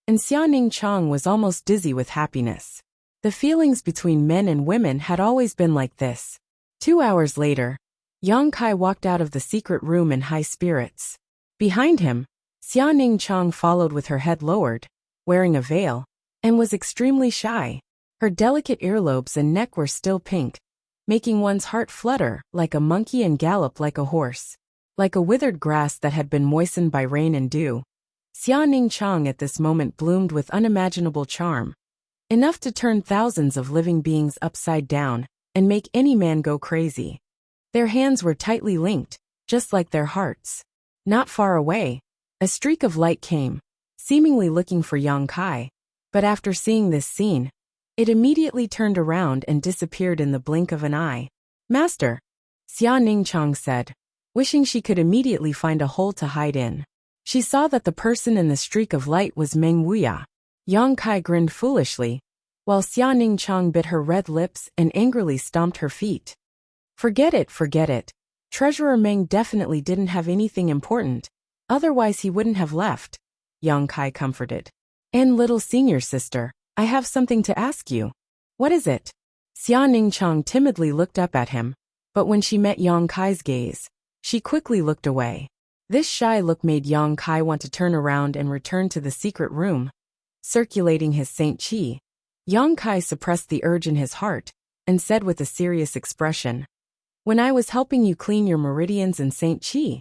and Xia Ningchang was almost dizzy with happiness. The feelings between men and women had always been like this. 2 hours later, Yang Kai walked out of the secret room in high spirits. Behind him, Xia Ningchang followed with her head lowered, wearing a veil, and was extremely shy. Her delicate earlobes and neck were still pink, making one's heart flutter like a monkey and gallop like a horse. Like a withered grass that had been moistened by rain and dew, Xia Ningchang at this moment bloomed with unimaginable charm, enough to turn thousands of living beings upside down and make any man go crazy. Their hands were tightly linked, just like their hearts. Not far away, a streak of light came, seemingly looking for Yang Kai, but after seeing this scene, it immediately turned around and disappeared in the blink of an eye. "Master," Xia Ningchang said, wishing she could immediately find a hole to hide in. She saw that the person in the streak of light was Meng Wuya. Yang Kai grinned foolishly, while Xia Ningchang bit her red lips and angrily stomped her feet. Forget it, forget it. Treasurer Meng definitely didn't have anything important, otherwise he wouldn't have left, Yang Kai comforted. "And little senior sister, I have something to ask you." "What is it?" Xia Ningchang timidly looked up at him, but when she met Yang Kai's gaze, she quickly looked away. This shy look made Yang Kai want to turn around and return to the secret room. Circulating his Saint Qi, Yang Kai suppressed the urge in his heart and said with a serious expression, "When I was helping you clean your meridians in Saint Qi,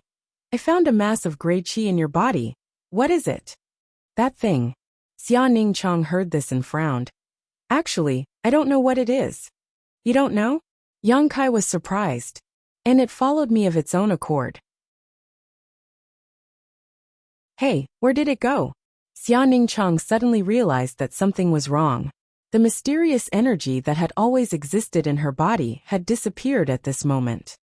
I found a mass of gray qi in your body. What is it?" "That thing." Xia Ningchang heard this and frowned. "Actually, I don't know what it is." "You don't know?" Yang Kai was surprised. "And it followed me of its own accord." "Hey, where did it go?" Xia Ningchang suddenly realized that something was wrong. The mysterious energy that had always existed in her body had disappeared at this moment.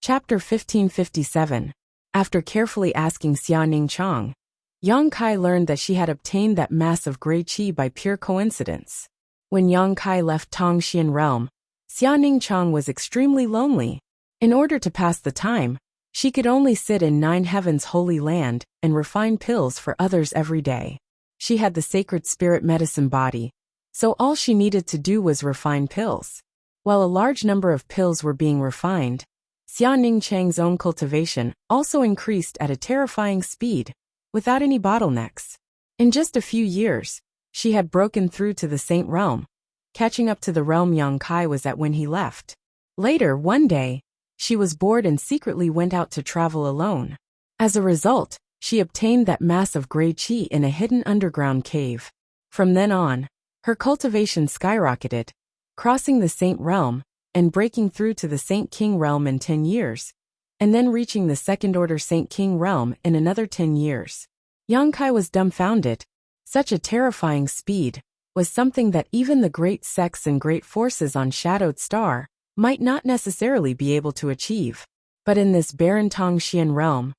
Chapter 1557. After carefully asking Xia Ningchang, Yang Kai learned that she had obtained that mass of gray qi by pure coincidence. When Yang Kai left Tongxian realm, Xia Ningchang was extremely lonely. In order to pass the time, she could only sit in 9 Heaven's holy land and refine pills for others every day. She had the sacred spirit medicine body, so all she needed to do was refine pills. While a large number of pills were being refined, Xia Ningchang's own cultivation also increased at a terrifying speed, without any bottlenecks. In just a few years, she had broken through to the Saint realm, catching up to the realm Yang Kai was at when he left. Later, one day, she was bored and secretly went out to travel alone. As a result, she obtained that mass of gray qi in a hidden underground cave. From then on, her cultivation skyrocketed, crossing the Saint realm and breaking through to the Saint King realm in 10 years, and then reaching the second-order Saint King realm in another 10 years. Yang Kai was dumbfounded. Such a terrifying speed was something that even the great sects and great forces on Shadowed Star might not necessarily be able to achieve. But in this barren Tongxian realm,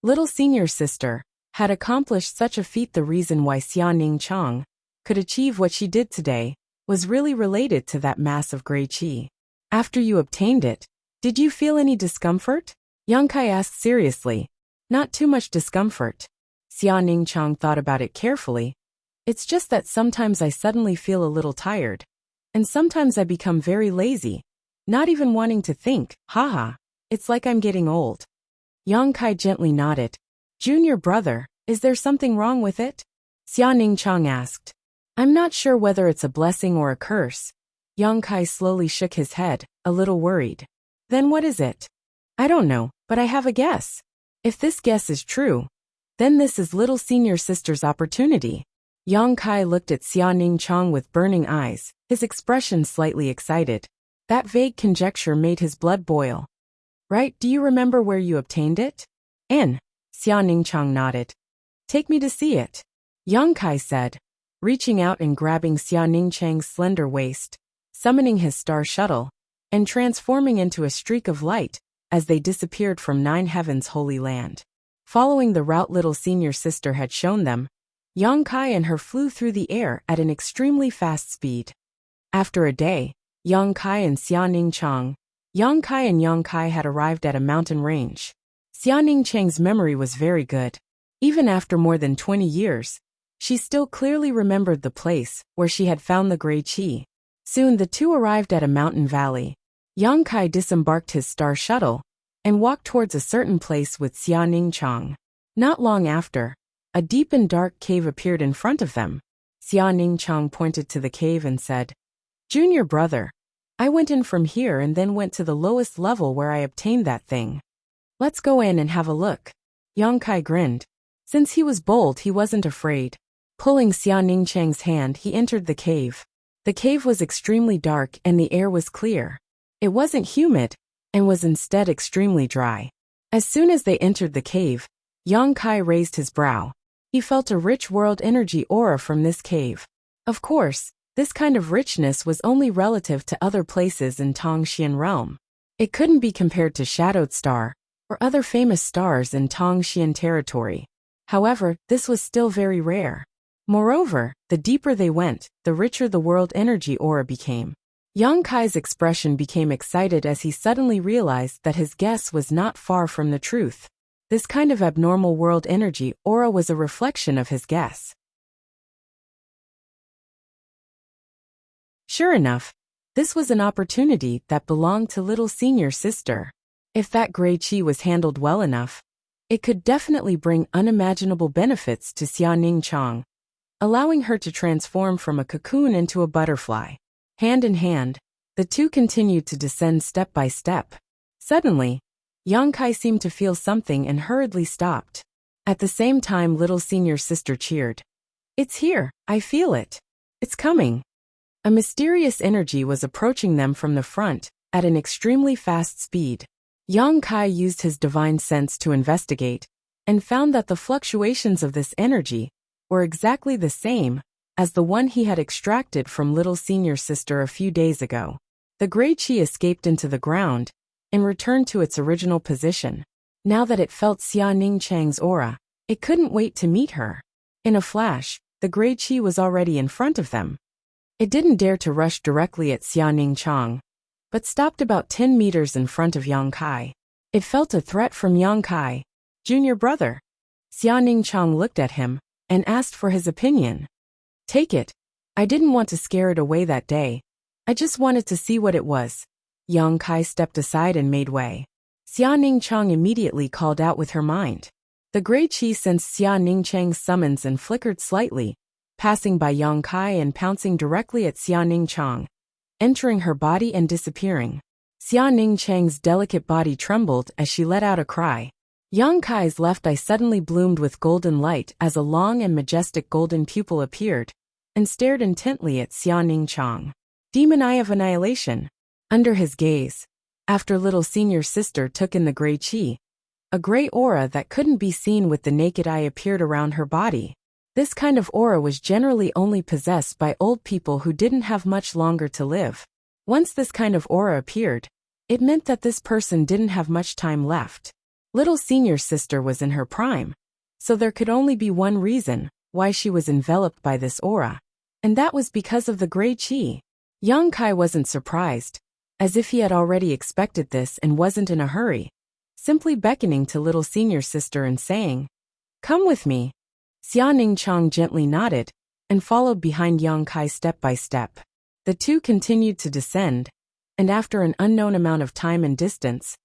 little senior sister had accomplished such a feat. The reason why Xia Ningchang could achieve what she did today was really related to that mass of gray qi. "After you obtained it, did you feel any discomfort?" Yang Kai asked seriously. "Not too much discomfort." Xia Ningchang thought about it carefully. "It's just that sometimes I suddenly feel a little tired, and sometimes I become very lazy, not even wanting to think. Haha, it's like I'm getting old." Yang Kai gently nodded. "Junior brother, is there something wrong with it?" Xia Ningchang asked. "I'm not sure whether it's a blessing or a curse." Yang Kai slowly shook his head, a little worried. "Then what is it?" "I don't know, but I have a guess. If this guess is true, Then this is little senior sister's opportunity. Yang Kai looked at Xia Ningchang with burning eyes, his expression slightly excited. That vague conjecture made his blood boil. Right, do you remember where you obtained it? Xia Ningchang nodded. Take me to see it, Yang Kai said, reaching out and grabbing Xia Ningchang's slender waist, summoning his star shuttle, and transforming into a streak of light as they disappeared from Nine Heavens' holy land. Following the route little senior sister had shown them, Yang Kai and her flew through the air at an extremely fast speed. After a day, Yang Kai and Yang Kai had arrived at a mountain range. Xia Ningchang's memory was very good. Even after more than 20 years, she still clearly remembered the place where she had found the gray qi. Soon the two arrived at a mountain valley. Yang Kai disembarked his star shuttle and walked towards a certain place with Xia Ningchang. Not long after, a deep and dark cave appeared in front of them. Xia Ningchang pointed to the cave and said, "Junior brother, I went in from here and then went to the lowest level where I obtained that thing. Let's go in and have a look." Yang Kai grinned. Since he was bold, he wasn't afraid. Pulling Xia Ningchang's hand, he entered the cave. The cave was extremely dark and the air was clear. It wasn't humid, and was instead extremely dry. As soon as they entered the cave, Yang Kai raised his brow. He felt a rich world energy aura from this cave. Of course, this kind of richness was only relative to other places in Tongxian realm. It couldn't be compared to Shadowed Star, or other famous stars in Tongxian territory. However, this was still very rare. Moreover, the deeper they went, the richer the world energy aura became. Yang Kai's expression became excited as he suddenly realized that his guess was not far from the truth. This kind of abnormal world energy aura was a reflection of his guess. Sure enough, this was an opportunity that belonged to little senior sister. If that gray qi was handled well enough, it could definitely bring unimaginable benefits to Xia Ningchang, allowing her to transform from a cocoon into a butterfly. Hand in hand, the two continued to descend step by step. Suddenly, Yang Kai seemed to feel something and hurriedly stopped. At the same time, little senior sister cheered. "It's here, I feel it. It's coming." A mysterious energy was approaching them from the front, at an extremely fast speed. Yang Kai used his divine sense to investigate, and found that the fluctuations of this energy were exactly the same as the one he had extracted from little senior sister a few days ago. The gray qi escaped into the ground and returned to its original position. Now that it felt Xia Ningchang's aura, it couldn't wait to meet her. In a flash, the gray qi was already in front of them. It didn't dare to rush directly at Xia Ningchang, but stopped about 10 meters in front of Yang Kai. It felt a threat from Yang Kai. "Junior brother." Xia Ningchang looked at him and asked for his opinion. "Take it. I didn't want to scare it away that day. I just wanted to see what it was." Yang Kai stepped aside and made way. Xia Ningchang immediately called out with her mind. The gray qi sensed Xia Ningchang's summons and flickered slightly, passing by Yang Kai and pouncing directly at Xia Ningchang, entering her body and disappearing. Xia Ningchang's delicate body trembled as she let out a cry. Yang Kai's left eye suddenly bloomed with golden light as a long and majestic golden pupil appeared, and stared intently at Xia Ningchang. Demon Eye of Annihilation. Under his gaze, after little senior sister took in the gray qi, a gray aura that couldn't be seen with the naked eye appeared around her body. This kind of aura was generally only possessed by old people who didn't have much longer to live. Once this kind of aura appeared, it meant that this person didn't have much time left. Little senior sister was in her prime, so there could only be one reason why she was enveloped by this aura, and that was because of the gray qi. Yang Kai wasn't surprised, as if he had already expected this and wasn't in a hurry, simply beckoning to little senior sister and saying, "Come with me." Xia Ningchang gently nodded and followed behind Yang Kai step by step. The two continued to descend, and after an unknown amount of time and distance,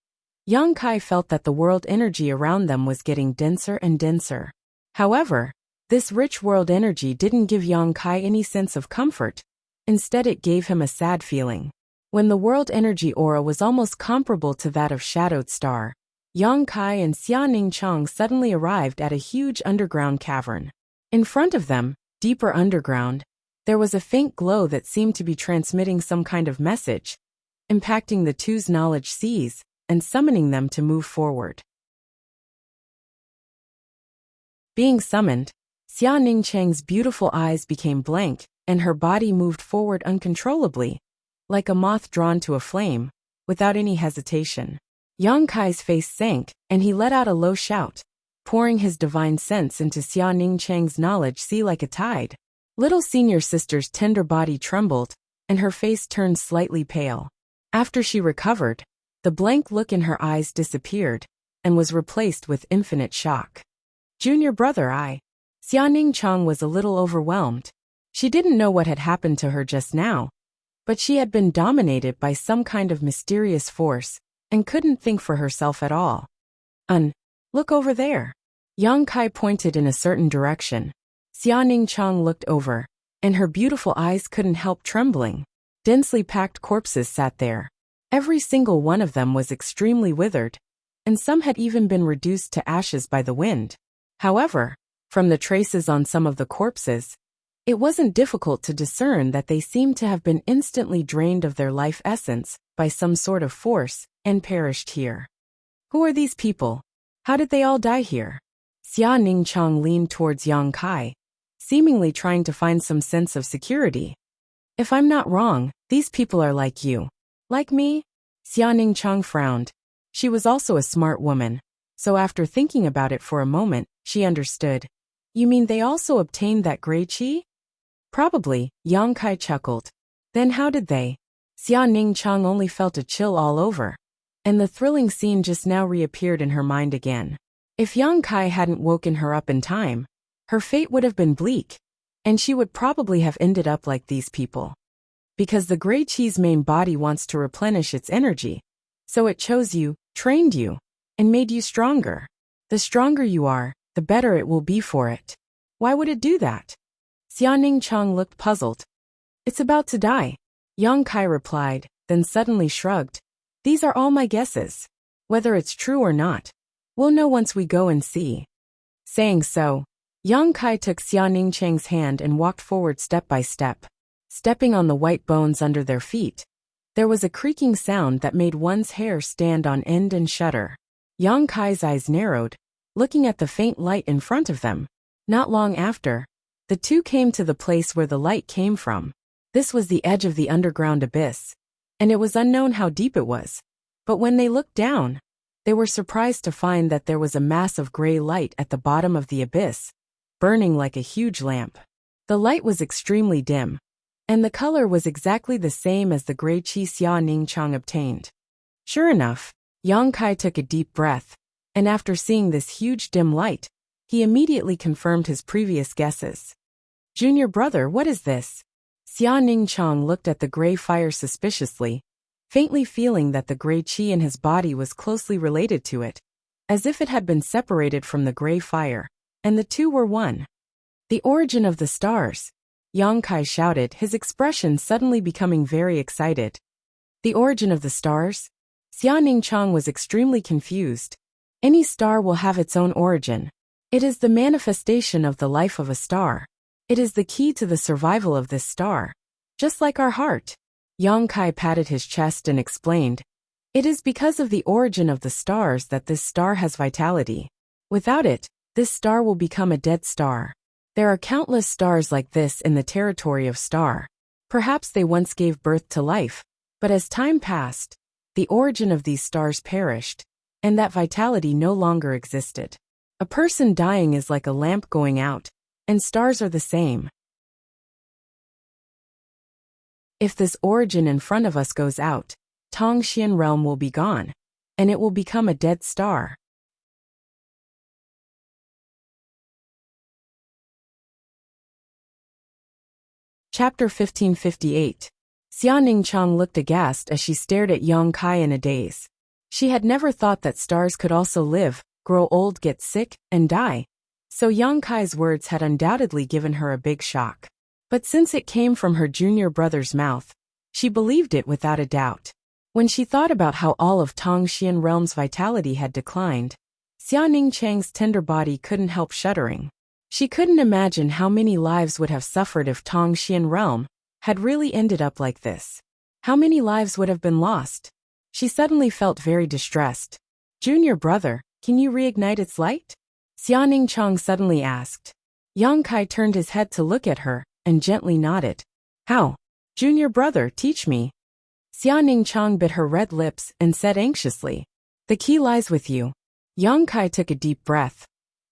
Yang Kai felt that the world energy around them was getting denser and denser. However, this rich world energy didn't give Yang Kai any sense of comfort. Instead, it gave him a sad feeling. When the world energy aura was almost comparable to that of Shadowed Star, Yang Kai and Xia Ningchang suddenly arrived at a huge underground cavern. In front of them, deeper underground, there was a faint glow that seemed to be transmitting some kind of message, impacting the two's knowledge seas and summoning them to move forward. Being summoned, Xia Ningchang's beautiful eyes became blank, and her body moved forward uncontrollably, like a moth drawn to a flame, without any hesitation. Yang Kai's face sank, and he let out a low shout, pouring his divine sense into Xia Ningchang's knowledge sea like a tide. Little senior sister's tender body trembled, and her face turned slightly pale. After she recovered, the blank look in her eyes disappeared, and was replaced with infinite shock. Junior brother Xia Ningchang was a little overwhelmed. She didn't know what had happened to her just now, but she had been dominated by some kind of mysterious force, and couldn't think for herself at all. Look over there. Yang Kai pointed in a certain direction. Xia Ningchang looked over, and her beautiful eyes couldn't help trembling. Densely packed corpses sat there. Every single one of them was extremely withered, and some had even been reduced to ashes by the wind. However, from the traces on some of the corpses, it wasn't difficult to discern that they seemed to have been instantly drained of their life essence by some sort of force and perished here. Who are these people? How did they all die here? Xia Ningchang leaned towards Yang Kai, seemingly trying to find some sense of security. If I'm not wrong, these people are like you. Like me? Xia Ningchang frowned. She was also a smart woman, so after thinking about it for a moment, she understood. You mean they also obtained that gray qi? Probably, Yang Kai chuckled. Then how did they? Xia Ningchang only felt a chill all over, and the thrilling scene just now reappeared in her mind again. If Yang Kai hadn't woken her up in time, her fate would have been bleak, and she would probably have ended up like these people. Because the gray qi's main body wants to replenish its energy, so it chose you, trained you, and made you stronger. The stronger you are, the better it will be for it. Why would it do that? Xia Ningchang looked puzzled. It's about to die, Yang Kai replied, then suddenly shrugged. These are all my guesses. Whether it's true or not, we'll know once we go and see. Saying so, Yang Kai took Xia Ningchang's hand and walked forward step by step. Stepping on the white bones under their feet, there was a creaking sound that made one's hair stand on end and shudder. Yang Kai's eyes narrowed, looking at the faint light in front of them. Not long after, the two came to the place where the light came from. This was the edge of the underground abyss, and it was unknown how deep it was. But when they looked down, they were surprised to find that there was a mass of gray light at the bottom of the abyss, burning like a huge lamp. The light was extremely dim, and the color was exactly the same as the gray qi Xia Ningchang obtained. Sure enough, Yang Kai took a deep breath, and after seeing this huge dim light, he immediately confirmed his previous guesses. Junior brother, what is this? Xia Ningchang looked at the gray fire suspiciously, faintly feeling that the gray qi in his body was closely related to it, as if it had been separated from the gray fire, and the two were one. The origin of the stars, Yang Kai shouted, his expression suddenly becoming very excited. The origin of the stars? Xia Ningchang was extremely confused. Any star will have its own origin. It is the manifestation of the life of a star. It is the key to the survival of this star. Just like our heart. Yang Kai patted his chest and explained. It is because of the origin of the stars that this star has vitality. Without it, this star will become a dead star. There are countless stars like this in the territory of star. Perhaps they once gave birth to life, but as time passed, the origin of these stars perished, and that vitality no longer existed. A person dying is like a lamp going out, and stars are the same. If this origin in front of us goes out, Tongxian realm will be gone, and it will become a dead star. Chapter 1558. Xia Ningchang looked aghast as she stared at Yang Kai in a daze. She had never thought that stars could also live, grow old, get sick, and die. So Yang Kai's words had undoubtedly given her a big shock. But since it came from her junior brother's mouth, she believed it without a doubt. When she thought about how all of Tongxian realm's vitality had declined, Xiaoning Chang's tender body couldn't help shuddering. She couldn't imagine how many lives would have suffered if Tongxian realm had really ended up like this. How many lives would have been lost? She suddenly felt very distressed. Junior brother, can you reignite its light? Xiaoning Chang suddenly asked. Yang Kai turned his head to look at her and gently nodded. How? Junior brother, teach me. Xiaoning Chang bit her red lips and said anxiously. The key lies with you. Yang Kai took a deep breath.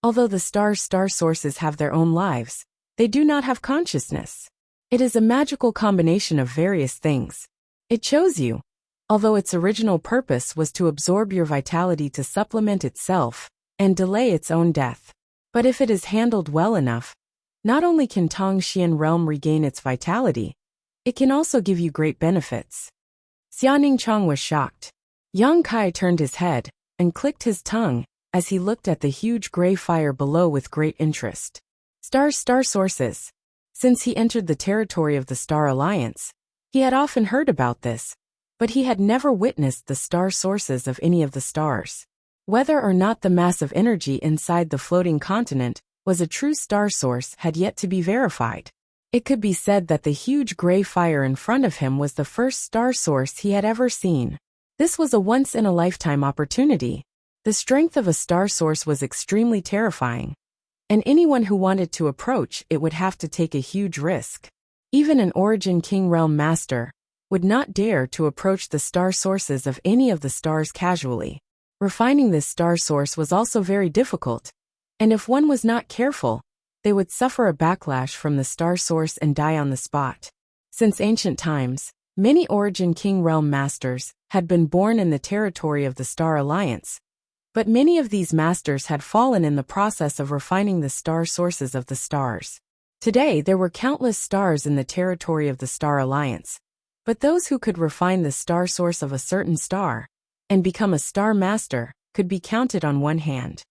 Although the star sources have their own lives, they do not have consciousness. It is a magical combination of various things. It chose you, although its original purpose was to absorb your vitality to supplement itself and delay its own death. But if it is handled well enough, not only can Tongxian realm regain its vitality, it can also give you great benefits. Xiaoning Chang was shocked. Yang Kai turned his head and clicked his tongue as he looked at the huge gray fire below with great interest. Star sources. Since he entered the territory of the Star Alliance, he had often heard about this, but he had never witnessed the star sources of any of the stars. Whether or not the massive energy inside the floating continent was a true star source had yet to be verified. It could be said that the huge gray fire in front of him was the first star source he had ever seen. This was a once-in-a-lifetime opportunity. The strength of a star source was extremely terrifying, and anyone who wanted to approach it would have to take a huge risk. Even an Origin King Realm Master would not dare to approach the star sources of any of the stars casually. Refining this star source was also very difficult, and if one was not careful, they would suffer a backlash from the star source and die on the spot. Since ancient times, many Origin King Realm Masters had been born in the territory of the Star Alliance, but many of these masters had fallen in the process of refining the star sources of the stars. Today there were countless stars in the territory of the Star Alliance, but those who could refine the star source of a certain star and become a star master could be counted on one hand.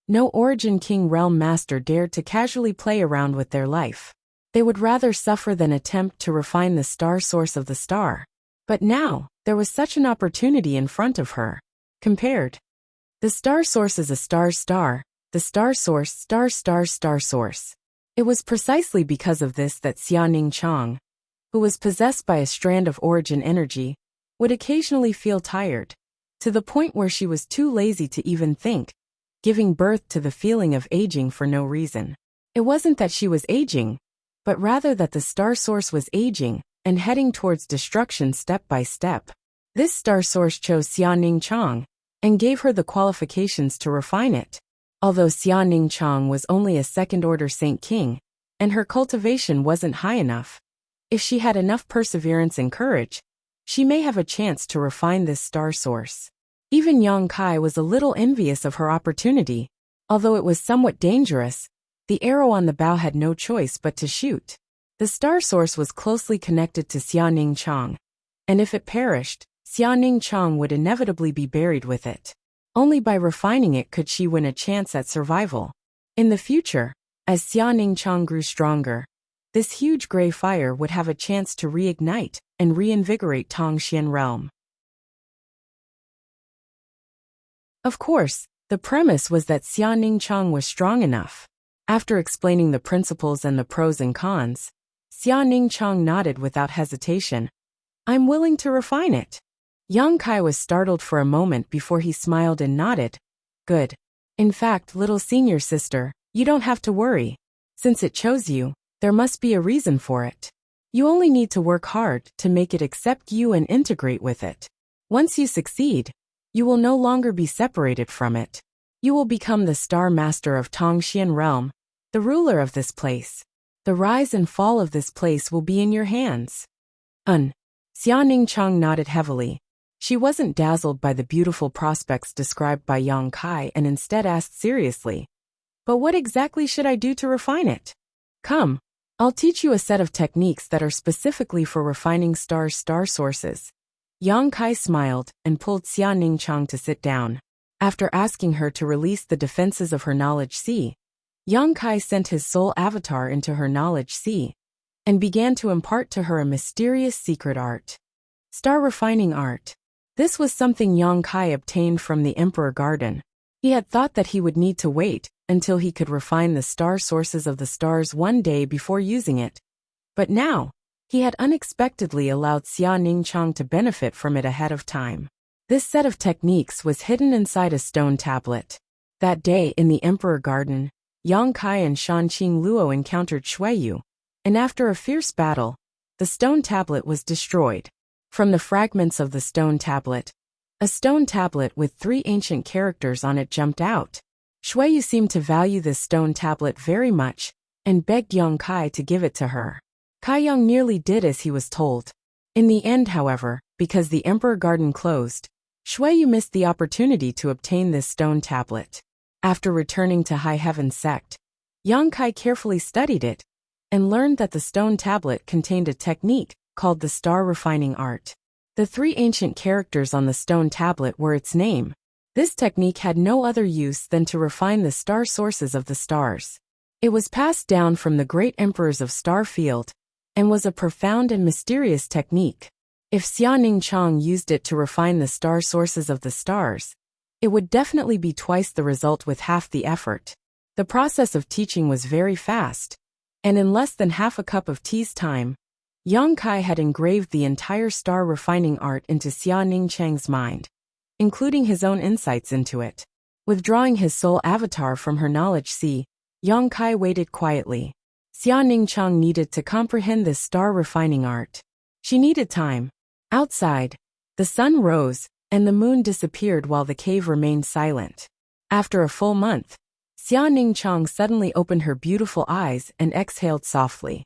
No Origin King Realm Master dared to casually play around with their life. They would rather suffer than attempt to refine the star source of the star. But now, there was such an opportunity in front of her. Compared. The star source is a star, the star source star source. It was precisely because of this that Xiaoning Chang, who was possessed by a strand of origin energy, would occasionally feel tired, to the point where she was too lazy to even think, giving birth to the feeling of aging for no reason. It wasn't that she was aging, but rather that the star source was aging and heading towards destruction step by step. This star source chose Xiaoning Chang and gave her the qualifications to refine it. Although Xiaoning Chang was only a second-order Saint King, and her cultivation wasn't high enough, if she had enough perseverance and courage, she may have a chance to refine this star source. Even Yang Kai was a little envious of her opportunity. Although it was somewhat dangerous, the arrow on the bow had no choice but to shoot. The star source was closely connected to Xiaoning Chang, and if it perished, Xiaoning Chang would inevitably be buried with it. Only by refining it could she win a chance at survival. In the future, as Xiaoning Chang grew stronger, this huge gray fire would have a chance to reignite and reinvigorate Tongxian realm. Of course, the premise was that Xiaoning Chang was strong enough. After explaining the principles and the pros and cons, Xiaoning Chang nodded without hesitation. I'm willing to refine it. Yang Kai was startled for a moment before he smiled and nodded. Good. In fact, little senior sister, you don't have to worry. Since it chose you, there must be a reason for it. You only need to work hard to make it accept you and integrate with it. Once you succeed, you will no longer be separated from it. You will become the Star Master of Tongxian Realm, the ruler of this place. The rise and fall of this place will be in your hands. Xiaoning Chang nodded heavily. She wasn't dazzled by the beautiful prospects described by Yang Kai and instead asked seriously, but what exactly should I do to refine it? Come, I'll teach you a set of techniques that are specifically for refining star sources. Yang Kai smiled and pulled Xiaoning Chang to sit down. After asking her to release the defenses of her knowledge sea, Yang Kai sent his soul avatar into her knowledge sea and began to impart to her a mysterious secret art. Star refining art. This was something Yang Kai obtained from the Emperor Garden. He had thought that he would need to wait until he could refine the star sources of the stars one day before using it. But now, he had unexpectedly allowed Xia Ningchang to benefit from it ahead of time. This set of techniques was hidden inside a stone tablet. That day in the Emperor Garden, Yang Kai and Shanqing Luo encountered Shuiyu, and after a fierce battle, the stone tablet was destroyed. From the fragments of the stone tablet, a stone tablet with 3 ancient characters on it jumped out. Shuiyu seemed to value this stone tablet very much, and begged Yang Kai to give it to her. Kai Yang nearly did as he was told. In the end, however, because the Emperor Garden closed, Shuiyu missed the opportunity to obtain this stone tablet. After returning to High Heaven Sect, Yang Kai carefully studied it, and learned that the stone tablet contained a technique called the star refining art. The 3 ancient characters on the stone tablet were its name. This technique had no other use than to refine the star sources of the stars. It was passed down from the great emperors of Star Field, and was a profound and mysterious technique. If Xia Ningchang used it to refine the star sources of the stars, it would definitely be twice the result with half the effort. The process of teaching was very fast, and in less than half a cup of tea's time, Yang Kai had engraved the entire star refining art into Xia Ningchang's mind, including his own insights into it. Withdrawing his soul avatar from her knowledge sea, Yang Kai waited quietly. Xia Ningchang needed to comprehend this star refining art. She needed time. Outside, the sun rose, and the moon disappeared while the cave remained silent. After a full month, Xia Ningchang suddenly opened her beautiful eyes and exhaled softly.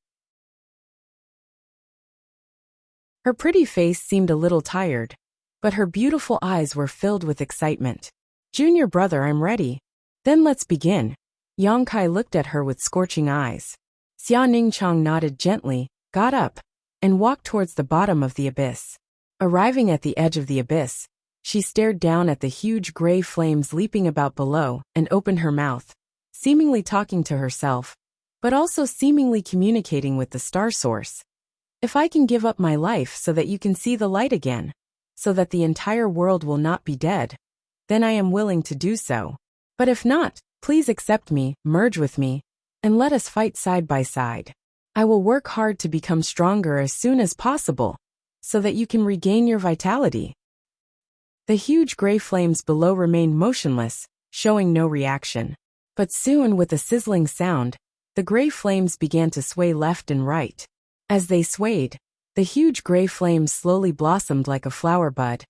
Her pretty face seemed a little tired, but her beautiful eyes were filled with excitement. "Junior brother, I'm ready. Then let's begin." Yang Kai looked at her with scorching eyes. Xia Ningchang nodded gently, got up, and walked towards the bottom of the abyss. Arriving at the edge of the abyss, she stared down at the huge gray flames leaping about below and opened her mouth, seemingly talking to herself, but also seemingly communicating with the star source. "If I can give up my life so that you can see the light again, so that the entire world will not be dead, then I am willing to do so. But if not, please accept me, merge with me, and let us fight side by side. I will work hard to become stronger as soon as possible, so that you can regain your vitality." The huge gray flames below remained motionless, showing no reaction. But soon, with a sizzling sound, the gray flames began to sway left and right. As they swayed, the huge gray flames slowly blossomed like a flower bud,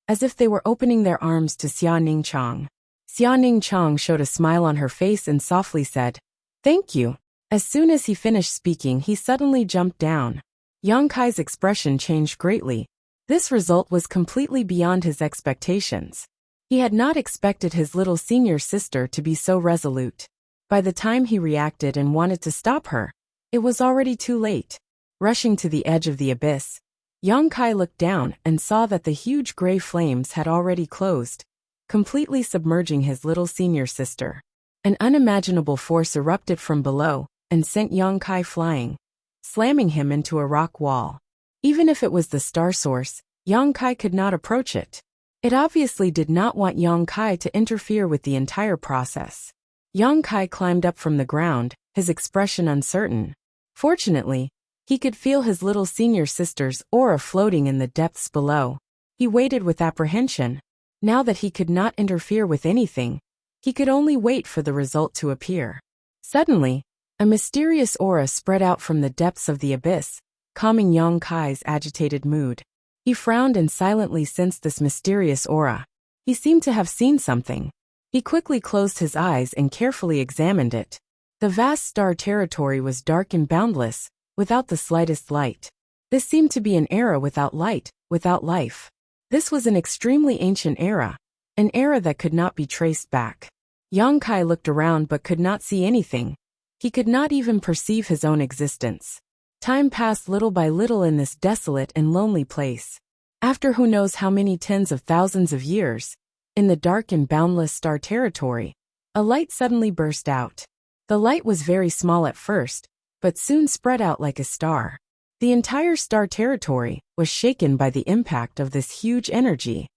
as if they were opening their arms to Xia Ningchang. Xia Ningchang showed a smile on her face and softly said, "Thank you." As soon as he finished speaking, he suddenly jumped down. Yang Kai's expression changed greatly. This result was completely beyond his expectations. He had not expected his little senior sister to be so resolute. By the time he reacted and wanted to stop her, it was already too late. Rushing to the edge of the abyss, Yang Kai looked down and saw that the huge gray flames had already closed, completely submerging his little senior sister. An unimaginable force erupted from below and sent Yang Kai flying, slamming him into a rock wall. Even if it was the star source, Yang Kai could not approach it. It obviously did not want Yang Kai to interfere with the entire process. Yang Kai climbed up from the ground, his expression uncertain. Fortunately, he could feel his little senior sister's aura floating in the depths below. He waited with apprehension. Now that he could not interfere with anything, he could only wait for the result to appear. Suddenly, a mysterious aura spread out from the depths of the abyss, calming Yang Kai's agitated mood. He frowned and silently sensed this mysterious aura. He seemed to have seen something. He quickly closed his eyes and carefully examined it. The vast star territory was dark and boundless, without the slightest light. This seemed to be an era without light, without life. This was an extremely ancient era, an era that could not be traced back. Yang Kai looked around but could not see anything. He could not even perceive his own existence. Time passed little by little in this desolate and lonely place. After who knows how many tens of thousands of years, in the dark and boundless star territory, a light suddenly burst out. The light was very small at first, but soon spread out like a star. The entire star territory was shaken by the impact of this huge energy.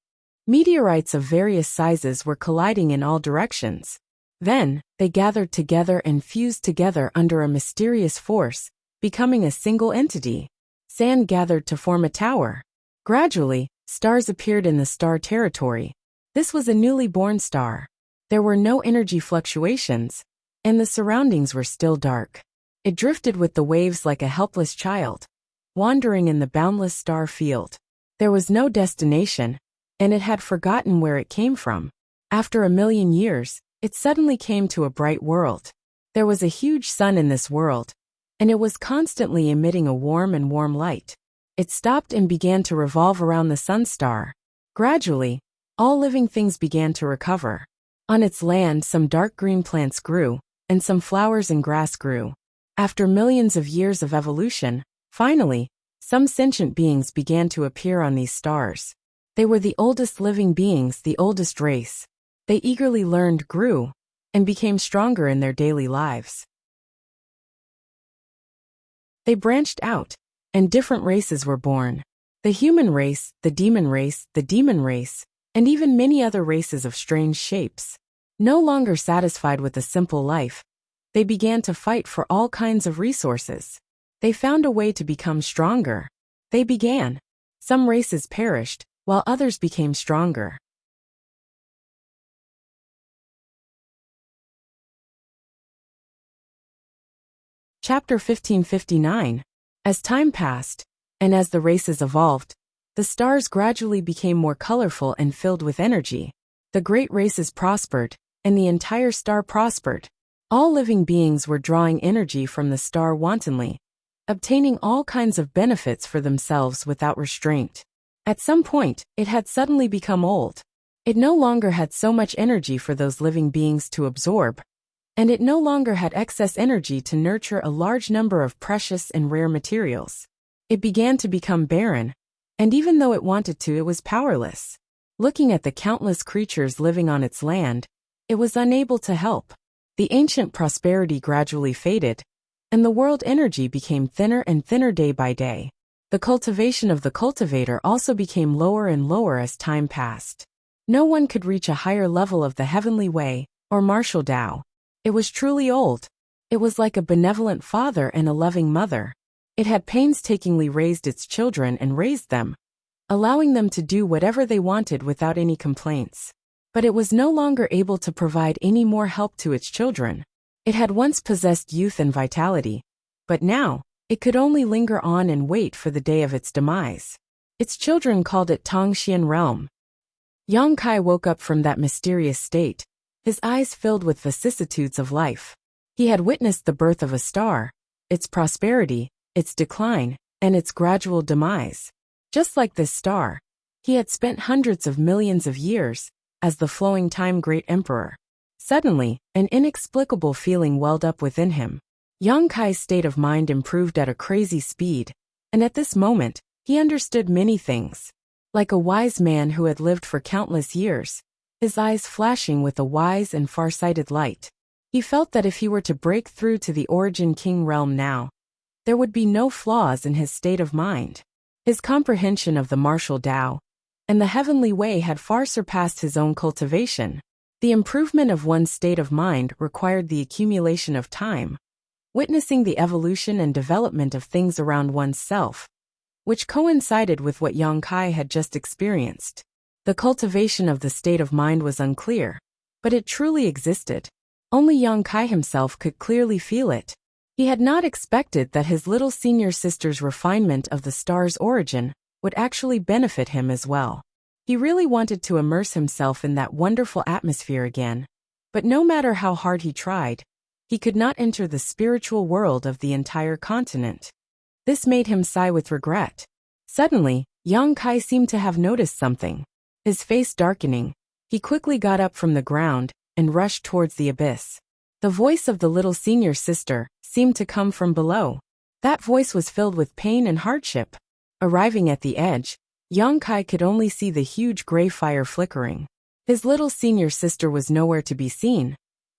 Meteorites of various sizes were colliding in all directions. Then, they gathered together and fused together under a mysterious force, becoming a single entity. Sand gathered to form a tower. Gradually, stars appeared in the star territory. This was a newly born star. There were no energy fluctuations, and the surroundings were still dark. It drifted with the waves like a helpless child, wandering in the boundless star field. There was no destination, and it had forgotten where it came from. After 1,000,000 years, it suddenly came to a bright world. There was a huge sun in this world, and it was constantly emitting a warm light. It stopped and began to revolve around the sun star. Gradually, all living things began to recover. On its land, some dark green plants grew, and some flowers and grass grew. After millions of years of evolution, finally, some sentient beings began to appear on these stars. They were the oldest living beings, the oldest race. They eagerly learned, grew, and became stronger in their daily lives. They branched out, and different races were born. The human race, the demon race, and even many other races of strange shapes. No longer satisfied with a simple life, they began to fight for all kinds of resources. They found a way to become stronger. They began. Some races perished, while others became stronger. Chapter 1559. As time passed, and as the races evolved, the stars gradually became more colorful and filled with energy. The great races prospered, and the entire star prospered. All living beings were drawing energy from the star wantonly, obtaining all kinds of benefits for themselves without restraint. At some point, it had suddenly become old. It no longer had so much energy for those living beings to absorb, and it no longer had excess energy to nurture a large number of precious and rare materials. It began to become barren, and even though it wanted to, it was powerless. Looking at the countless creatures living on its land, it was unable to help. The ancient prosperity gradually faded, and the world energy became thinner and thinner day by day. The cultivation of the cultivator also became lower and lower as time passed. No one could reach a higher level of the heavenly way, or martial Tao. It was truly old. It was like a benevolent father and a loving mother. It had painstakingly raised its children and raised them, allowing them to do whatever they wanted without any complaints. But it was no longer able to provide any more help to its children. It had once possessed youth and vitality, but now, it could only linger on and wait for the day of its demise. Its children called it Tongxian realm. Yang Kai woke up from that mysterious state, his eyes filled with vicissitudes of life. He had witnessed the birth of a star, its prosperity, its decline, and its gradual demise. Just like this star, he had spent hundreds of millions of years as the flowing time great emperor. Suddenly, an inexplicable feeling welled up within him. Yang Kai's state of mind improved at a crazy speed, and at this moment, he understood many things. Like a wise man who had lived for countless years, his eyes flashing with a wise and far-sighted light. He felt that if he were to break through to the Origin King realm now, there would be no flaws in his state of mind. His comprehension of the martial Tao and the heavenly way had far surpassed his own cultivation. The improvement of one's state of mind required the accumulation of time, witnessing the evolution and development of things around one's self, which coincided with what Yang Kai had just experienced. The cultivation of the state of mind was unclear, but it truly existed. Only Yang Kai himself could clearly feel it. He had not expected that his little senior sister's refinement of the star's origin would actually benefit him as well. He really wanted to immerse himself in that wonderful atmosphere again, but no matter how hard he tried, he could not enter the spiritual world of the entire continent. This made him sigh with regret. Suddenly, Yang Kai seemed to have noticed something. His face darkening, he quickly got up from the ground and rushed towards the abyss. The voice of the little senior sister seemed to come from below. That voice was filled with pain and hardship. Arriving at the edge, Yang Kai could only see the huge gray fire flickering. His little senior sister was nowhere to be seen,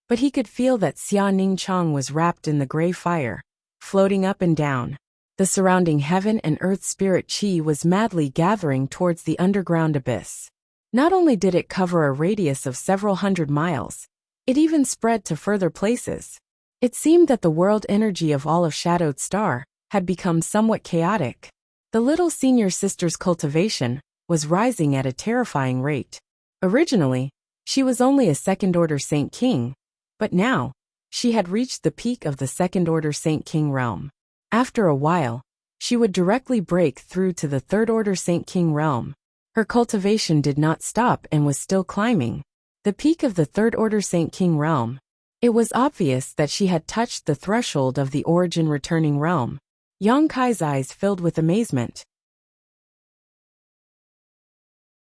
but he could feel that Xia Ning Chang was wrapped in the gray fire, floating up and down. The surrounding heaven and earth spirit chi was madly gathering towards the underground abyss. Not only did it cover a radius of several hundred miles, it even spread to further places. It seemed that the world energy of all of Shadowed Star had become somewhat chaotic. The little senior sister's cultivation was rising at a terrifying rate. Originally, she was only a second-order Saint King, but now, she had reached the peak of the second-order Saint King realm. After a while, she would directly break through to the third-order Saint King realm. Her cultivation did not stop and was still climbing. The peak of the third-order Saint King realm. It was obvious that she had touched the threshold of the origin returning realm. Yang Kai's eyes filled with amazement.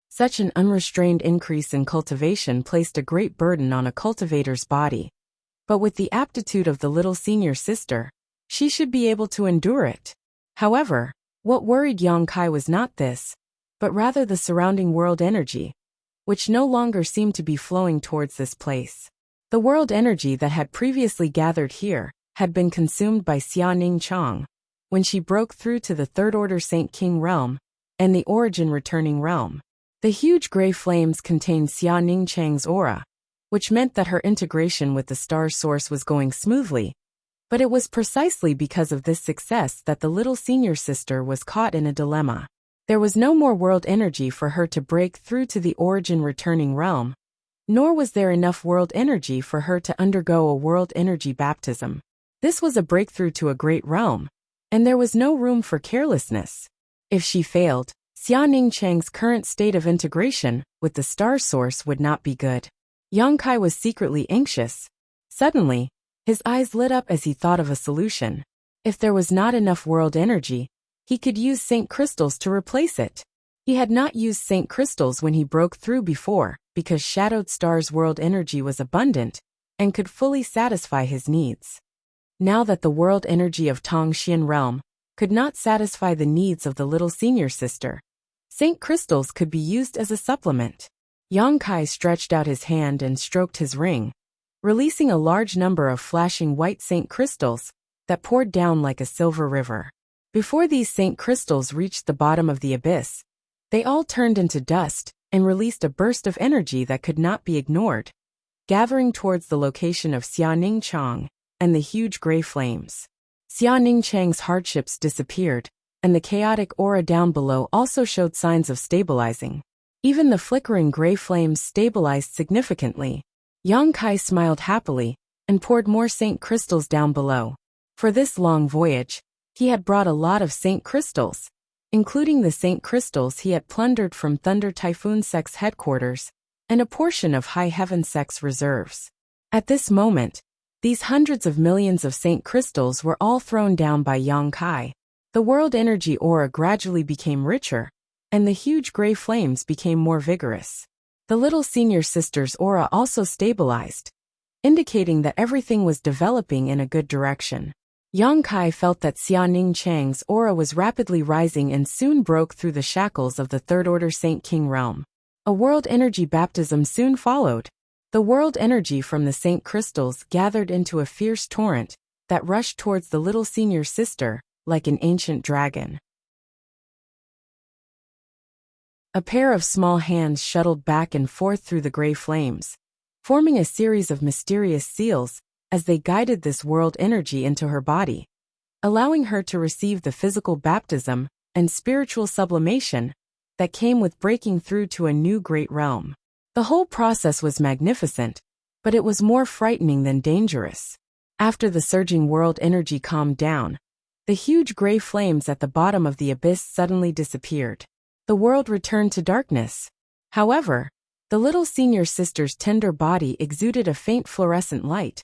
Such an unrestrained increase in cultivation placed a great burden on a cultivator's body. But with the aptitude of the little senior sister, she should be able to endure it. However, what worried Yang Kai was not this, but rather the surrounding world energy, which no longer seemed to be flowing towards this place. The world energy that had previously gathered here had been consumed by Xia Ning Chang when she broke through to the third-order Saint King realm and the origin returning realm. The huge gray flames contained Xia Ning Chang's aura, which meant that her integration with the star source was going smoothly. But it was precisely because of this success that the little senior sister was caught in a dilemma. There was no more world energy for her to break through to the origin returning realm, nor was there enough world energy for her to undergo a world energy baptism. This was a breakthrough to a great realm, and there was no room for carelessness. If she failed, Xia Ning Chang's current state of integration with the star source would not be good. Yang Kai was secretly anxious. Suddenly, his eyes lit up as he thought of a solution. If there was not enough world energy, he could use Saint Crystals to replace it. He had not used Saint Crystals when he broke through before, because Shadowed Star's world energy was abundant and could fully satisfy his needs. Now that the world energy of Tongxian realm could not satisfy the needs of the little senior sister, Saint Crystals could be used as a supplement. Yang Kai stretched out his hand and stroked his ring, releasing a large number of flashing white Saint Crystals that poured down like a silver river. Before these Saint Crystals reached the bottom of the abyss, they all turned into dust and released a burst of energy that could not be ignored, gathering towards the location of Xia Ning Chang and the huge gray flames. Xia Ning Chang's hardships disappeared, and the chaotic aura down below also showed signs of stabilizing. Even the flickering gray flames stabilized significantly. Yang Kai smiled happily and poured more Saint Crystals down below. For this long voyage, he had brought a lot of Saint Crystals, including the Saint Crystals he had plundered from Thunder Typhoon Sect's headquarters and a portion of High Heaven Sect's reserves. At this moment, these hundreds of millions of Saint Crystals were all thrown down by Yang Kai. The world energy aura gradually became richer, and the huge gray flames became more vigorous. The little senior sister's aura also stabilized, indicating that everything was developing in a good direction. Yang Kai felt that Xia Ning Chang's aura was rapidly rising and soon broke through the shackles of the third-order Saint King realm. A world energy baptism soon followed. The world energy from the Saint Crystals gathered into a fierce torrent that rushed towards the little senior sister like an ancient dragon. A pair of small hands shuttled back and forth through the gray flames, forming a series of mysterious seals as they guided this world energy into her body, allowing her to receive the physical baptism and spiritual sublimation that came with breaking through to a new great realm. The whole process was magnificent, but it was more frightening than dangerous. After the surging world energy calmed down, the huge gray flames at the bottom of the abyss suddenly disappeared. The world returned to darkness. However, the little senior sister's tender body exuded a faint fluorescent light,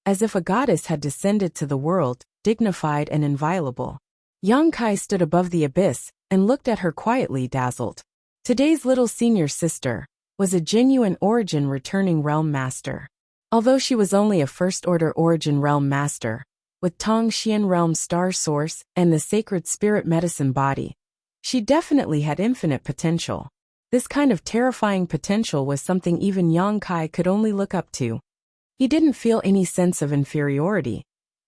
as if a goddess had descended to the world, dignified and inviolable. Yang Kai stood above the abyss and looked at her quietly, dazzled. Today's little senior sister was a genuine origin returning realm master. Although she was only a first-order origin realm master, with Tongxian realm star source and the sacred spirit medicine body, she definitely had infinite potential. This kind of terrifying potential was something even Yang Kai could only look up to. He didn't feel any sense of inferiority.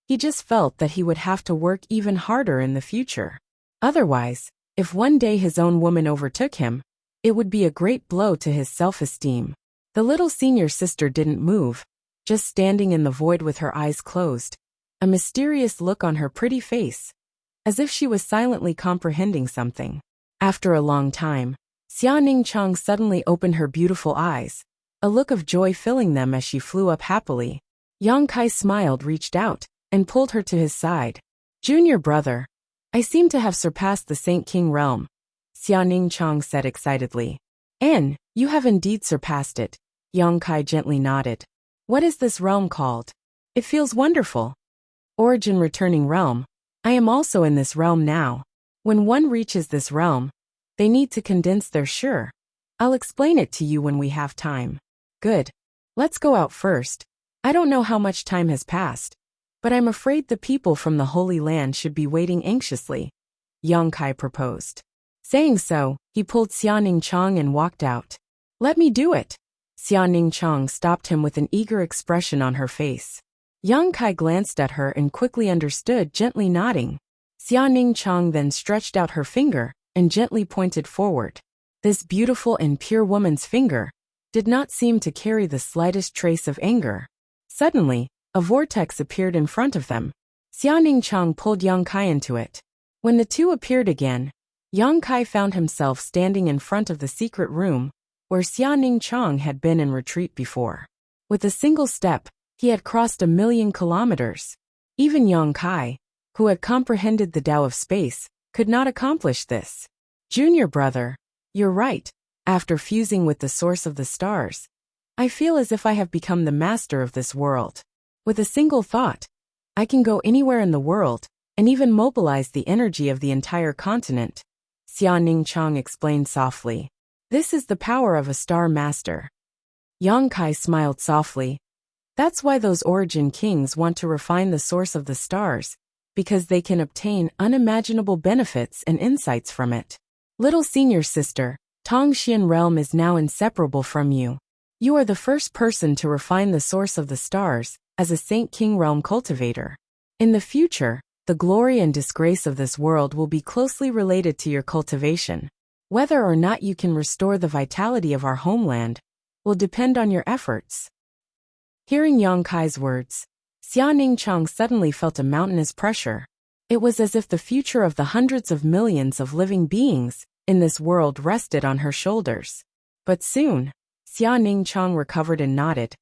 He just felt that he would have to work even harder in the future. Otherwise, if one day his own woman overtook him, it would be a great blow to his self-esteem. The little senior sister didn't move, just standing in the void with her eyes closed, a mysterious look on her pretty face, as if she was silently comprehending something. After a long time, Xia Ningchang suddenly opened her beautiful eyes, a look of joy filling them as she flew up happily. Yang Kai smiled, reached out, and pulled her to his side. "Junior brother, I seem to have surpassed the Saint King realm," Xia Ningchang said excitedly. "And, you have indeed surpassed it," Yang Kai gently nodded. "What is this realm called? It feels wonderful." "Origin returning realm. I am also in this realm now. When one reaches this realm, they need to condense their sure. I'll explain it to you when we have time." "Good. Let's go out first. I don't know how much time has passed, but I'm afraid the people from the Holy Land should be waiting anxiously," Yang Kai proposed. Saying so, he pulled Xia Ningchang and walked out. "Let me do it." Xia Ningchang stopped him with an eager expression on her face. Yang Kai glanced at her and quickly understood, gently nodding. Xia Ningchang then stretched out her finger and gently pointed forward. This beautiful and pure woman's finger did not seem to carry the slightest trace of anger. Suddenly, a vortex appeared in front of them. Xia Ningchang pulled Yang Kai into it. When the two appeared again, Yang Kai found himself standing in front of the secret room where Xia Ningchang had been in retreat before. With a single step, he had crossed 1,000,000 kilometers. Even Yang Kai, who had comprehended the Tao of space, could not accomplish this. "Junior brother, you're right. After fusing with the source of the stars, I feel as if I have become the master of this world. With a single thought, I can go anywhere in the world and even mobilize the energy of the entire continent," Xia Ningchang explained softly. "This is the power of a star master." Yang Kai smiled softly. "That's why those origin kings want to refine the source of the stars, because they can obtain unimaginable benefits and insights from it. Little senior sister, Tongxian realm is now inseparable from you. You are the first person to refine the source of the stars as a Saint King realm cultivator. In the future, the glory and disgrace of this world will be closely related to your cultivation. Whether or not you can restore the vitality of our homeland will depend on your efforts." Hearing Yang Kai's words, Xia Ningchang suddenly felt a mountainous pressure. It was as if the future of the hundreds of millions of living beings in this world rested on her shoulders. But soon, Xia Ningchang recovered and nodded.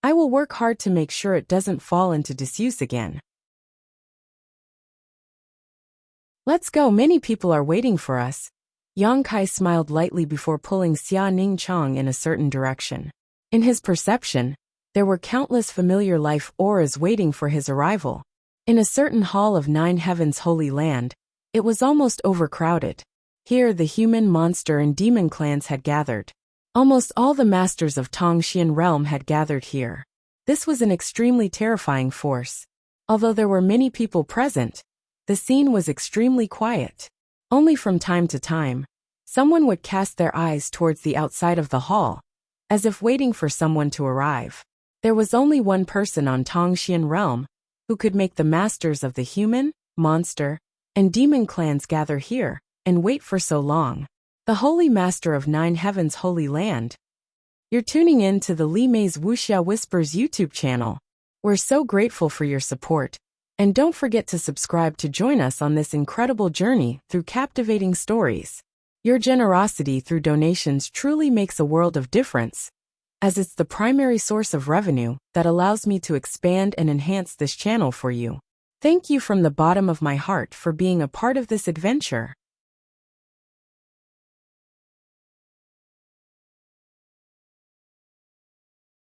"I will work hard to make sure it doesn't fall into disuse again." "Let's go, many people are waiting for us." Yang Kai smiled lightly before pulling Xia Ningchang in a certain direction. In his perception, there were countless familiar life auras waiting for his arrival. In a certain hall of 9 Heavens Holy Land, it was almost overcrowded. Here the human, monster, and demon clans had gathered. Almost all the masters of Tongxian realm had gathered here. This was an extremely terrifying force. Although there were many people present, the scene was extremely quiet. Only from time to time, someone would cast their eyes towards the outside of the hall, as if waiting for someone to arrive. There was only one person on Tongxian realm who could make the masters of the human, monster, and demon clans gather here and wait for so long. The Holy Master of 9 Heavens Holy Land. You're tuning in to the Li Mei's Wuxia Whispers YouTube channel. We're so grateful for your support. And don't forget to subscribe to join us on this incredible journey through captivating stories. Your generosity through donations truly makes a world of difference, as it's the primary source of revenue that allows me to expand and enhance this channel for you. Thank you from the bottom of my heart for being a part of this adventure.